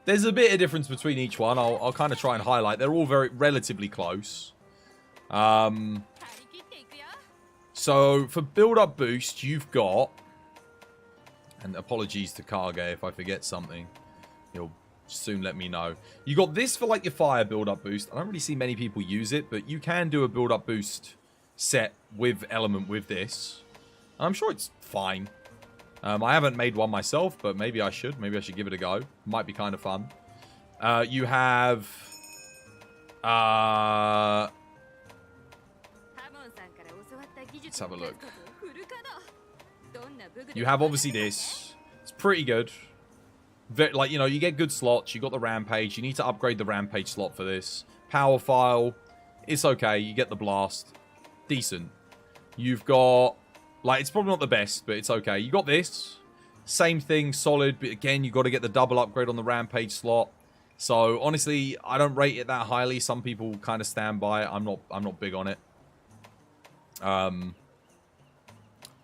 there's a bit of difference between each one. I'll kind of try and highlight. They're all relatively close. So, for build-up boost, you've got... And apologies to Kage if I forget something. He'll soon let me know. You got this for, like, your fire build-up boost. I don't really see many people use it, but you can do a build-up boost set with element with this. I'm sure it's fine. I haven't made one myself, but maybe I should. Maybe I should give it a go. Might be kind of fun. You have... let's have a look. You have obviously this. It's pretty good. Like, you know, you get good slots. You got the Rampage. You need to upgrade the Rampage slot for this. Power File. It's okay. You get the Blast. Decent. You've got... Like, it's probably not the best, but it's okay. You got this. Same thing, solid. But again, you got to get the double upgrade on the Rampage slot. So, honestly, I don't rate it that highly. Some people kind of stand by it. I'm not big on it.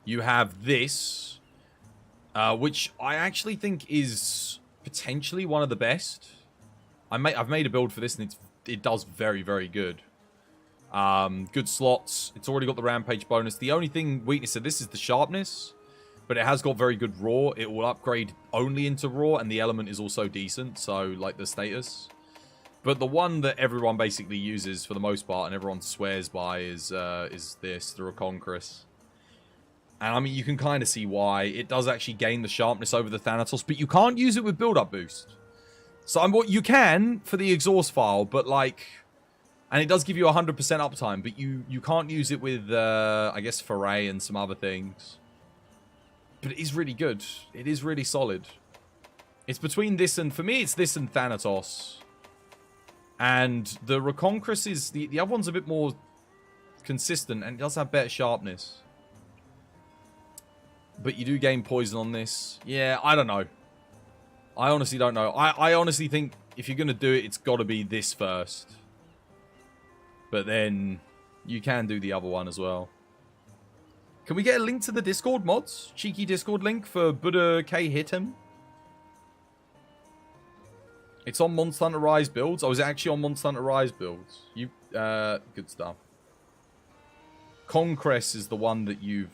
You have this, which I actually think is potentially one of the best. I've made a build for this, and it does very, very good. Good slots. It's already got the Rampage bonus. The only weakness of this is the sharpness, but it has got very good raw. It will upgrade only into raw, and the element is also decent, so like the status. But the one that everyone basically uses for the most part, and everyone swears by, is this, the Reconquerus. And I mean, you can kind of see why. It does actually gain the sharpness over the Thanatos, but you can't use it with build-up boost. So you can for the exhaust file, but like... And it does give you 100% uptime, but you can't use it with, I guess, Foray and some other things. But it is really good. It is really solid. It's between this and... For me, it's this and Thanatos. And the Reconquerus is... The other one's a bit more consistent, and it does have better sharpness. But you do gain poison on this. Yeah, I don't know. I honestly don't know. I honestly think if you're going to do it, it's got to be this first. But then you can do the other one as well. Can we get a link to the Discord mods? Cheeky Discord link for Buddha K Hit him. It's on Monster Hunter Rise builds. Oh, is it actually on Monster Hunter Rise builds? Good stuff. Conquest is the one that you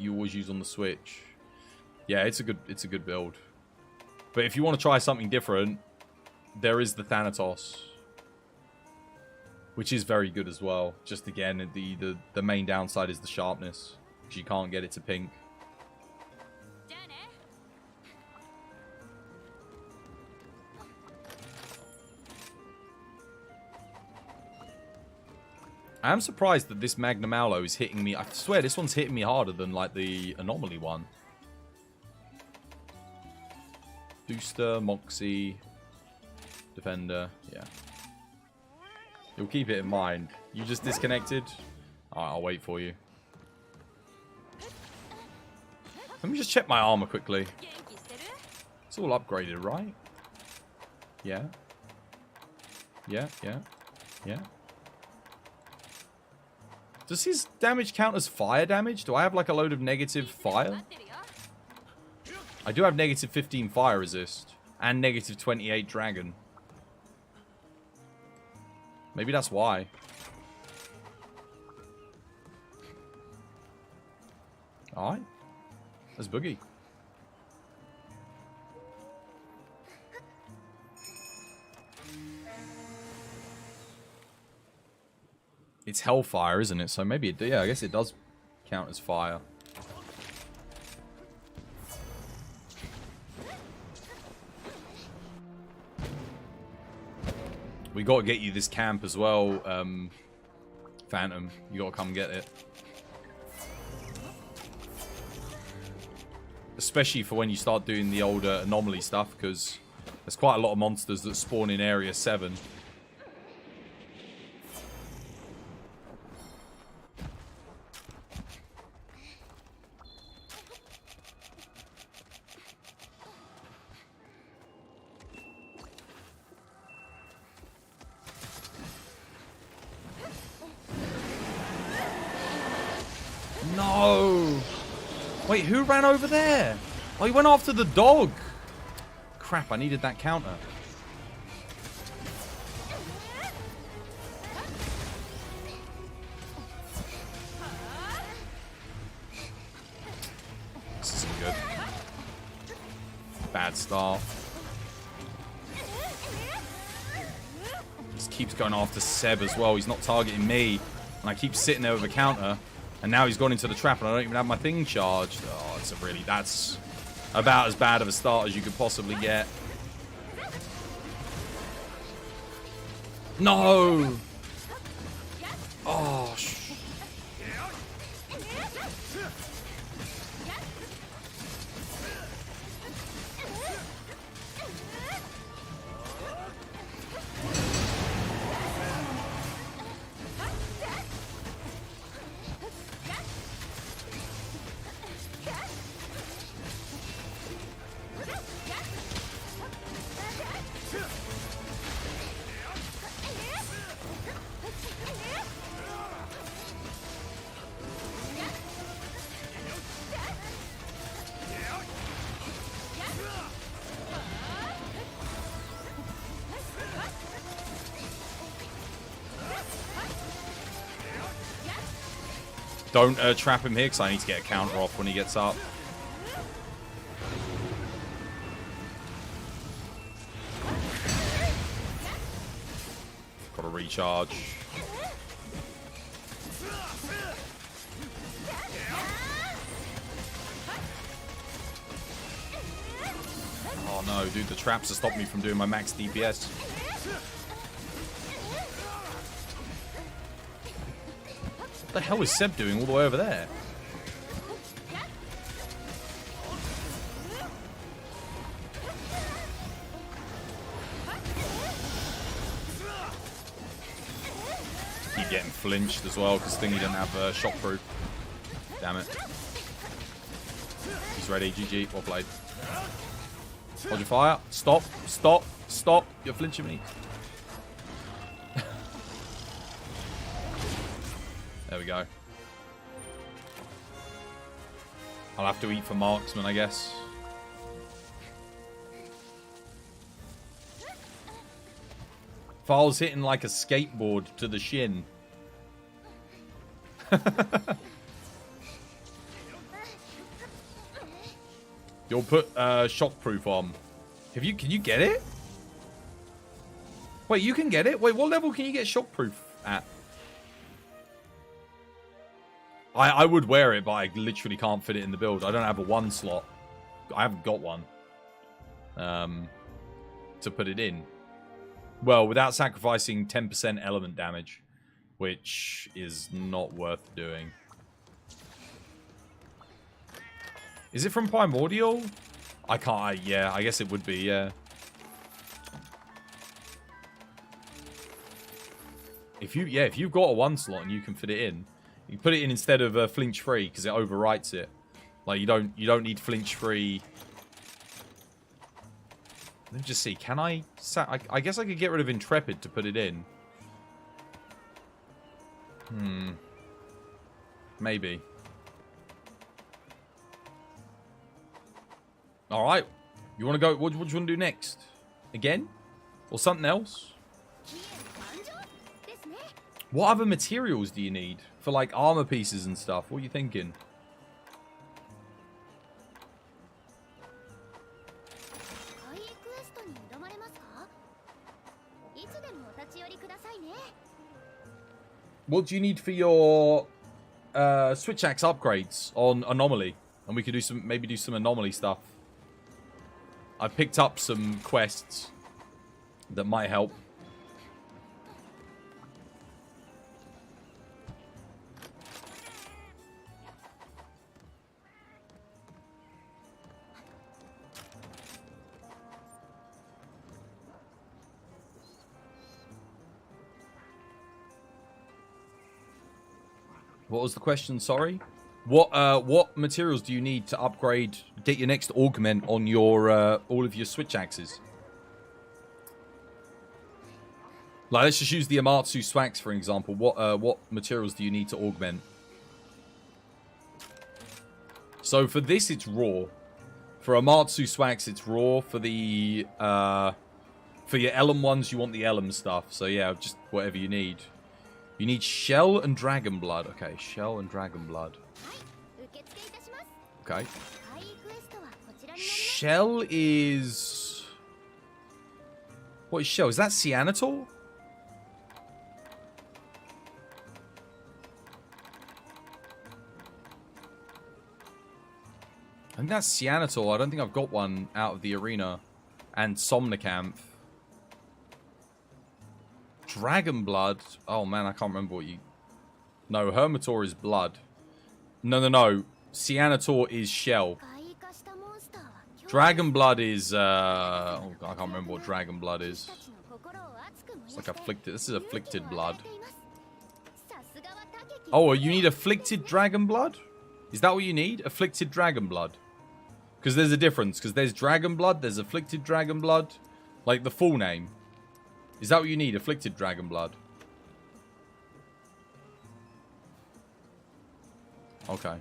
always use on the Switch. Yeah, it's a good build. But if you want to try something different, there is the Thanatos, which is very good as well. Just again, the main downside is the sharpness, because you can't get it to pink. I am surprised that this Magnum Aloe is hitting me. I swear this one's hitting me harder than like the Anomaly one. Booster, Moxie, Defender, yeah. You'll keep it in mind. You just disconnected? Alright, I'll wait for you. Let me just check my armor quickly. It's all upgraded, right? Yeah. Yeah. Does his damage count as fire damage? Do I have like a load of negative fire? I do have negative 15 fire resist. And negative 28 dragon. Maybe that's why. Alright. That's Boogie. It's Hellfire, isn't it? So maybe it... Yeah, I guess it does count as fire. We got to get you this camp as well, Phantom. You got to come get it. Especially for when you start doing the older anomaly stuff, because there's quite a lot of monsters that spawn in Area 7. No! Wait, who ran over there? Oh, he went after the dog. Crap, I needed that counter. This isn't good. Bad start. Just keeps going after Seb as well. He's not targeting me. And I keep sitting there with a counter. And now he's gone into the trap and I don't even have my thing charged. Oh, it's a really... That's about as bad of a start as you could possibly get. No! Oh, don't trap him here because I need to get a counter off when he gets up. Got to recharge. Oh no, dude, the traps have stopped me from doing my max DPS. What the hell is Seb doing all the way over there? Keep getting flinched as well because Thingy doesn't have shockproof. Damn it. He's ready. GG. Well played. Hold your fire. Stop. Stop. Stop. You're flinching me. There we go. I'll have to eat for marksman, I guess. File's hitting like a skateboard to the shin. You'll put shockproof on. Can you get it? Wait, you can get it? Wait, what level can you get shockproof at? I would wear it, but I literally can't fit it in the build. I don't have a 1 slot. I haven't got one. To put it in. Well, without sacrificing 10% element damage. Which is not worth doing. Is it from Primordial? I can't... yeah, I guess it would be, yeah. If you've got a 1 slot and you can fit it in... You put it in instead of flinch free because it overwrites it. Like you don't need flinch free. Let me just see. Can I guess I could get rid of Intrepid to put it in. Maybe. All right. You want to go? What do you want to do next? Again, or something else? What other materials do you need for like armor pieces and stuff? What are you thinking? What do you need for your switch axe upgrades on anomaly? And we could do some, maybe do some anomaly stuff. I picked up some quests that might help. What was the question? Sorry. What materials do you need to upgrade, get your next augment on your all of your switch axes? Like, let's just use the Amatsu Swax for example. What materials do you need to augment? So for this, it's raw. For Amatsu Swax, it's raw. For the for your Elm ones, you want the Elm stuff. So yeah, just whatever you need. You need shell and dragon blood. Okay, shell and dragon blood. Okay. Shell is... What is shell? Is that cyanitol? I think that's cyanitol. I don't think I've got one out of the arena. And Somnicanth. Dragon blood. Oh man, I can't remember what you... No, Hermitor is blood. No. Cyanitol is shell. Dragon blood is... Oh, I can't remember what dragon blood is. It's like afflicted. This is afflicted blood. Oh, you need afflicted dragon blood? Is that what you need? Afflicted dragon blood? Because there's a difference. Because there's dragon blood, there's afflicted dragon blood. Like the full name. Is that what you need? Afflicted dragon blood? Okay.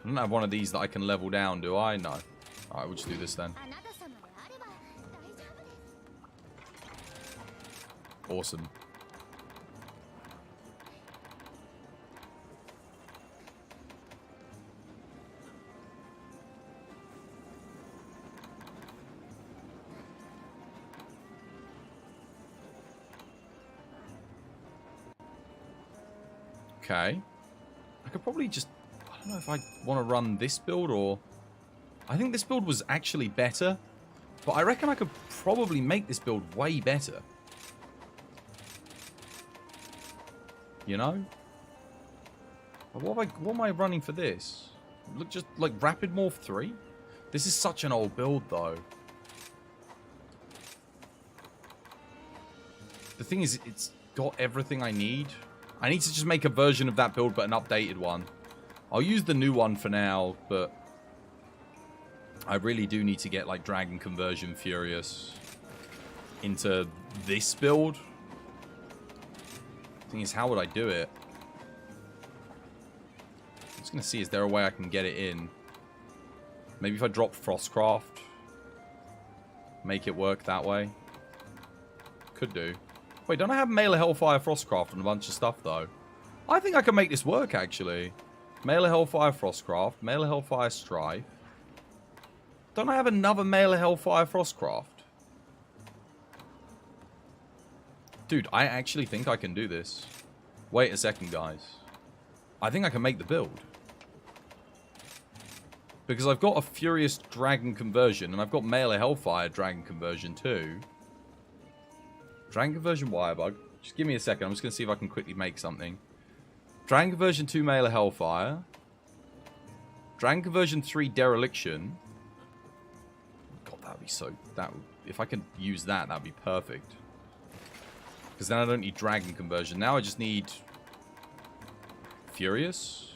I don't have one of these that I can level down, do I? No. Alright, we'll just do this then. Awesome. Okay. I could probably just... I don't know if I want to run this build or... I think this build was actually better. But I reckon I could probably make this build way better. You know? What am I running for this? Look, just like Rapid Morph 3? This is such an old build though. The thing is, it's got everything I need. I need to just make a version of that build, but an updated one. I'll use the new one for now, but I really do need to get like Dragon Conversion Furious into this build. Thing is, how would I do it? I'm just going to see, is there a way I can get it in? Maybe if I drop Frostcraft, make it work that way. Could do. Wait, don't I have Mailer Hellfire Frostcraft and a bunch of stuff, though? I think I can make this work, actually. Mailer Hellfire Frostcraft, Mailer Hellfire Strife. Don't I have another Mailer Hellfire Frostcraft? Dude, I actually think I can do this. Wait a second, guys. I think I can make the build. Because I've got a Furious Dragon Conversion, and I've got Mailer Hellfire Dragon Conversion too. Dragon Conversion Wirebug. Just give me a second. I'm just going to see if I can quickly make something. Dragon Conversion 2 Mailer Hellfire. Dragon Conversion 3 Dereliction. God, that would be so... if I could use that, that would be perfect. Because then I don't need Dragon Conversion. Now I just need... Furious?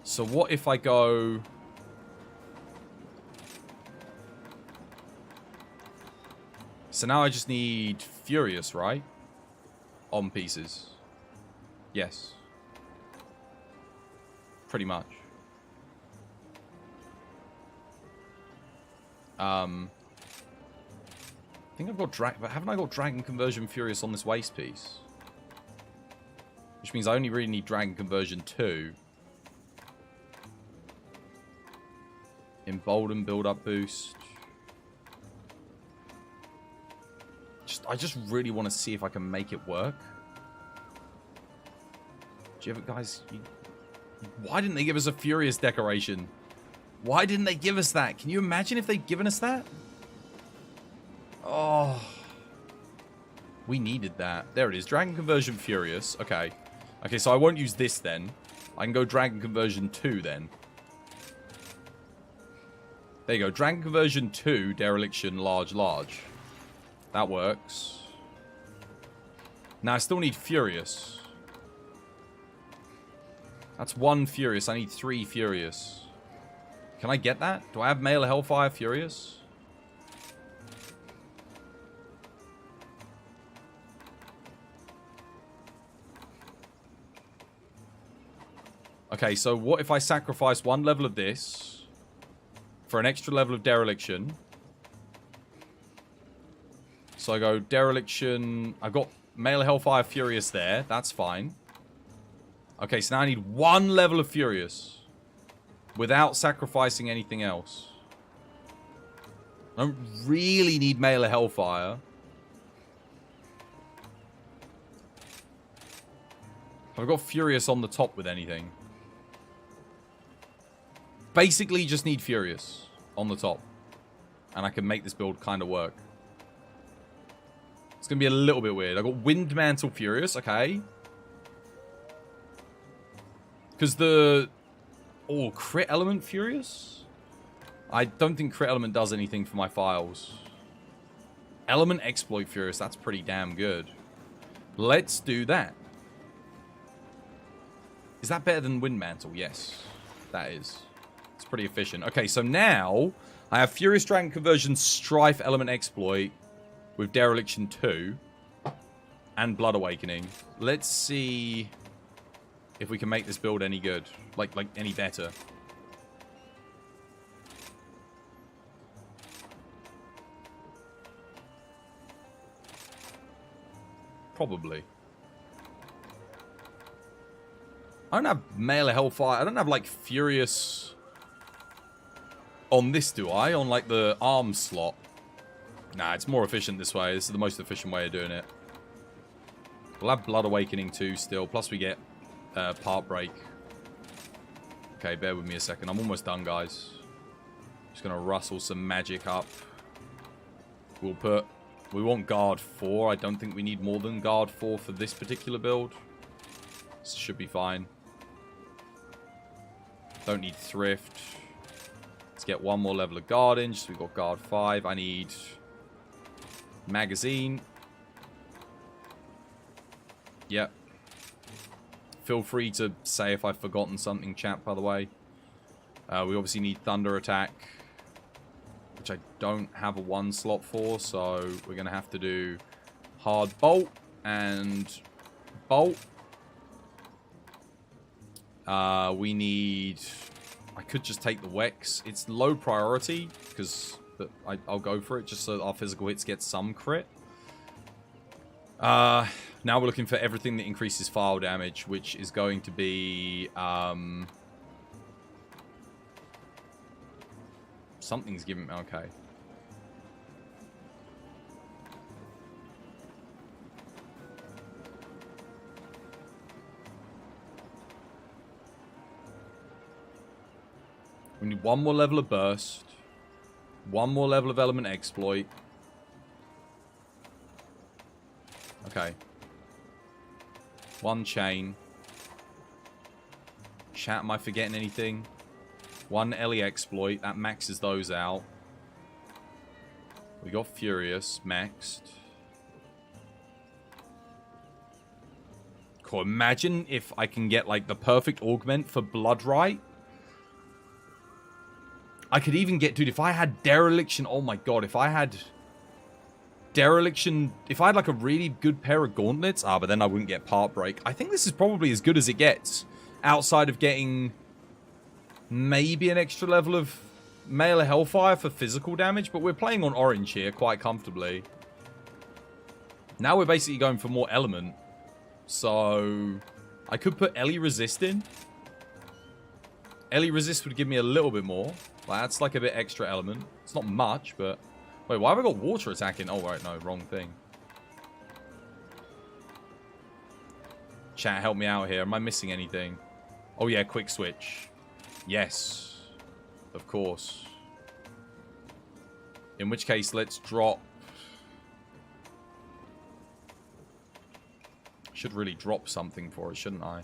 So what if I go... So now I just need Furious, right? On pieces. Yes. Pretty much. I think I've got but haven't I got Dragon Conversion Furious on this waste piece? Which means I only really need Dragon Conversion 2. Embolden build-up boost. I just really want to see if I can make it work. Do you ever, guys... Why didn't they give us a Furious decoration? Why didn't they give us that? Can you imagine if they'd given us that? Oh. We needed that. There it is. Dragon Conversion Furious. Okay. Okay, so I won't use this then. I can go Dragon Conversion 2 then. There you go. Dragon Conversion 2, Dereliction, Large. That works. Now I still need Furious. That's 1 Furious. I need 3 Furious. Can I get that? Do I have Male Hellfire Furious? Okay, so what if I sacrifice 1 level of this for an extra level of Dereliction? So I go Dereliction. I've got Male Hellfire Furious there. That's fine. Okay, so now I need 1 level of Furious without sacrificing anything else. I don't really need Male Hellfire. I've got Furious on the top with anything. Basically, just need Furious on the top. And I can make this build kind of work. It's going to be a little bit weird. I've got Wind Mantle Furious, okay. Because the... Oh, Crit Element Furious? I don't think Crit Element does anything for my files. Element Exploit Furious, that's pretty damn good. Let's do that. Is that better than Wind Mantle? Yes, that is. It's pretty efficient. Okay, so now I have Furious Dragon Conversion, Strife Element Exploit with Dereliction 2 and Blood Awakening. Let's see if we can make this build any good. Like any better. Probably. I don't have Male Hellfire. I don't have, like, Furious on this, do I? On, like, the arm slot. Nah, it's more efficient this way. This is the most efficient way of doing it. We'll have Blood Awakening too still. Plus we get Part Break. Okay, bear with me a second. I'm almost done, guys. Just going to rustle some magic up. We'll put... We want Guard 4. I don't think we need more than Guard 4 for this particular build. This should be fine. Don't need Thrift. Let's get 1 more level of Guarding. So we've got Guard 5. I need Magazine. Yep. Feel free to say if I've forgotten something, chat, by the way. We obviously need Thunder Attack, which I don't have a 1 slot for, so we're going to have to do Hard Bolt and Bolt. We need... I could just take the Wex. It's low priority, because I'll go for it, just so our physical hits get some crit. Now we're looking for everything that increases file damage, which is going to be... Something's giving me... Okay. We need 1 more level of Burst. 1 more level of Element Exploit. Okay. 1 Chain. Chat, am I forgetting anything? 1 Ellie Exploit. That maxes those out. We got Furious maxed. Cool. Imagine if I can get, like, the perfect augment for Bloodright. I could even get... Dude, if I had Dereliction... Oh, my God. If I had... Dereliction... If I had, like, a really good pair of gauntlets... Ah, but then I wouldn't get Part Break. I think this is probably as good as it gets. Outside of getting... Maybe an extra level of Male Hellfire for physical damage. But we're playing on orange here quite comfortably. Now we're basically going for more element. So... I could put Ellie Resist in. Ellie Resist would give me a little bit more. That's like a bit extra element. It's not much, but... Wait, why have I got water attacking? Oh, right, no, wrong thing. Chat, help me out here. Am I missing anything? Oh, yeah, quick switch. Yes. Of course. In which case, let's drop... Should really drop something for it, shouldn't I?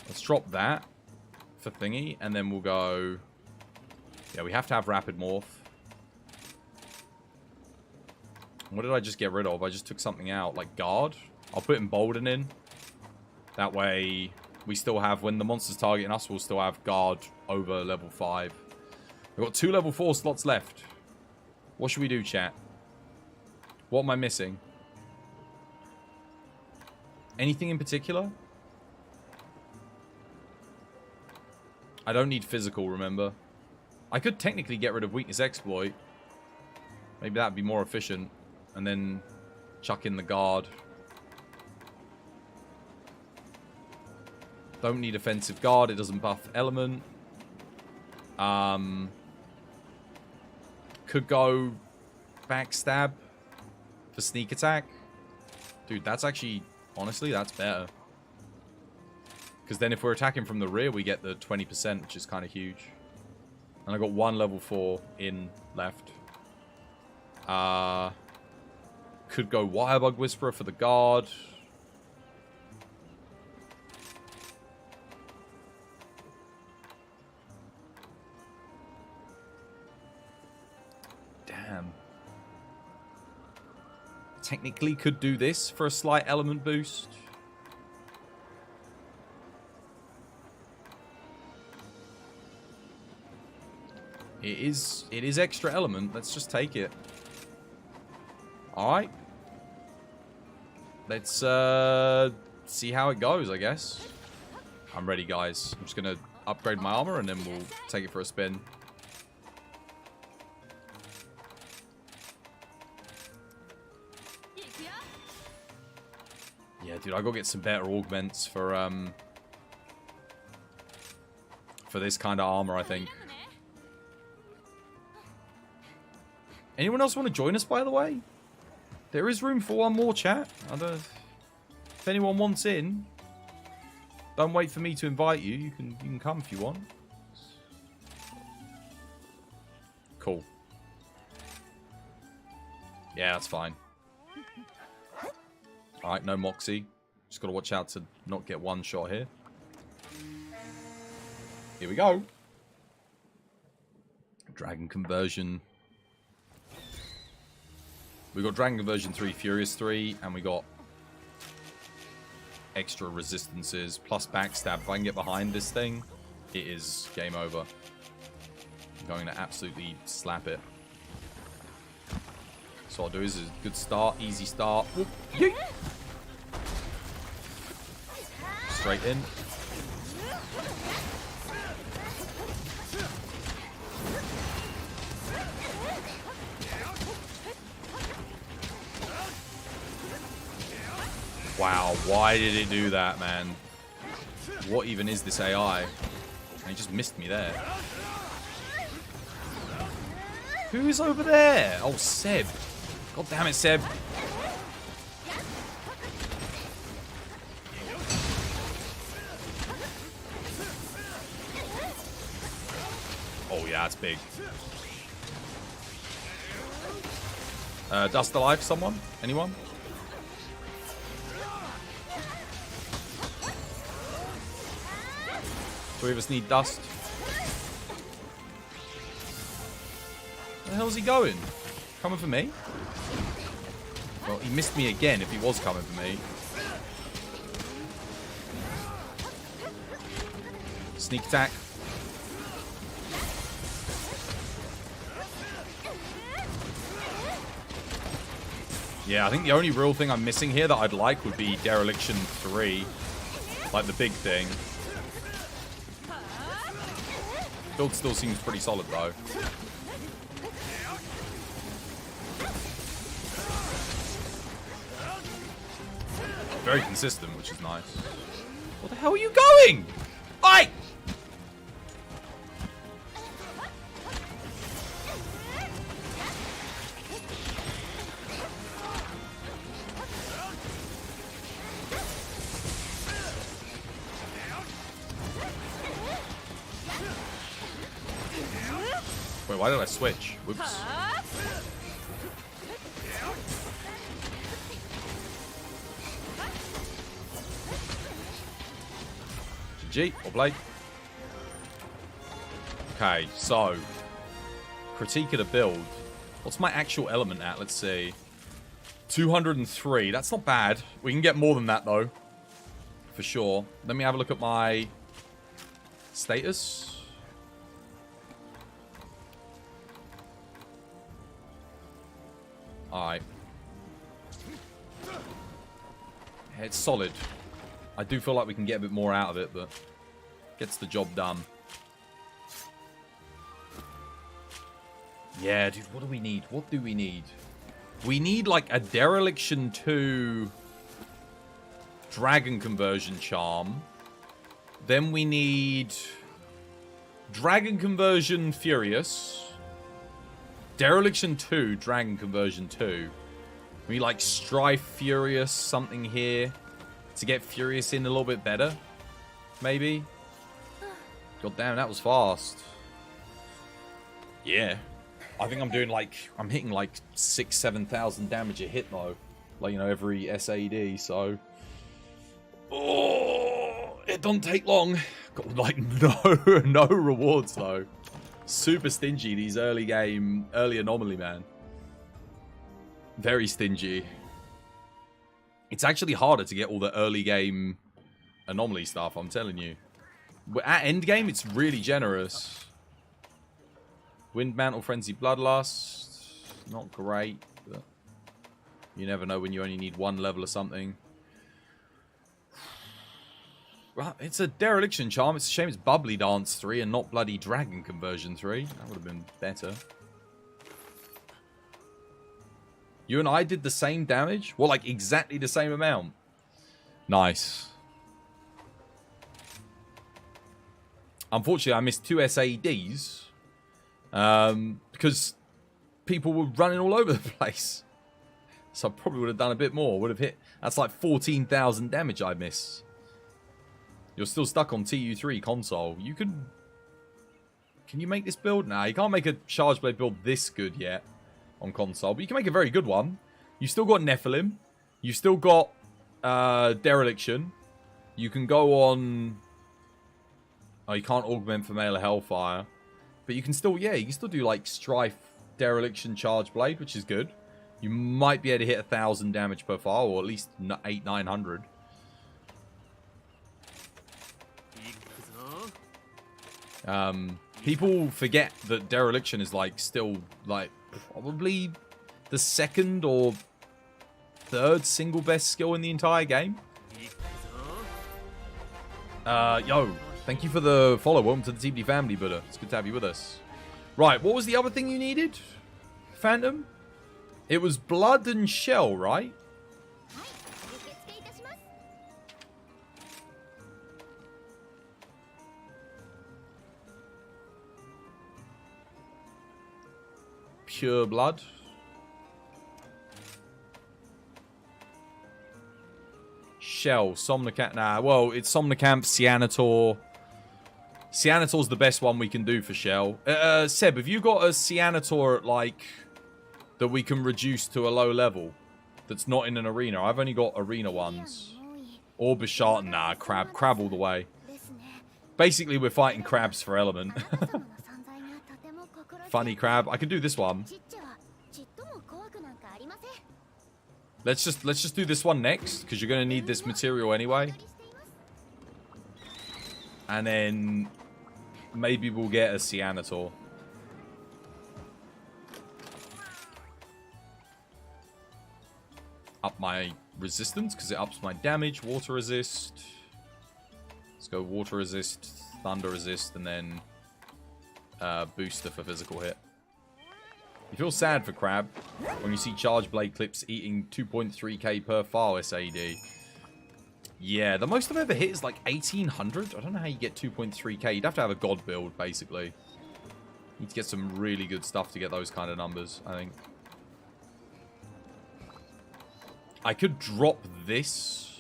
Let's drop that. For thingy, and then we'll go... Yeah, we have to have Rapid Morph. What did I just get rid of? I just took something out, like guard. I'll put embolden in. That way, we still have, when the monster's targeting us, we'll still have guard over level 5. We've got 2 level 4 slots left. What should we do, chat? What am I missing? Anything in particular? I don't need physical, remember? I could technically get rid of weakness exploit. Maybe that'd be more efficient. And then chuck in the guard. Don't need offensive guard. It doesn't buff element. Could go backstab for sneak attack. Dude, that's actually... Honestly, that's better. Because then if we're attacking from the rear, we get the 20%, which is kind of huge. And I got 1 level 4 in left. Could go Wirebug Whisperer for the guard. Damn. Technically could do this for a slight element boost. It is extra element. Let's just take it. Alright. Let's see how it goes, I guess. I'm ready, guys. I'm just going to upgrade my armor and then we'll take it for a spin. Yeah, dude, I gotta get some better augments for this kind of armor, I think. Anyone else want to join us, by the way? There is room for one more, chat. If anyone wants in, don't wait for me to invite you. You can come if you want. Cool. Yeah, that's fine. Alright, no Moxie. Just gotta watch out to not get one shot here. Here we go. Dragon Conversion. We got Dragon Conversion 3, Furious 3, and we got extra resistances, plus backstab. If I can get behind this thing, it is game over. I'm going to absolutely slap it. So I'll do is a good start, easy start. Whoop, yeet. Straight in. Wow, why did it do that, man? What even is this AI? And he just missed me there. Who is over there? Oh, Seb. God damn it, Seb. Oh, yeah, that's big. Dust alive, someone? Anyone? Three of us need dust. Where the hell's he going? Coming for me? Well, he missed me again if he was coming for me. Sneak attack. Yeah, I think the only real thing I'm missing here that I'd like would be Dereliction 3. Like the big thing. Build still seems pretty solid though. Very consistent, which is nice. Where the hell are you going? Oi! Wait, why did I switch? Whoops. GG, or Blade. Okay, so critique of the build. What's my actual element at? Let's see. 203. That's not bad. We can get more than that, though. For sure. Let me have a look at my status. Alright. It's solid. I do feel like we can get a bit more out of it, but gets the job done. Yeah, dude, what do we need? What do we need? We need, like, a Dereliction 2 Dragon Conversion Charm. Then we need Dragon Conversion Furious. Dereliction 2 Dragon Conversion 2. We need, like, Strife Furious something here to get Furious in a little bit better. Maybe. God damn, that was fast. Yeah. I think I'm doing like, I'm hitting like 6,000-7,000 damage a hit though. Like, you know, every SAD, so. Oh, it don't take long. Got like no rewards though. Super stingy, these early anomaly, man. Very stingy. It's actually harder to get all the early game anomaly stuff, I'm telling you. But at end game, it's really generous. Wind Mantle, Frenzy, Bloodlust. Not great, but you never know when you only need one level or something. Well, it's a Dereliction Charm. It's a shame it's Bubbly Dance 3 and not bloody Dragon Conversion 3. That would have been better. You and I did the same damage? Well, like exactly the same amount. Nice. Unfortunately, I missed 2 SADs. Because people were running all over the place. So I probably would have done a bit more. Would have hit. That's like 14,000 damage I miss. You're still stuck on TU3 console. You can you make this build? Nah, you can't make a Charge Blade build this good yet on console. But you can make a very good one. You still got Nephilim. You still got Dereliction. You can go on... Oh, you can't augment for Male Hellfire. But you can still, yeah, you can still do like Strife, Dereliction, Charge Blade, which is good. You might be able to hit 1,000 damage per file, or at least 800-900. People forget that Dereliction is like still like probably the second or third single best skill in the entire game. Yo, thank you for the follow. Welcome to the TBD family, Buddha. It's good to have you with us. Right, what was the other thing you needed, Phantom? It was blood and shell, right? Pure blood. Shell, Somnicamp. Nah, well, it's Somnicamp, Cyanator. Cyanator's the best one we can do for Shell. Seb, have you got a Cyanator at, like, that we can reduce to a low level that's not in an arena? I've only got arena ones. Or Bashart. Nah, crab. Crab all the way. Basically, we're fighting crabs for element. Funny crab. I can do this one. Let's just do this one next, because you're going to need this material anyway. And then maybe we'll get a Cyanator. Up my resistance, because it ups my damage. Water resist. Let's go water resist, thunder resist, and then booster for physical hit. You feel sad for Crab when you see Charge Blade clips eating 2.3k per file SAD. Yeah, the most I've ever hit is like 1,800. I don't know how you get 2.3k. You'd have to have a god build, basically. You need to get some really good stuff to get those kind of numbers, I think. I could drop this.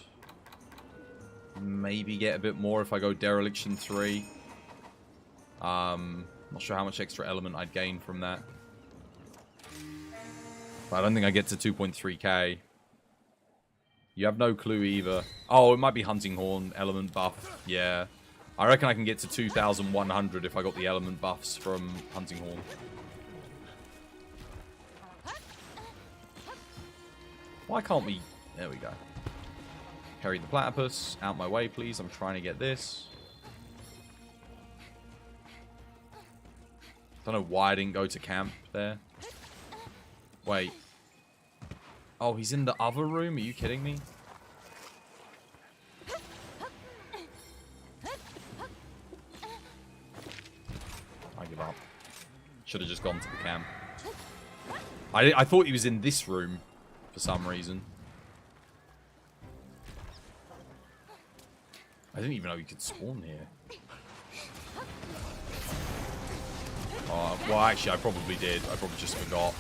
Maybe get a bit more if I go Dereliction 3. Not sure how much extra element I'd gain from that. But I don't think I get to 2.3k. You have no clue either. Oh, it might be Hunting Horn element buff. Yeah. I reckon I can get to 2,100 if I got the element buffs from Hunting Horn. Why can't we... There we go. Carry the platypus. Out my way, please. I'm trying to get this. Don't know why I didn't go to camp there. Wait. Oh, he's in the other room? Are you kidding me? I give up. Should have just gone to the camp. I thought he was in this room for some reason. I didn't even know you could spawn here. Well, actually, I probably did. I probably just forgot.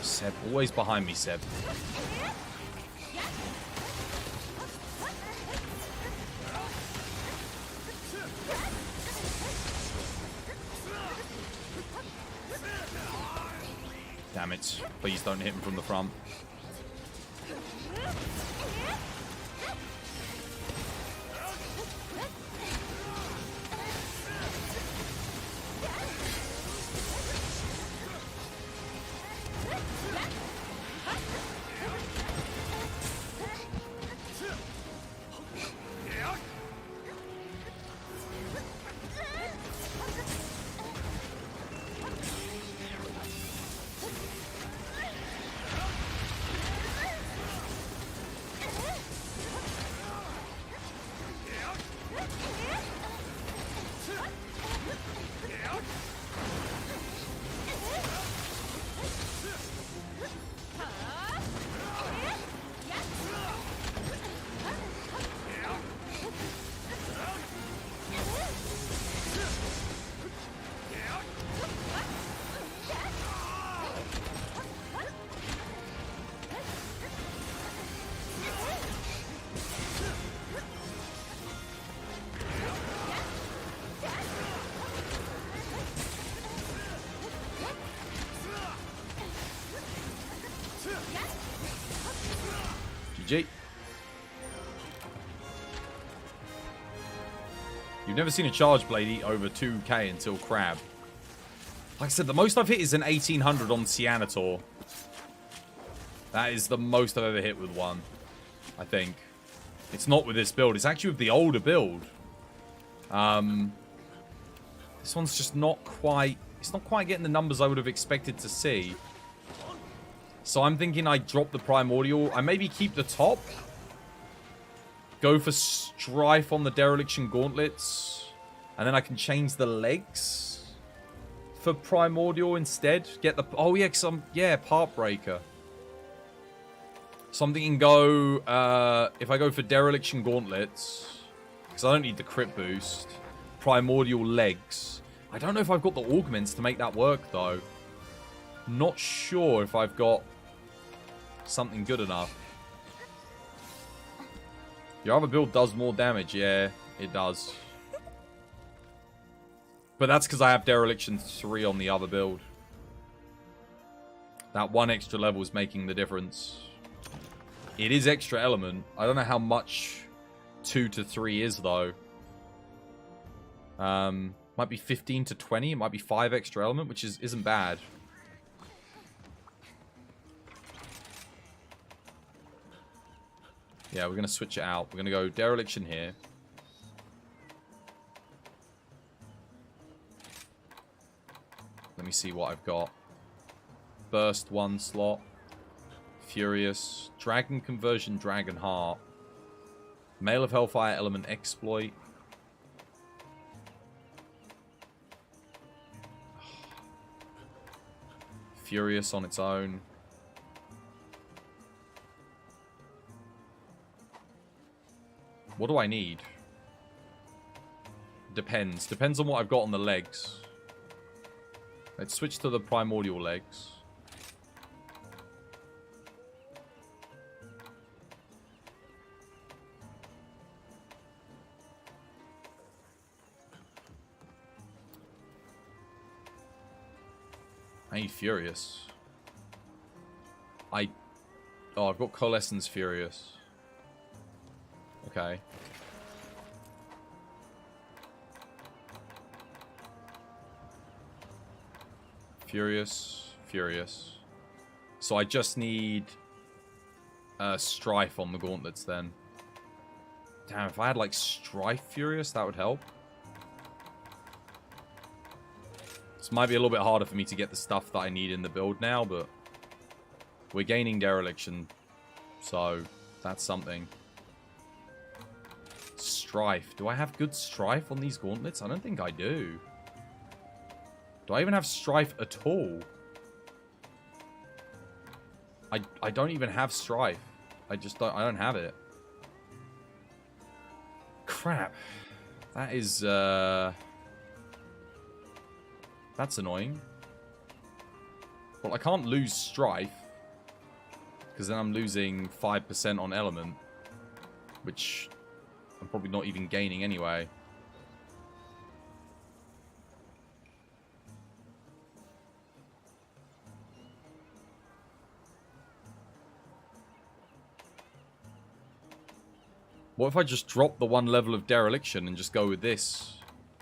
Seb, always behind me, Seb. Damn it. Please don't hit him from the front. GG. You've never seen a charge blade eat over 2k until Crab. Like I said, the most I've hit is an 1800 on Cyanator. That is the most I've ever hit with one, I think. It's not with this build. It's actually with the older build. This one's just not quite... It's not quite getting the numbers I would have expected to see. So I'm thinking I drop the Primordial. I maybe keep the top. Go for Strife on the Dereliction Gauntlets. And then I can change the legs for Primordial instead. Get the... Oh, yeah, because I'm... Yeah, Part Breaker. So I'm thinking go... if I go for Dereliction Gauntlets, because I don't need the crit boost. Primordial legs. I don't know if I've got the augments to make that work, though. Not sure if I've got something good enough. Your other build does more damage. Yeah, it does. But that's because I have Dereliction 3 on the other build. That one extra level is making the difference. It is extra element. I don't know how much 2 to 3 is, though. Might be 15 to 20. It might be 5 extra element, which isn't bad. Yeah, we're going to switch it out. We're going to go Dereliction here. Let me see what I've got. Burst 1 slot. Furious. Dragon Conversion, Dragon Heart. Mail of Hellfire Element Exploit. Furious on its own. What do I need? Depends. Depends on what I've got on the legs. Let's switch to the Primordial legs. I need Furious. Oh, I've got Coalescence Furious. Okay. Furious. So I just need Strife on the gauntlets then. Damn, if I had like Strife Furious, that would help. This might be a little bit harder for me to get the stuff that I need in the build now, but we're gaining Dereliction, so that's something. Strife. Do I have good Strife on these gauntlets? I don't think I do. Do I even have Strife at all? I don't even have Strife. I don't have it. Crap. That is, that's annoying. Well, I can't lose Strife, because then I'm losing 5% on Element, which I'm probably not even gaining anyway. What if I just drop the one level of Dereliction and just go with this?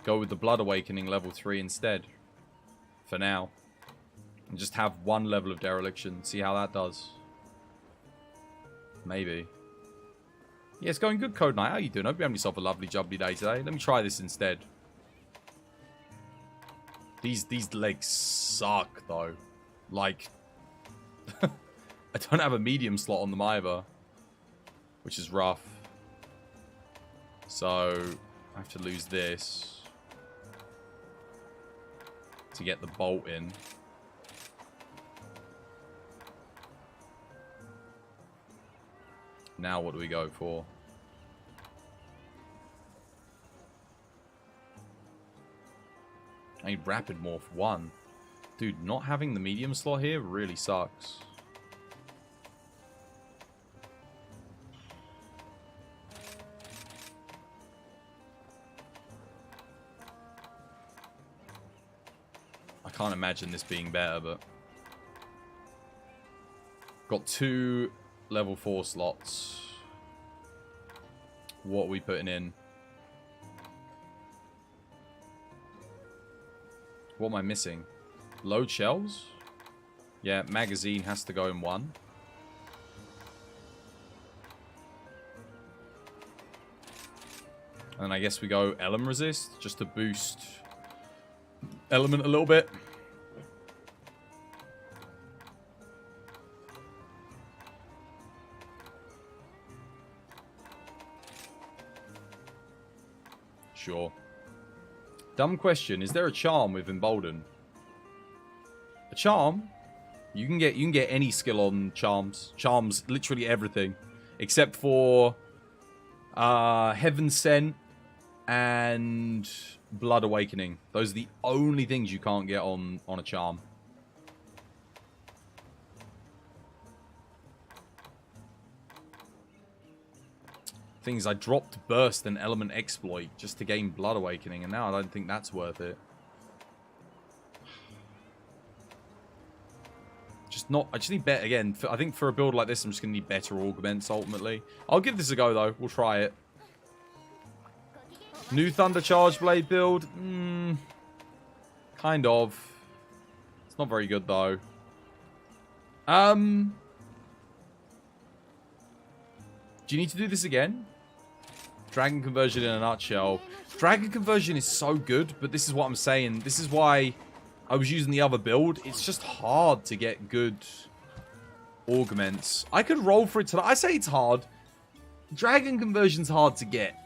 Go with the Blood Awakening level 3 instead. For now. And just have one level of Dereliction. See how that does. Maybe. Yeah, it's going good, Code Knight. How you doing? Hope you're having yourself a lovely jubbly day today. Let me try this instead. These legs suck, though. Like, I don't have a medium slot on them either. Which is rough. So, I have to lose this to get the bolt in. Now what do we go for? I need Rapid Morph 1. Dude, not having the medium slot here really sucks. I can't imagine this being better, but... Got 2 level 4 slots. What are we putting in? What am I missing? Load shells? Yeah, magazine has to go in 1. And then I guess we go Element Resist, just to boost Element a little bit. Sure. Dumb question. Is there a charm with Embolden? A charm? You can get any skill on charms. Charms, literally everything. Except for Heaven Sent and Blood Awakening. Those are the only things you can't get on a charm. Things I dropped Burst and Element Exploit just to gain Blood Awakening, and now I don't think that's worth it. I just need better, again, I think for a build like this, I'm just going to need better augments, ultimately. I'll give this a go, though. We'll try it. New Thunder Charge Blade build? Kind of. It's not very good, though. Do you need to do this again? Dragon Conversion in a nutshell. Dragon Conversion is so good, but this is what I'm saying. This is why I was using the other build. It's just hard to get good augments. I could roll for it tonight. I say it's hard. Dragon Conversion's hard to get.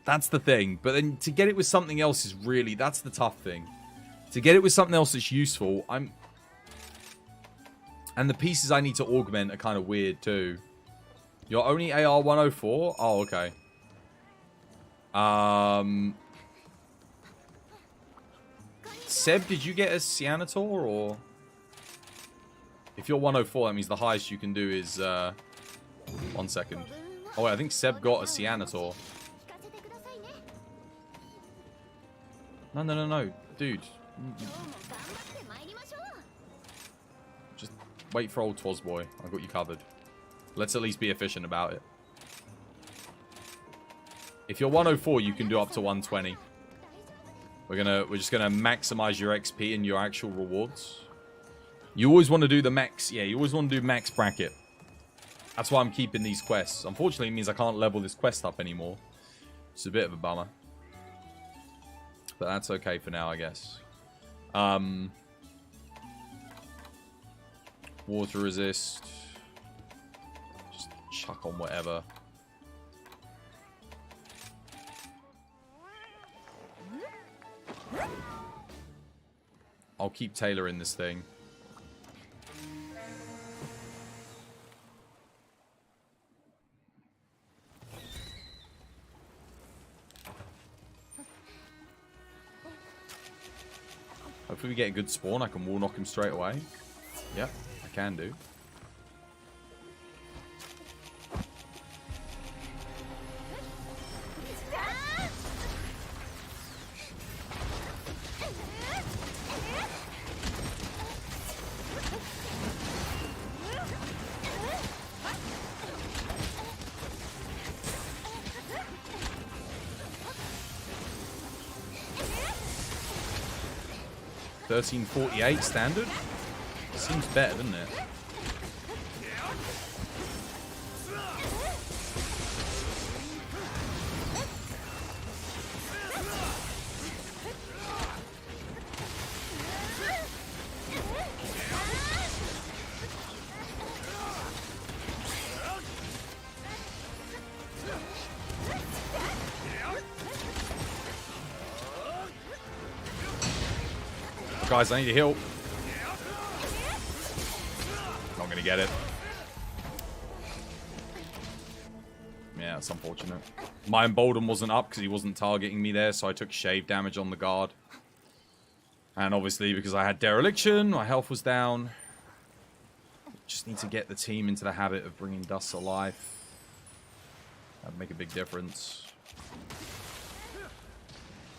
That's the thing. But then to get it with something else is really... That's the tough thing. To get it with something else that's useful, And the pieces I need to augment are kind of weird too. You're only AR 104? Oh, okay. Seb, did you get a Cyanator, or... If you're 104, that means the highest you can do is, 1 second. Oh, wait, I think Seb got a Cyanator. No. Dude. Just... Wait for old Twosboy. I got you covered. Let's at least be efficient about it. If you're 104, you can do up to 120. We're just gonna maximize your XP and your actual rewards. You always want to do the max. Yeah, you always want to do max bracket. That's why I'm keeping these quests. Unfortunately, it means I can't level this quest up anymore. It's a bit of a bummer. But that's okay for now, I guess. Water resist. Just chuck on whatever. I'll keep Taylor in this thing. Hopefully we get a good spawn. I can wall knock him straight away. Yep, I can do. $13.48 standard? Seems better, doesn't it? Guys, I need a heal. Not gonna get it. Yeah, that's unfortunate. My Embolden wasn't up because he wasn't targeting me there, so I took shave damage on the guard. And obviously, because I had Dereliction, my health was down. Just need to get the team into the habit of bringing Dust to life. That'd make a big difference.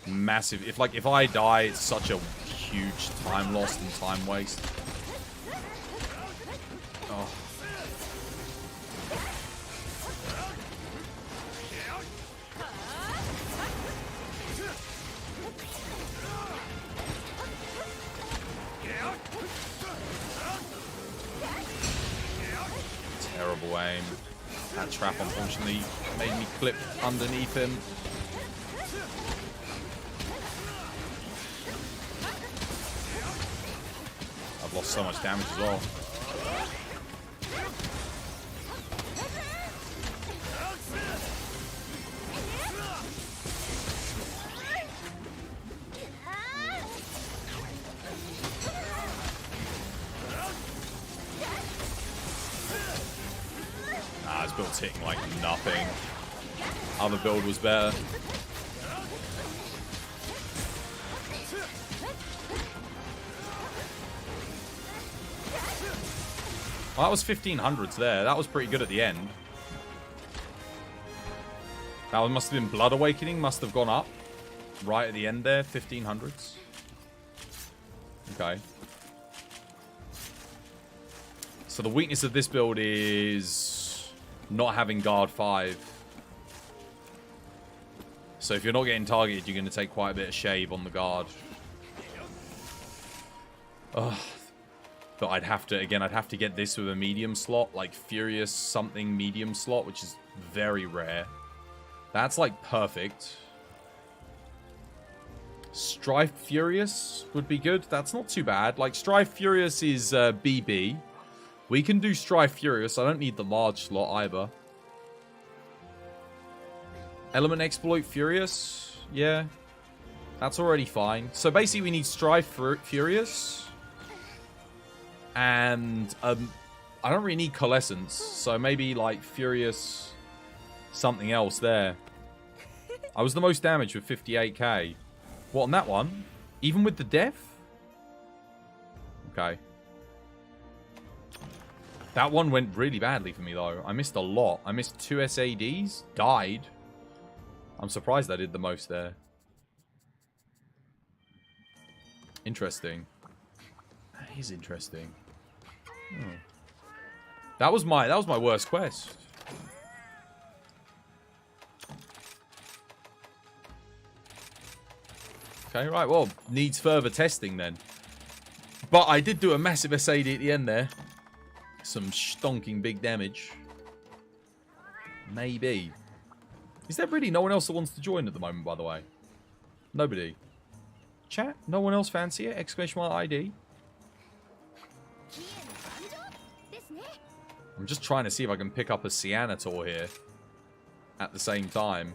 Massive. If I die, it's such a huge time lost and time waste. Oh. Terrible aim. That trap unfortunately made me clip underneath him. I've lost so much damage as well. Nah, this build's hitting like nothing. Other build was better. Well, that was 1500s there. That was pretty good at the end. That must have been Blood Awakening. Must have gone up. Right at the end there. 1500s. Okay. So the weakness of this build is not having Guard 5. So if you're not getting targeted, you're going to take quite a bit of shave on the guard. Ugh. But I'd have to get this with a medium slot, like Furious something medium slot, which is very rare. That's like perfect. Strife Furious would be good. That's not too bad. Like Strife Furious is BB. We can do Strife Furious. I don't need the large slot either. Element Exploit Furious. Yeah. That's already fine. So basically we need Strife Furious. And I don't really need Coalescence, so maybe like Furious something else there. I was the most damaged with 58k. What, on that one? Even with the death? Okay. That one went really badly for me though. I missed a lot. I missed 2 SADs. Died. I'm surprised I did the most there. Interesting. That is interesting. That was my worst quest. Okay, right, well, needs further testing then. But I did do a massive SAD at the end there. Some stonking big damage. Maybe. Is there really no one else that wants to join at the moment, by the way? Nobody. Chat? No one else fancy it? Exclamation mark ID. I'm just trying to see if I can pick up a Cyanator here. At the same time.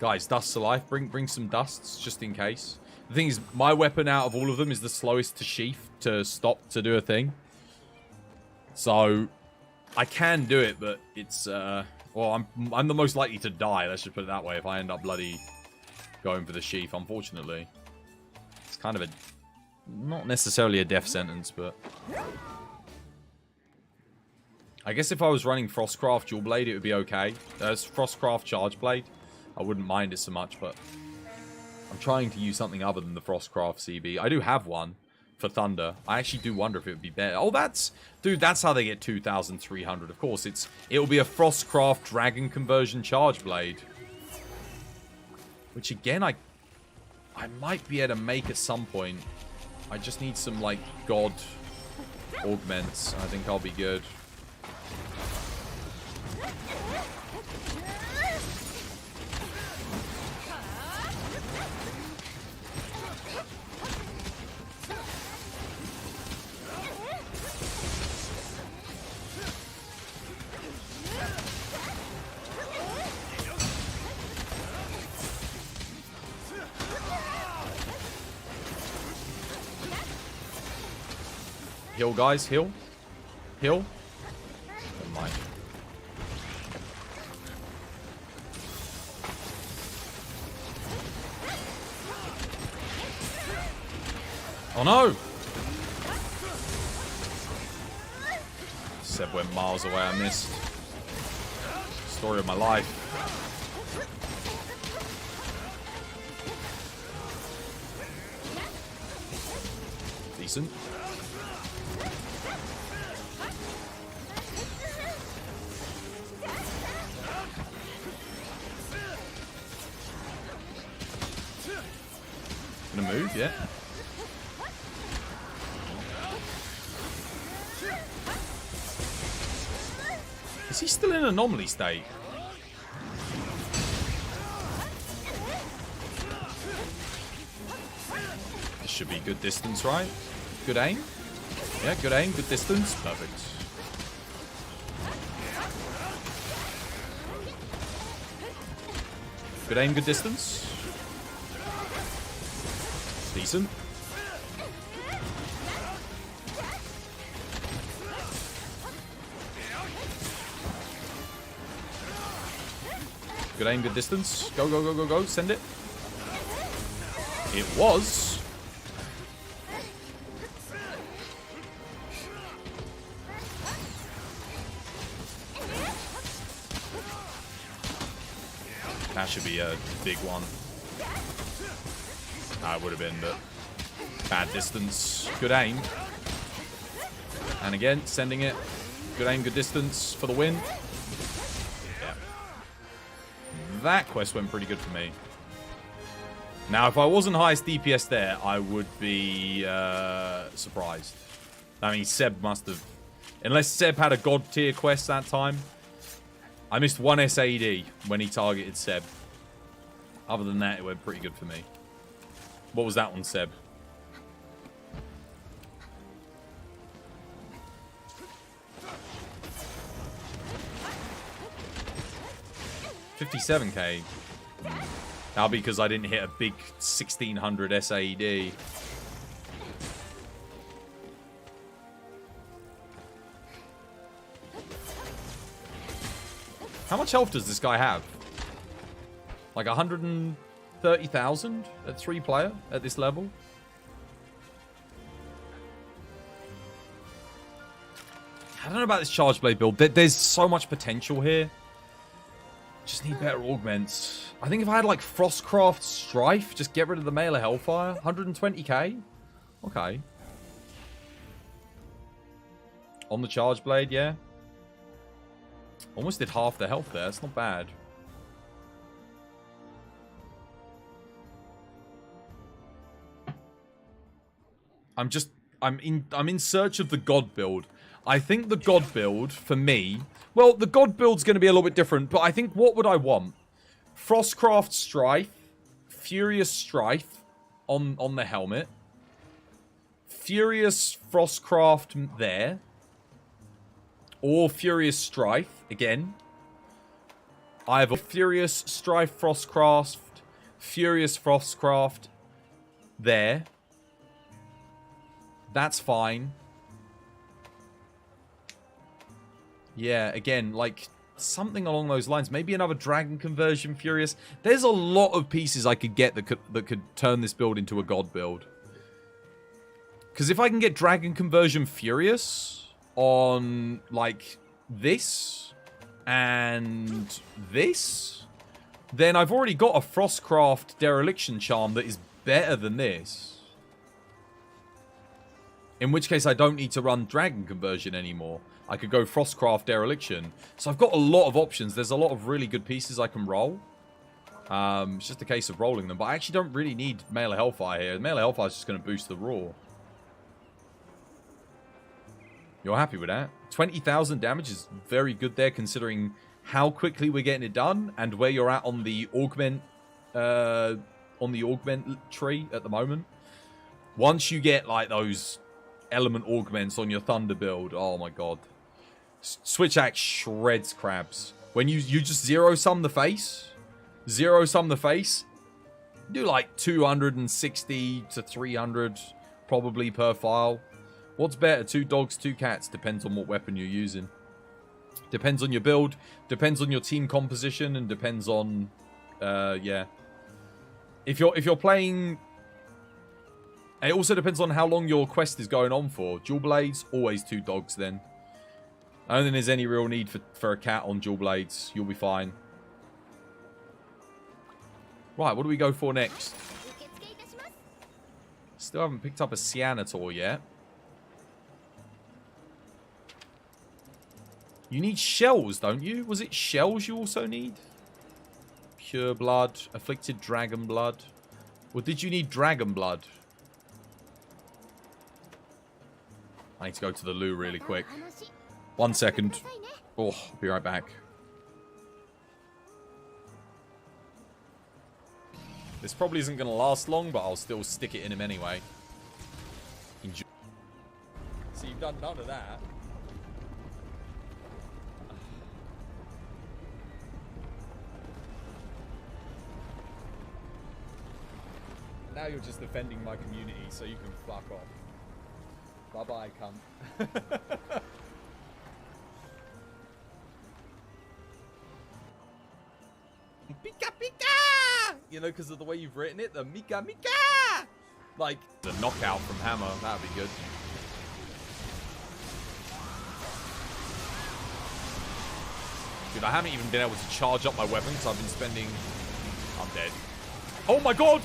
Guys, dusts to life. Bring some dusts, just in case. The thing is, my weapon out of all of them is the slowest to sheath, to stop, to do a thing. So, I can do it, but it's, well, I'm the most likely to die, let's just put it that way, if I end up bloody going for the sheath, unfortunately. It's kind of a, not necessarily a death sentence, but... I guess if I was running Frostcraft Dual Blade, it would be okay. Frostcraft Charge Blade, I wouldn't mind it so much, but... I'm trying to use something other than the Frostcraft CB. I do have one for Thunder. I actually do wonder if it would be better. Oh, that's... Dude, that's how they get 2,300. Of course, it'll be a Frostcraft Dragon Conversion Charge Blade. Which, again, I might be able to make at some point. I just need some, like, God augments. I think I'll be good. Heal, guys, heal. Heal. Never mind. Oh no! Seb went miles away, I missed. Story of my life. Decent. Gonna move, yeah. Is he still in anomaly state? This should be good distance, right? Good aim? Yeah, good aim, good distance. Perfect. Good aim, good distance. Decent. Good aim, good distance. Go, go, go, go, go. Send it. It was. That should be a big one. It would have been, but bad distance. Good aim. And again, sending it. Good aim, good distance for the win. Yeah. That quest went pretty good for me. Now, if I wasn't highest DPS there, I would be surprised. I mean, Seb must have... Unless Seb had a god tier quest that time. I missed one SAD when he targeted Seb. Other than that, it went pretty good for me. What was that one, Seb? 57k. That'll be because I didn't hit a big 1600 SAED. How much health does this guy have? Like 130,000 at 3 player at this level? I don't know about this Charge Blade build. There's so much potential here. Just need better augments. I think if I had like Frostcraft Strife, just get rid of the Mailer Hellfire. 120k? Okay. On the charge blade, yeah. Almost did half the health there. That's not bad. I'm in search of the God build. I think the God build for me, well, the God build's going to be a little bit different, but I think what would I want? Frostcraft Strife, Furious Strife on the helmet, Furious Frostcraft there, or Furious Strife again. I have a Furious Strife Frostcraft, Furious Frostcraft there. That's fine. Yeah, again, like something along those lines. Maybe another Dragon Conversion Furious. There's a lot of pieces I could get that could turn this build into a God build. Because if I can get Dragon Conversion Furious on like this and this, then I've already got a Frostcraft Dereliction Charm that is better than this. In which case I don't need to run Dragon Conversion anymore. I could go Frostcraft Dereliction. So I've got a lot of options. There's a lot of really good pieces I can roll. It's just a case of rolling them. But I actually don't really need Mail of Hellfire here. Mail of Hellfire is just going to boost the Raw. You're happy with that? 20,000 damage is very good there, considering how quickly we're getting it done and where you're at on the augment tree at the moment. Once you get like those element augments on your Thunder build, oh my god. Switch Axe shreds crabs. When you just zero sum the face, do like 260 to 300 probably per file. What's better, 2 dogs, 2 cats? Depends on what weapon you're using. Depends on your build, depends on your team composition, and depends on yeah. If you're playing, it also depends on how long your quest is going on for. Dual Blades, always 2 dogs then. I don't think there's any real need for a cat on Dual Blades. You'll be fine. Right, what do we go for next? Still haven't picked up a Cyanator yet. You need shells, don't you? Was it shells you also need? Pure blood, afflicted dragon blood. Or did you need dragon blood? I need to go to the loo really quick. 1 second. Oh, I'll be right back. This probably isn't going to last long, but I'll still stick it in him anyway. Enjoy. So you've done none of that. Now you're just defending my community, so you can fuck off. Bye-bye, cunt. Pika Pika! You know, because of the way you've written it, the Mika Mika! Like, the knockout from Hammer, that'd be good. Dude, I haven't even been able to charge up my weapon because I've been spending... I'm dead. Oh my god!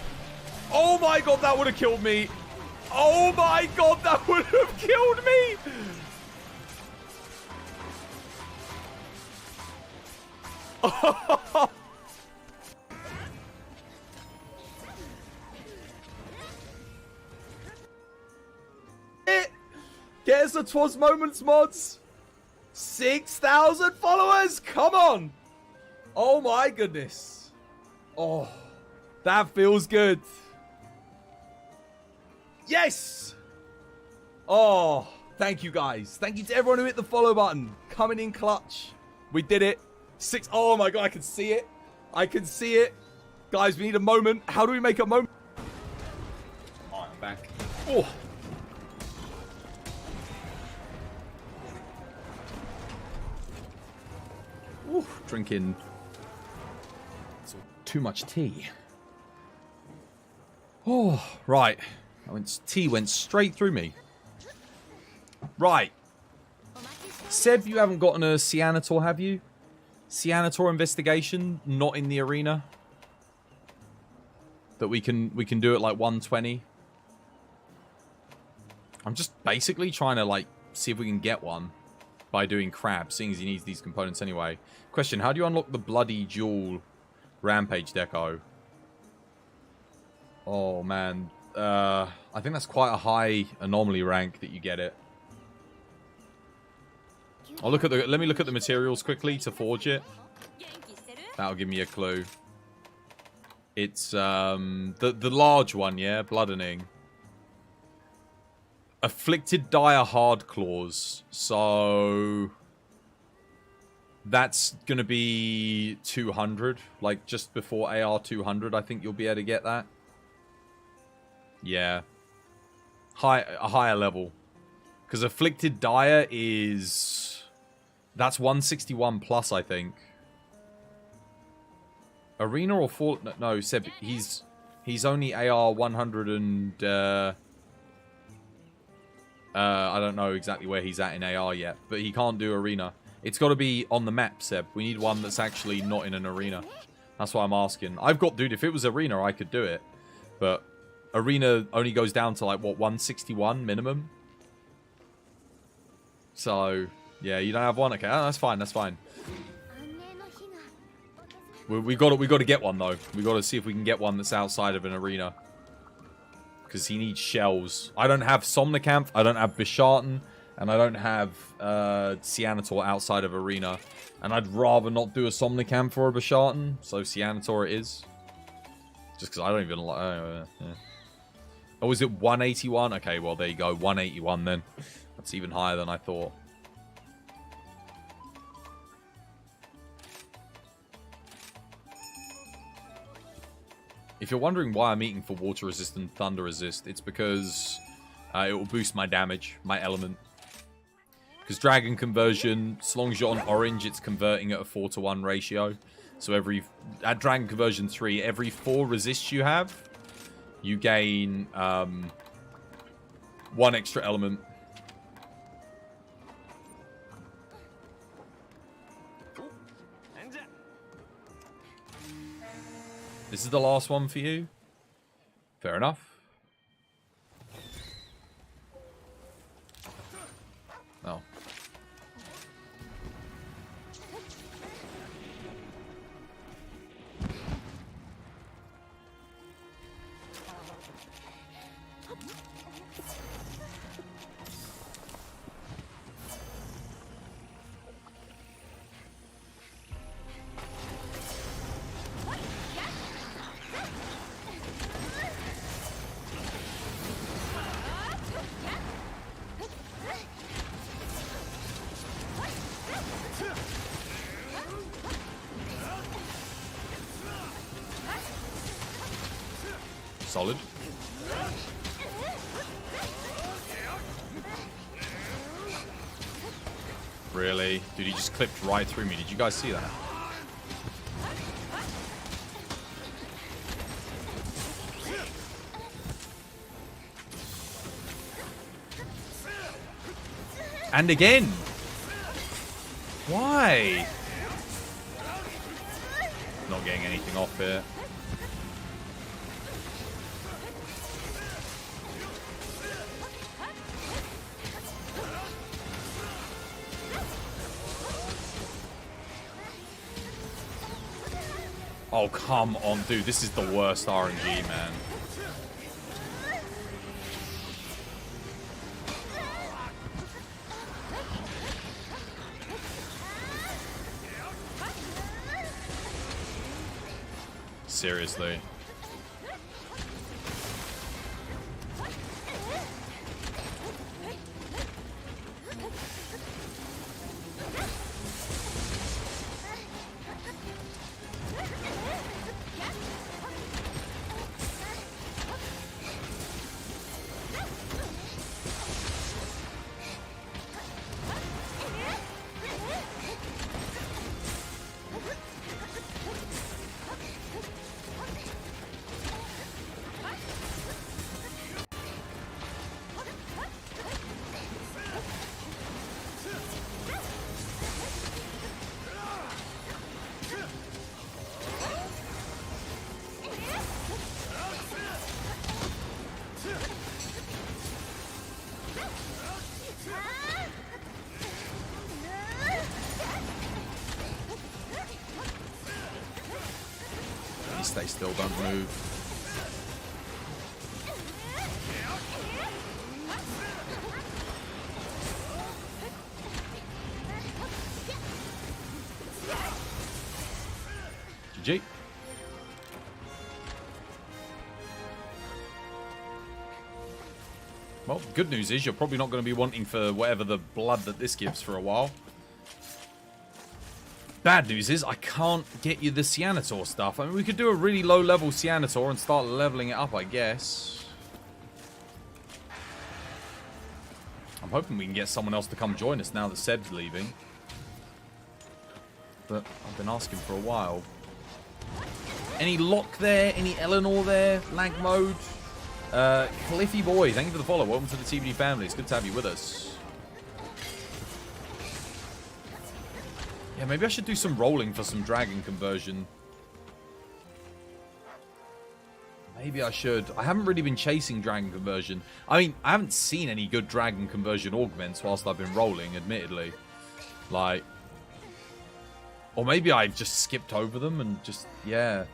Oh my god, that would have killed me! Oh my god, that would have killed me! Get us a Twas Moments mods! 6,000 followers! Come on! Oh my goodness. Oh, that feels good. Yes! Oh, thank you guys. Thank you to everyone who hit the follow button. Coming in clutch. We did it. Oh my god, I can see it. I can see it. Guys, we need a moment. How do we make a moment? Alright, I'm back. Oh. Ooh, drinking too much tea. Oh, right. Tea went straight through me. Right. Seb, you haven't gotten a Cyanator, have you? Cyanator investigation, not in the arena. That we can do it like 120. I'm just basically trying to, like, see if we can get one by doing crab, seeing as he needs these components anyway. Question, how do you unlock the bloody jewel rampage deco? Oh, man. I think that's quite a high anomaly rank that you get it. I'll look at the... Let me look at the materials quickly to forge it. That'll give me a clue. It's, the large one, yeah? Bloodening. Afflicted Dire Hard Claws. So... That's gonna be 200. Like, just before AR 200, I think you'll be able to get that. Yeah. A higher level. Because Afflicted Dire is... That's 161 plus, I think. Arena or Fall... No, Seb, he's only AR 100 and... I don't know exactly where he's at in AR yet, but he can't do Arena. It's got to be on the map, Seb. We need one that's actually not in an arena. That's why I'm asking. I've got... Dude, if it was Arena, I could do it. But Arena only goes down to, like, what, 161 minimum? So, yeah, you don't have one? Okay, that's fine, that's fine. We got to get one, though. We got to see if we can get one that's outside of an arena. Because he needs shells. I don't have Somnicanth, I don't have Bishartan, and I don't have Cyanator outside of arena. And I'd rather not do a Somnicanth or a Bishartan, so Cyanator it is. Just because I don't even like... yeah. Oh, is it 181? Okay, well, there you go. 181 then. That's even higher than I thought. If you're wondering why I'm eating for water resist and thunder resist, it's because it will boost my damage, my element. Because dragon conversion, as long as you're on orange, it's converting at a 4-to-1 ratio. So at dragon conversion 3, every 4 resists you have, you gain 1 extra element. This is the last one for you? Fair enough. Oh. Solid. Really? Dude, he just clipped right through me. Did you guys see that? And again! Why? Not getting anything off here. Oh, come on, dude. This is the worst RNG, man. Seriously. Please stay still, don't move. GG. Well, good news is you're probably not going to be wanting for whatever the blood that this gives for a while. Bad news is I can't get you the Cyanator stuff. I mean, we could do a really low-level Cyanator and start leveling it up, I guess. I'm hoping we can get someone else to come join us now that Seb's leaving. But I've been asking for a while. Any Locke there? Any Eleanor there? Lag mode? Cliffy Boy, thank you for the follow. Welcome to the TBD family. It's good to have you with us. Yeah, maybe I should do some rolling for some dragon conversion. Maybe I should. I haven't really been chasing dragon conversion. I mean, I haven't seen any good dragon conversion augments whilst I've been rolling, admittedly. Like... Or maybe I just skipped over them and just... Yeah.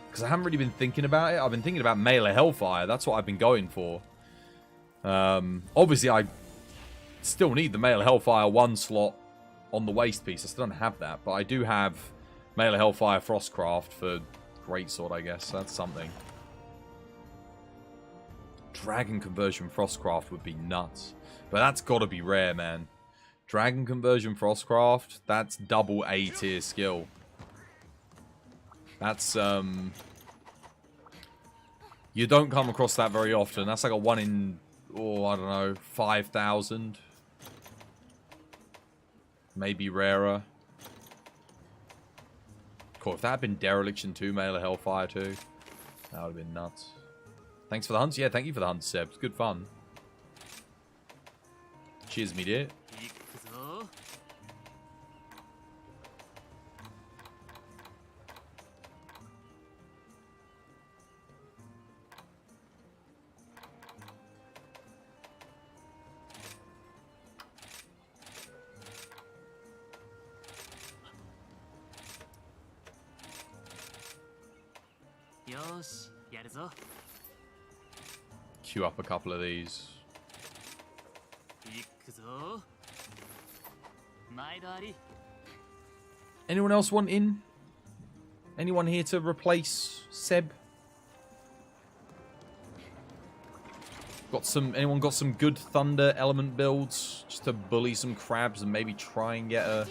Because I haven't really been thinking about it. I've been thinking about Mailer Hellfire. That's what I've been going for. Obviously, I still need the Mailer Hellfire 1 slot on the waist piece. I still don't have that. But I do have Mailer Hellfire Frostcraft for Greatsword, I guess. That's something. Dragon Conversion Frostcraft would be nuts. But that's got to be rare, man. Dragon Conversion Frostcraft, that's double A tier skill. That's, you don't come across that very often. That's like a 1 in, oh, I don't know, 5,000. Maybe rarer. Cool, if that had been Dereliction 2, Mailer Hellfire 2, that would have been nuts. Thanks for the hunts. Yeah, thank you for the hunt, Seb. It's good fun. Cheers, me dear. Queue up a couple of these. Anyone else want in? Anyone here to replace Seb? Anyone got some good Thunder element builds? Just to bully some crabs and maybe try and get a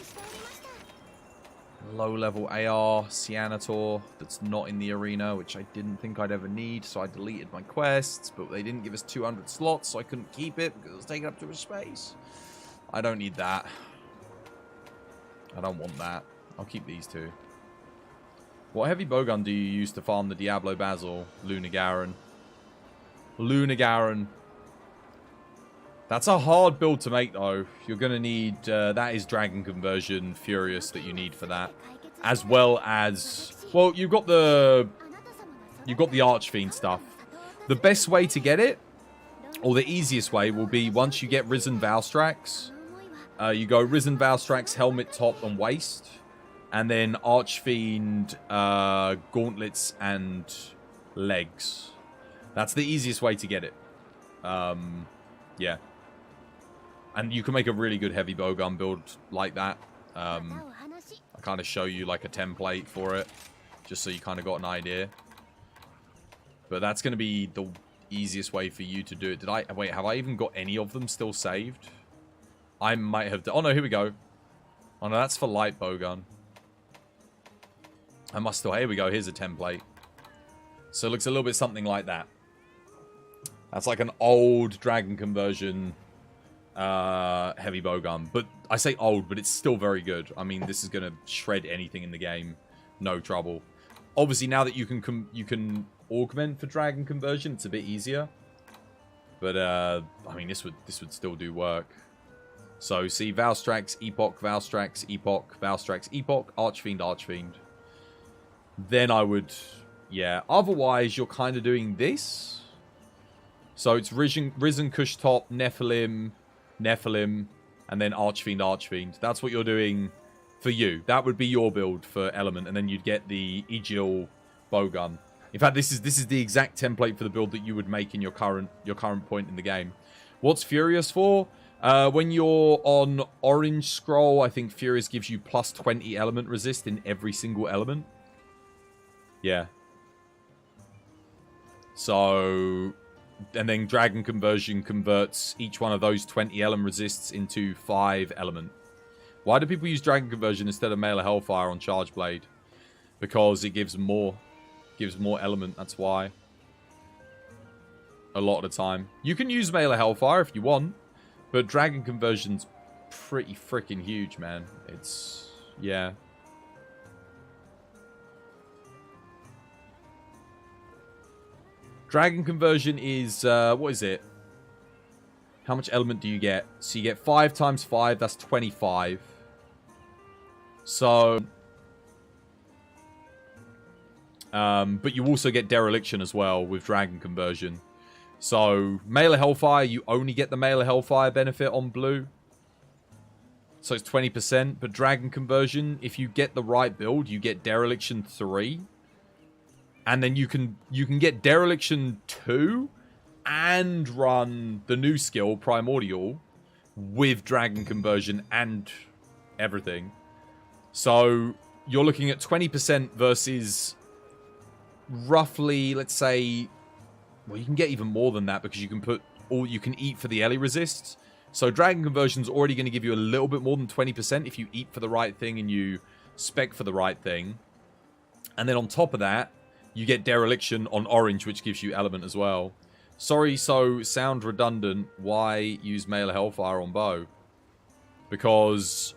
low-level AR Cyanator that's not in the arena, which I didn't think I'd ever need, so I deleted my quests, but they didn't give us 200 slots, so I couldn't keep it because it was taking up too much space. I don't need that. I don't want that. I'll keep these two. What heavy bowgun do you use to farm the Diablo Basil? Lunagaron. Lunagaron. That's a hard build to make, though. You're going to need... that is Dragon Conversion Furious that you need for that. As well as... Well, you've got the... You've got the Archfiend stuff. The best way to get it, or the easiest way, will be once you get Risen Valstrax. You go Risen Valstrax, Helmet, Top, and Waist. And then Archfiend, Gauntlets, and Legs. That's the easiest way to get it. Yeah. And you can make a really good heavy bowgun build like that. I kind of show you like a template for it, just so you kind of got an idea. But that's going to be the easiest way for you to do it. Wait, have I even got any of them still saved? I might have... Oh no, here we go. Oh no, that's for light bowgun. I must still... Here we go, here's a template. So it looks a little bit something like that. That's like an old Dragon Conversion... heavy bowgun, but I say old, but it's still very good. I mean, this is gonna shred anything in the game, no trouble. Obviously, now that you can augment for Dragon Conversion, it's a bit easier. But I mean, this would still do work. So see, Valstrax, Epoch, Valstrax, Epoch, Valstrax, Epoch, Archfiend, Archfiend. Then I would, yeah. Otherwise, you're kind of doing this. So it's Risen Kush Top, Nephilim, and then Archfiend. That's what you're doing for you. That would be your build for element, and then you'd get the Aegil bowgun. In fact, this is the exact template for the build that you would make in your current point in the game. What's Furious for? When you're on Orange Scroll, I think Furious gives you plus 20 element resist in every single element. Yeah. So, and then Dragon Conversion converts each one of those 20 element resists into 5 element. Why do people use Dragon Conversion instead of Mail of Hellfire on Charge Blade? Because it gives more element, that's why. A lot of the time. You can use Mail of Hellfire if you want, but Dragon Conversion's pretty freaking huge, man. It's, yeah. Dragon Conversion is, what is it? How much element do you get? So you get 5 times 5, that's 25. So, but you also get Dereliction as well with Dragon Conversion. So, Mail of Hellfire, you only get the Mail of Hellfire benefit on blue. So it's 20%. But Dragon Conversion, if you get the right build, you get Dereliction 3. And then you can get Dereliction 2 and run the new skill, Primordial, with Dragon Conversion and everything. So you're looking at 20% versus roughly, let's say, well, you can get even more than that because you can put all you can eat for the Ellie resists. So Dragon Conversion's already going to give you a little bit more than 20% if you eat for the right thing and you spec for the right thing. And then on top of that, you get Dereliction on Orange, which gives you element as well. Sorry, so sound redundant. Why use Mail of Hellfire on bow? Because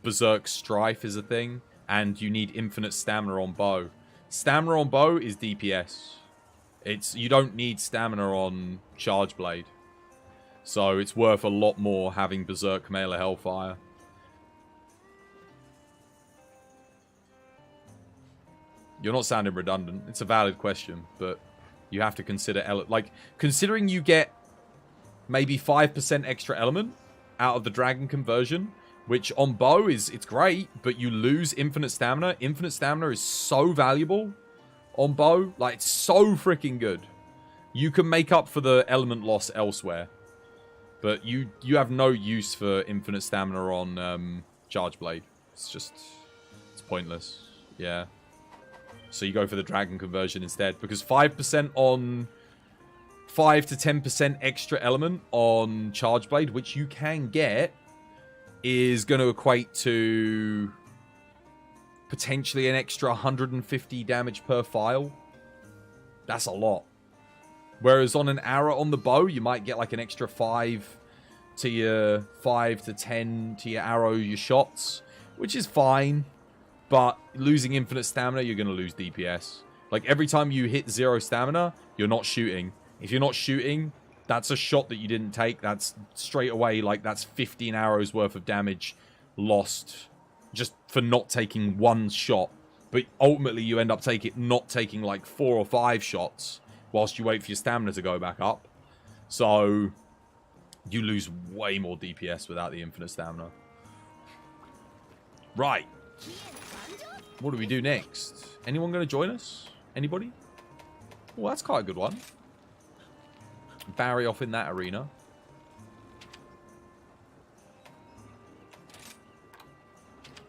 Berserk Strife is a thing, and you need infinite stamina on bow. Stamina on bow is DPS. You don't need stamina on Charge Blade. So it's worth a lot more having Berserk Mail of Hellfire. You're not sounding redundant. It's a valid question, but you have to consider... Like, considering you get maybe 5% extra element out of the Dragon Conversion, which on bow it's great, but you lose infinite stamina. Infinite stamina is so valuable on bow. Like, it's so freaking good. You can make up for the element loss elsewhere. But you have no use for infinite stamina on Charge Blade. It's pointless. Yeah. So you go for the Dragon Conversion instead. Because 5% on... 5 to 10% extra element on Charge Blade, which you can get, is going to equate to potentially an extra 150 damage per file. That's a lot. Whereas on an arrow on the bow, you might get like an extra 5 to your 5 to 10 to your arrow, your shots, which is fine. But losing infinite stamina, you're going to lose DPS. Like, every time you hit 0 stamina, you're not shooting. If you're not shooting, that's a shot that you didn't take. That's straight away, like, that's 15 arrows worth of damage lost just for not taking one shot. But ultimately, you end up not taking, like, 4 or 5 shots whilst you wait for your stamina to go back up. So, you lose way more DPS without the infinite stamina. Right. What do we do next? Anyone going to join us? Anybody? Oh, that's quite a good one. Barry off in that arena.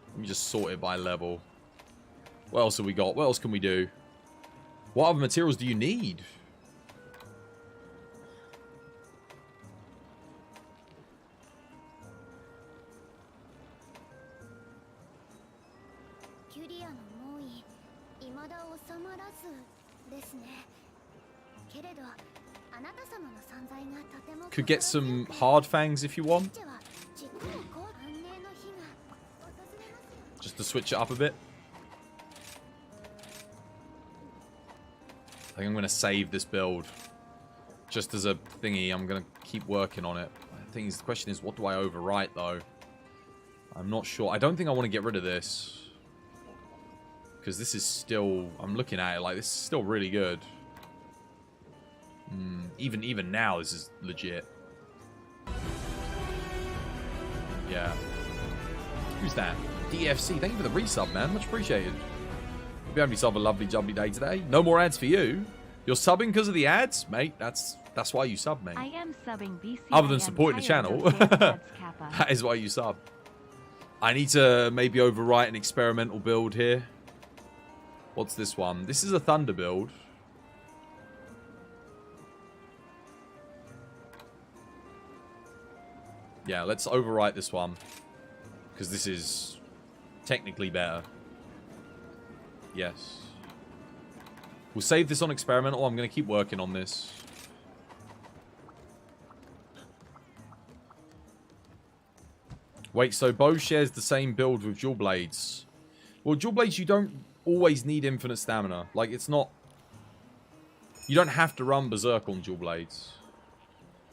Let me just sort it by level. What else have we got? What else can we do? What other materials do you need? Could get some hard fangs if you want. Just to switch it up a bit. I think I'm going to save this build. Just as a thingy, I'm going to keep working on it. The question is, what do I overwrite though? I'm not sure. I don't think I want to get rid of this. Because this is still... I'm looking at it like this is still really good. Even now, this is legit. Yeah. Who's that? DFC. Thank you for the resub, man. Much appreciated. Hope you have yourself a lovely, jubbly day today. No more ads for you. You're subbing because of the ads, mate. That's why you sub, mate. I am subbing BC. Other than supporting the channel, that is why you sub. I need to maybe overwrite an experimental build here. What's this one? This is a Thunder build. Yeah, let's overwrite this one. Because this is technically better. Yes. We'll save this on experimental. I'm going to keep working on this. Wait, so Bo shares the same build with dual blades. Well, dual blades, you don't always need infinite stamina. Like, it's not... You don't have to run berserk on dual blades.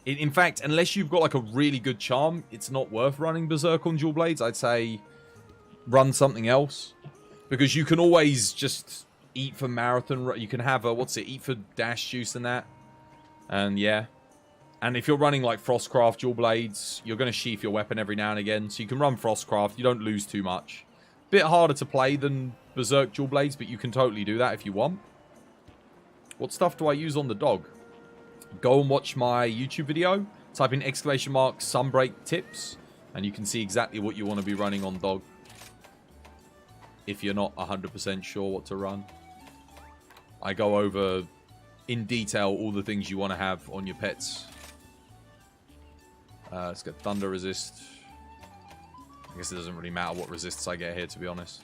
In fact, unless you've got like a really good charm, it's not worth running berserk on dual blades. I'd say run something else. Because you can always just eat for marathon. You can have a, eat for dash juice and that. And yeah. And if you're running like Frostcraft dual blades, you're going to sheath your weapon every now and again. So you can run Frostcraft. You don't lose too much. Bit harder to play than berserk dual blades, but you can totally do that if you want. What stuff do I use on the dog? Go and watch my YouTube video. Type in ! Sunbreak tips. And you can see exactly what you want to be running on dog. If you're not 100% sure what to run. I go over in detail all the things you want to have on your pets. Let's get Thunder Resist. I guess it doesn't really matter what resists I get here, to be honest.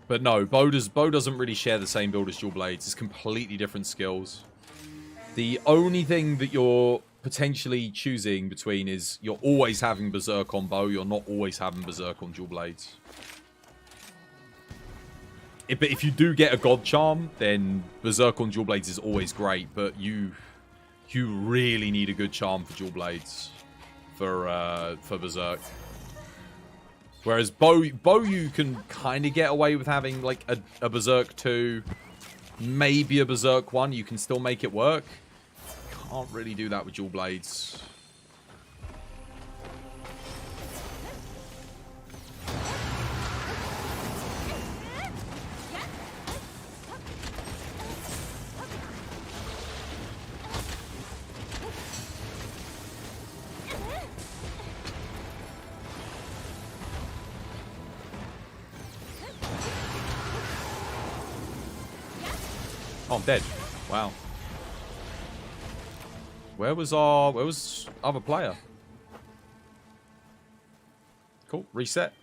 But no, Bo doesn't really share the same build as dual blades. It's completely different skills. The only thing that you're potentially choosing between is you're always having berserk on Bo. You're not always having berserk on dual blades. But if you do get a god charm, then berserk on dual blades is always great. But you really need a good charm for dual blades for berserk. Whereas Bo you can kind of get away with having like a Berserk 2, maybe a Berserk 1. You can still make it work. Can't really do that with dual blades. Oh, I'm dead. Wow. Where was other player? Cool. Reset.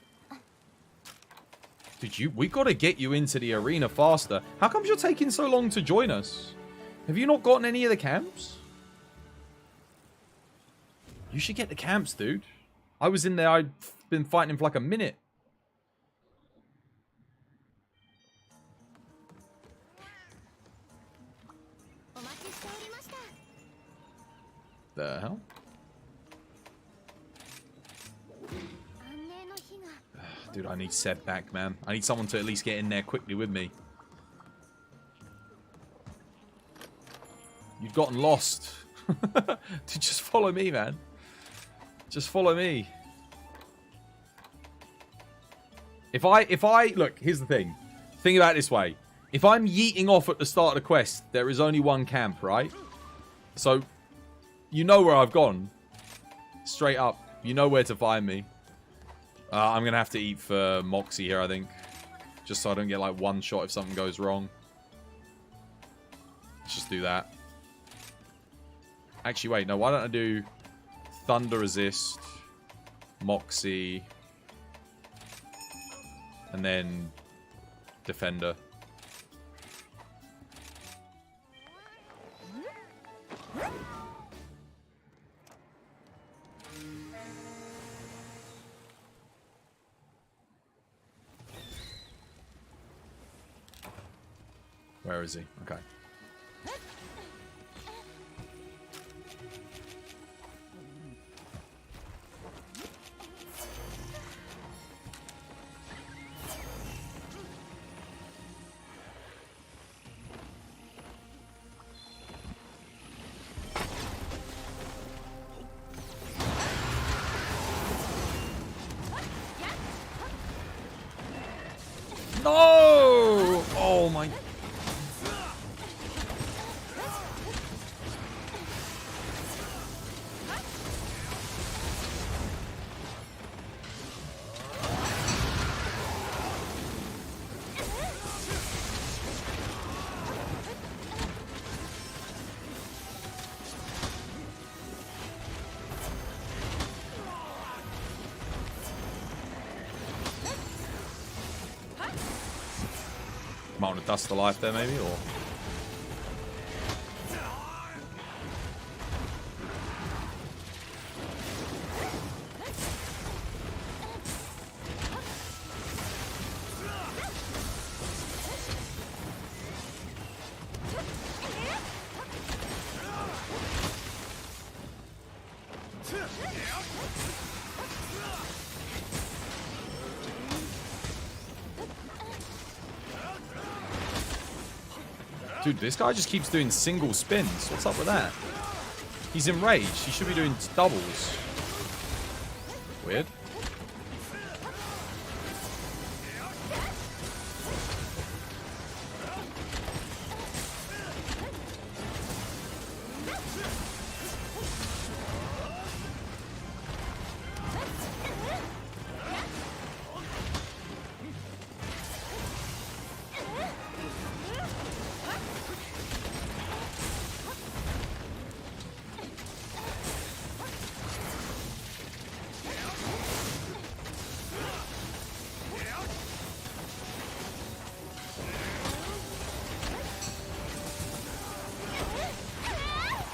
Dude, we gotta get you into the arena faster. How come you're taking so long to join us? Have you not gotten any of the camps? You should get the camps, dude. I was in there. I'd been fighting him for like a minute. The hell? Dude, I need Seb back, man. I need someone to at least get in there quickly with me. You've gotten lost. Dude, just follow me, man. Just follow me. If I look, here's the thing. Think about it this way. If I'm yeeting off at the start of the quest, there is only one camp, right? So you know where I've gone. Straight up. You know where to find me. I'm going to have to eat for Moxie here, I think. Just so I don't get, like, one shot if something goes wrong. Let's just do that. Actually, wait. No, why don't I do Thunder Resist, Moxie, and then Defender. Where is he? Okay. No! Oh my... Might want to dust the life there, maybe, or... Dude, this guy just keeps doing single spins. What's up with that? He's enraged. He should be doing doubles. Weird.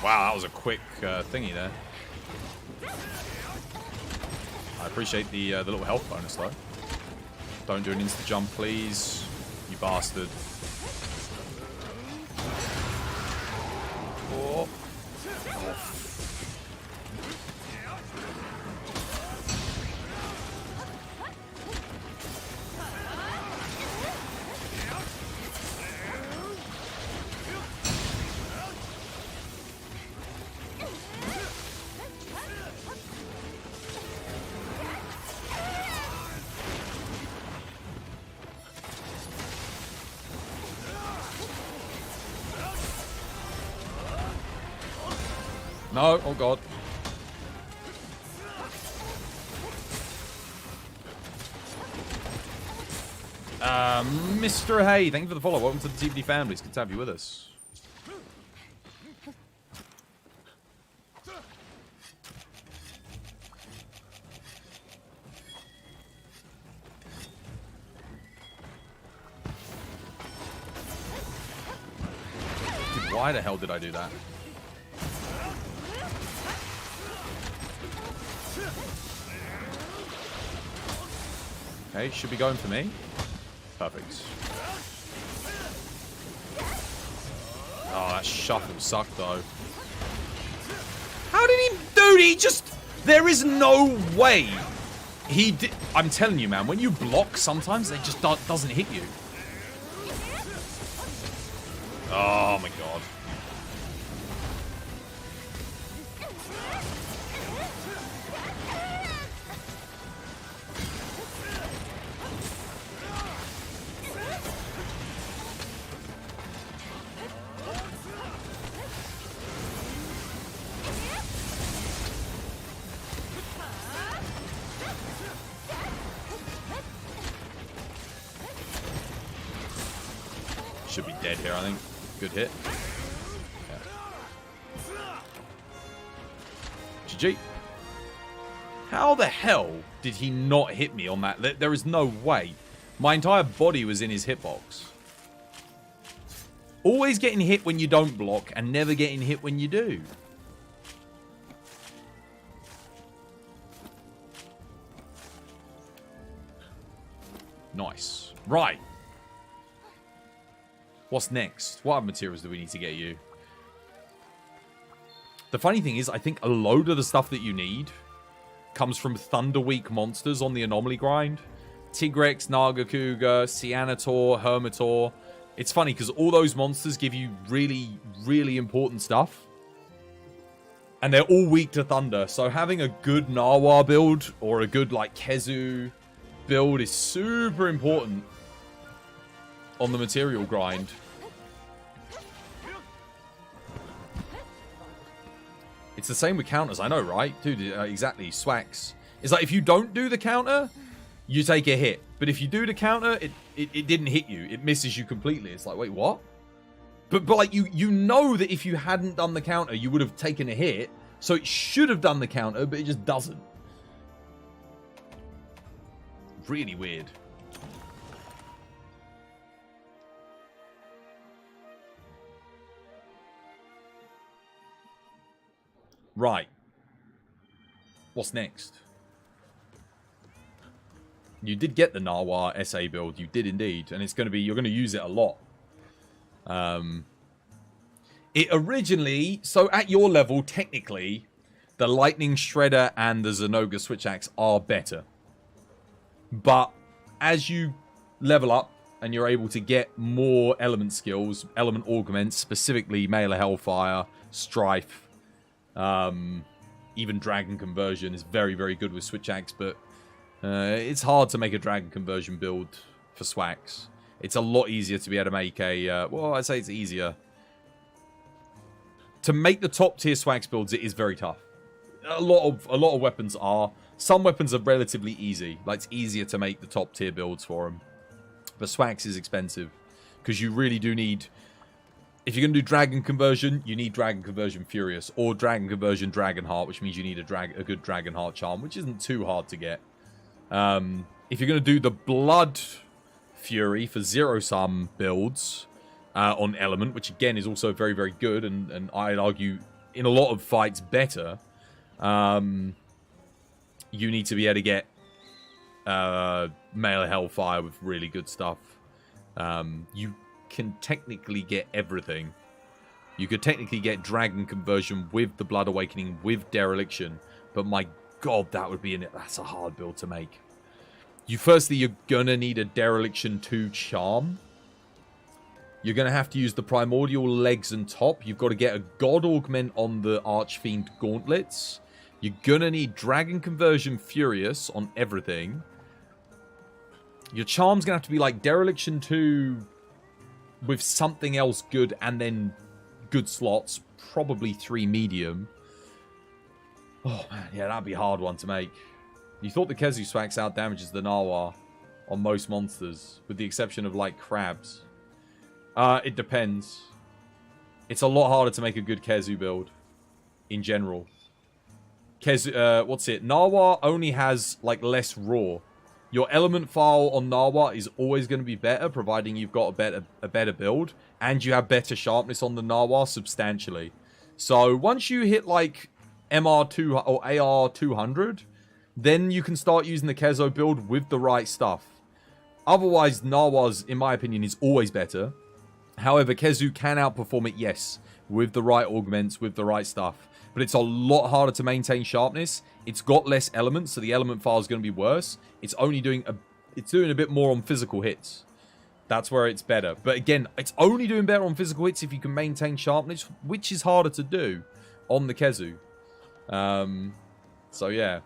Wow, that was a quick thingy there. I appreciate the little health bonus, though. Don't do an insta-jump, please. You bastard. Oh. No, oh god. Mr. Hay, thank you for the follow. Welcome to the TBD family. It's good to have you with us. Dude, why the hell did I do that? Okay, should be going for me. Perfect. Oh, that shuffle sucked, though. How did he... Dude, he just... There is no way. He did... I'm telling you, man, when you block, sometimes it just doesn't hit you. Oh, my God. Should be dead here, I think. Good hit. Yeah. GG. How the hell did he not hit me on that? There is no way. My entire body was in his hitbox. Always getting hit when you don't block and never getting hit when you do. Nice. Right. What's next? What other materials do we need to get you? The funny thing is, I think a load of the stuff that you need comes from Thunder Week monsters on the Anomaly grind. Tigrex, Nagakuga, Cyanator, Hermitor. It's funny because all those monsters give you really, really important stuff. And they're all weak to Thunder. So having a good Narwa build or a good like Kezu build is super important. on the material grind. It's the same with counters, I know, right? Dude, exactly, Swax. It's like if you don't do the counter, you take a hit. But if you do the counter, it didn't hit you. It misses you completely. It's like, wait, what? But like, you know that if you hadn't done the counter, you would have taken a hit. So it should have done the counter, but it just doesn't. Really weird. Right. What's next? You did get the Narwhal SA build. You did indeed. And it's going to be... You're going to use it a lot. It originally... So at your level, technically, the Lightning Shredder and the Zenoga Switch Axe are better. But as you level up and you're able to get more element skills, element augments, specifically Mailer Hellfire, Strife, even Dragon Conversion is very, very good with Switch Axe, but it's hard to make a Dragon Conversion build for Swax. It's a lot easier to be able to make a... well, I'd say it's easier. To make the top tier Swax builds, it is very tough. A lot of weapons are. Some weapons are relatively easy. Like, it's easier to make the top tier builds for them. But Swax is expensive. Because you really do need... If you're going to do Dragon Conversion, you need Dragon Conversion Furious. Or Dragon Conversion Dragonheart, which means you need a good Dragonheart charm, which isn't too hard to get. If you're going to do the Blood Fury for zero-sum builds on Element, which again is also very, very good, and I'd argue in a lot of fights better, you need to be able to get Mailer Hellfire with really good stuff. You can technically get everything. You could technically get Dragon Conversion with the Blood Awakening with Dereliction, but my god, that would be in it. That's a hard build to make. Firstly, you're gonna need a Dereliction 2 charm. You're gonna have to use the Primordial Legs and Top. You've got to get a God Augment on the Archfiend Gauntlets. You're gonna need Dragon Conversion Furious on everything. Your charm's gonna have to be like Dereliction 2 with something else good and then good slots. Probably 3 medium. Oh man, yeah, that'd be a hard one to make. You thought the Kezu Swax out damages the Narwhal on most monsters, with the exception of like crabs. It depends. It's a lot harder to make a good Kezu build in general. Kezu, what's it? Narwhal only has like less raw. Your element file on Narwhal is always going to be better, providing you've got a better build, and you have better sharpness on the Narwhal substantially. So once you hit like MR2 or AR200, then you can start using the Kezo build with the right stuff. Otherwise, Narwhal's, in my opinion, is always better. However, Kezu can outperform it, yes, with the right augments, with the right stuff. But it's a lot harder to maintain sharpness. It's got less elements, so the element file is going to be worse. It's only doing a bit more on physical hits. That's where it's better. But again, it's only doing better on physical hits if you can maintain sharpness, which is harder to do on the Kezu. So yeah,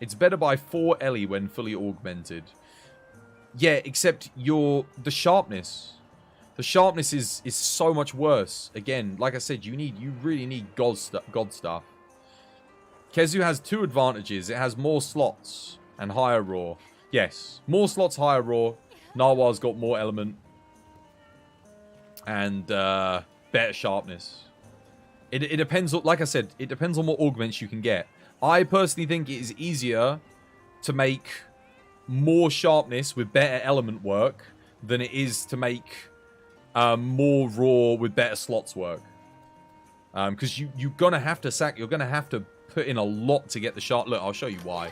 it's better by 4 Ellie when fully augmented. Yeah, except the sharpness. The sharpness is so much worse. Again, like I said, you really need God stuff. Kezu has 2 advantages. It has more slots and higher raw. Yes, more slots, higher raw. Narwhal's got more element and better sharpness. It depends, like I said, it depends on what augments you can get. I personally think it is easier to make more sharpness with better element work than it is to make more raw with better slots work. Because you're gonna have to put in a lot to get the sharp. Look, I'll show you why.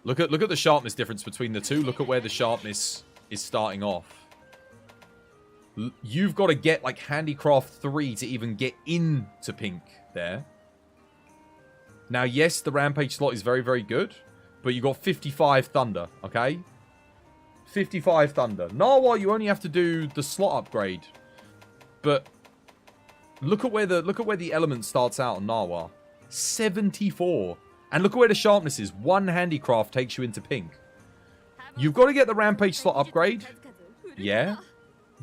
Look at the sharpness difference between the two. Look at where the sharpness is starting off. You've got to get like Handicraft 3 to even get into pink there. Now, yes, the Rampage slot is very, very good, but you got 55 Thunder, okay? 55 Thunder. Narwhal, you only have to do the slot upgrade. But look at where the element starts out on Narwhal. 74. And look at where the sharpness is. 1 Handicraft takes you into pink. You've got to get the Rampage slot upgrade. Yeah.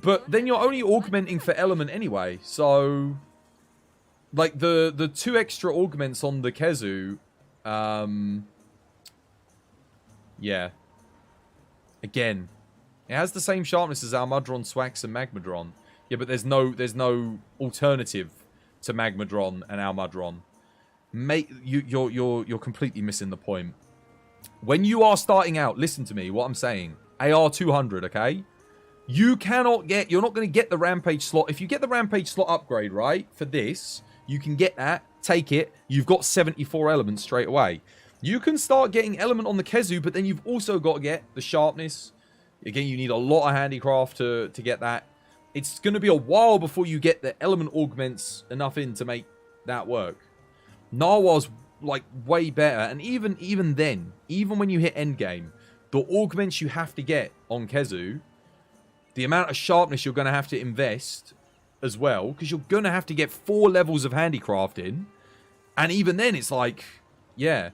But then you're only augmenting for element anyway. So, like, the 2 extra augments on the Kezu, yeah. Again, it has the same sharpness as Almudron, Swax, and Magmadron. Yeah, but there's no alternative to Magmadron and Almudron. You're completely missing the point. When you are starting out, listen to me, what I'm saying. AR 200, okay? You're not going to get the Rampage slot. If you get the Rampage slot upgrade, right, for this, you can get that, take it, you've got 74 elements straight away. You can start getting element on the Kezu, but then you've also got to get the sharpness. Again, you need a lot of handicraft to get that. It's going to be a while before you get the element augments enough in to make that work. Narwhal's like way better, and even then, even when you hit endgame, the augments you have to get on Kezu, the amount of sharpness you're going to have to invest as well, because you're going to have to get 4 levels of handicraft in, and even then it's like, yeah,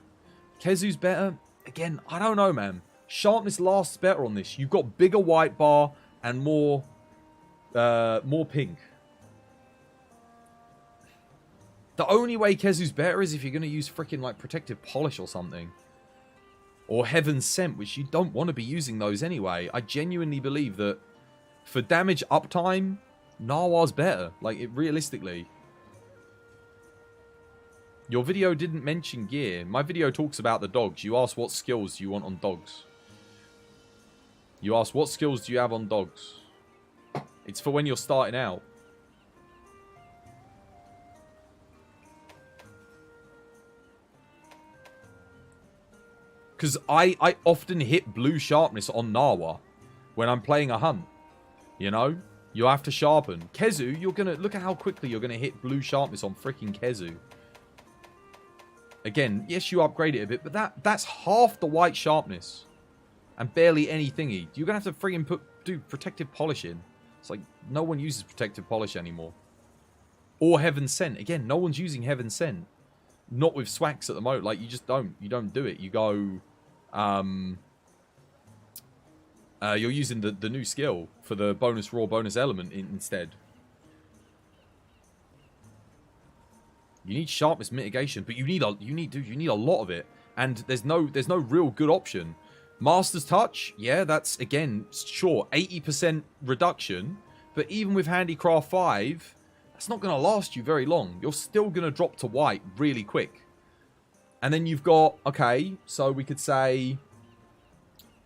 Kezu's better. Again, I don't know, man. Sharpness lasts better on this. You've got bigger white bar and more pink. The only way Kezu's better is if you're going to use freaking like protective polish or something. Or Heaven's Sent, which you don't want to be using those anyway. I genuinely believe that for damage uptime, Narwhal's better. Like, realistically. Your video didn't mention gear. My video talks about the dogs. You asked what skills do you want on dogs. You asked what skills do you have on dogs. It's for when you're starting out. Because I often hit blue sharpness on Narwhal when I'm playing a hunt. You know? You have to sharpen. Kezu, you're going to... Look at how quickly you're going to hit blue sharpness on freaking Kezu. Again, yes, you upgrade it a bit, but that's half the white sharpness. And barely any thingy. You're going to have to freaking do protective polish in. It's like, no one uses protective polish anymore. Or Heaven Sent. Again, no one's using Heaven Sent. Not with Swax at the moment. Like, you just don't. You don't do it. You go... you're using the new skill for the bonus raw bonus element instead. You need sharpness mitigation, but you need a lot of it, and there's no real good option. Master's Touch, yeah, that's again sure 80% reduction, but even with Handicraft 5, that's not going to last you very long. You're still going to drop to white really quick. And then you've got, okay, so we could say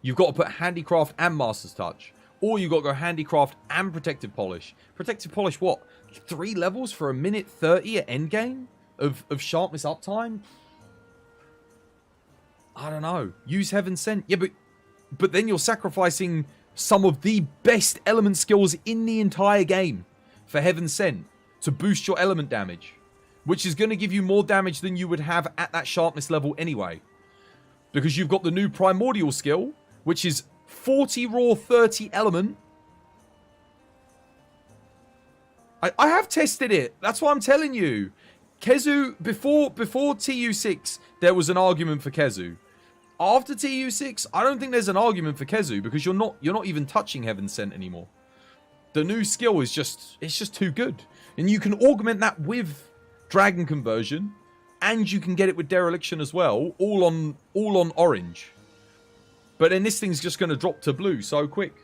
you've got to put Handicraft and Master's Touch. Or you've got to go Handicraft and Protective Polish. Protective Polish, what? 3 levels for a minute 30 at endgame of sharpness uptime? I don't know. Use Heaven Sent. Yeah, but then you're sacrificing some of the best element skills in the entire game for Heaven Sent to boost your element damage, which is going to give you more damage than you would have at that sharpness level anyway. Because you've got the new Primordial skill, which is 40 raw, 30 element. I have tested it. That's what I'm telling you. Kezu, before TU6, there was an argument for Kezu. After TU6, I don't think there's an argument for Kezu because you're not even touching Heaven Sent anymore. The new skill is just too good. And you can augment that with Dragon Conversion, and you can get it with Dereliction as well, all on orange. But then this thing's just going to drop to blue so quick.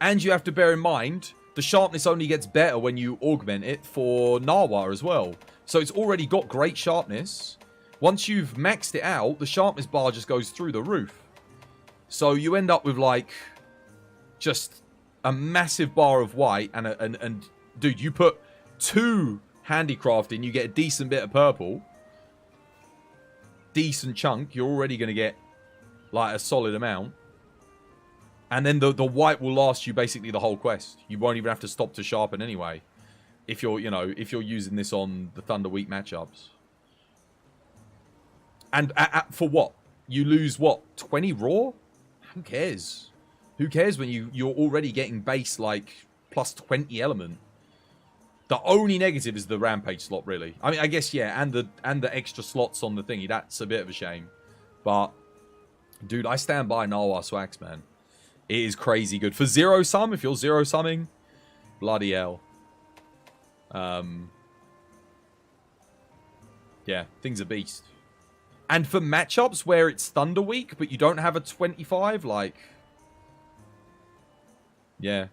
And you have to bear in mind, the sharpness only gets better when you augment it for Narwhal as well. So it's already got great sharpness. Once you've maxed it out, the sharpness bar just goes through the roof. So you end up with like just a massive bar of white and dude, you put 2 handicraft in, you get a decent bit of purple. Decent chunk, you're already going to get like a solid amount. And then the white will last you basically the whole quest. You won't even have to stop to sharpen anyway. If you're using this on the Thunder Week matchups. And for what? You lose what? 20 raw? Who cares? Who cares when you're already getting base like plus 20 element? The only negative is the Rampage slot, really. I mean, I guess, yeah, and the extra slots on the thingy. That's a bit of a shame. But, dude, I stand by Narwhal Swax, man. It is crazy good. For zero sum, if you're zero summing, bloody hell. Yeah, thing's a beast. And for matchups where it's Thunder Week, but you don't have a 25, like... Yeah.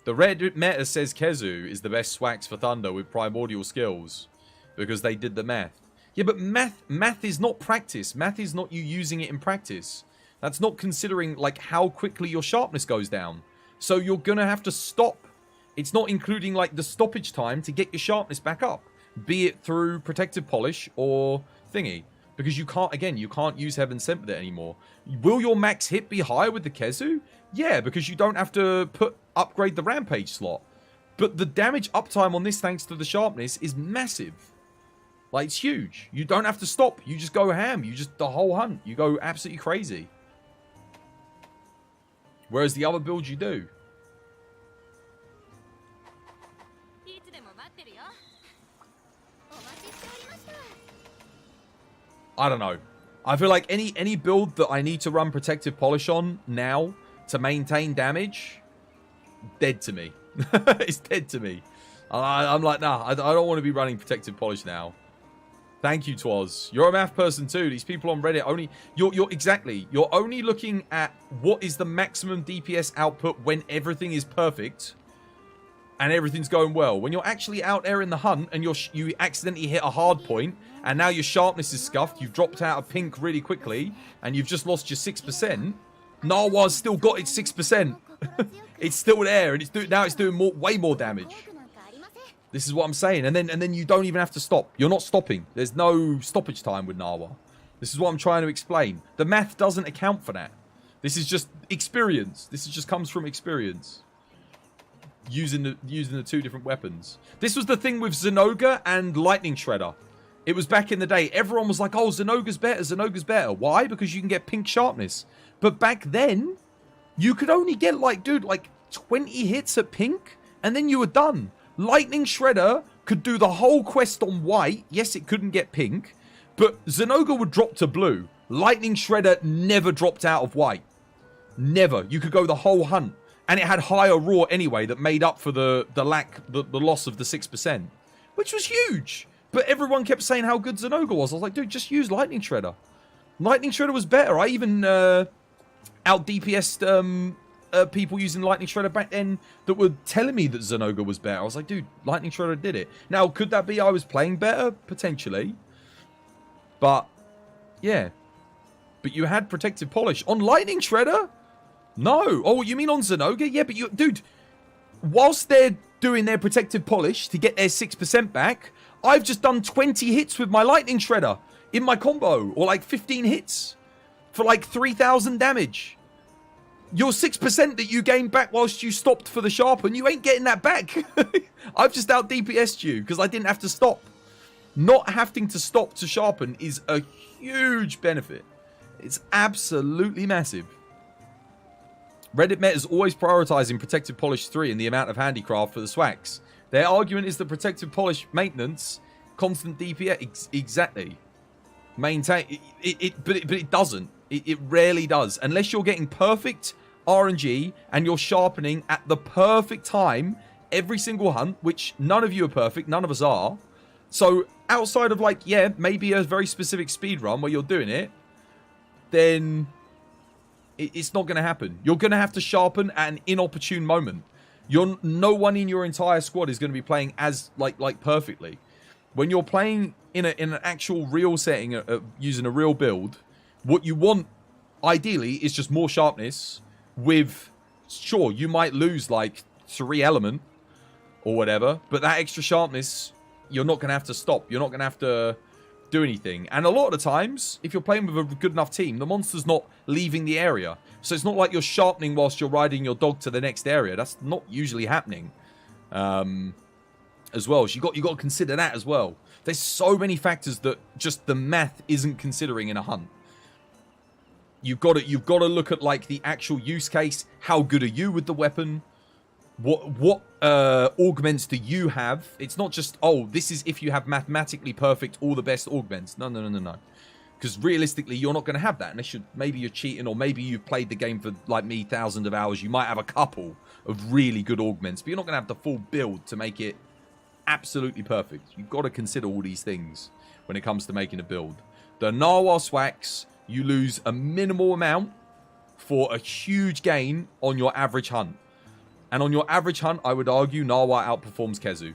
The Reddit meta says Kezu is the best swax for Thunder with primordial skills. Because they did the math. Yeah, but math is not practice. Math is not you using it in practice. That's not considering, like, how quickly your sharpness goes down. So you're gonna have to stop. It's not including, like, the stoppage time to get your sharpness back up. Be it through protective polish or thingy. Because you can't, again, you can't use Heaven Sent with it anymore. Will your max hit be higher with the Kezu? Yeah, because you don't have to upgrade the Rampage slot. But the damage uptime on this, thanks to the sharpness, is massive. Like, it's huge. You don't have to stop. You just go ham. You just, the whole hunt. You go absolutely crazy. Whereas the other builds you do. I don't know. I feel like any build that I need to run protective polish on now to maintain damage, dead to me. It's dead to me. I'm like, nah, I don't want to be running protective polish now. Thank you, Twas. You're a math person too. These people on Reddit only... You're only looking at what is the maximum DPS output when everything is perfect and everything's going well. When you're actually out there in the hunt and you accidentally hit a hard point and now your sharpness is scuffed, you've dropped out of pink really quickly and you've just lost your 6%, Narwhal's still got its 6%. It's still there and now it's doing way more damage. This is what I'm saying. And then you don't even have to stop. You're not stopping. There's no stoppage time with Narwhal. This is what I'm trying to explain. The math doesn't account for that. This is just experience. This just comes from experience. Using the two different weapons. This was the thing with Zenoga and Lightning Shredder. It was back in the day. Everyone was like, oh, Zenoga's better. Zenoga's better. Why? Because you can get pink sharpness. But back then, you could only get, like, dude, like 20 hits at pink. And then you were done. Lightning Shredder could do the whole quest on white. Yes, it couldn't get pink. But Zenoga would drop to blue. Lightning Shredder never dropped out of white. Never. You could go the whole hunt. And it had higher raw anyway that made up for the loss of the 6%. Which was huge. But everyone kept saying how good Zenoga was. I was like, dude, just use Lightning Shredder. Lightning Shredder was better. I even out DPS'd people using Lightning Shredder back then that were telling me that Zenoga was better. I was like, dude, Lightning Shredder did it. Now, could that be I was playing better? Potentially. But, yeah. But you had protective polish. On Lightning Shredder? No. Oh, you mean on Zenoga? Yeah, but you... Dude, whilst they're doing their protective polish to get their 6% back, I've just done 20 hits with my Lightning Shredder in my combo. Or like 15 hits. For like 3,000 damage. Your 6% that you gained back whilst you stopped for the sharpen, you ain't getting that back. I've just out DPS'd you because I didn't have to stop. Not having to stop to sharpen is a huge benefit. It's absolutely massive. Reddit Met is always prioritizing Protective Polish 3 and the amount of handicraft for the swags. Their argument is that Protective Polish maintenance, constant DPS, exactly. Maintain but it doesn't. It rarely does. Unless you're getting perfect RNG and you're sharpening at the perfect time every single hunt, which none of you are perfect, none of us are. So outside of like, yeah, maybe a very specific speed run where you're doing it, then it's not going to happen. You're going to have to sharpen at an inopportune moment. No one in your entire squad is going to be playing as like perfectly. When you're playing in an actual real setting, using a real build, what you want ideally is just more sharpness with, sure, you might lose like 3 element or whatever, but that extra sharpness, you're not going to have to stop. You're not going to have to do anything. And a lot of the times, if you're playing with a good enough team, the monster's not leaving the area. So it's not like you're sharpening whilst you're riding your dog to the next area. That's not usually happening. As well. So you got to consider that as well. There's so many factors that just the math isn't considering in a hunt. You've got to look at like the actual use case. How good are you with the weapon? What augments do you have? It's not just, oh, this is if you have mathematically perfect all the best augments. No. Because realistically, you're not going to have that unless maybe you're cheating, or maybe you've played the game for, like me, thousands of hours. You might have a couple of really good augments, but you're not going to have the full build to make it absolutely perfect. You've got to consider all these things when it comes to making a build. The Narwhal Swax, you lose a minimal amount for a huge gain on your average hunt. And on your average hunt, I would argue Narwhal outperforms Kezu.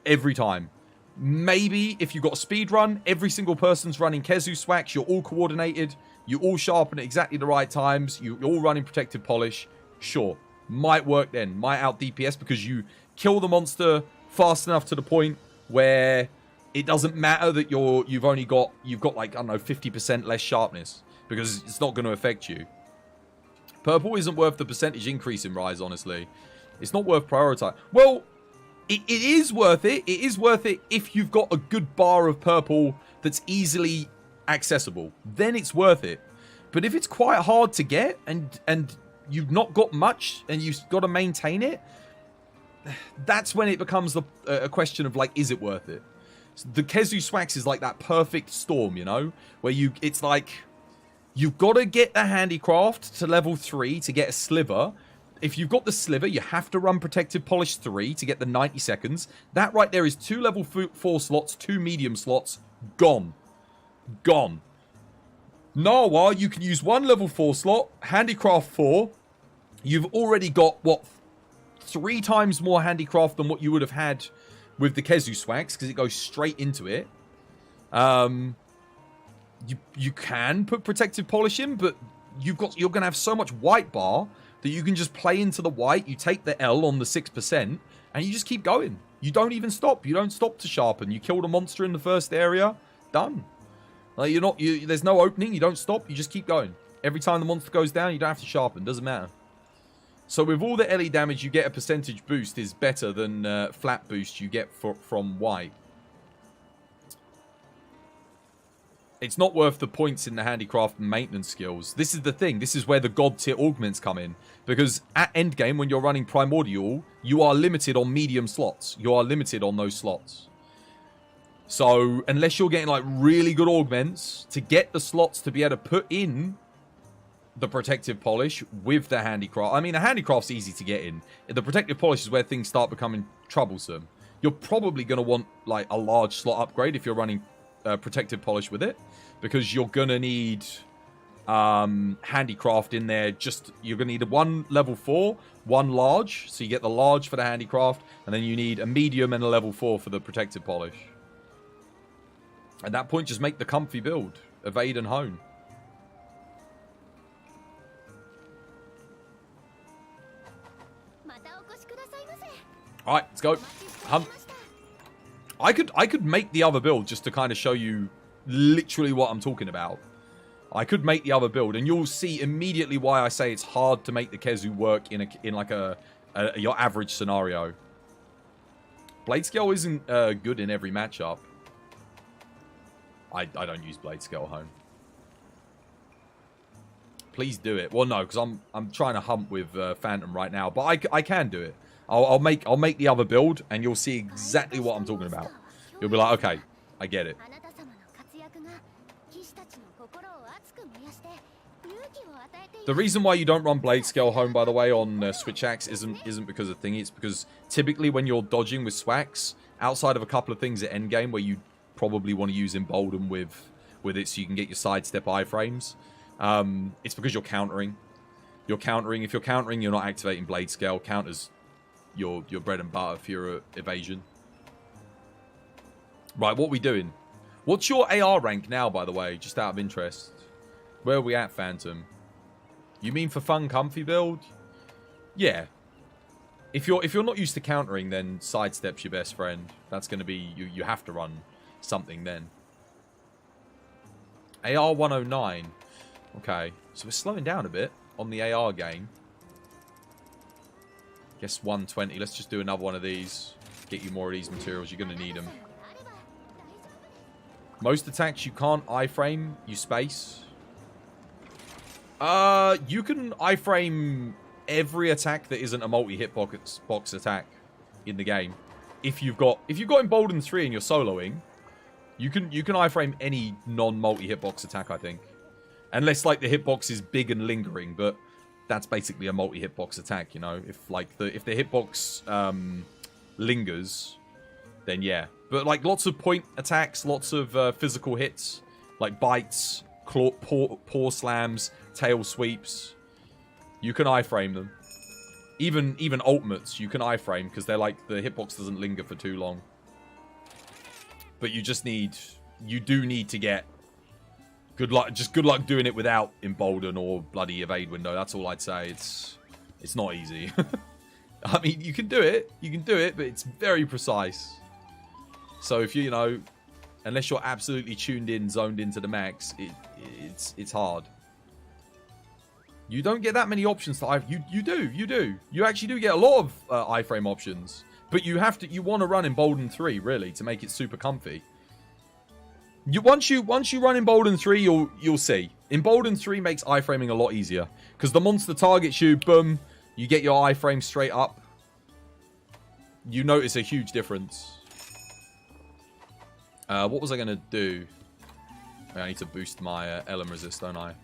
Every time. Maybe if you've got a speed run, every single person's running Kezu Swax, you're all coordinated, you all sharpen at exactly the right times, you're all running protective polish, sure. Might work then, might out DPS because you kill the monster fast enough to the point where it doesn't matter that you've got like, I don't know, 50% less sharpness, because it's not going to affect you. Purple isn't worth the percentage increase in Rise, honestly. It's not worth prioritizing. Well, it is worth it. It is worth it if you've got a good bar of purple that's easily accessible. Then it's worth it. But if it's quite hard to get and you've not got much and you've got to maintain it, that's when it becomes a question of, like, is it worth it? So the Kezu Swax is like that perfect storm, you know? Where it's like, you've got to get the handicraft to level 3 to get a sliver. If you've got the sliver, you have to run protective polish 3 to get the 90 seconds. That right there is 2 level 4 slots, 2 medium slots. Gone. Gone. Narwhal, you can use 1 level 4 slot, handicraft 4. You've already got, what, 3 times more handicraft than what you would have had with the Kezu Swax, because it goes straight into it. You can put protective polish in, but you're going to have so much white bar that you can just play into the white. You take the L on the 6%, and you just keep going. You don't even stop. You don't stop to sharpen. You kill the monster in the first area. Done. Like, there's no opening. You don't stop. You just keep going. Every time the monster goes down, you don't have to sharpen. Doesn't matter. So with all the LE damage you get, a percentage boost is better than flat boost you get from white. It's not worth the points in the handicraft and maintenance skills. This is the thing. This is where the god tier augments come in. Because at endgame, when you're running primordial, you are limited on medium slots. You are limited on those slots. So unless you're getting like really good augments to get the slots to be able to put in the protective polish with the handicraft. I mean, the handicraft's easy to get in. The protective polish is where things start becoming troublesome. You're probably going to want like a large slot upgrade if you're running protective polish with it, because you're gonna need handicraft in there. You're gonna need 1 level 4, 1 large, so you get the large for the handicraft, and then you need a medium and a level 4 for the protective polish. At that point, just make the comfy build, evade and hone. All right, let's go. Hunt. I could make the other build just to kind of show you literally what I'm talking about. I could make the other build, and you'll see immediately why I say it's hard to make the Kezu work in like your average scenario. Blade Scale isn't good in every matchup. I don't use Blade Scale home. Please do it. Well, no, because I'm trying to hunt with Phantom right now, but I can do it. I'll make the other build, and you'll see exactly what I'm talking about. You'll be like, okay, I get it. The reason why you don't run Blade Scale home, by the way, on Switch Axe isn't because of thingy. It's because typically when you're dodging with Swax, outside of a couple of things at endgame where you probably want to use Embolden with it so you can get your sidestep iframes, it's because you're countering. You're countering. If you're countering, you're not activating Blade Scale. Counters your bread and butter for your evasion. Right, what are we doing? What's your AR rank now, by the way? Just out of interest. Where are we at, Phantom? You mean for fun, comfy build? Yeah. If you're not used to countering, then sidestep's your best friend. That's going to be... You have to run something then. AR 109. Okay. So we're slowing down a bit on the AR game. Guess 120. Let's just do another one of these. Get you more of these materials. You're going to need them. Most attacks you can't iframe. You space. You can iframe every attack that isn't a multi-hitbox attack in the game. If you've got Emboldened 3 and you're soloing, You can iframe any non-multi hitbox attack, I think. Unless like the hitbox is big and lingering, but that's basically a multi hitbox attack, you know. If the hitbox lingers, then yeah. But like lots of point attacks, lots of physical hits, like bites, paw slams, tail sweeps. You can iframe them. Even ultimates you can iframe because they're like the hitbox doesn't linger for too long. But you do need to get good luck. Just good luck doing it without embolden or bloody evade window. That's all I'd say. It's not easy. I mean, you can do it, but it's very precise. So if you know, unless you're absolutely tuned in, zoned into the max, it's hard. You don't get that many options to you do. You actually do get a lot of iframe options. But you want to run Embolden 3, really, to make it super comfy. Once you run Embolden 3, you'll see. Embolden 3 makes iframing a lot easier. Because the monster targets you, boom, you get your iframe straight up. You notice a huge difference. What was I going to do? I need to boost my Elm resist, don't I?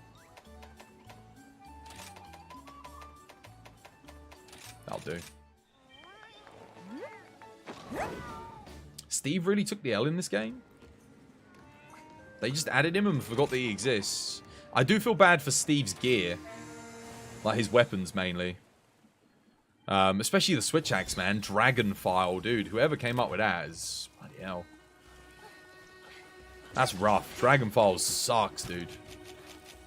That'll do. Steve really took the L in this game? They just added him and forgot that he exists. I do feel bad for Steve's gear. Like his weapons, mainly. Especially the switch axe, man. Dragon file, dude. Whoever came up with that is... Bloody hell. That's rough. Dragon file sucks, dude.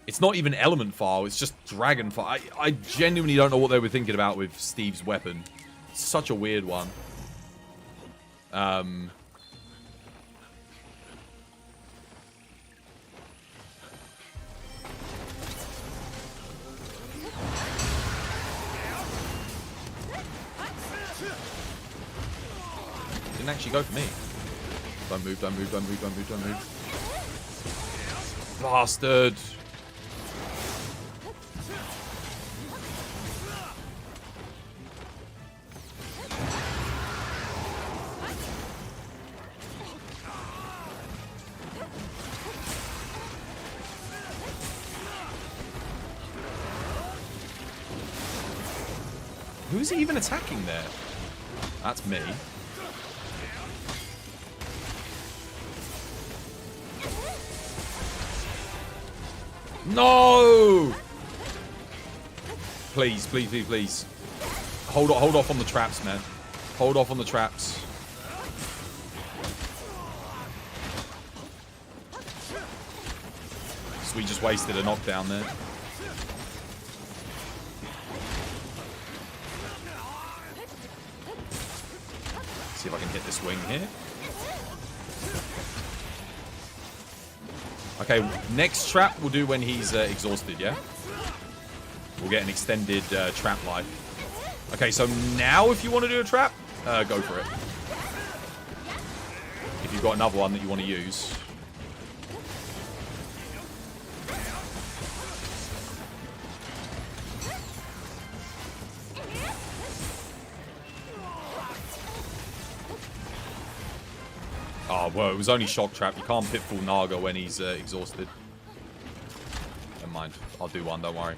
It's not even element file. It's just dragon file. I genuinely don't know what they were thinking about with Steve's weapon. It's such a weird one. Didn't actually go for me. Don't move, don't move, don't move, don't move, don't move. Bastard. Who's he even attacking there? That's me. No! Please, please, please, please. Hold off on the traps, man. Hold off on the traps. So we just wasted a knockdown there. See if I can hit this wing here. Okay, next trap we'll do when he's exhausted, yeah? We'll get an extended trap life. Okay, so now if you want to do a trap, go for it. If you've got another one that you want to use. Oh, well, it was only shock trap. You can't pitfall Naga when he's exhausted. Never mind. I'll do one, don't worry.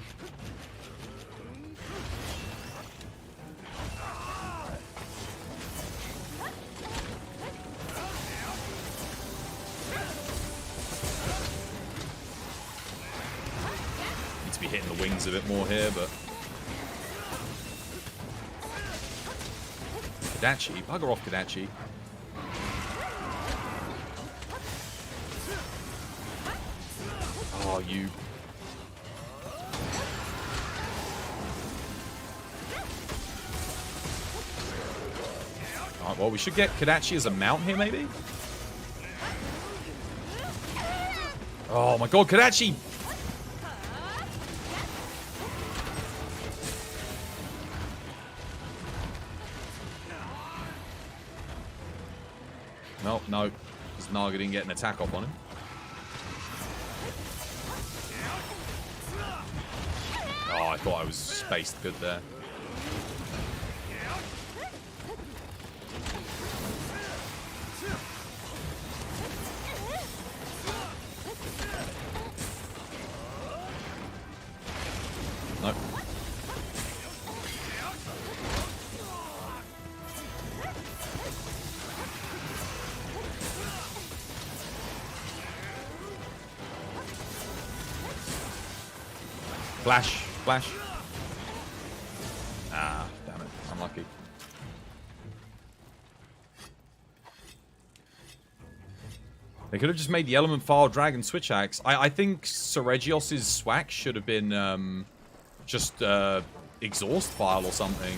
Need to be hitting the wings a bit more here, but... Kodachi? Bugger off, Kodachi. Oh, you... Alright, well, we should get Kodachi as a mount here, maybe? Oh my god, Kodachi! Nope, no. Because Naga didn't get an attack off on him. Oh, I thought I was spaced good there. Flash. Flash. Ah, damn it. Unlucky. They could have just made the Element File Dragon Switch Axe. I think Seregios' swag should have been just Exhaust File or something.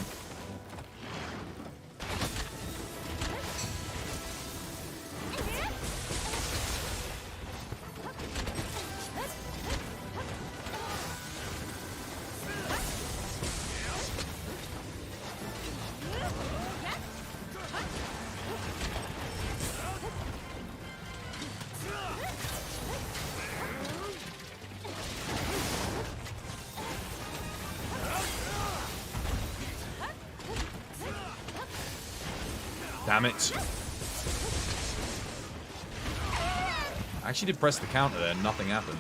Damn it. I actually did press the counter there and nothing happened.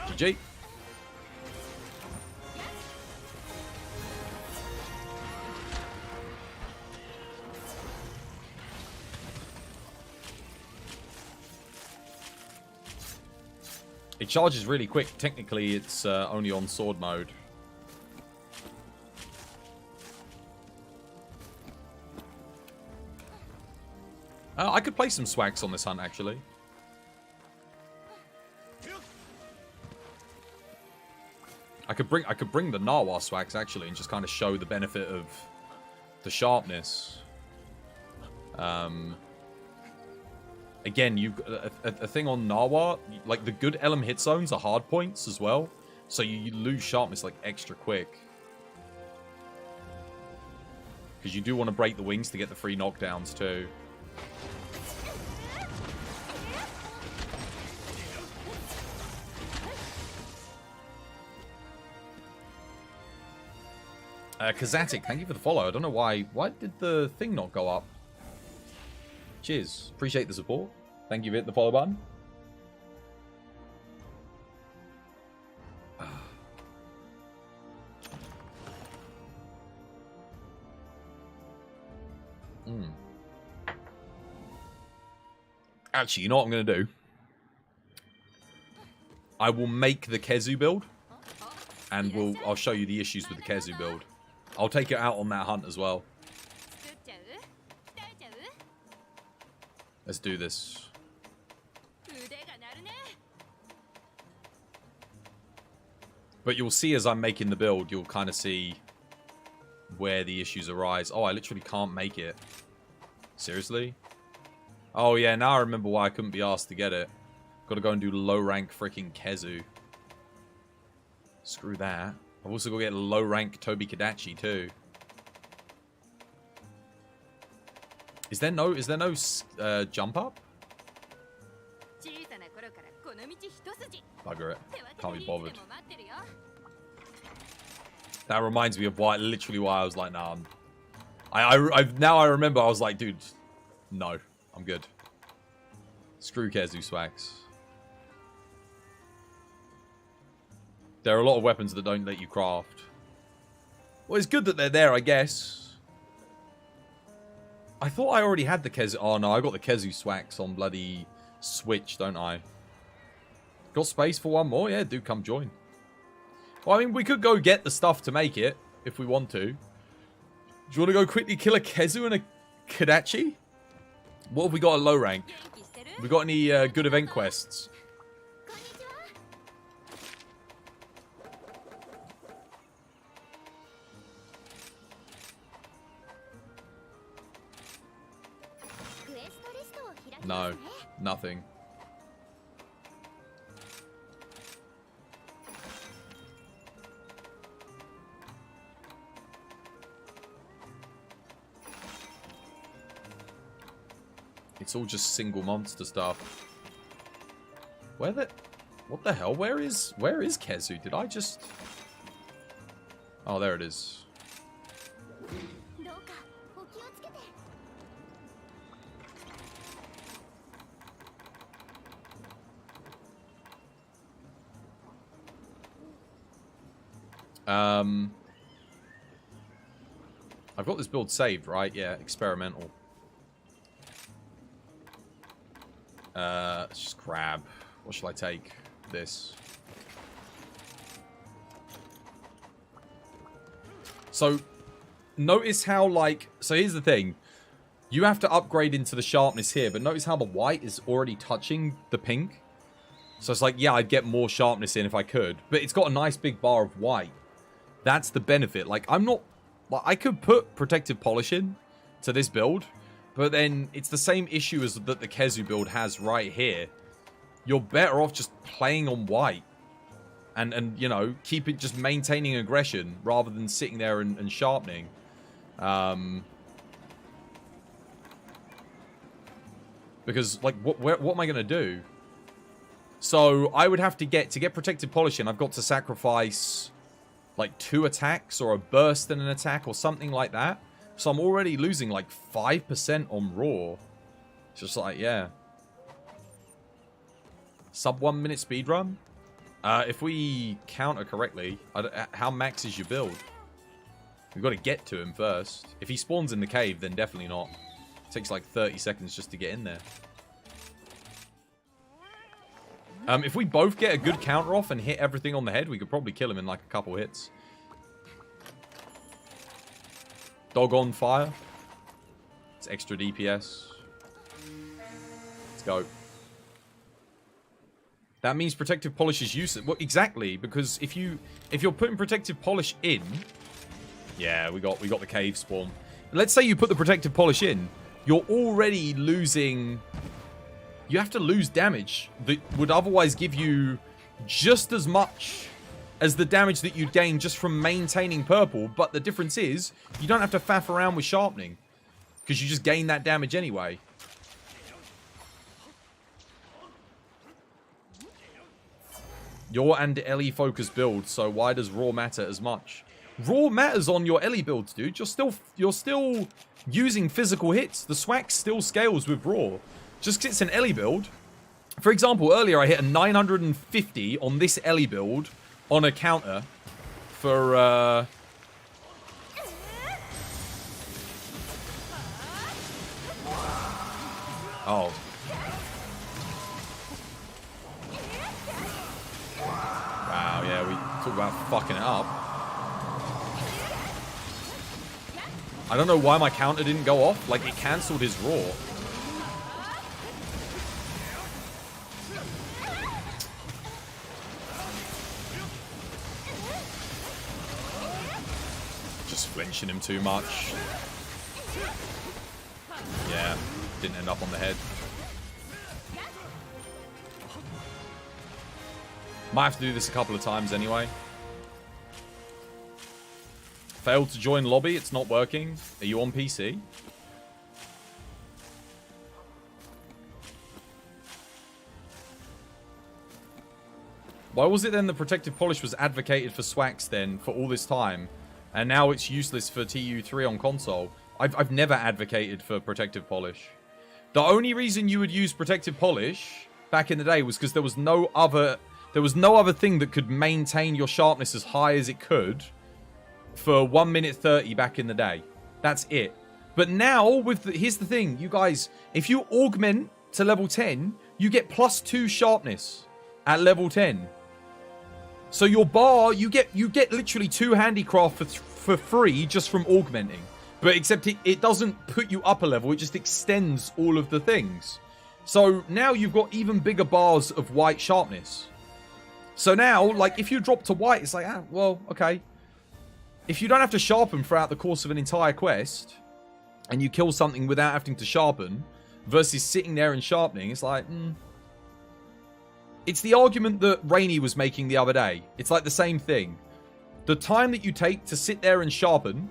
GG. It charges really quick. Technically, it's only on sword mode. I could play some swags on this hunt, actually. I could bring the Narwhal swags, actually, and just kind of show the benefit of the sharpness. Again, you've got a thing on Narwhal, like the good Elm hit zones are hard points as well, so you lose sharpness like extra quick. Because you do want to break the wings to get the free knockdowns too. Kazatic, thank you for the follow. I don't know why. Why did the thing not go up? Cheers. Appreciate the support. Thank you for hitting the follow button. Actually, you know what I'm going to do? I will make the Kezu build. And I'll show you the issues with the Kezu build. I'll take it out on that hunt as well. Let's do this. But you'll see as I'm making the build, you'll kind of see where the issues arise. Oh, I literally can't make it. Seriously? Oh yeah, now I remember why I couldn't be asked to get it. Gotta go and do low rank freaking Kezu. Screw that. I've also got to get low rank Tobi Kadachi too. Is there no jump up? Bugger it. Can't be bothered. That reminds me of literally why I was like, nah. Now I remember. I was like, dude, no, I'm good. Screw Kezu swags. There are a lot of weapons that don't let you craft. Well, it's good that they're there, I guess. I thought I already had the Kezu. Oh no, I got the Kezu swags on bloody Switch, don't I? Got space for one more? Yeah, do come join. Well, I mean, we could go get the stuff to make it, if we want to. Do you want to go quickly kill a Kezu and a Kadachi? What have we got at low rank? Have we got any good event quests? No, nothing. It's all just single monster stuff. What the hell? Where is Kezu? Did I just... Oh, there it is. I've got this build saved, right? Yeah, experimental. Let's just grab. What shall I take? This. So, notice how, like... So, here's the thing. You have to upgrade into the sharpness here, but notice how the white is already touching the pink. So, it's like, yeah, I'd get more sharpness in if I could. But it's got a nice big bar of white. That's the benefit. Like, I'm not... Like, I could put protective polish in to this build, but then it's the same issue as that the Kezu build has right here. You're better off just playing on white. And you know, just maintaining aggression rather than sitting there and sharpening. Because, like, what am I going to do? So, I would have to get protective polish in, I've got to sacrifice, like, 2 attacks or a burst in an attack or something like that. So, I'm already losing, like, 5% on raw. It's just like, yeah. Sub 1 minute speedrun? If we counter correctly, how max is your build? We've got to get to him first. If he spawns in the cave, then definitely not. It takes like 30 seconds just to get in there. If we both get a good counter off and hit everything on the head, we could probably kill him in like a couple hits. Dog on fire. It's extra DPS. Let's go. That means protective polish is useless. Well, exactly, because if you're putting protective polish in, yeah, we got the cave spawn. Let's say you put the protective polish in, you're already losing. You have to lose damage that would otherwise give you just as much as the damage that you'd gain just from maintaining purple. But the difference is you don't have to faff around with sharpening because you just gain that damage anyway. Your and Ellie focus build, so why does raw matter as much? Raw matters on your Ellie builds, dude. You're still using physical hits. The swag still scales with raw. Just because it's an Ellie build. For example, earlier I hit a 950 on this Ellie build on a counter for oh. Wow, yeah, we talk about fucking it up. I don't know why my counter didn't go off. Like, it cancelled his raw. Just flinching him too much. Yeah, didn't end up on the head. Might have to do this a couple of times anyway. Failed to join lobby. It's not working. Are you on PC? Why was it then the protective polish was advocated for Swax then for all this time? And now it's useless for TU3 on console? I've never advocated for protective polish. The only reason you would use protective polish back in the day was because there was no other thing that could maintain your sharpness as high as it could for 1 minute 30 back in the day. That's it. But now, here's the thing, you guys, if you augment to level 10, you get +2 sharpness at level 10. So your bar, you get literally 2 handicraft for free just from augmenting. But except it doesn't put you up a level, it just extends all of the things. So now you've got even bigger bars of white sharpness. So now, like, if you drop to white, it's like, ah, well, okay. If you don't have to sharpen throughout the course of an entire quest, and you kill something without having to sharpen, versus sitting there and sharpening, it's like, It's the argument that Rainey was making the other day. It's like the same thing. The time that you take to sit there and sharpen,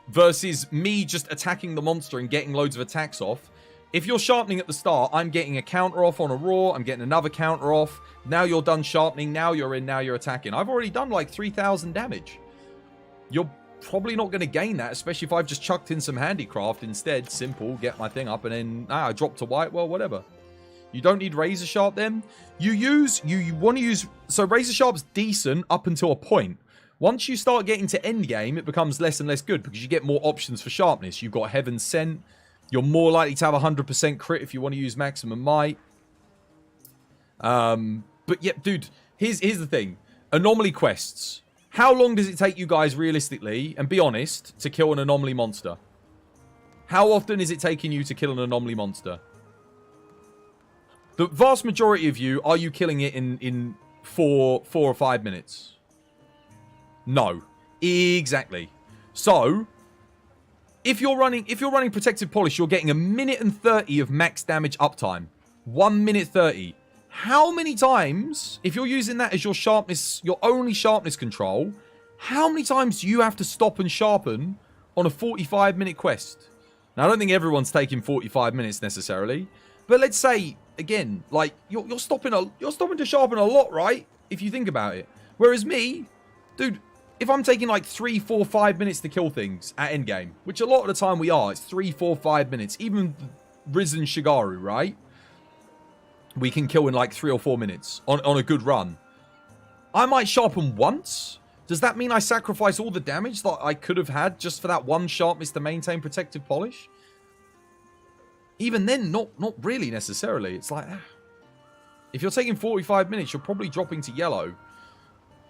versus me just attacking the monster and getting loads of attacks off. If you're sharpening at the start, I'm getting a counter off on a raw, I'm getting another counter off. Now you're done sharpening, now you're in, now you're attacking. I've already done like 3,000 damage. You're probably not going to gain that, especially if I've just chucked in some handicraft instead. Simple, get my thing up, and then I drop to white, well, whatever. You don't need Razor Sharp then. You want to use, so Razor Sharp's decent up until a point. Once you start getting to endgame, it becomes less and less good because you get more options for sharpness. You've got Heaven Sent. You're more likely to have 100% crit if you want to use maximum might. But yeah, dude, here's the thing. Anomaly quests. How long does it take you guys realistically, and be honest, to kill an anomaly monster? How often is it taking you to kill an anomaly monster? The vast majority of you, are you killing it in 4 or 5 minutes? No. Exactly. So, if you're running Protective Polish, you're getting 1 minute and 30 of max damage uptime. 1 minute 30. How many times, if you're using that as your sharpness, your only sharpness control, how many times do you have to stop and sharpen on a 45-minute quest? Now, I don't think everyone's taking 45 minutes necessarily, but let's say, again, like, you're stopping to sharpen a lot, right? If you think about it. Whereas me, dude, if I'm taking like 3, 4, 5 minutes to kill things at endgame, which a lot of the time we are, it's 3, 4, 5 minutes. Even Risen Shigaru, right? We can kill in like 3 or 4 minutes on a good run. I might sharpen once. Does that mean I sacrifice all the damage that I could have had just for that one sharpness to maintain Protective Polish? Even then, not really necessarily. It's like, if you're taking 45 minutes, you're probably dropping to yellow.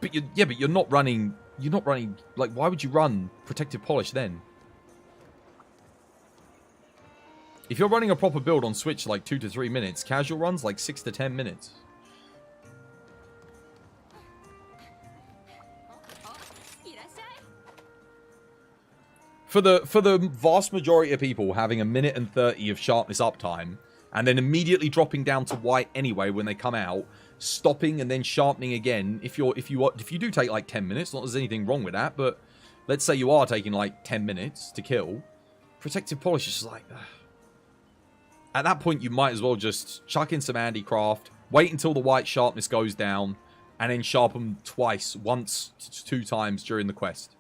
But you're not running. You're not running. Like, why would you run Protective Polish then? If you're running a proper build on Switch, like 2 to 3 minutes, casual runs like 6 to 10 minutes. For the vast majority of people, having 1 minute and 30 of sharpness uptime, and then immediately dropping down to white anyway when they come out, stopping and then sharpening again. If you do take like 10 minutes, not that there's anything wrong with that, but let's say you are taking like 10 minutes to kill, Protective Polish is just like, at that point you might as well just chuck in some handicraft, wait until the white sharpness goes down, and then sharpen twice, once to 2 times during the quest,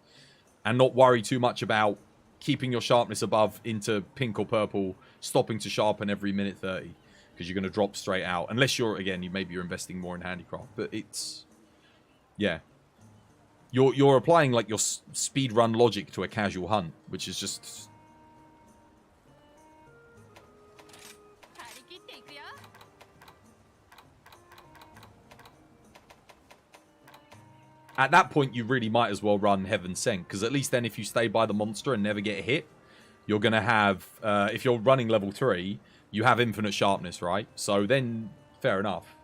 and not worry too much about keeping your sharpness above into pink or purple, stopping to sharpen every minute 30. Because you're going to drop straight out. Unless you're, again, maybe you're investing more in handicraft. But it's, yeah. You're applying, like, your speedrun logic to a casual hunt. Which is just... At that point, you really might as well run Heaven Sent. Because at least then if you stay by the monster and never get hit, you're going to have... if you're running level 3... You have infinite sharpness, right? So then, fair enough.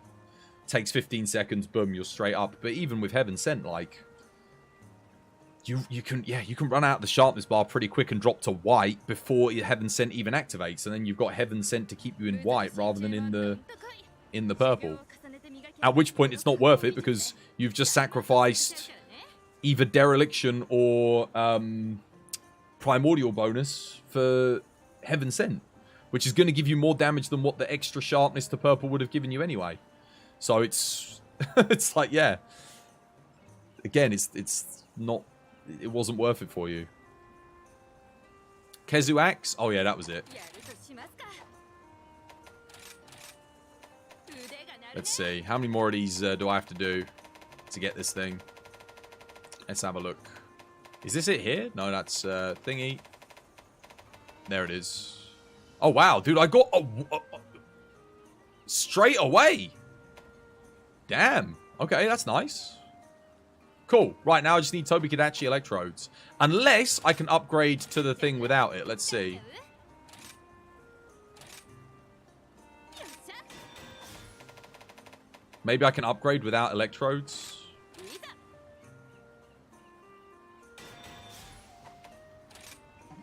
Takes 15 seconds, boom, you're straight up. But even with Heaven Sent, like... You can run out the sharpness bar pretty quick and drop to white before Heaven Sent even activates. And then you've got Heaven Sent to keep you in white rather than in the purple. At which point, it's not worth it because you've just sacrificed either Dereliction or Primordial bonus for Heaven Sent. Which is going to give you more damage than what the extra sharpness to purple would have given you anyway. So it's... it's like, yeah. Again, it's not... It wasn't worth it for you. Kezu Axe? Oh yeah, that was it. Let's see. How many more of these do I have to do to get this thing? Let's have a look. Is this it here? No, that's thingy. There it is. Oh, wow, dude, I got... straight away. Damn. Okay, that's nice. Cool. Right, now I just need Tobi Kadachi electrodes. Unless I can upgrade to the thing without it. Let's see. Maybe I can upgrade without electrodes.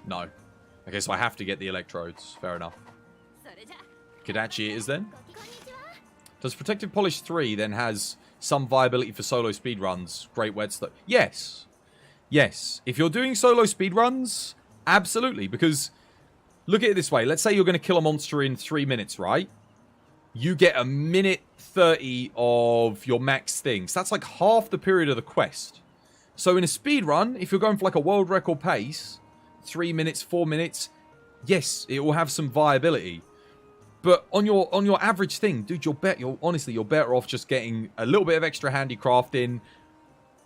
No. Okay, so I have to get the electrodes. Fair enough. Kadachi it is then. Does Protective Polish 3 then has some viability for solo speedruns? Great Whetstone. Yes. Yes. If you're doing solo speedruns, absolutely. Because, look at it this way. Let's say you're going to kill a monster in 3 minutes, right? You get 1 minute 30 of your max things. That's like half the period of the quest. So in a speedrun, if you're going for like a world record pace... 3 minutes, 4 minutes, yes, it will have some viability. But on your average thing, dude, honestly, you're better off just getting a little bit of extra handicraft in,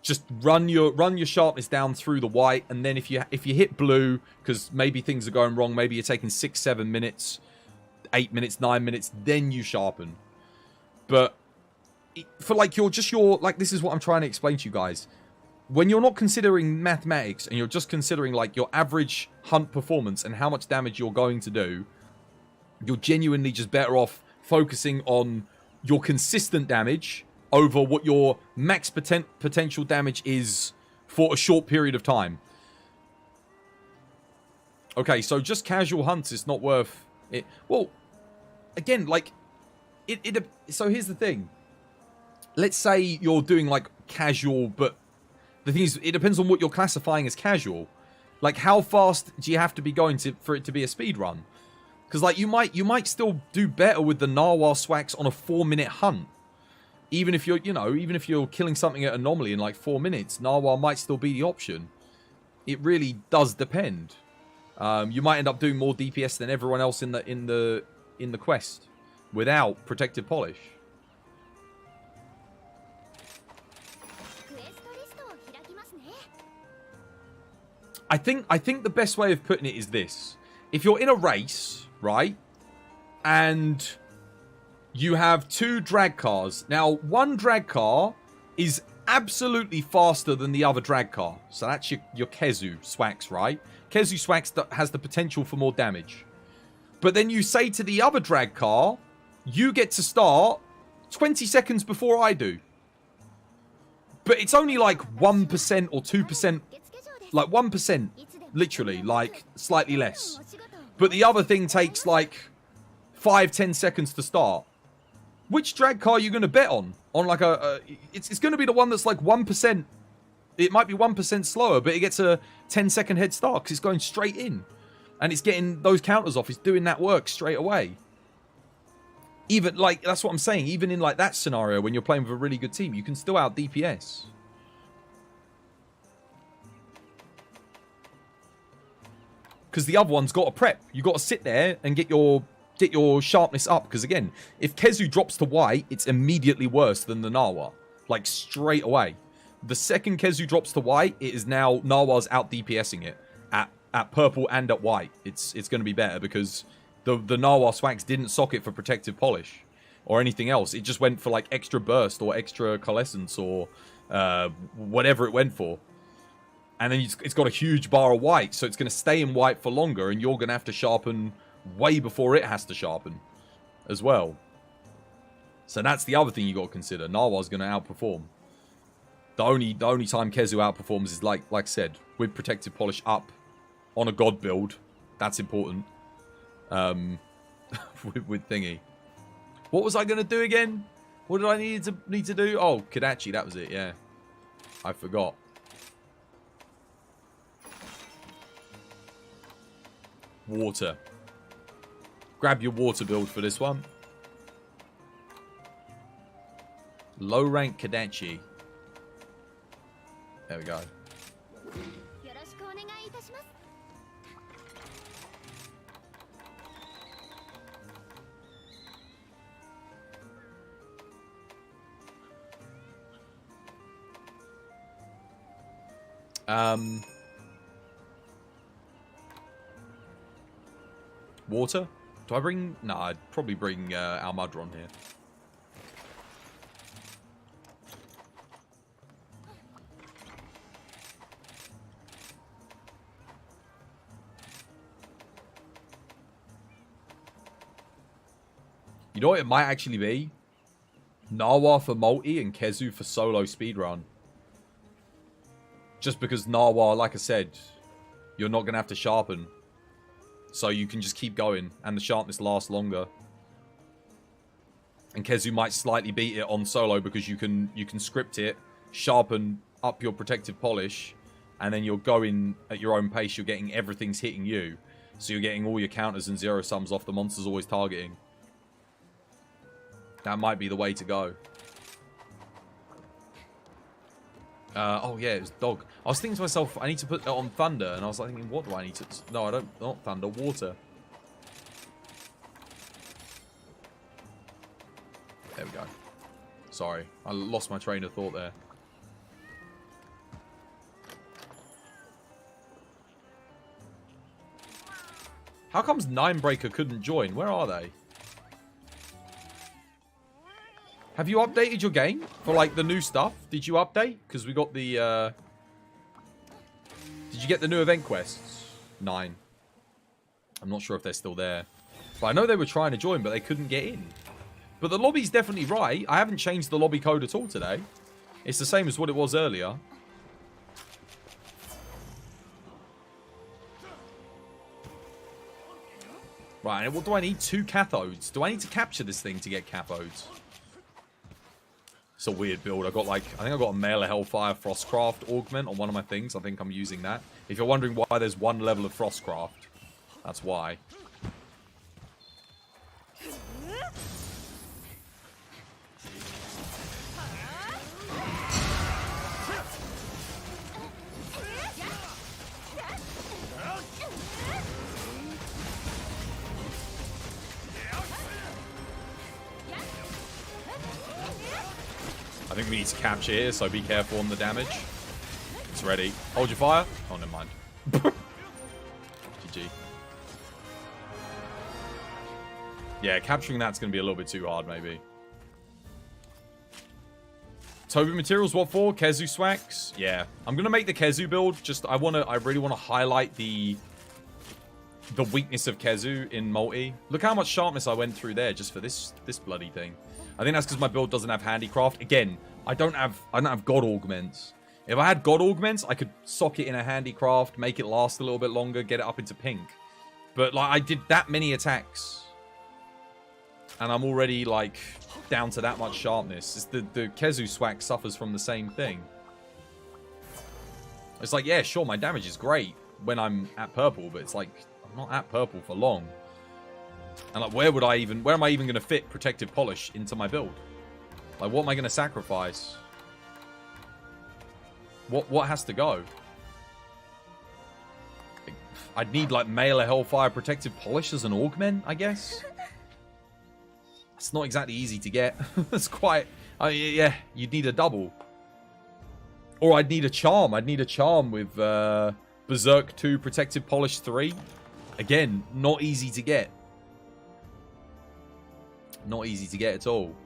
just run your sharpness down through the white, and then if you hit blue, because maybe things are going wrong, maybe you're taking 6, 7 minutes, 8 minutes, 9 minutes, then you sharpen. But for like your like, this is what I'm trying to explain to you guys. When you're not considering mathematics and you're just considering like your average hunt performance and how much damage you're going to do, you're genuinely just better off focusing on your consistent damage over what your max potential damage is for a short period of time. Okay, so just casual hunts is not worth it. Well, again, like, so here's the thing. Let's say you're doing, like, casual, but the thing is, it depends on what you're classifying as casual. Like, how fast do you have to be going for it to be a speed run? Because, like, you might still do better with the Narwhal Swax on a 4-minute hunt. Even if you're, even if you're killing something at Anomaly in like 4 minutes, Narwhal might still be the option. It really does depend. You might end up doing more DPS than everyone else in the quest without protective polish. I think the best way of putting it is this: if you're in a race, right, and you have 2 drag cars. Now, one drag car is absolutely faster than the other drag car. So that's your Kezu Swax, right? Kezu Swax that has the potential for more damage. But then you say to the other drag car, you get to start 20 seconds before I do. But it's only like 1% or 2%. Like 1%, literally, like slightly less. But the other thing takes like 5-10 seconds to start. Which drag car are you going to bet on? On like it's going to be the one that's like 1%. It might be 1% slower, but it gets a 10-second head start because it's going straight in. And it's getting those counters off. It's doing that work straight away. Even, like, that's what I'm saying. Even in, like, that scenario, when you're playing with a really good team, you can still out DPS. Because the other one's got to prep. You got to sit there and get your sharpness up. Because, again, if Kezu drops to white, it's immediately worse than the Narwhal. Like, straight away. The second Kezu drops to white, it is now Narwhal's out DPSing it. At purple and at white. It's going to be better because the Narwhal Swax didn't sock it for protective polish or anything else. It just went for like extra burst or extra coalescence or whatever it went for. And then it's got a huge bar of white, so it's going to stay in white for longer, and you're going to have to sharpen way before it has to sharpen as well. So that's the other thing you got to consider. Narwhal's going to outperform. The only time Kezu outperforms is like I said, with protective polish up on a god build. That's important. With thingy. What was I going to do again? What did I need to do? Oh, Kodachi, that was it, yeah. I forgot. Water. Grab your water build for this one. Low rank Kodachi. There we go. Water? Do I bring... No, I'd probably bring Almudron here. You know what it might actually be? Narwhal for multi and Kezu for solo speedrun. Just because Narwhal, like I said, you're not going to have to sharpen. So you can just keep going, and the sharpness lasts longer. And Kezu might slightly beat it on solo because you can script it, sharpen up your protective polish, and then you're going at your own pace. You're getting everything's hitting you. So you're getting all your counters and zero sums off the monsters always targeting. That might be the way to go. Oh yeah, it was dog. I was thinking to myself, I need to put that on thunder, and I was like thinking, what do I need to... No, I don't. Not thunder, water. There we go. Sorry, I lost my train of thought there. How comes Ninebreaker couldn't join? Where are they? Have you updated your game for, like, the new stuff? Did you update? Because we got the, Did you get the new event quests? 9. I'm not sure if they're still there. But I know they were trying to join, but they couldn't get in. But the lobby's definitely right. I haven't changed the lobby code at all today. It's the same as what it was earlier. Right, what do I need? 2 cathodes. Do I need to capture this thing to get cathodes? It's a weird build. I think I got a Mail of Hellfire Frostcraft augment on one of my things. I think I'm using that. If you're wondering why there's 1 level of Frostcraft, that's why. I think we need to capture here, so be careful on the damage. It's ready. Hold your fire. Oh, never mind. GG. Yeah, capturing that's going to be a little bit too hard, maybe. Toby materials, what for? Kezu swags? Yeah. I'm going to make the Kezu build. Just, I really want to highlight the weakness of Kezu in multi. Look how much sharpness I went through there just for this bloody thing. I think that's because my build doesn't have handicraft. Again, I don't have god augments. If I had god augments, I could sock it in a handicraft, make it last a little bit longer, get it up into pink. But like I did that many attacks, and I'm already like down to that much sharpness. It's the Kezu swag suffers from the same thing. It's like, yeah, sure, my damage is great when I'm at purple, but it's like I'm not at purple for long. And like, where am I even going to fit protective polish into my build? Like, what am I going to sacrifice? What has to go? I'd need like Mail of Hellfire protective polish as an augment, I guess. It's not exactly easy to get. It's quite, yeah, you'd need a double. Or I'd need a charm. I'd need a charm with Berserk 2 protective polish 3. Again, not easy to get. Not easy to get at all.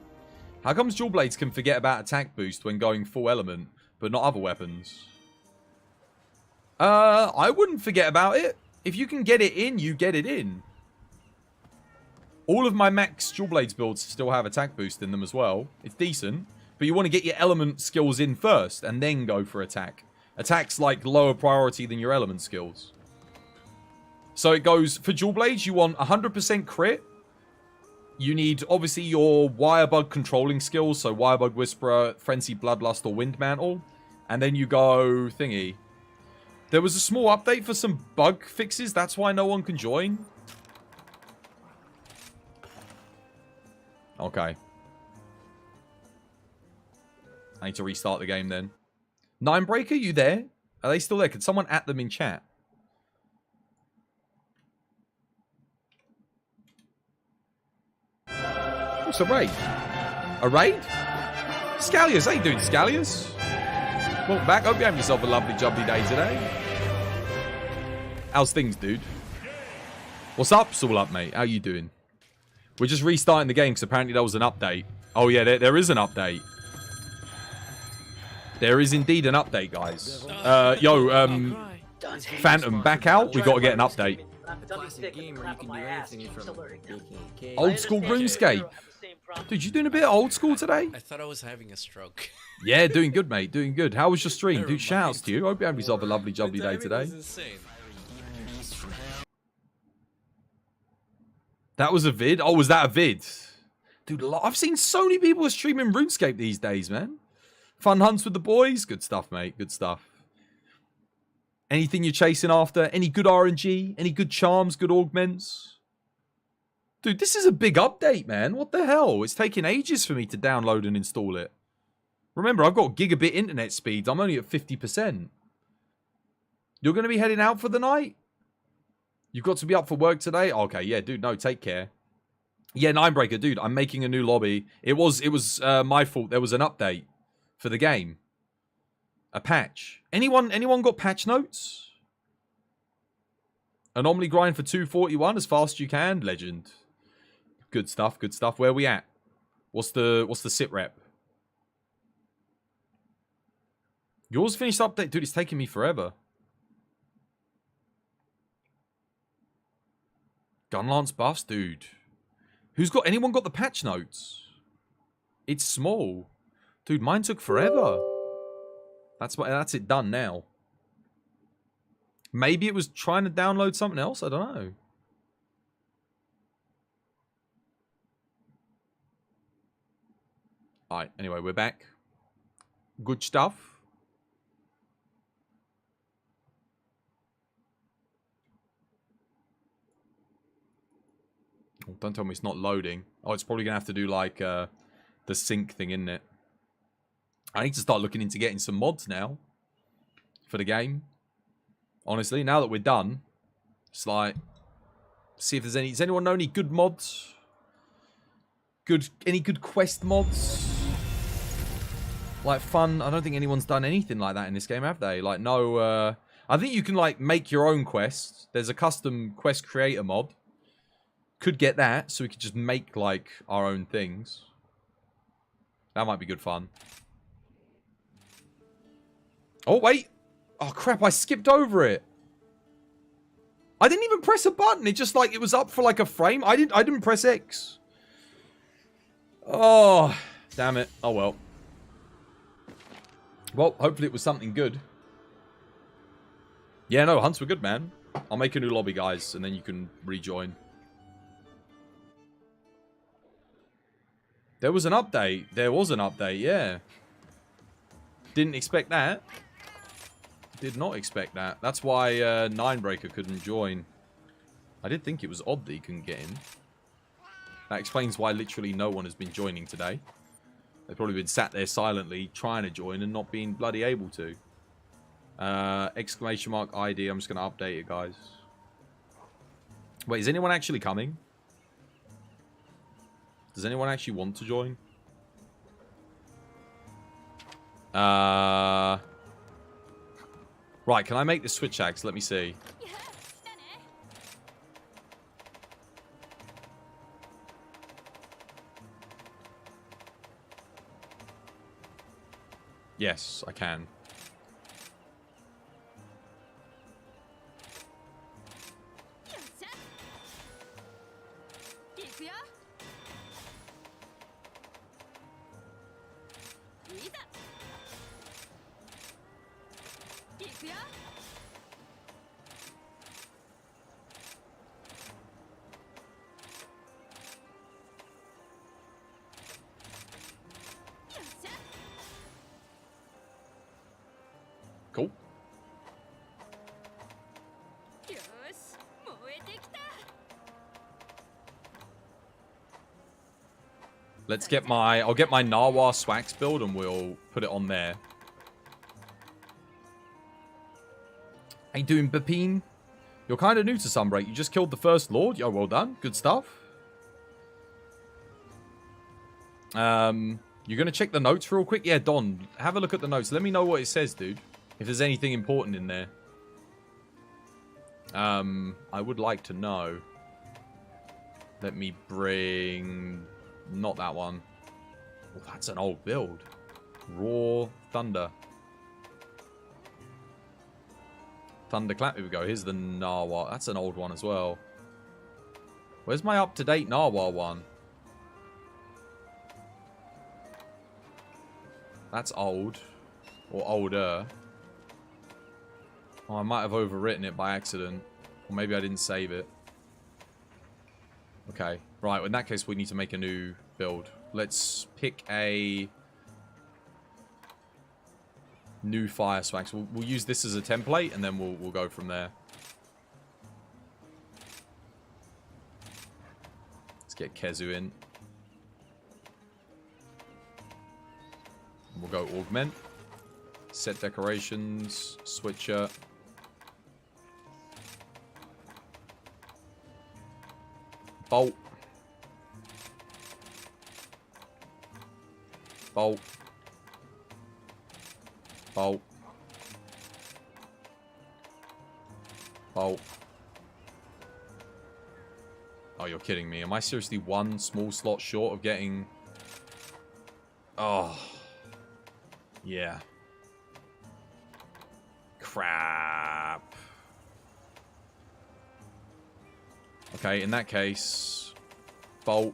How comes Dual Blades can forget about attack boost when going full element, but not other weapons? I wouldn't forget about it. If you can get it in, you get it in. All of my max Dual Blades builds still have attack boost in them as well. It's decent, but you want to get your element skills in first, and then go for attack. Attack's like lower priority than your element skills. So it goes, for Dual Blades, you want 100% crit. You need, obviously, your Wirebug controlling skills. So, Wirebug Whisperer, Frenzy Bloodlust, or Wind Mantle. And then you go thingy. There was a small update for some bug fixes. That's why no one can join. Okay. I need to restart the game then. Ninebreaker, you there? Are they still there? Could someone at them in chat? What's a raid? A raid? Scalliers, how you doing, Scalliers? Welcome back. Hope you have yourself a lovely, jubbly day today. How's things, dude? What's up? It's all up, mate. How you doing? We're just restarting the game because apparently there was an update. Oh, yeah, there is an update. There is indeed an update, guys. Phantom, back out. We got to get an update. Old school RuneScape. Dude, you doing a bit of old school today? I thought I was having a stroke. Yeah, doing good, mate. Doing good. How was your stream? Dude, shouts to you. Hope you have yourself a lovely, jubbly day today. That was a vid? Oh, was that a vid? Dude, I've seen so many people streaming RuneScape these days, man. Fun hunts with the boys. Good stuff, mate. Good stuff. Anything you're chasing after? Any good RNG? Any good charms? Good augments? Dude, this is a big update, man. What the hell? It's taking ages for me to download and install it. Remember, I've got gigabit internet speeds. I'm only at 50%. You're going to be heading out for the night? You've got to be up for work today? Okay, yeah, dude, no, take care. Yeah, Ninebreaker, dude, I'm making a new lobby. It was my fault. There was an update for the game. A patch. Anyone got patch notes? Anomaly grind for 241 as fast as you can. Legend. Good stuff, good stuff. Where are we at? What's the sit rep? Yours finished update? Dude, it's taking me forever. Gunlance buffs? Dude. Anyone got the patch notes? It's small. Dude, mine took forever. That's it done now. Maybe it was trying to download something else? I don't know. Alright, anyway, we're back. Good stuff. Oh, don't tell me it's not loading. Oh, it's probably going to have to do like the sync thing, isn't it? I need to start looking into getting some mods now for the game. Honestly, now that we're done, it's like, see if there's any. Does anyone know any good mods? Any good quest mods? Like fun. I don't think anyone's done anything like that in this game, have they? Like no. I think you can like make your own quests. There's a custom quest creator mod. Could get that, so we could just make like our own things. That might be good fun. Oh wait. Oh crap, I skipped over it. I didn't even press a button. It just like, it was up for like a frame. I didn't press X. Oh, damn it. Oh well. Well, hopefully it was something good. Yeah, no, hunts were good, man. I'll make a new lobby, guys, and then you can rejoin. There was an update. There was an update, yeah. Didn't expect that. Did not expect that. That's why Ninebreaker couldn't join. I did think it was odd that he couldn't get in. That explains why literally no one has been joining today. They've probably been sat there silently trying to join and not being bloody able to. Exclamation mark ID. I'm just going to update it, guys. Wait, is anyone actually coming? Does anyone actually want to join? Right, can I make the switch axe? Let me see. Yes, I can. Cool. Let's get my... I'll get my Narwhal Swax build and we'll put it on there. How you doing, Bapine? You're kind of new to Sunbreak. You just killed the first Lord. Yo, well done. Good stuff. You're going to check the notes real quick? Yeah, Don, have a look at the notes. Let me know what it says, dude. If there's anything important in there. I would like to know. Let me bring... Not that one. Oh, that's an old build. Raw Thunder. Thunderclap. Here we go. Here's the Narwhal. That's an old one as well. Where's my up-to-date Narwhal one? That's old. Or older. Oh, I might have overwritten it by accident. Or maybe I didn't save it. Okay. Right, well, in that case, we need to make a new build. Let's pick a new fire swags. We'll use this as a template, and then we'll go from there. Let's get Kezu in. We'll go augment. Set decorations. Switcher. Bolt. Bolt. Bolt. Bolt. Oh, you're kidding me. Am I seriously one small slot short of getting... Oh. Yeah. Crap. Okay, in that case... Bolt.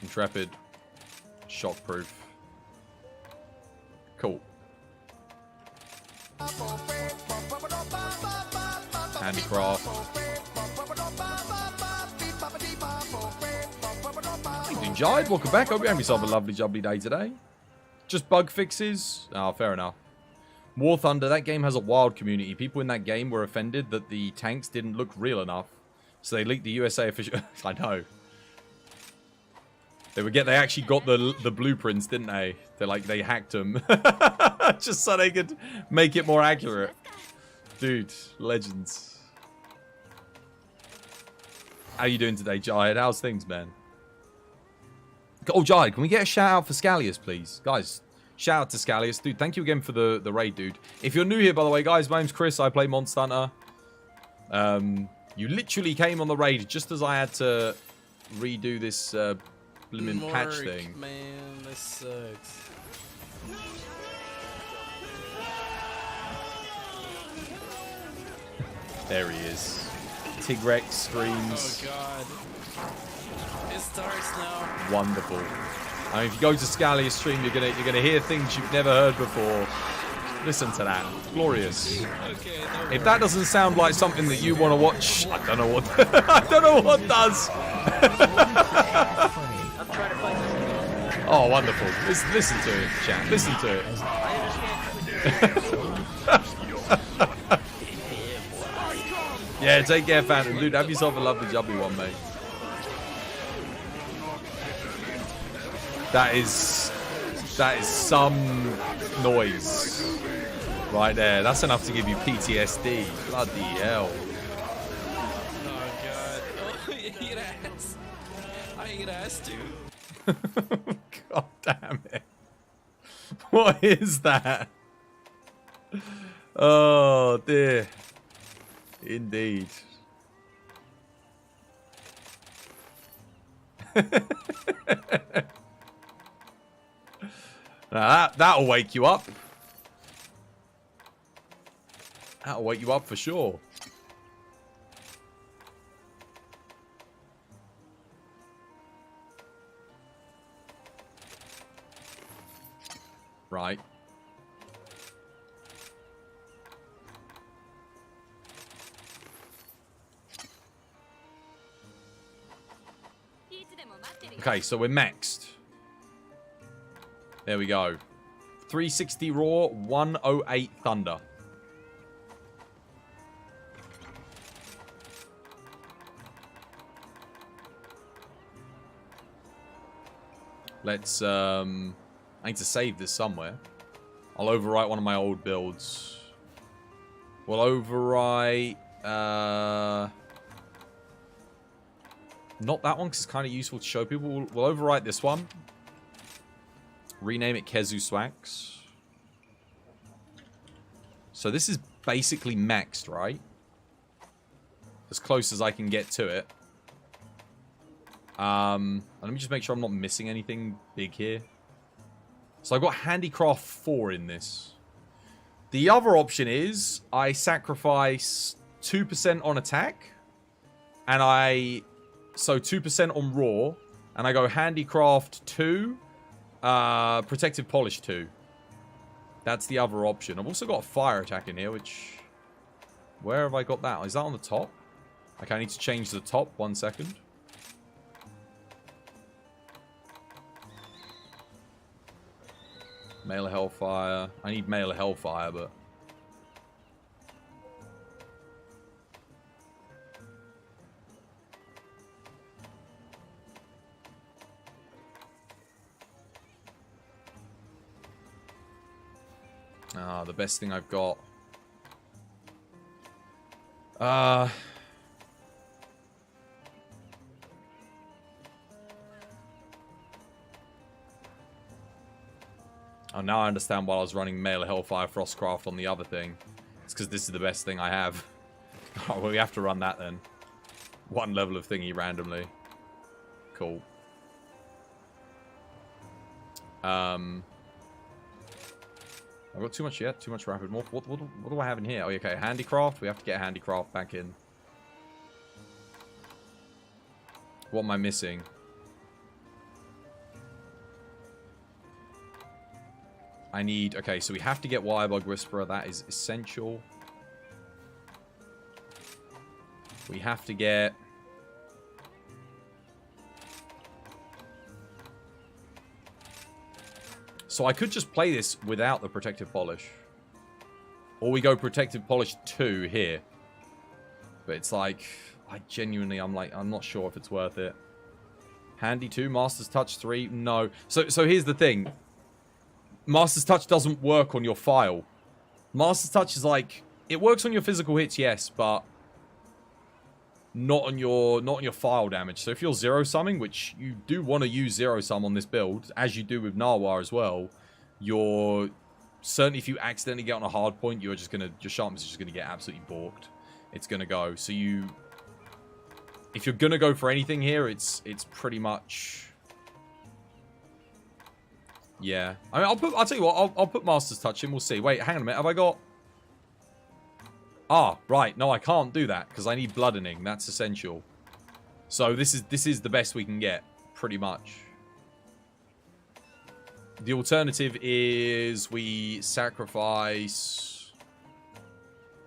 Intrepid. Shockproof. Cool. Handicraft. How you doing, Jide? Welcome back. Hope you're having yourself a lovely, jubbly day today. Just bug fixes? Oh, fair enough. War Thunder, that game has a wild community. People in that game were offended that the tanks didn't look real enough. So they leaked the USA official... I know. They actually got the blueprints, didn't they? They hacked them. Just so they could make it more accurate. Dude, legends. How you doing today, Jihad? How's things, man? Oh, Jihad, can we get a shout out for Scallius, please? Guys, shout out to Scallius. Dude, thank you again for the raid, dude. If you're new here, by the way, guys, my name's Chris. I play Monster Hunter. You literally came on the raid just as I had to redo this blimmin' patch thing. Man, this sucks. There he is. Tigrex screams. Oh god. It starts now. Wonderful. I mean, if you go to Scallia's stream, you're gonna hear things you've never heard before. Listen to that. Glorious. Okay, if that doesn't sound like something that you want to watch, I don't know what. I don't know what does. Oh, wonderful. Listen to it, chat. Listen to it. Yeah, take care, Phantom. Dude, have yourself a lovely, jubbly one, mate. That is some noise right there. That's enough to give you PTSD. Bloody hell. Oh god. Oh, you get ass. I get ass too. God damn it. What is that? Oh dear. Indeed. Now that'll wake you up. That'll wake you up for sure. Right. Okay, so we're maxed. There we go. 360 raw, 108 thunder. Let's, I need to save this somewhere. I'll overwrite one of my old builds. We'll overwrite, not that one, because it's kind of useful to show people. We'll overwrite this one. Rename it Kezu Swax. So this is basically maxed, right? As close as I can get to it. Let me just make sure I'm not missing anything big here. So I've got Handicraft 4 in this. The other option is I sacrifice 2% on attack. And so 2% on raw. And I go Handicraft 2. Protective Polish 2. That's the other option. I've also got a fire attack in here, which... Where have I got that? Is that on the top? Okay, I need to change the top. 1 second. Mail of Hellfire. I need Mail of Hellfire, but... Ah, the best thing I've got. Oh, now I understand why I was running Mail of Hellfire Frostcraft on the other thing. It's because this is the best thing I have. Oh, well, we have to run that then. One level of thingy randomly. Cool. I've got too much yet. Too much rapid morph. What do I have in here? Oh, okay. Handicraft. We have to get handicraft back in. What am I missing? I need... Okay, so we have to get Wirebug Whisperer. That is essential. We have to get... So I could just play this without the Protective Polish. Or we go Protective Polish 2 here. But it's like... I genuinely, I'm not sure if it's worth it. Handy 2, Master's Touch 3, no. So here's the thing. Master's Touch doesn't work on your file. Master's Touch is like... It works on your physical hits, yes, but... Not on your file damage. So if you're zero-summing, which you do want to use zero-sum on this build, as you do with Narwhal as well, you're... Certainly if you accidentally get on a hard point, you're just gonna... Your sharpness is just gonna get absolutely balked. It's gonna go. So you... If you're gonna go for anything here, it's pretty much... Yeah. I mean, I'll tell you what, I'll put Master's Touch in, we'll see. Wait, hang on a minute, have I got... Ah, right. No, I can't do that, because I need Bloodening. That's essential. So this is the best we can get, pretty much. The alternative is we sacrifice...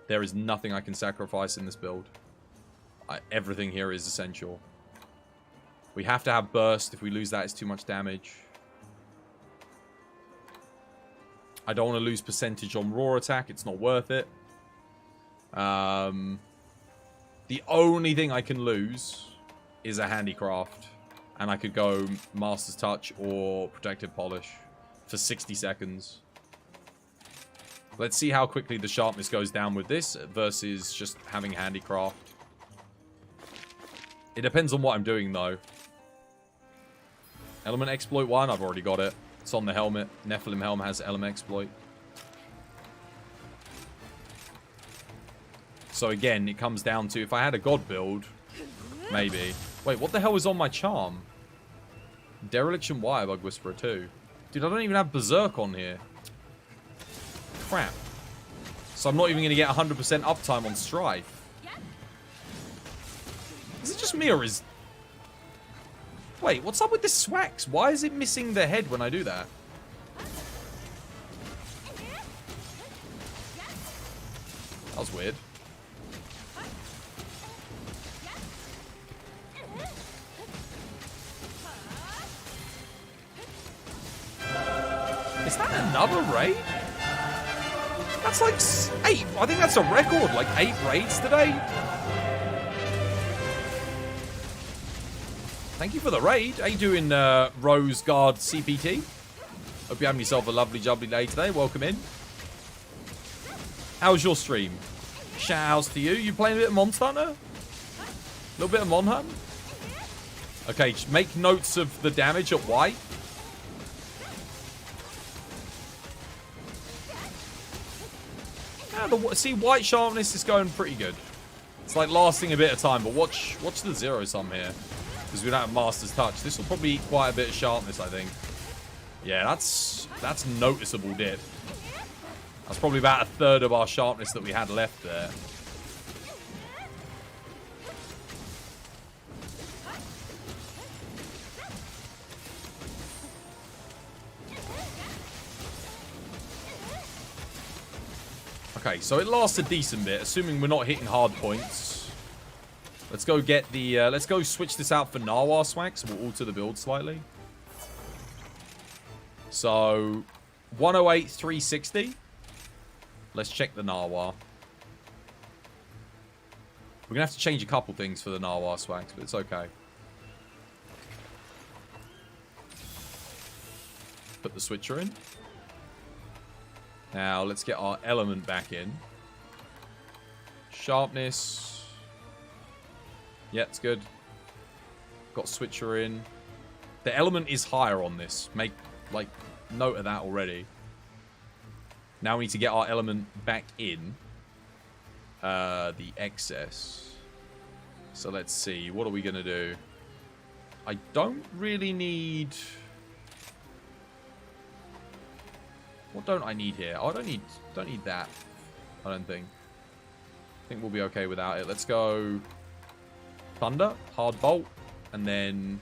There is nothing I can sacrifice in this build. Everything here is essential. We have to have Burst. If we lose that, it's too much damage. I don't want to lose percentage on Raw attack. It's not worth it. The only thing I can lose is a Handicraft. And I could go Master's Touch or Protective Polish for 60 seconds. Let's see how quickly the sharpness goes down with this versus just having Handicraft. It depends on what I'm doing, though. Element Exploit 1, I've already got it. It's on the helmet. Nephilim Helm has Element Exploit. So again, it comes down to, if I had a God build, maybe. Wait, what the hell is on my charm? Dereliction Wirebug Whisperer 2. Dude, I don't even have Berserk on here. Crap. So I'm not even going to get 100% uptime on Strife. Is it just me, or is... Wait, what's up with this Swax? Why is it missing the head when I do that? That was weird. Is that another raid? That's like 8. I think that's a record. Like 8 raids today. Thank you for the raid. How you doing, Rose Guard CPT? Hope you're having yourself a lovely jubbly day today. Welcome in. How's your stream? Shout-outs to you. You playing a bit of Monster Hunter? A little bit of Mon Hunt? Okay, make notes of the damage at white. See, white sharpness is going pretty good. It's like lasting a bit of time, but watch the zero sum here. Because we don't have Master's Touch. This will probably eat quite a bit of sharpness, I think. Yeah, that's noticeable dip. That's probably about a third of our sharpness that we had left there. Okay, so it lasts a decent bit, assuming we're not hitting hard points. Let's go get the, let's go switch this out for Narwhal Swag, so we'll alter the build slightly. So, 108, 360. Let's check the Narwhal. We're going to have to change a couple things for the Narwhal Swags, but it's okay. Put the switcher in. Now, let's get our element back in. Sharpness. Yeah, it's good. Got switcher in. The element is higher on this. Make, like, note of that already. Now we need to get our element back in. the excess. So let's see. What are we going to do? I don't really need... What don't I need here? Oh, I don't need that. I don't think. I think we'll be okay without it. Let's go Thunder, Hard Bolt, and then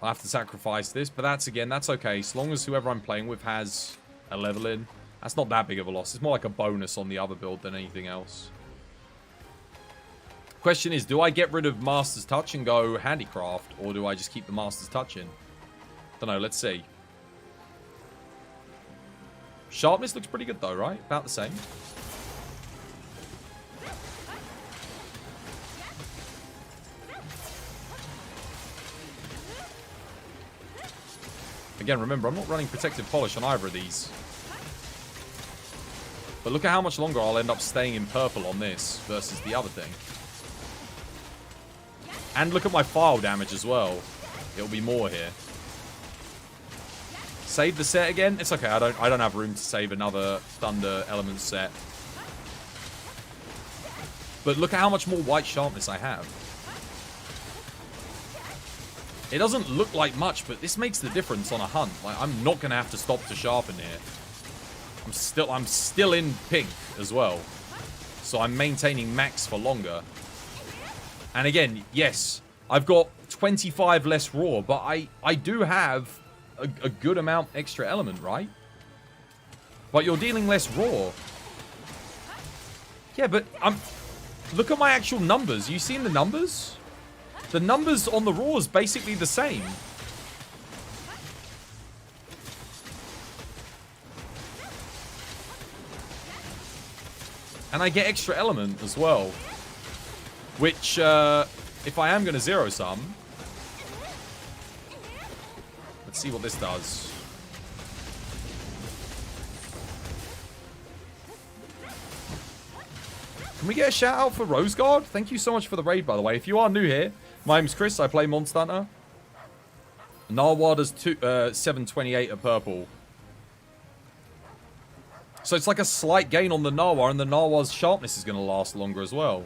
I'll have to sacrifice this, but that's okay. As long as whoever I'm playing with has a level in, that's not that big of a loss. It's more like a bonus on the other build than anything else. Question is, do I get rid of Master's Touch and go Handicraft, or do I just keep the Master's Touch in? Don't know, let's see. Sharpness looks pretty good though, right? About the same. Again, remember, I'm not running Protective Polish on either of these. But look at how much longer I'll end up staying in purple on this versus the other thing. And look at my file damage as well. It'll be more here. Save the set again? It's okay, I don't have room to save another Thunder Element set. But look at how much more white sharpness I have. It doesn't look like much, but this makes the difference on a hunt. Like, I'm not gonna have to stop to sharpen here. I'm still in pink as well. So I'm maintaining max for longer. And again, yes, I've got 25 less raw, but I do have a good amount extra element, right? But you're dealing less raw. Yeah, but look at my actual numbers. You seen the numbers? The numbers on the raw is basically the same. And I get extra element as well. Which, if I am going to zero sum... Let's see what this does. Can we get a shout out for Roseguard? Thank you so much for the raid, by the way. If you are new here, my name's Chris. I play Monster Hunter. Narwhal does 728 at purple. So it's like a slight gain on the Narwhal, and the Narwhal's sharpness is going to last longer as well.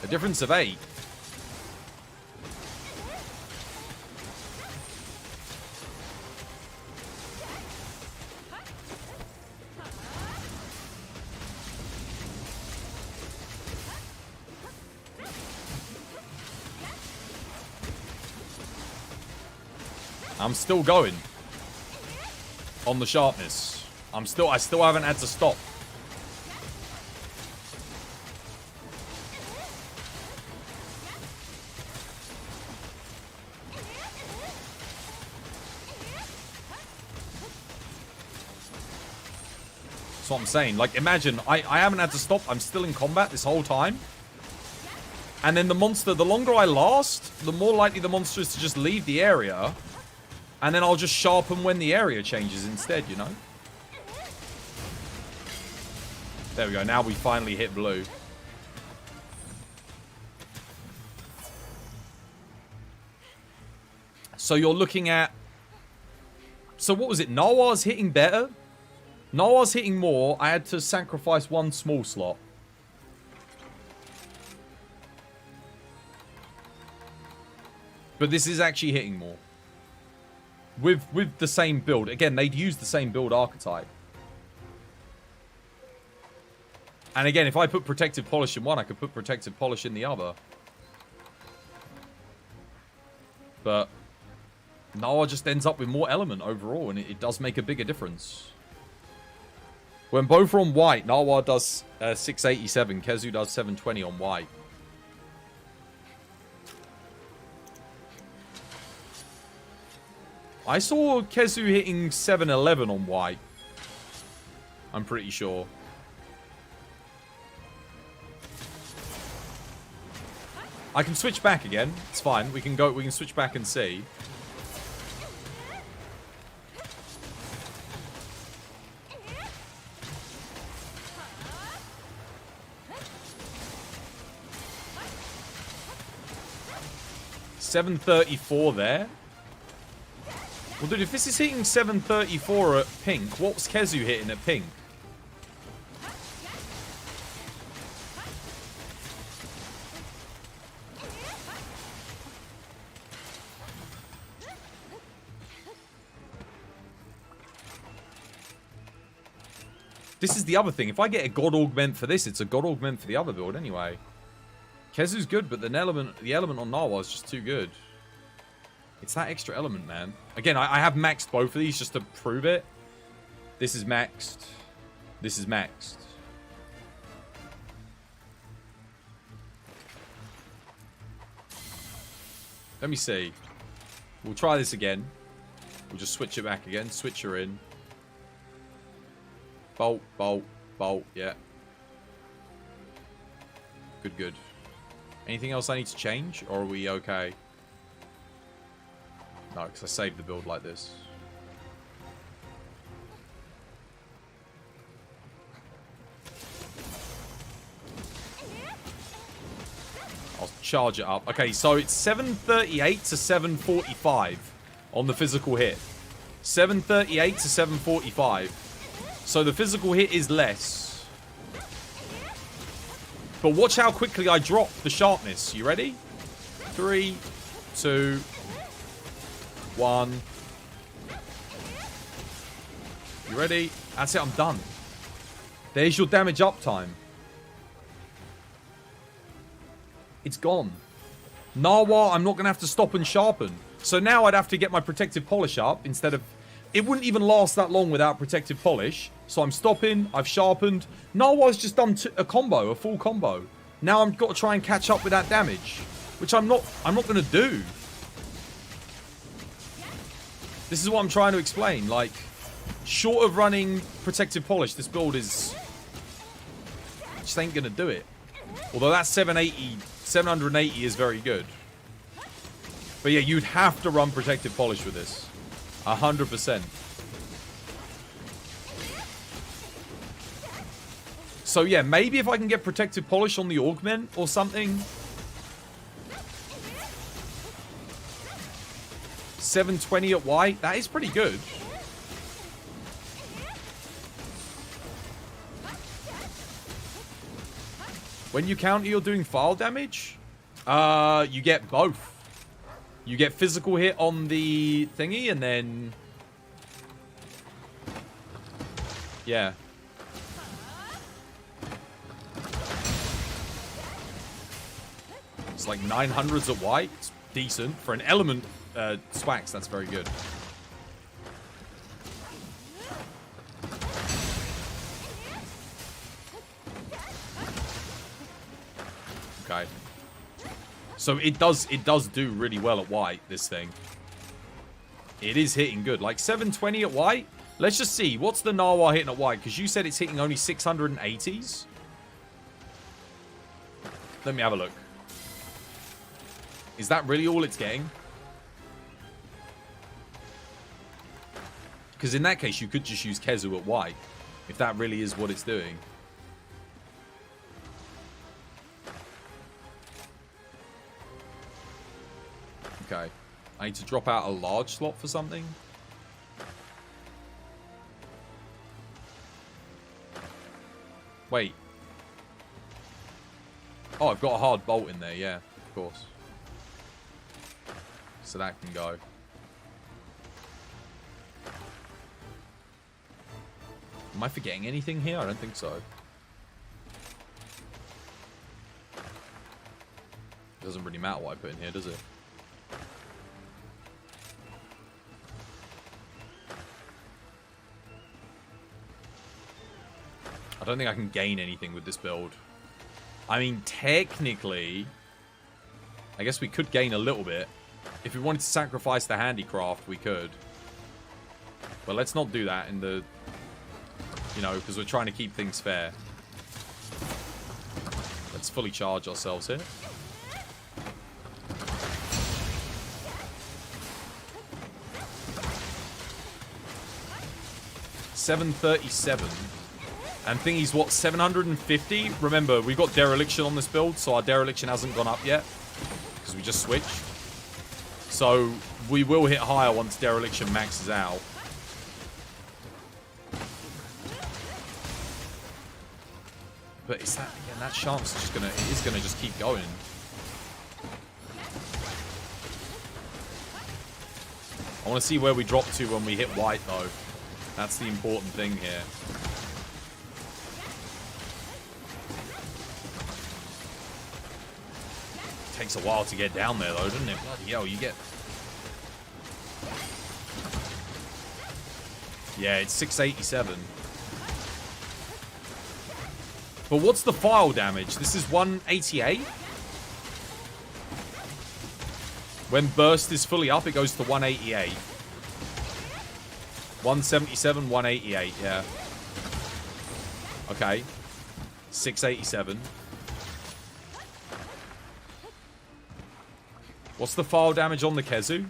A difference of 8. I'm still going on the sharpness. I still haven't had to stop. That's what I'm saying. Like, imagine, I haven't had to stop. I'm still in combat this whole time. And then the monster, the longer I last, the more likely the monster is to just leave the area. And then I'll just sharpen when the area changes instead, you know? There we go. Now we finally hit blue. So you're looking at... So what was it? Narwhal's hitting better? Narwhal's hitting more. I had to sacrifice one small slot. But this is actually hitting more. With the same build. Again, they'd use the same build archetype. And again, if I put Protective Polish in one, I could put Protective Polish in the other. But Noah just ends up with more element overall, and it does make a bigger difference. When both are on white, Narwhal does 687, Kezu does 720 on white. I saw Kezu hitting 711 on white. I'm pretty sure. I can switch back again. It's fine. We can switch back and see. 734 there. Well, dude, if this is hitting 734 at pink, what's Kezu hitting at pink? This is the other thing. If I get a God Augment for this, it's a God Augment for the other build anyway. Kezu's good, but the element on Narwhal is just too good. It's that extra element, man. Again, I have maxed both of these just to prove it. This is maxed. This is maxed. Let me see. We'll try this again. We'll just switch it back again. Switch her in. Bolt, bolt, bolt, yeah. Good, good. Anything else I need to change, or are we okay? No, because I saved the build like this. I'll charge it up. Okay, so it's 738 to 745 on the physical hit. 738 to 745. So the physical hit is less. But watch how quickly I drop the sharpness. You ready? 3, 2, 1. You ready? That's it, I'm done. There's your damage uptime. It's gone. Narwhal, I'm not going to have to stop and sharpen. So now I'd have to get my protective polish up instead of... It wouldn't even last that long without protective polish. So I'm stopping. I've sharpened. Narwhal's just done a combo, a full combo. Now I've got to try and catch up with that damage, which I'm not going to do. This is what I'm trying to explain. Like, short of running protective polish, this build is... just ain't going to do it. Although that 780 is very good. But yeah, you'd have to run protective polish with this. 100%. So yeah, maybe if I can get protective polish on the augment or something. 720 at white, that is pretty good. When you counter, you're doing file damage. You get both. You get physical hit on the thingy, and then... yeah. It's like 900s at white. It's decent. For an element Swax, that's very good. Okay. So it does do really well at white, this thing. It is hitting good. Like 720 at white. Let's just see. What's the Narwhal hitting at white? Because you said it's hitting only 680s. Let me have a look. Is that really all it's getting? Because in that case, you could just use Kezu at white. If that really is what it's doing. Okay. I need to drop out a large slot for something. Wait. Oh, I've got a hard bolt in there. Yeah, of course. So that can go. Am I forgetting anything here? I don't think so. It doesn't really matter what I put in here, does it? I don't think I can gain anything with this build. I mean, technically, I guess we could gain a little bit. If we wanted to sacrifice the handicraft, we could. But let's not do that in the... you know, because we're trying to keep things fair. Let's fully charge ourselves here. $737. And thingy's what, 750? Remember, we've got dereliction on this build, so our dereliction hasn't gone up yet. Because we just switched. So we will hit higher once Dereliction maxes out. But is that, again, that chance is gonna just keep going. I want to see where we drop to when we hit white, though. That's the important thing here. Takes a while to get down there, though, doesn't it? Bloody hell, you get... Yeah, it's 687. But what's the file damage? This is 188? When burst is fully up, it goes to 188. 177, 188, yeah. Okay. 687. What's the file damage on the Kezu?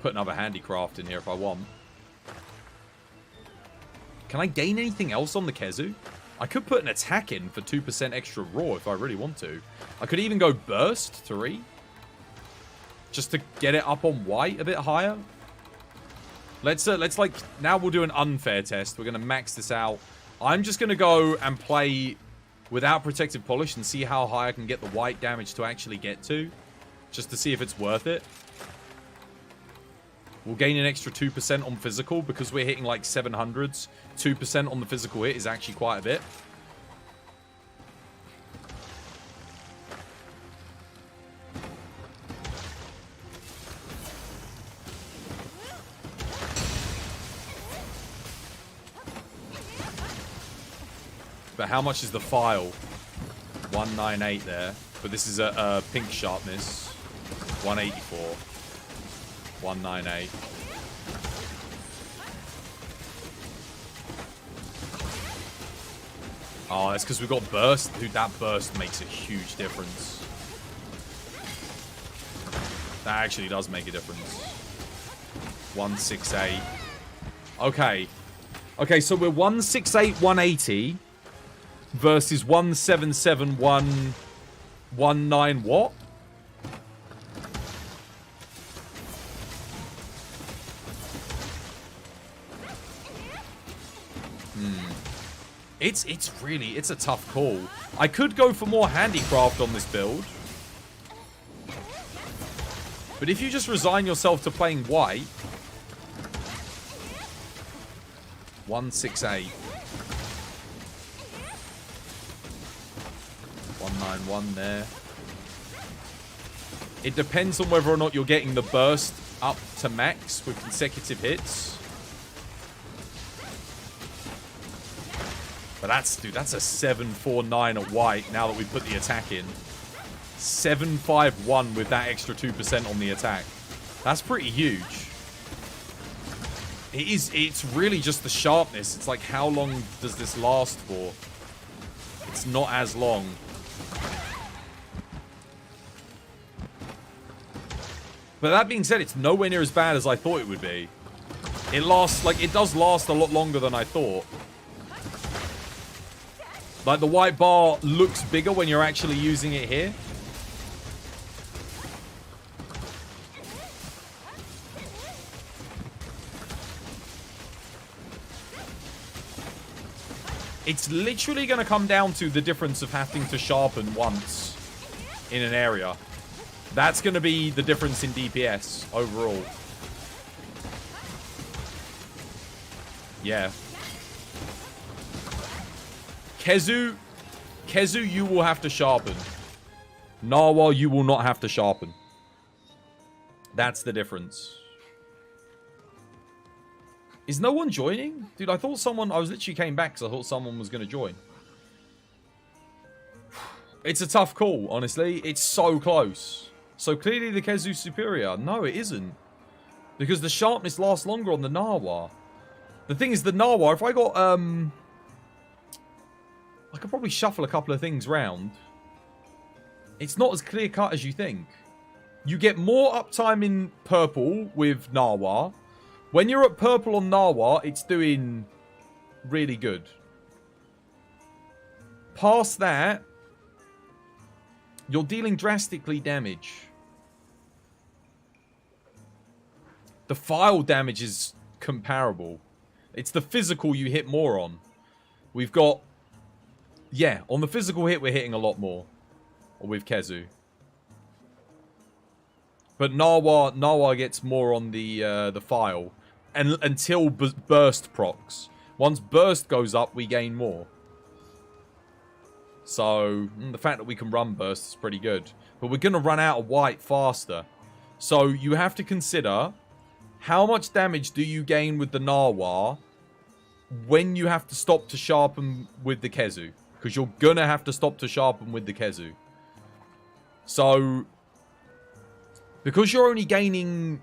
Put another handicraft in here if I want. Can I gain anything else on the Kezu? I could put an attack in for 2% extra raw if I really want to. I could even go burst 3. Just to get it up on white a bit higher. Let's like, now we'll do an unfair test. We're going to max this out. I'm just going to go and play without protective polish and see how high I can get the white damage to actually get to. Just to see if it's worth it. We'll gain an extra 2% on physical because we're hitting like 700s. 2% on the physical hit is actually quite a bit. But how much is the file? 198 there. But this is a pink sharpness. 184. 198. Oh, that's because we've got burst. Dude, that burst makes a huge difference. That actually does make a difference. 168. Okay. Okay, so we're 168, 180 versus 177, 119 what? It's a tough call. I could go for more handicraft on this build. But if you just resign yourself to playing white... 168. 191 there. It depends on whether or not you're getting the burst up to max with consecutive hits. But that's, dude, that's a 749 at white now that we put the attack in. 751 with that extra 2% on the attack. That's pretty huge. It's really just the sharpness. It's like, how long does this last for? It's not as long. But that being said, it's nowhere near as bad as I thought it would be. It lasts, like, it does last a lot longer than I thought. Like, the white bar looks bigger when you're actually using it here. It's literally going to come down to the difference of having to sharpen once in an area. That's going to be the difference in DPS overall. Yeah. Kezu, you will have to sharpen. Narwhal, you will not have to sharpen. That's the difference. Is no one joining? Dude, I thought someone... I was literally came back because I thought someone was going to join. It's a tough call, honestly. It's so close. So clearly the Kezu's superior. No, it isn't. Because the sharpness lasts longer on the Narwhal. The thing is, the Narwhal, if I got... I could probably shuffle a couple of things round. It's not as clear-cut as you think. You get more uptime in purple with Narwa. When you're at purple on Narwa, it's doing really good. Past that, you're dealing drastically damage. The file damage is comparable. It's the physical you hit more on. We've got... Yeah, on the physical hit, we're hitting a lot more. Or with Kezu. But Narwa gets more on the file. And until burst procs. Once burst goes up, we gain more. So, the fact that we can run burst is pretty good. But we're going to run out of white faster. So, you have to consider... How much damage do you gain with the Narwa when you have to stop to sharpen with the Kezu? Because you're going to have to stop to sharpen with the Kezu. So, because you're only gaining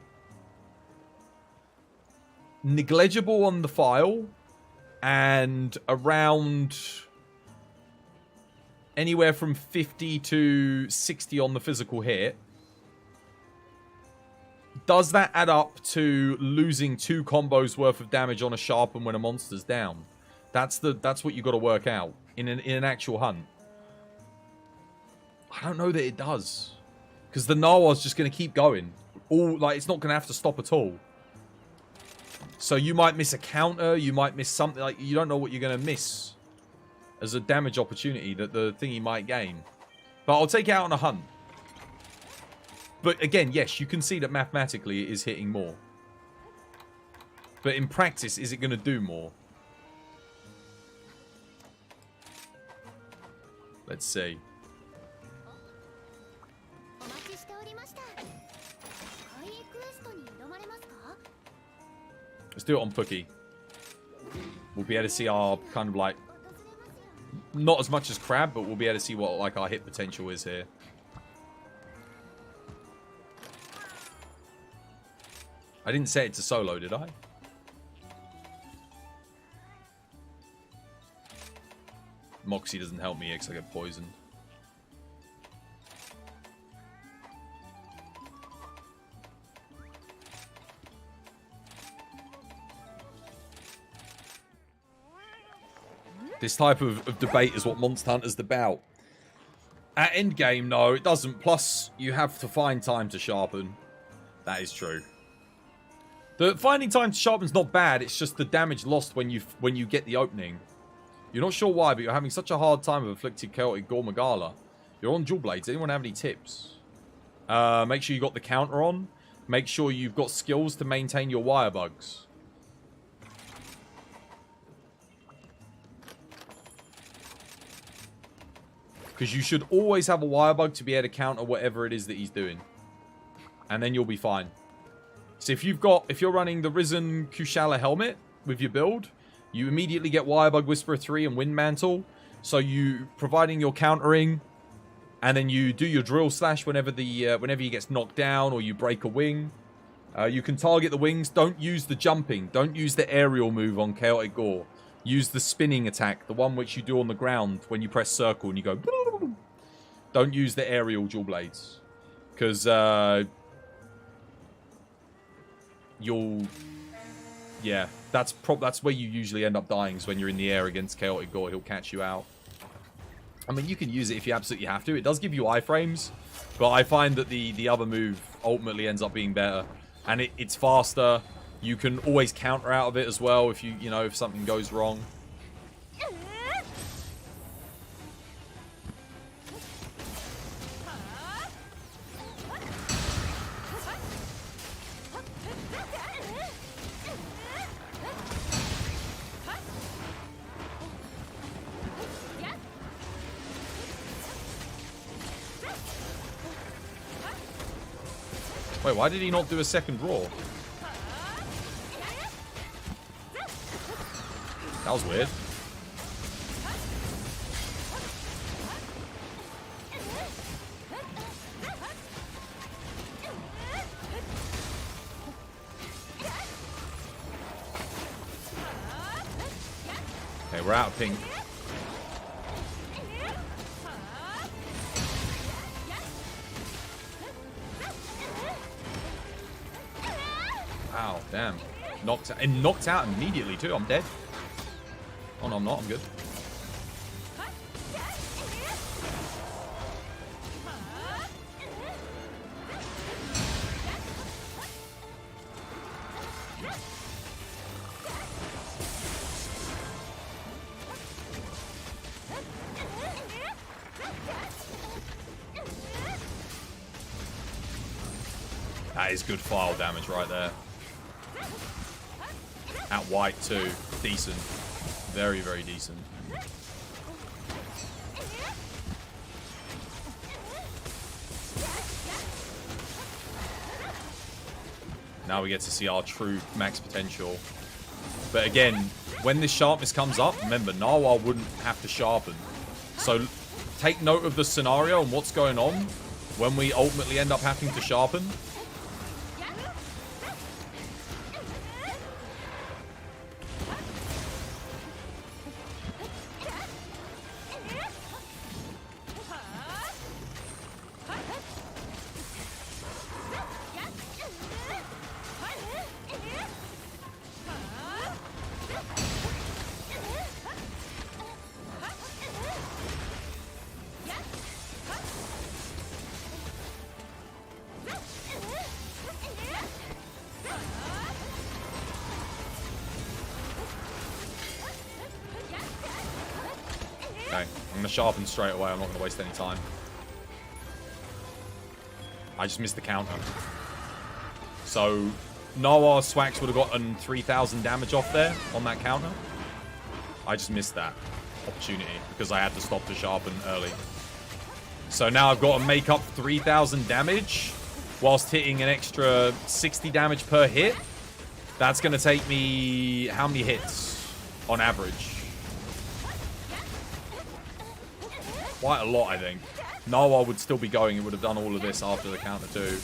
negligible on the file and around anywhere from 50 to 60 on the physical hit, does that add up to losing 2 combos worth of damage on a sharpen when a monster's down? That's what you got to work out in an actual hunt. I don't know that it does, because the Narwhal's just going to keep going. It's not going to have to stop at all. So you might miss a counter, you might miss something, like you don't know what you're going to miss as a damage opportunity that the thingy might gain. But I'll take it out on a hunt. But again, yes, you can see that mathematically it is hitting more. But in practice, is it going to do more? Let's see. Let's do it on Pookie. We'll be able to see our kind of like... Not as much as Crab, but we'll be able to see what like our hit potential is here. I didn't set it to solo, did I? Moxie doesn't help me here because I get poisoned. This type of debate is what Monster Hunter's about. At endgame, no, it doesn't. Plus, you have to find time to sharpen. That is true. The finding time to sharpen is not bad. It's just the damage lost when you get the opening. You're not sure why, but you're having such a hard time with Afflicted Chaotic Gore Magala. You're on dual blades. Anyone have any tips? Make sure you got the counter on. Make sure you've got skills to maintain your wire bugs. Because you should always have a wire bug to be able to counter whatever it is that he's doing. And then you'll be fine. So if you're running the Risen Kushala helmet with your build, you immediately get Wirebug Whisperer 3 and Wind Mantle. So you, providing your countering, and then you do your Drill Slash whenever he gets knocked down or you break a wing. You can target the wings. Don't use the jumping. Don't use the aerial move on Chaotic Gore. Use the spinning attack, the one which you do on the ground when you press circle and you go. Don't use the aerial dual blades, because yeah, that's where you usually end up dying, is when you're in the air against Chaotic Gore. He'll catch you out. I mean, you can use it if you absolutely have to. It does give you iframes, but I find that the other move ultimately ends up being better, and it's faster. You can always counter out of it as well if if something goes wrong. Wait, why did he not do a second roar? That was weird. Okay, we're out of pink. Damn. Knocked out immediately, too. I'm dead. Oh, no, I'm not. I'm good. That is good file damage right there. At white too. Decent. Very, very decent. Now we get to see our true max potential. But again, when this sharpness comes up, remember, Narwhal wouldn't have to sharpen. So take note of the scenario and what's going on when we ultimately end up having to sharpen. Okay, I'm going to sharpen straight away. I'm not going to waste any time. I just missed the counter. So, Narwhal Swax would have gotten 3,000 damage off there on that counter. I just missed that opportunity because I had to stop to sharpen early. So now I've got to make up 3,000 damage whilst hitting an extra 60 damage per hit. That's going to take me how many hits on average? Quite a lot, I think. Narwhal would still be going. It would have done all of this after the counter too.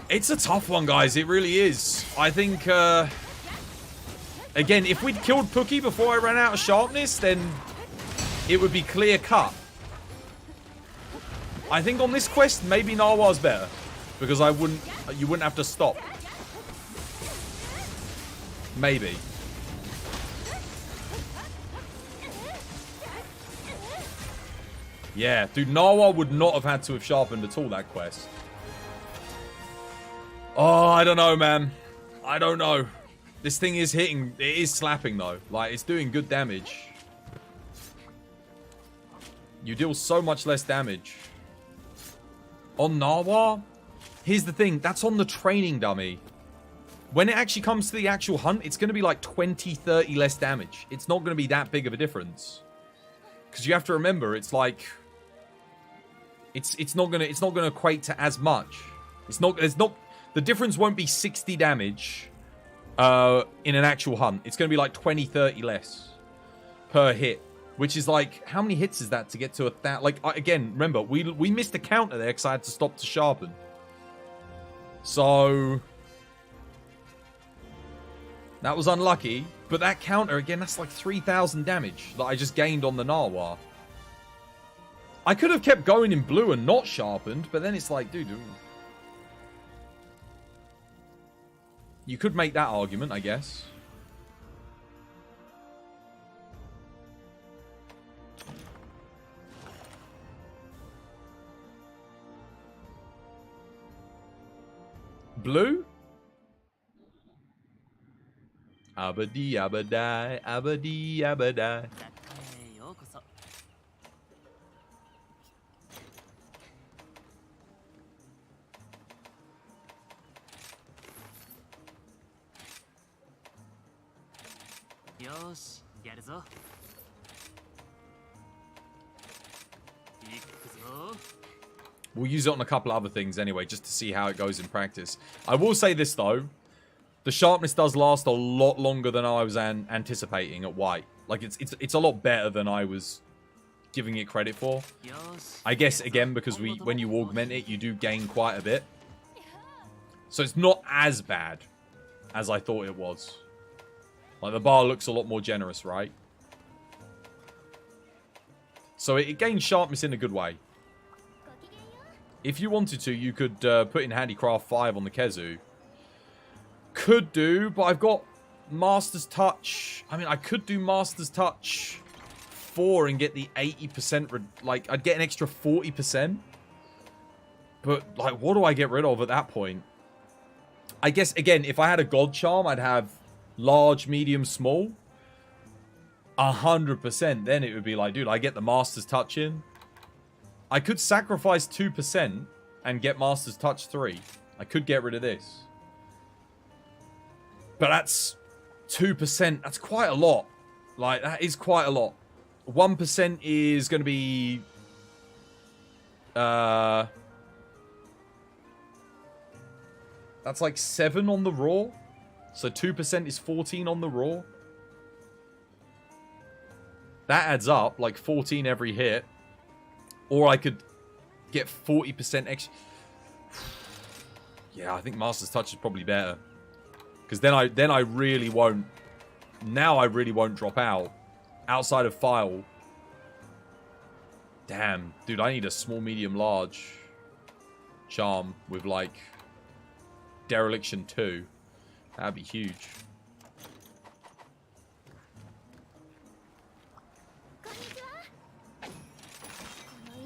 It's a tough one, guys. It really is. I think, again, if we'd killed Pookie before I ran out of sharpness, then it would be clear cut. I think on this quest, maybe Narwhal's better. Because you wouldn't have to stop. Maybe. Yeah, dude, Narwhal would not have had to have sharpened at all, that quest. Oh, I don't know, man. I don't know. This thing is hitting. It is slapping, though. Like, it's doing good damage. You deal so much less damage. On Narwhal, here's the thing. That's on the training dummy. When it actually comes to the actual hunt, it's going to be like 20, 30 less damage. It's not going to be that big of a difference. Because you have to remember, it's like... It's not gonna equate to as much. The difference won't be 60 damage in an actual hunt. It's gonna be like 20, 30 less per hit. Which is like, how many hits is that to get to 1,000? Like, again, remember, we missed a counter there because I had to stop to sharpen. So... that was unlucky. But that counter, again, that's like 3,000 damage that I just gained on the Narwhal. I could have kept going in blue and not sharpened, but then it's like, dude... You could make that argument, I guess. Blue? Abadi, abadai, abadi, abadai. We'll use it on a couple of other things anyway, just to see how it goes in practice. I will say this, though. The sharpness does last a lot longer than I was anticipating at white. Like, it's a lot better than I was giving it credit for. I guess, again, because when you augment it, you do gain quite a bit. So it's not as bad as I thought it was. Like, the bar looks a lot more generous, right? So it gains sharpness in a good way. If you wanted to, you could put in Handicraft 5 on the Kezu. could do, but I've got Master's Touch. I mean, I could do Master's Touch 4 and get the 80%. Like, I'd get an extra 40%. But, like, what do I get rid of at that point? I guess, again, if I had a God Charm, I'd have large, medium, small. 100%. Then it would be like, dude, I get the Master's Touch in. I could sacrifice 2% and get Master's Touch 3. I could get rid of this. But that's 2%. That's quite a lot. Like, that is quite a lot. 1% is going to be... That's like 7 on the Raw. So 2% is 14 on the Raw. That adds up, like 14 every hit. Or I could get 40% extra. Yeah, I think Master's Touch is probably better. Because then I really won't... Now I really won't drop out. Outside of File. Damn. Dude, I need a small, medium, large charm with, like, Dereliction 2. That'd be huge.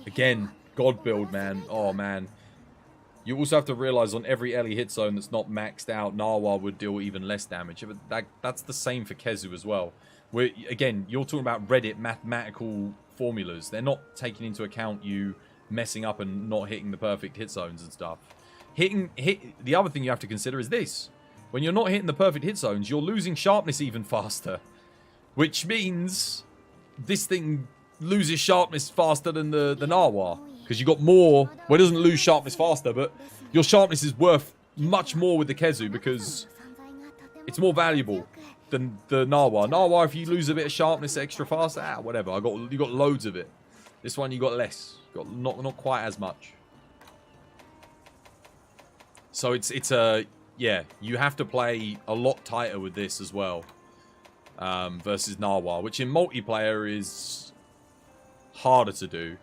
Again, God build, man. Oh, man. You also have to realize on every Ellie hit zone that's not maxed out, Narwhal would deal even less damage. But that's the same for Kezu as well. Again, you're talking about Reddit mathematical formulas. They're not taking into account you messing up and not hitting the perfect hit zones and stuff. The other thing you have to consider is this. When you're not hitting the perfect hit zones, you're losing sharpness even faster. Which means this thing loses sharpness faster than the Narwhal. Because you got more... Well, it doesn't lose sharpness faster, but your sharpness is worth much more with the Kezu because it's more valuable than the Narwhal. Narwhal, if you lose a bit of sharpness extra fast, whatever. You got loads of it. This one, you got less. You got not quite as much. So it's a... Yeah, you have to play a lot tighter with this as well. Versus Narwhal, which in multiplayer is harder to do.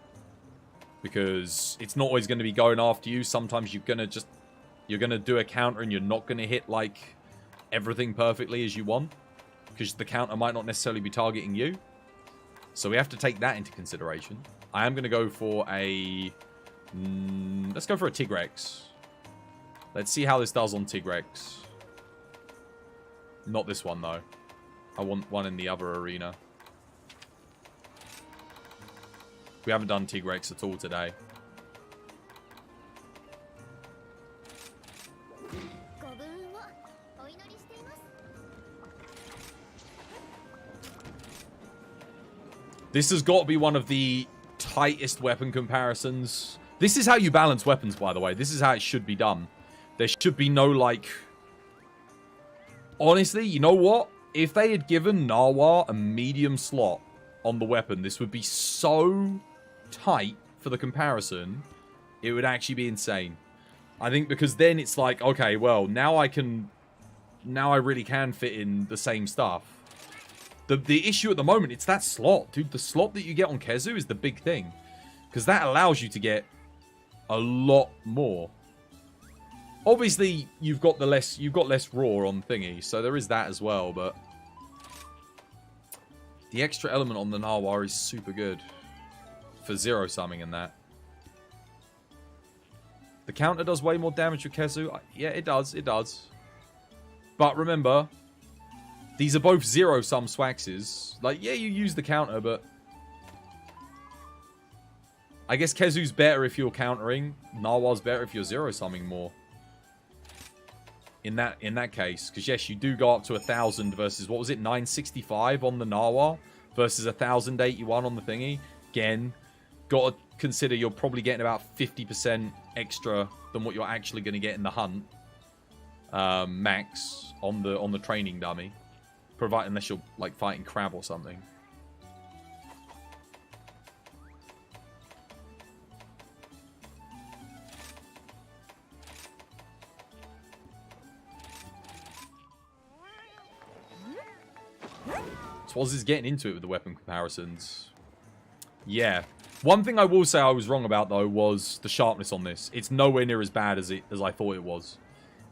Because it's not always going to be going after you. Sometimes you're going to do a counter and you're not going to hit, like, everything perfectly as you want. Because the counter might not necessarily be targeting you. So we have to take that into consideration. I am going to go for a... let's go for a Tigrex. Let's see how this does on Tigrex. Not this one, though. I want one in the other arena. We haven't done Tigrex at all today. This has got to be one of the tightest weapon comparisons. This is how you balance weapons, by the way. This is how it should be done. There should be no, like... Honestly, you know what? If they had given Narwhal a medium slot on the weapon, this would be so tight for the comparison, it would actually be insane. I think because then it's like, okay, well, now I really can fit in the same stuff. The issue at the moment, it's that slot, dude. The slot that you get on Kezu is the big thing. Because that allows you to get a lot more. Obviously, you've got less raw on thingy, so there is that as well, but the extra element on the Narwhal is super good for zero summing and that. The counter does way more damage with Kezu. Yeah, it does. But remember, these are both zero sum Swaxes. Like, yeah, you use the counter, but I guess Kezu's better if you're countering. Narwhal's better if you're zero summing more. In that case, because yes, you do go up to 1,000 versus, what was it, 965 on the Narwhal versus 1,081 on the thingy. Again, got to consider you're probably getting about 50% extra than what you're actually going to get in the hunt max on the training dummy, unless you're like fighting crab or something. Swaz is getting into it with the weapon comparisons. Yeah. One thing I will say I was wrong about, though, was the sharpness on this. It's nowhere near as bad as I thought it was.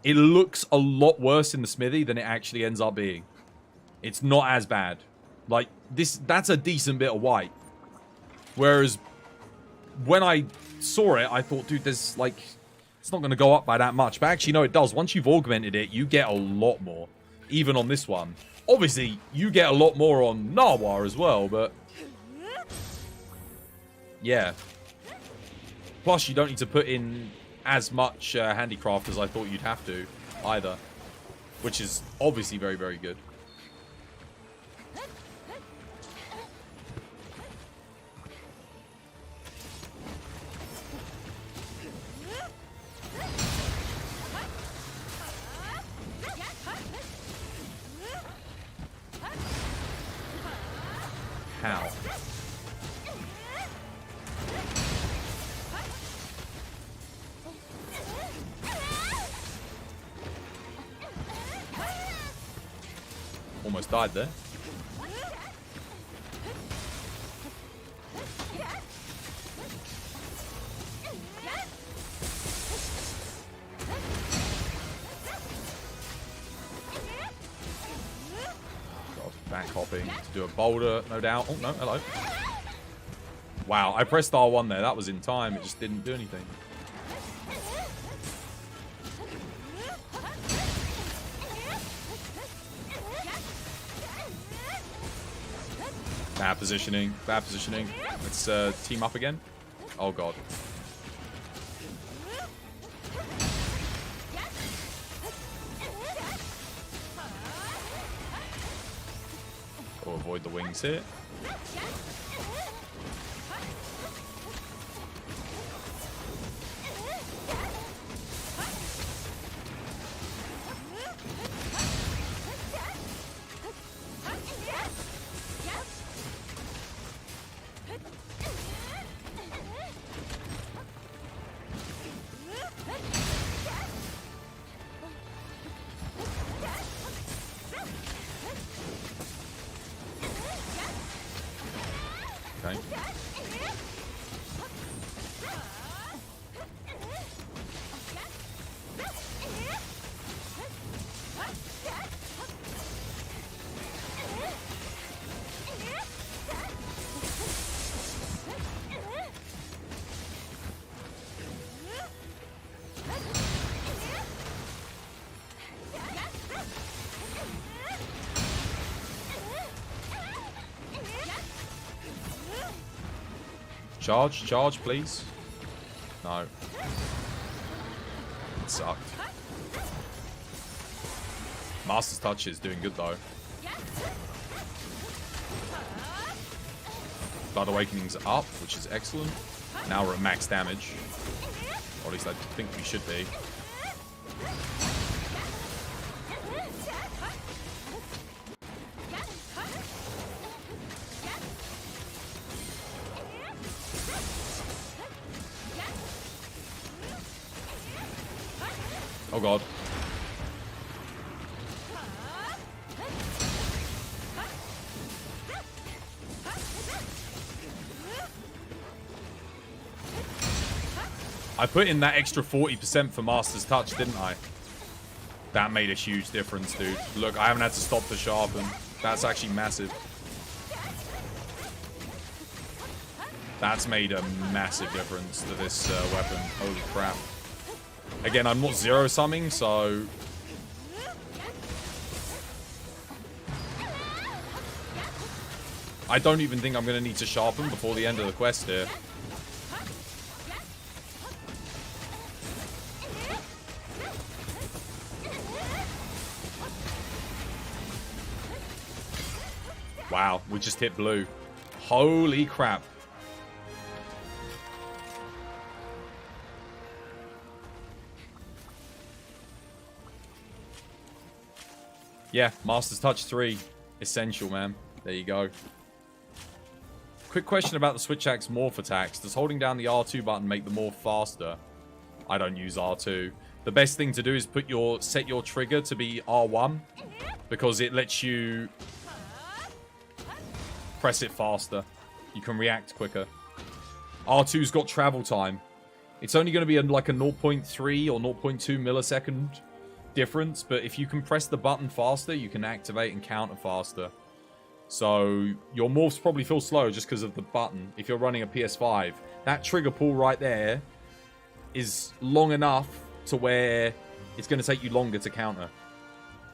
It looks a lot worse in the smithy than it actually ends up being. It's not as bad. Like, that's a decent bit of white. Whereas, when I saw it, I thought, dude, there's, like, it's not going to go up by that much. But actually, no, it does. Once you've augmented it, you get a lot more. Even on this one. Obviously, you get a lot more on Narwhal as well, but... yeah. Plus, you don't need to put in as much handicraft as I thought you'd have to, either. Which is obviously very, very good. How? Almost died there. Back hopping to do a boulder, no doubt. Oh, no, hello. Wow, I pressed R1 there. That was in time. It just didn't do anything. Bad positioning. Bad positioning. Let's team up again. Oh, God. Or avoid the wings here. Okay. Charge, please. No. It sucked. Master's Touch is doing good, though. Blood Awakening's up, which is excellent. Now we're at max damage. Or at least I think we should be. Oh, God. I put in that extra 40% for Master's Touch, didn't I? That made a huge difference, dude. Look, I haven't had to stop to sharpen. That's actually massive. That's made a massive difference to this weapon. Holy crap. Again, I'm not zero-summing, so... I don't even think I'm going to need to sharpen before the end of the quest here. Wow, we just hit blue. Holy crap. Yeah, Master's Touch 3. Essential, man. There you go. Quick question about the Switch Axe morph attacks. Does holding down the R2 button make the morph faster? I don't use R2. The best thing to do is set your trigger to be R1, because it lets you press it faster. You can react quicker. R2's got travel time. It's only going to be like a 0.3 or 0.2 millisecond difference, but if you can press the button faster, you can activate and counter faster. So your morphs probably feel slow just because of the button. If you're running a PS5, that trigger pull right there is long enough to where it's going to take you longer to counter.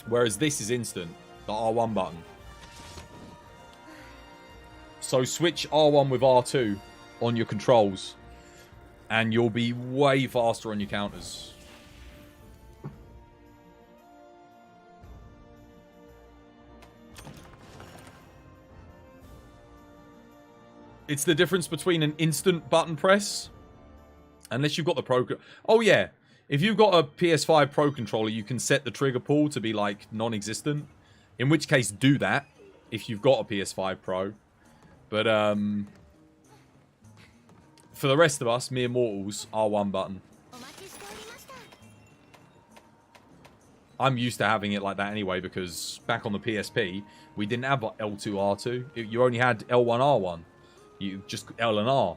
Whereas this is instant, the R1 button. So switch R1 with R2 on your controls, and you'll be way faster on your counters. It's the difference between an instant button press, unless you've got the Pro... Oh, yeah. If you've got a PS5 Pro controller, you can set the trigger pull to be, like, non-existent. In which case, do that if you've got a PS5 Pro. But, for the rest of us, mere mortals, R1 button. I'm used to having it like that anyway, because back on the PSP, we didn't have L2, R2. You only had L1, R1. You just L and R.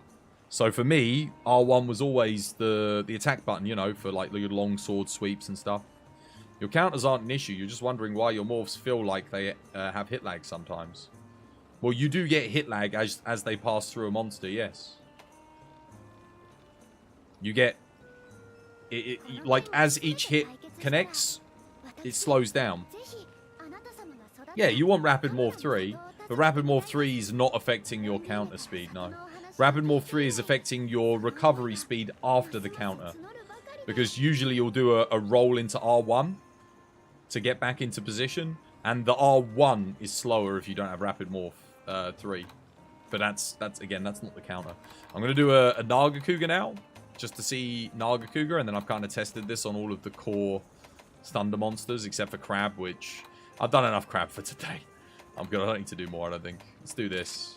So for me, R1 was always the attack button, you know, for like your long sword sweeps and stuff. Your counters aren't an issue. You're just wondering why your morphs feel like they have hit lag sometimes. Well, you do get hit lag as they pass through a monster, yes. You get... like, as each hit connects, it slows down. Yeah, you want Rapid Morph 3, but Rapid Morph 3 is not affecting your counter speed, no. Rapid Morph 3 is affecting your recovery speed after the counter. Because usually you'll do a roll into R1 to get back into position, and the R1 is slower if you don't have Rapid Morph 3. But that's again, that's not the counter. I'm going to do a Nagakuga now, just to see Nagakuga, and then I've kind of tested this on all of the core Thunder monsters, except for Crab, which I've done enough Crab for today. I don't need to do more, I don't think. Let's do this.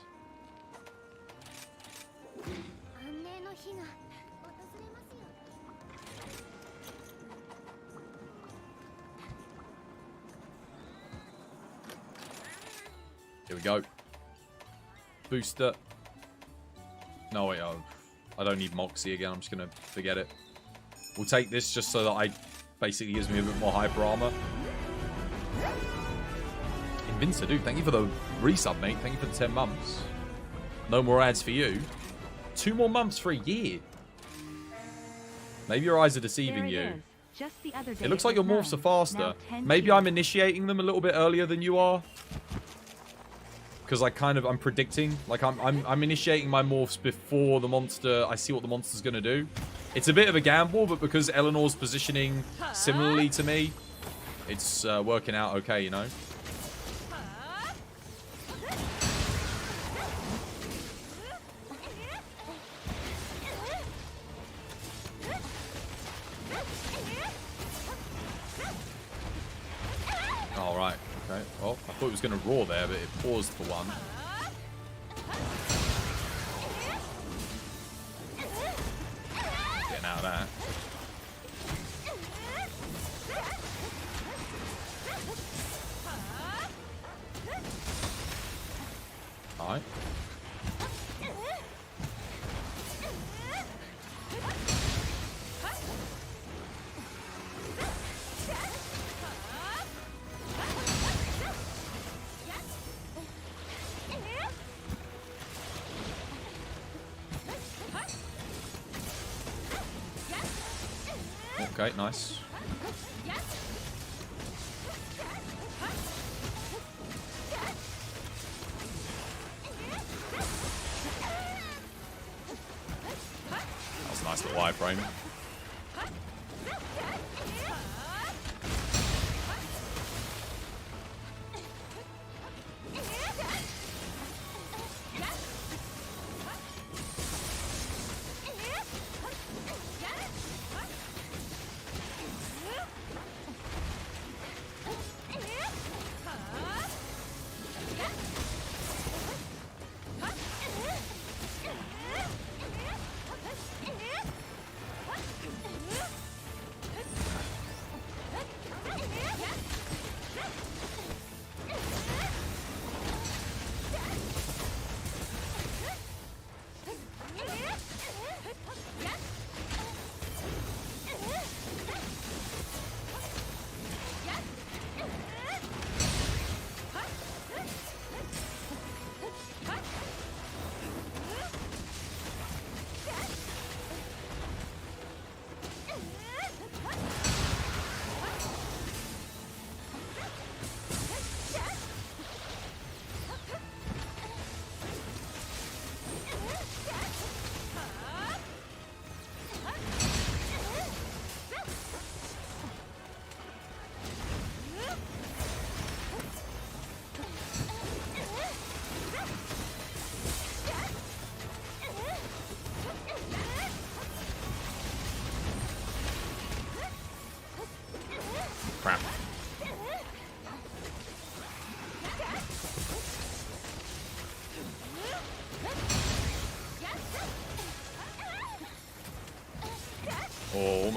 Here we go. Booster. No, wait, I don't need Moxie again. I'm just going to forget it. We'll take this just so that basically gives me a bit more hyper armor. Invincer, dude, thank you for the resub, mate. Thank you for the 10 months. No more ads for you. 2 more months for a year. Maybe your eyes are deceiving you. It looks like your morphs are faster. Maybe I'm initiating them a little bit earlier than you are. Because I'm predicting. Like, I'm initiating my morphs before the monster, I see what the monster's going to do. It's a bit of a gamble, but because Eleanor's positioning similarly to me, it's working out okay, you know? Alright, okay. Well, I thought it was going to roar there, but it paused for one. Getting out of that. Alright. Okay, nice. That was a nice little wireframe.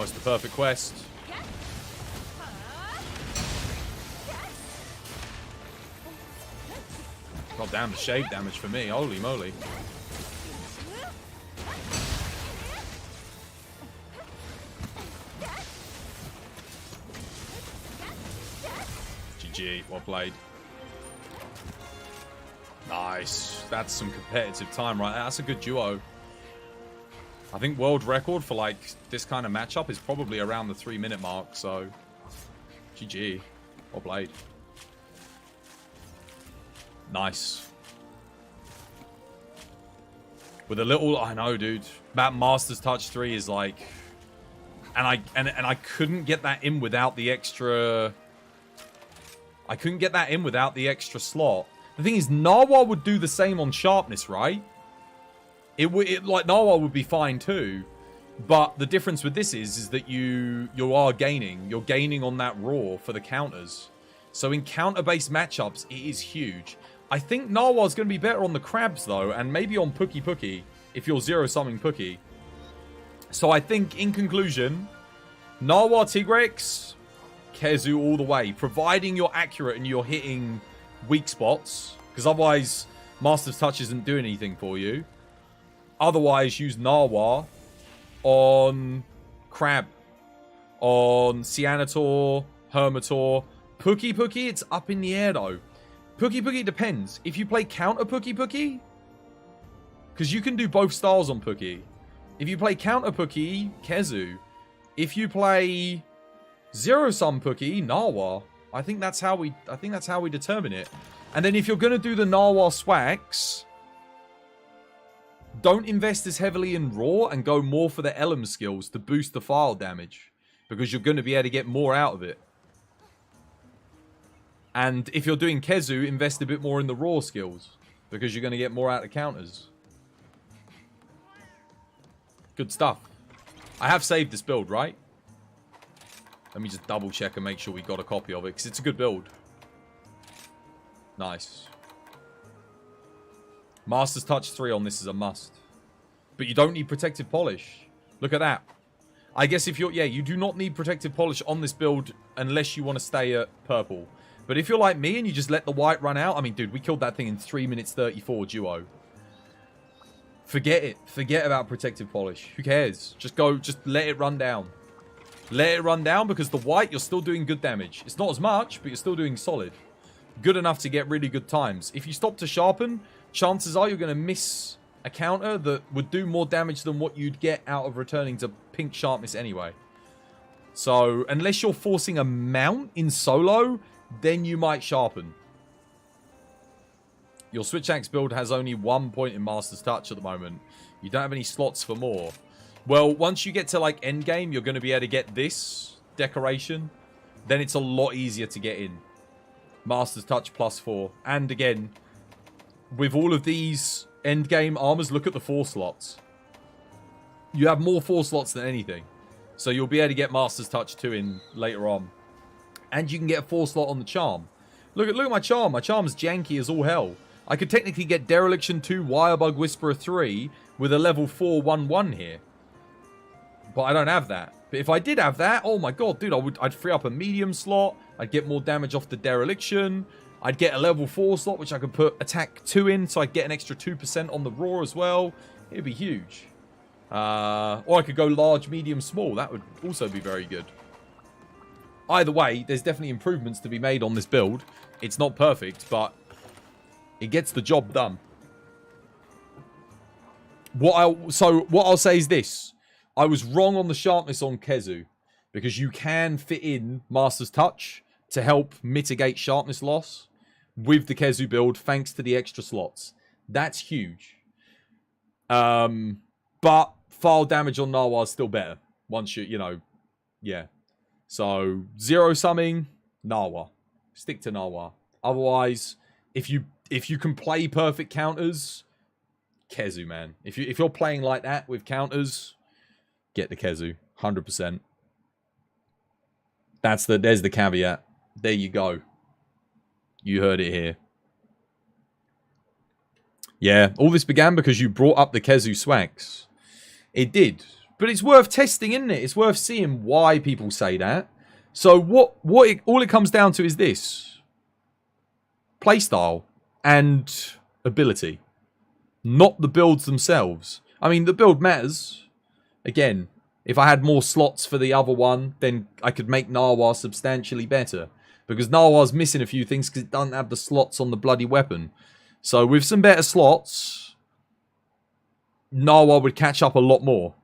Almost the perfect quest. God damn, the shade damage for me. Holy moly. GG, well played. Nice. That's some competitive time, right? That's a good duo. I think world record for, like, this kind of matchup is probably around the 3-minute mark, so... GG. Well played. Nice. With a little... I know, dude. That Master's Touch 3 is, like... And I couldn't get that in without the extra... I couldn't get that in without the extra slot. The thing is, Narwhal would do the same on sharpness, right? Like, Narwhal would be fine too. But the difference with this is that you are gaining. You're gaining on that raw for the counters. So in counter-based matchups, it is huge. I think Narwhal's going to be better on the crabs, though. And maybe on Pookie, if you're zero-summing Pookie. So I think, in conclusion, Narwhal Tigrex, Kezu all the way. Providing you're accurate and you're hitting weak spots. Because otherwise, Master's Touch isn't doing anything for you. Otherwise, use Narwhal on Crab, on Cyanator, Hermitor. Pookie, it's up in the air, though. Pookie, depends. If you play counter Pookie, because you can do both styles on Pookie. If you play counter Pookie, Kezu. If you play zero-sum Pookie, Narwhal. I think that's how we determine it. And then if you're going to do the Narwhal Swags... Don't invest as heavily in Raw and go more for the Elm skills to boost the file damage. Because you're going to be able to get more out of it. And if you're doing Kezu, invest a bit more in the Raw skills. Because you're going to get more out of counters. Good stuff. I have saved this build, right? Let me just double check and make sure we got a copy of it. Because it's a good build. Nice. Master's Touch 3 on this is a must. But you don't need Protective Polish. Look at that. I guess if you're... Yeah, you do not need Protective Polish on this build unless you want to stay at purple. But if you're like me and you just let the white run out... I mean, dude, we killed that thing in 3 minutes 34 duo. Forget it. Forget about Protective Polish. Who cares? Just let it run down. Let it run down because the white, you're still doing good damage. It's not as much, but you're still doing solid. Good enough to get really good times. If you stop to sharpen... Chances are you're going to miss a counter that would do more damage than what you'd get out of returning to pink sharpness anyway. So, unless you're forcing a mount in solo, then you might sharpen. Your Switch Axe build has only 1 point in Master's Touch at the moment. You don't have any slots for more. Well, once you get to, like, endgame, you're going to be able to get this decoration. Then it's a lot easier to get in. Master's Touch +4. And again... With all of these endgame armors, look at the 4 slots. You have more 4 slots than anything. So you'll be able to get Master's Touch 2 in later on. And you can get a 4 slot on the charm. Look at my charm. My charm's janky as all hell. I could technically get Dereliction 2, Wirebug Whisperer 3 with a level 4 1/1 here. But I don't have that. But if I did have that, oh my god, dude, I'd free up a medium slot. I'd get more damage off the Dereliction. I'd get a level 4 slot, which I could put attack 2 in, so I'd get an extra 2% on the raw as well. It'd be huge. Or I could go large, medium, small. That would also be very good. Either way, there's definitely improvements to be made on this build. It's not perfect, but it gets the job done. What I'll say is this. I was wrong on the sharpness on Kezu, because you can fit in Master's Touch to help mitigate sharpness loss with the Kezu build, thanks to the extra slots. That's huge. But file damage on Narwhal is still better. Once yeah. So, zero summing, Narwhal. Stick to Narwhal. Otherwise, if you can play perfect counters, Kezu, man. If you're playing like that with counters, get the Kezu. 100%. There's the caveat. There you go. You heard it here. Yeah, all this began because you brought up the Kezu Swags. It did. But it's worth testing, isn't it? It's worth seeing why people say that. So all it comes down to is this. Playstyle and ability. Not the builds themselves. I mean, the build matters. Again, if I had more slots for the other one, then I could make Narwhal substantially better. Because Narwhal's missing a few things because it doesn't have the slots on the bloody weapon. So with some better slots, Narwhal would catch up a lot more.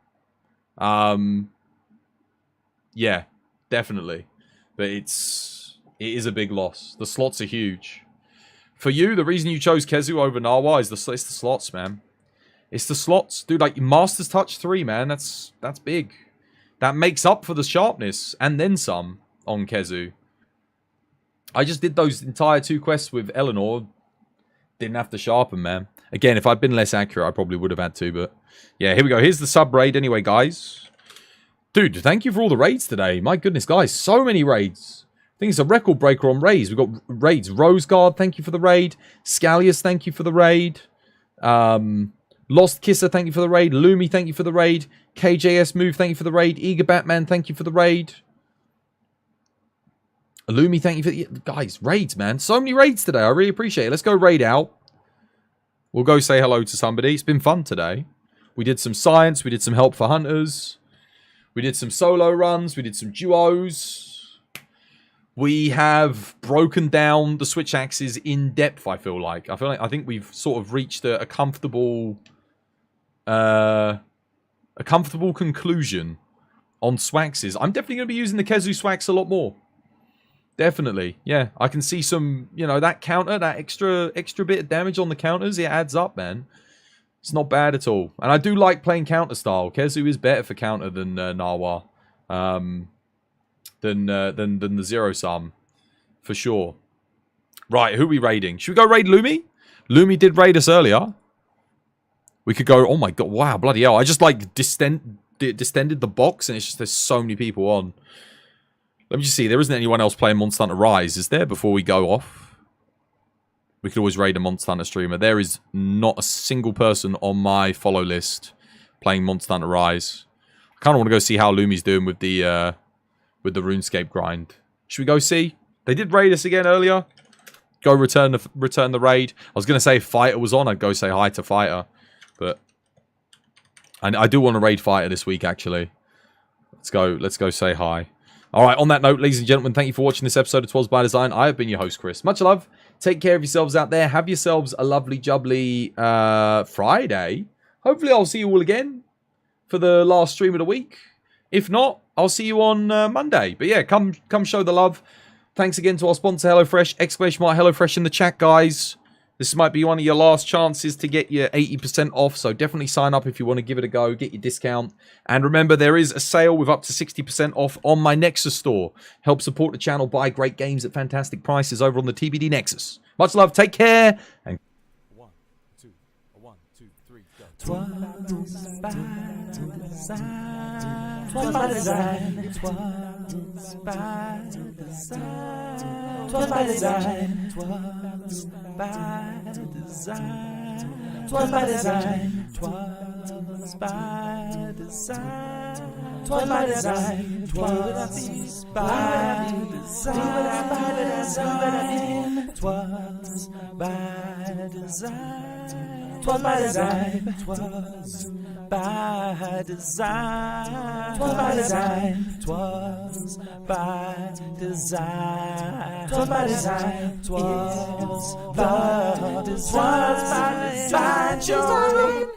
Yeah, definitely. But it is a big loss. The slots are huge. For you, the reason you chose Kezu over Narwhal is it's the slots, man. It's the slots. Dude, like, Master's Touch 3, man, that's big. That makes up for the sharpness, and then some, on Kezu. I just did those entire 2 quests with Eleanor. Didn't have to sharpen, man. Again, if I'd been less accurate, I probably would have had to, but... Yeah, here we go. Here's the sub-raid anyway, guys. Dude, thank you for all the raids today. My goodness, guys, so many raids. I think it's a record breaker on raids. We've got raids. Roseguard, thank you for the raid. Scalius, thank you for the raid. Lost Kisser, thank you for the raid. Lumi, thank you for the raid. KJS Move, thank you for the raid. Eager Batman, thank you for the raid. Lumi, thank you for the... Guys, raids, man. So many raids today. I really appreciate it. Let's go raid out. We'll go say hello to somebody. It's been fun today. We did some science. We did some help for hunters. We did some solo runs. We did some duos. We have broken down the switch axes in depth, I feel like. I think we've sort of reached a comfortable conclusion on swaxes. I'm definitely going to be using the Kezu swax a lot more. Definitely. Yeah, I can see some, you know, that counter, that extra bit of damage on the counters, it adds up, man. It's not bad at all. And I do like playing counter style. Kezu is better for counter than Narwhal. Than the zero sum. For sure. Right, who are we raiding? Should we go raid Lumi? Lumi did raid us earlier. We could go, oh my god, wow, bloody hell. I just like distended the box and it's just there's so many people on. Let me just see, there isn't anyone else playing Monster Hunter Rise, is there, before we go off? We could always raid a Monster Hunter streamer. There is not a single person on my follow list playing Monster Hunter Rise. I kind of want to go see how Lumi's doing with the RuneScape grind. Should we go see? They did raid us again earlier. Go return the raid. I was going to say if Fighter was on, I'd go say hi to Fighter. But I do want to raid Fighter this week, actually. Let's go say hi. Alright, on that note, ladies and gentlemen, thank you for watching this episode of 'Twas by Design. I have been your host, Chris. Much love. Take care of yourselves out there. Have yourselves a lovely, jubbly Friday. Hopefully I'll see you all again for the last stream of the week. If not, I'll see you on Monday. But yeah, come show the love. Thanks again to our sponsor, HelloFresh. Exclamation mark HelloFresh in the chat, guys. This might be one of your last chances to get your 80% off, so definitely sign up if you want to give it a go, get your discount. And remember, there is a sale with up to 60% off on my Nexus store. Help support the channel, buy great games at fantastic prices over on the TBD Nexus. Much love, take care, and 1, 2, 1, 2, 3, go. 'Twas by design. 'Twas by design. 'Twas by design. 'Twas by design. 'Twas by design. 'Twas by design. 'Twas by design. 'Twas by design. 'Twas by design. 'Twas by design. 'Twas by design. 'Twas by design. 'Twas by design. 'Twas by design. 'Twas by design. 'Twas by design. 'Twas by design.